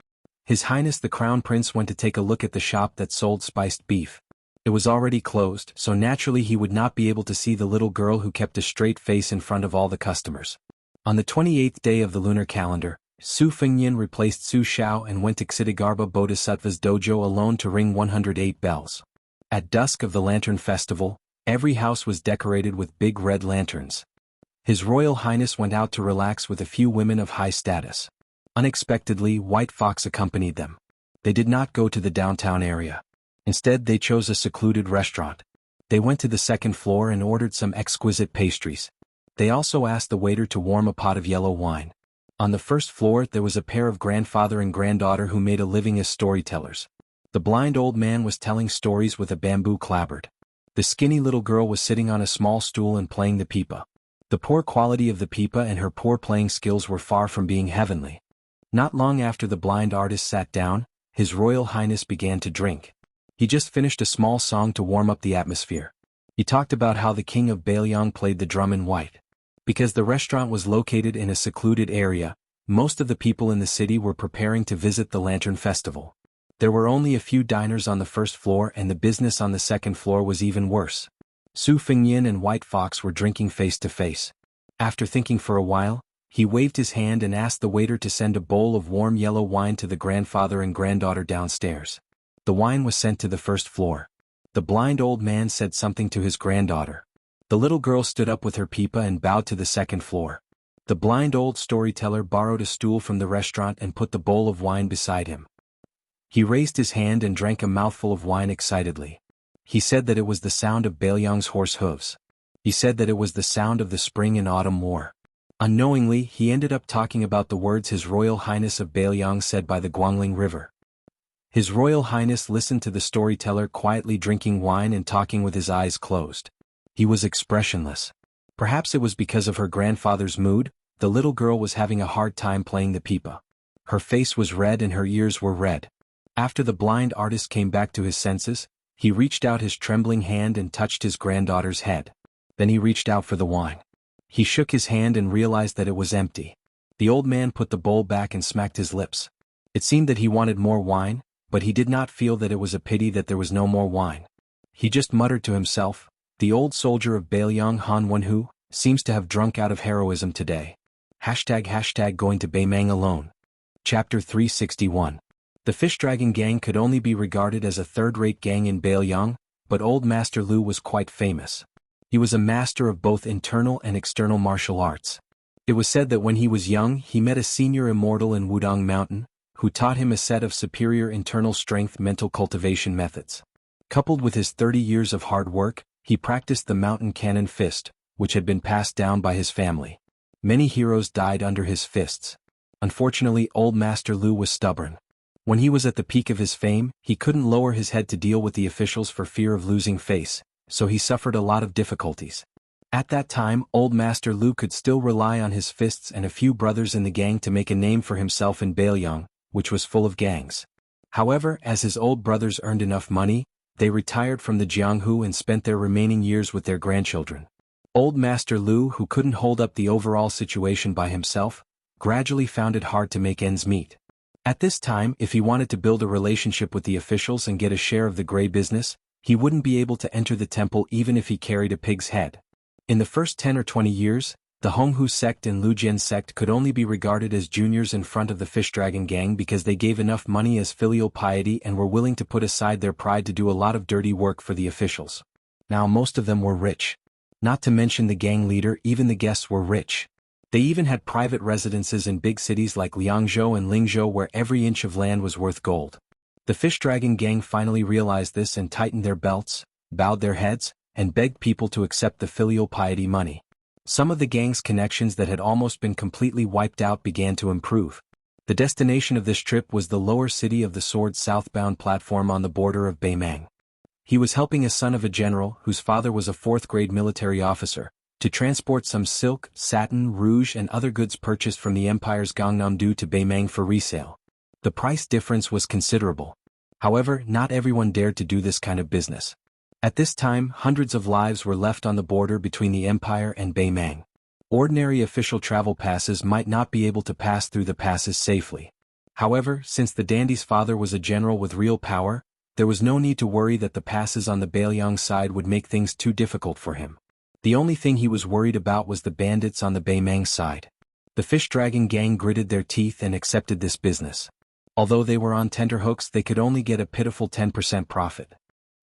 His Highness the Crown Prince went to take a look at the shop that sold spiced beef. It was already closed, so naturally he would not be able to see the little girl who kept a straight face in front of all the customers. On the 28th day of the lunar calendar, Su Fengyan replaced Su Xiao and went to Ksitigarbha Bodhisattva's dojo alone to ring 108 bells. At dusk of the Lantern Festival, every house was decorated with big red lanterns. His Royal Highness went out to relax with a few women of high status. Unexpectedly, White Fox accompanied them. They did not go to the downtown area. Instead, they chose a secluded restaurant. They went to the 2nd floor and ordered some exquisite pastries. They also asked the waiter to warm a pot of yellow wine. On the 1st floor there was a pair of grandfather and granddaughter who made a living as storytellers. The blind old man was telling stories with a bamboo clapboard. The skinny little girl was sitting on a small stool and playing the pipa. The poor quality of the pipa and her poor playing skills were far from being heavenly. Not long after the blind artist sat down, His Royal Highness began to drink. He just finished a small song to warm up the atmosphere. He talked about how the king of Bailiang played the drum in white. Because the restaurant was located in a secluded area, most of the people in the city were preparing to visit the Lantern Festival. There were only a few diners on the 1st floor and the business on the 2nd floor was even worse. Su Fengyan and White Fox were drinking face to face. After thinking for a while, he waved his hand and asked the waiter to send a bowl of warm yellow wine to the grandfather and granddaughter downstairs. The wine was sent to the 1st floor. The blind old man said something to his granddaughter. The little girl stood up with her pipa and bowed to the 2nd floor. The blind old storyteller borrowed a stool from the restaurant and put the bowl of wine beside him. He raised his hand and drank a mouthful of wine excitedly. He said that it was the sound of Bailiang's horse hooves. He said that it was the sound of the spring and autumn war. Unknowingly, he ended up talking about the words His Royal Highness of Bailiang said by the Guangling River. His Royal Highness listened to the storyteller quietly drinking wine and talking with his eyes closed. He was expressionless. Perhaps it was because of her grandfather's mood, the little girl was having a hard time playing the pipa. Her face was red and her ears were red. After the blind artist came back to his senses, he reached out his trembling hand and touched his granddaughter's head. Then he reached out for the wine. He shook his hand and realized that it was empty. The old man put the bowl back and smacked his lips. It seemed that he wanted more wine, but he did not feel that it was a pity that there was no more wine. He just muttered to himself, "The old soldier of Bailiang Han Wenhu seems to have drunk out of heroism today. ## going to Baimang alone." Chapter 361. The Fish Dragon Gang could only be regarded as a third-rate gang in Bailiang, but Old Master Lu was quite famous. He was a master of both internal and external martial arts. It was said that when he was young he met a senior immortal in Wudong Mountain, who taught him a set of superior internal strength mental cultivation methods. Coupled with his 30 years of hard work, he practiced the mountain cannon fist, which had been passed down by his family. Many heroes died under his fists. Unfortunately, Old Master Lu was stubborn. When he was at the peak of his fame, he couldn't lower his head to deal with the officials for fear of losing face, so he suffered a lot of difficulties. At that time, Old Master Lu could still rely on his fists and a few brothers in the gang to make a name for himself in Bailiang, which was full of gangs. However, as his old brothers earned enough money, they retired from the Jianghu and spent their remaining years with their grandchildren. Old Master Lu, who couldn't hold up the overall situation by himself, gradually found it hard to make ends meet. At this time, if he wanted to build a relationship with the officials and get a share of the gray business, he wouldn't be able to enter the temple even if he carried a pig's head. In the first 10 or 20 years, the Honghu sect and Lujian sect could only be regarded as juniors in front of the Fish Dragon gang because they gave enough money as filial piety and were willing to put aside their pride to do a lot of dirty work for the officials. Now most of them were rich. Not to mention the gang leader, even the guests were rich. They even had private residences in big cities like Liangzhou and Lingzhou where every inch of land was worth gold. The Fish Dragon gang finally realized this and tightened their belts, bowed their heads, and begged people to accept the filial piety money. Some of the gang's connections that had almost been completely wiped out began to improve. The destination of this trip was the lower city of the Sword southbound platform on the border of Baimang. He was helping a son of a general, whose father was a 4th-grade military officer, to transport some silk, satin, rouge and other goods purchased from the empire's Gangnam-do to Baimang for resale. The price difference was considerable. However, not everyone dared to do this kind of business. At this time, hundreds of lives were left on the border between the empire and Baimang. Ordinary official travel passes might not be able to pass through the passes safely. However, since the dandy's father was a general with real power, there was no need to worry that the passes on the Bailiang side would make things too difficult for him. The only thing he was worried about was the bandits on the Baimang side. The Fish Dragon gang gritted their teeth and accepted this business. Although they were on tenterhooks, they could only get a pitiful 10% profit.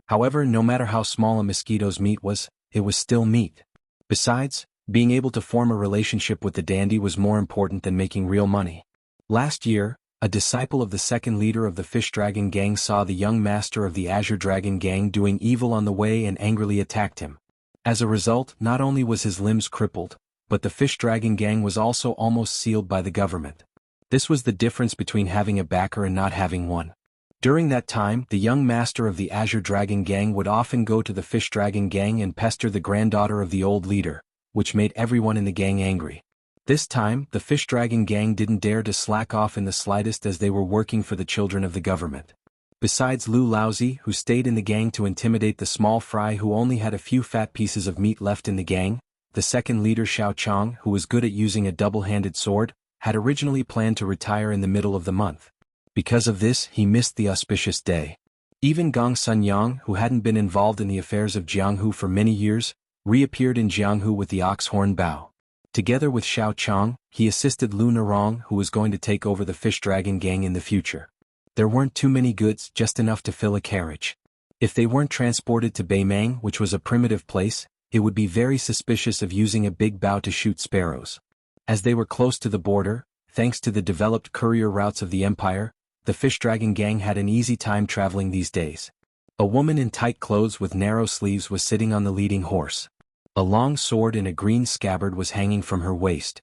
However, no matter how small a mosquito's meat was, it was still meat. Besides, being able to form a relationship with the dandy was more important than making real money. Last year, a disciple of the second leader of the Fish Dragon gang saw the young master of the Azure Dragon gang doing evil on the way and angrily attacked him. As a result, not only was his limbs crippled, but the Fish Dragon gang was also almost sealed by the government. This was the difference between having a backer and not having one. During that time, the young master of the Azure Dragon gang would often go to the Fish Dragon gang and pester the granddaughter of the old leader, which made everyone in the gang angry. This time, the Fish Dragon gang didn't dare to slack off in the slightest as they were working for the children of the government. Besides Lu Laozi, who stayed in the gang to intimidate the small fry who only had a few fat pieces of meat left in the gang, the second leader Xiao Chong, who was good at using a double-handed sword, had originally planned to retire in the middle of the month. Because of this, he missed the auspicious day. Even Gong Sunyang, who hadn't been involved in the affairs of Jianghu for many years, reappeared in Jianghu with the ox horn bow. Together with Xiao Chong, he assisted Lu Narong, who was going to take over the Fish Dragon gang in the future. There weren't too many goods, just enough to fill a carriage. If they weren't transported to Baimang, which was a primitive place, it would be very suspicious of using a big bow to shoot sparrows. As they were close to the border, thanks to the developed courier routes of the empire, the Fish Dragon gang had an easy time traveling these days. A woman in tight clothes with narrow sleeves was sitting on the leading horse. A long sword in a green scabbard was hanging from her waist.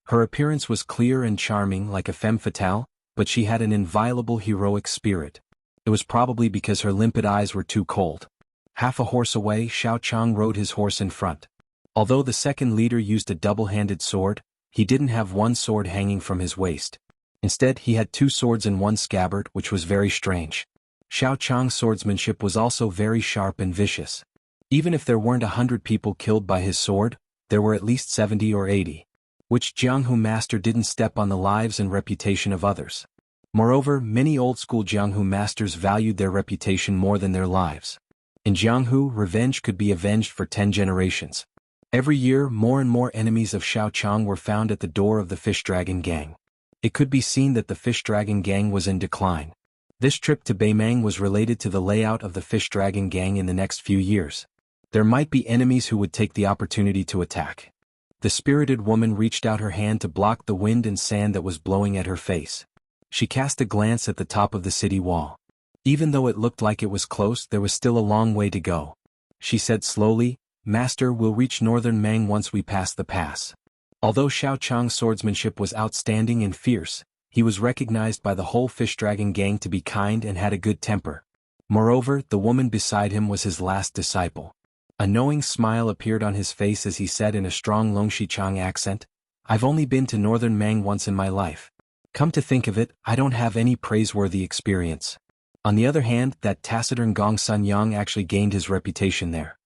Her appearance was clear and charming like a femme fatale, but she had an inviolable heroic spirit. It was probably because her limpid eyes were too cold. Half a horse away, Xiao Chong rode his horse in front. Although the second leader used a double-handed sword, he didn't have one sword hanging from his waist. Instead, he had two swords in one scabbard, which was very strange. Xiao Chong's swordsmanship was also very sharp and vicious. Even if there weren't 100 people killed by his sword, there were at least 70 or 80. Which Jianghu master didn't step on the lives and reputation of others. Moreover, many old-school Jianghu masters valued their reputation more than their lives. In Jianghu, revenge could be avenged for 10 generations. Every year, more and more enemies of Xiao Chong were found at the door of the Fish Dragon gang. It could be seen that the Fish Dragon gang was in decline. This trip to Baimang was related to the layout of the Fish Dragon gang in the next few years. There might be enemies who would take the opportunity to attack. The spirited woman reached out her hand to block the wind and sand that was blowing at her face. She cast a glance at the top of the city wall. Even though it looked like it was close, there was still a long way to go. She said slowly, "Master, we'll reach northern Mang once we pass the pass." Although Xiao Chang's swordsmanship was outstanding and fierce, he was recognized by the whole fish dragon gang to be kind and had a good temper. Moreover, the woman beside him was his last disciple. A knowing smile appeared on his face as he said in a strong Longshichang accent, "I've only been to northern Mang once in my life. Come to think of it, I don't have any praiseworthy experience." On the other hand, that taciturn Gong Sun Yang actually gained his reputation there.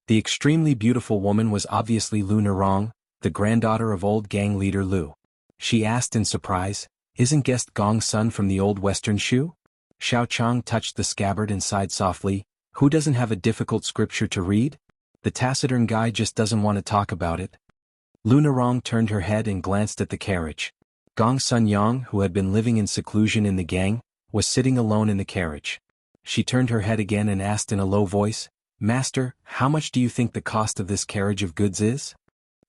The extremely beautiful woman was obviously Lu Nerong, the granddaughter of old gang leader Lu. She asked in surprise, "Isn't guest Gong Sun from the old western Shu?" Xiao Chang touched the scabbard and sighed softly, "Who doesn't have a difficult scripture to read? The taciturn guy just doesn't want to talk about it." Lu Nerong turned her head and glanced at the carriage. Gong Sun Yang, who had been living in seclusion in the gang, was sitting alone in the carriage. She turned her head again and asked in a low voice, "Master, how much do you think the cost of this carriage of goods is?"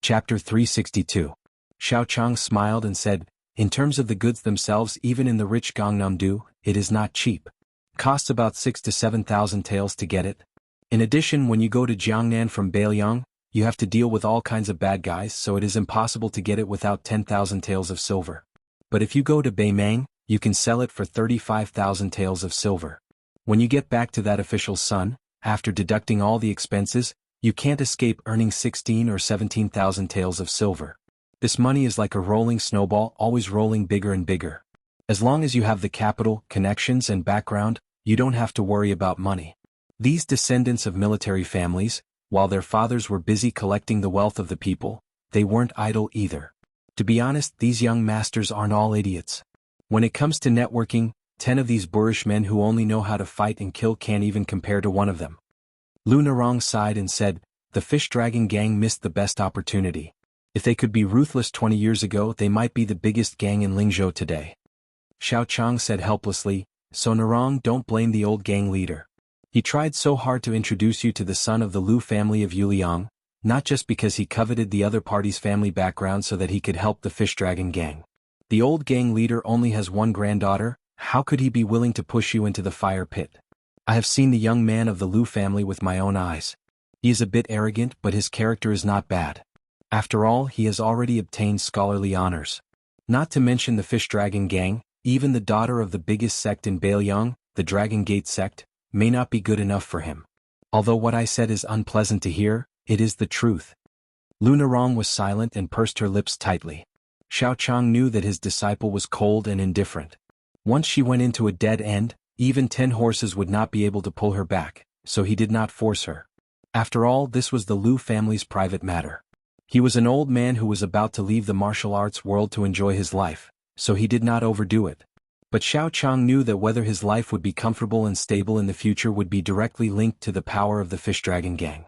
Chapter 362. Xiao Chang smiled and said, "In terms of the goods themselves, even in the rich Gangnam-do, it is not cheap. Costs about 6 to 7,000 taels to get it. In addition, when you go to Jiangnan from Beiliang, you have to deal with all kinds of bad guys, so it is impossible to get it without 10,000 taels of silver. But if you go to Beimang, you can sell it for 35,000 taels of silver. When you get back to that official's son, after deducting all the expenses, you can't escape earning 16 or 17,000 taels of silver. This money is like a rolling snowball, always rolling bigger and bigger. As long as you have the capital, connections and background, you don't have to worry about money." These descendants of military families, while their fathers were busy collecting the wealth of the people, they weren't idle either. To be honest, these young masters aren't all idiots. When it comes to networking, 10 of these boorish men who only know how to fight and kill can't even compare to one of them. Lu Nerong sighed and said, "The fish dragon gang missed the best opportunity. If they could be ruthless 20 years ago, they might be the biggest gang in Lingzhou today." Xiao Chang said helplessly, "So Nerong, don't blame the old gang leader. He tried so hard to introduce you to the son of the Lu family of Yuliang, not just because he coveted the other party's family background so that he could help the fish dragon gang. The old gang leader only has one granddaughter, how could he be willing to push you into the fire pit? I have seen the young man of the Lu family with my own eyes. He is a bit arrogant, but his character is not bad. After all, he has already obtained scholarly honors. Not to mention the fish dragon gang, even the daughter of the biggest sect in Beiliang, the Dragon Gate sect, may not be good enough for him. Although what I said is unpleasant to hear, it is the truth." Lu Nerong was silent and pursed her lips tightly. Xiao Chang knew that his disciple was cold and indifferent. Once she went into a dead end, even 10 horses would not be able to pull her back, so he did not force her. After all, this was the Lu family's private matter. He was an old man who was about to leave the martial arts world to enjoy his life, so he did not overdo it. But Xiao Chang knew that whether his life would be comfortable and stable in the future would be directly linked to the power of the fish dragon gang.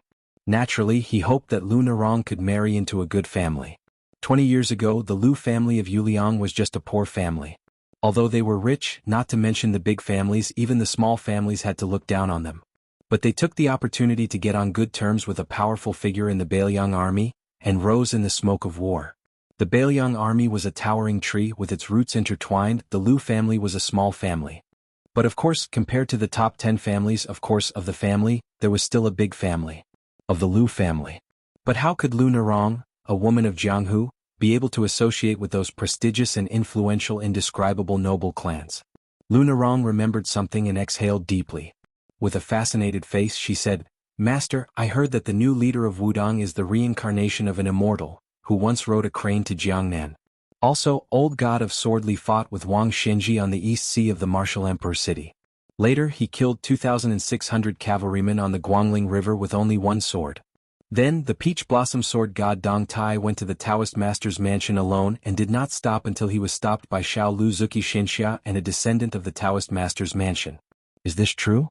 Naturally, he hoped that Lu Nerong could marry into a good family. 20 years ago, the Lu family of Yuliang was just a poor family. Although they were rich, not to mention the big families, even the small families had to look down on them. But they took the opportunity to get on good terms with a powerful figure in the Beiliang army, and rose in the smoke of war. The Beiliang army was a towering tree with its roots intertwined, the Lu family was a small family. But of course, compared to the top 10 families of the family, there was still a big family. Of the Lu family. But how could Lu Nerong, a woman of Jianghu, be able to associate with those prestigious and influential indescribable noble clans? Lu Nerong remembered something and exhaled deeply. With a fascinated face she said, "Master, I heard that the new leader of Wudong is the reincarnation of an immortal, who once rode a crane to Jiangnan. Also, old god of sword Li fought with Wang Xinji on the east sea of the martial emperor city. Later he killed 2,600 cavalrymen on the Guangling River with only one sword. Then, the peach blossom sword god Dong Tai went to the Taoist master's mansion alone and did not stop until he was stopped by Xiao Lu Zuki Xinxia and a descendant of the Taoist master's mansion. Is this true?"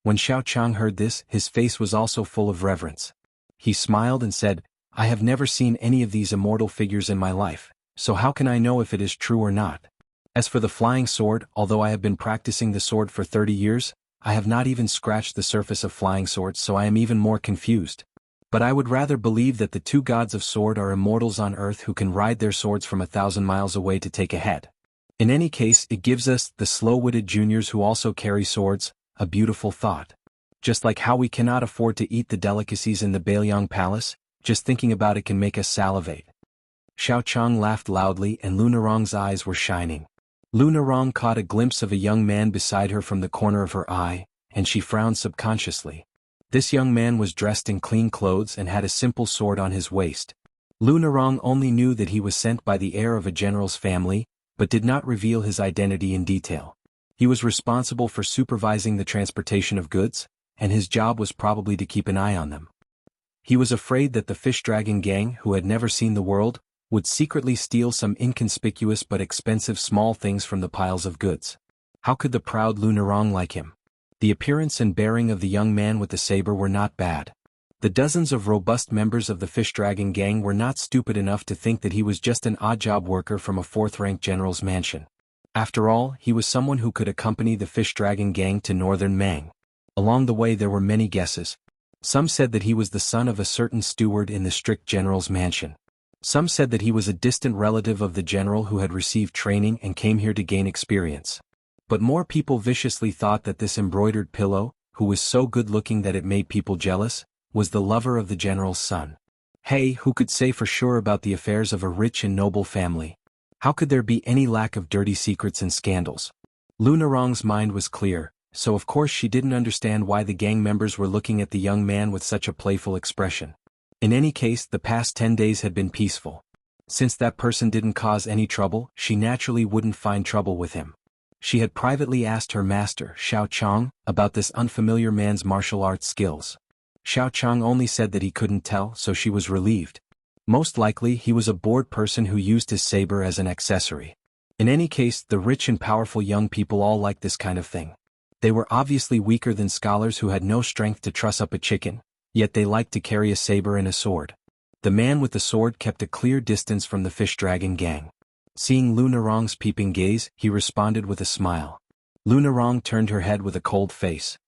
When Xiao Chang heard this, his face was also full of reverence. He smiled and said, "I have never seen any of these immortal figures in my life, so how can I know if it is true or not? As for the flying sword, although I have been practicing the sword for 30 years, I have not even scratched the surface of flying swords, so I am even more confused. But I would rather believe that the two gods of sword are immortals on earth who can ride their swords from 1,000 miles away to take a head. In any case, it gives us, the slow-witted juniors who also carry swords, a beautiful thought. Just like how we cannot afford to eat the delicacies in the Bailiang Palace, just thinking about it can make us salivate. Xiao Chang laughed loudly and Lu Narong's eyes were shining. Lu Narong caught a glimpse of a young man beside her from the corner of her eye, and she frowned subconsciously. This young man was dressed in clean clothes and had a simple sword on his waist. Lu Narong only knew that he was sent by the heir of a general's family, but did not reveal his identity in detail. He was responsible for supervising the transportation of goods, and his job was probably to keep an eye on them. He was afraid that the fish dragon gang, who had never seen the world, would secretly steal some inconspicuous but expensive small things from the piles of goods. How could the proud Lu Narong like him? The appearance and bearing of the young man with the saber were not bad. The dozens of robust members of the fish dragon gang were not stupid enough to think that he was just an odd-job worker from a fourth-ranked general's mansion. After all, he was someone who could accompany the fish dragon gang to northern Mang. Along the way there were many guesses. Some said that he was the son of a certain steward in the strict general's mansion. Some said that he was a distant relative of the general who had received training and came here to gain experience. But more people viciously thought that this embroidered pillow, who was so good-looking that it made people jealous, was the lover of the general's son. Hey, who could say for sure about the affairs of a rich and noble family? How could there be any lack of dirty secrets and scandals? Lu Narong's mind was clear, so of course she didn't understand why the gang members were looking at the young man with such a playful expression. In any case, the past 10 days had been peaceful. Since that person didn't cause any trouble, she naturally wouldn't find trouble with him. She had privately asked her master, Xiao Chang, about this unfamiliar man's martial arts skills. Xiao Chang only said that he couldn't tell, so she was relieved. Most likely he was a bored person who used his saber as an accessory. In any case, the rich and powerful young people all liked this kind of thing. They were obviously weaker than scholars who had no strength to truss up a chicken, yet they liked to carry a saber and a sword. The man with the sword kept a clear distance from the fish dragon gang. Seeing Lu Narong's peeping gaze, he responded with a smile. Lu Narong turned her head with a cold face.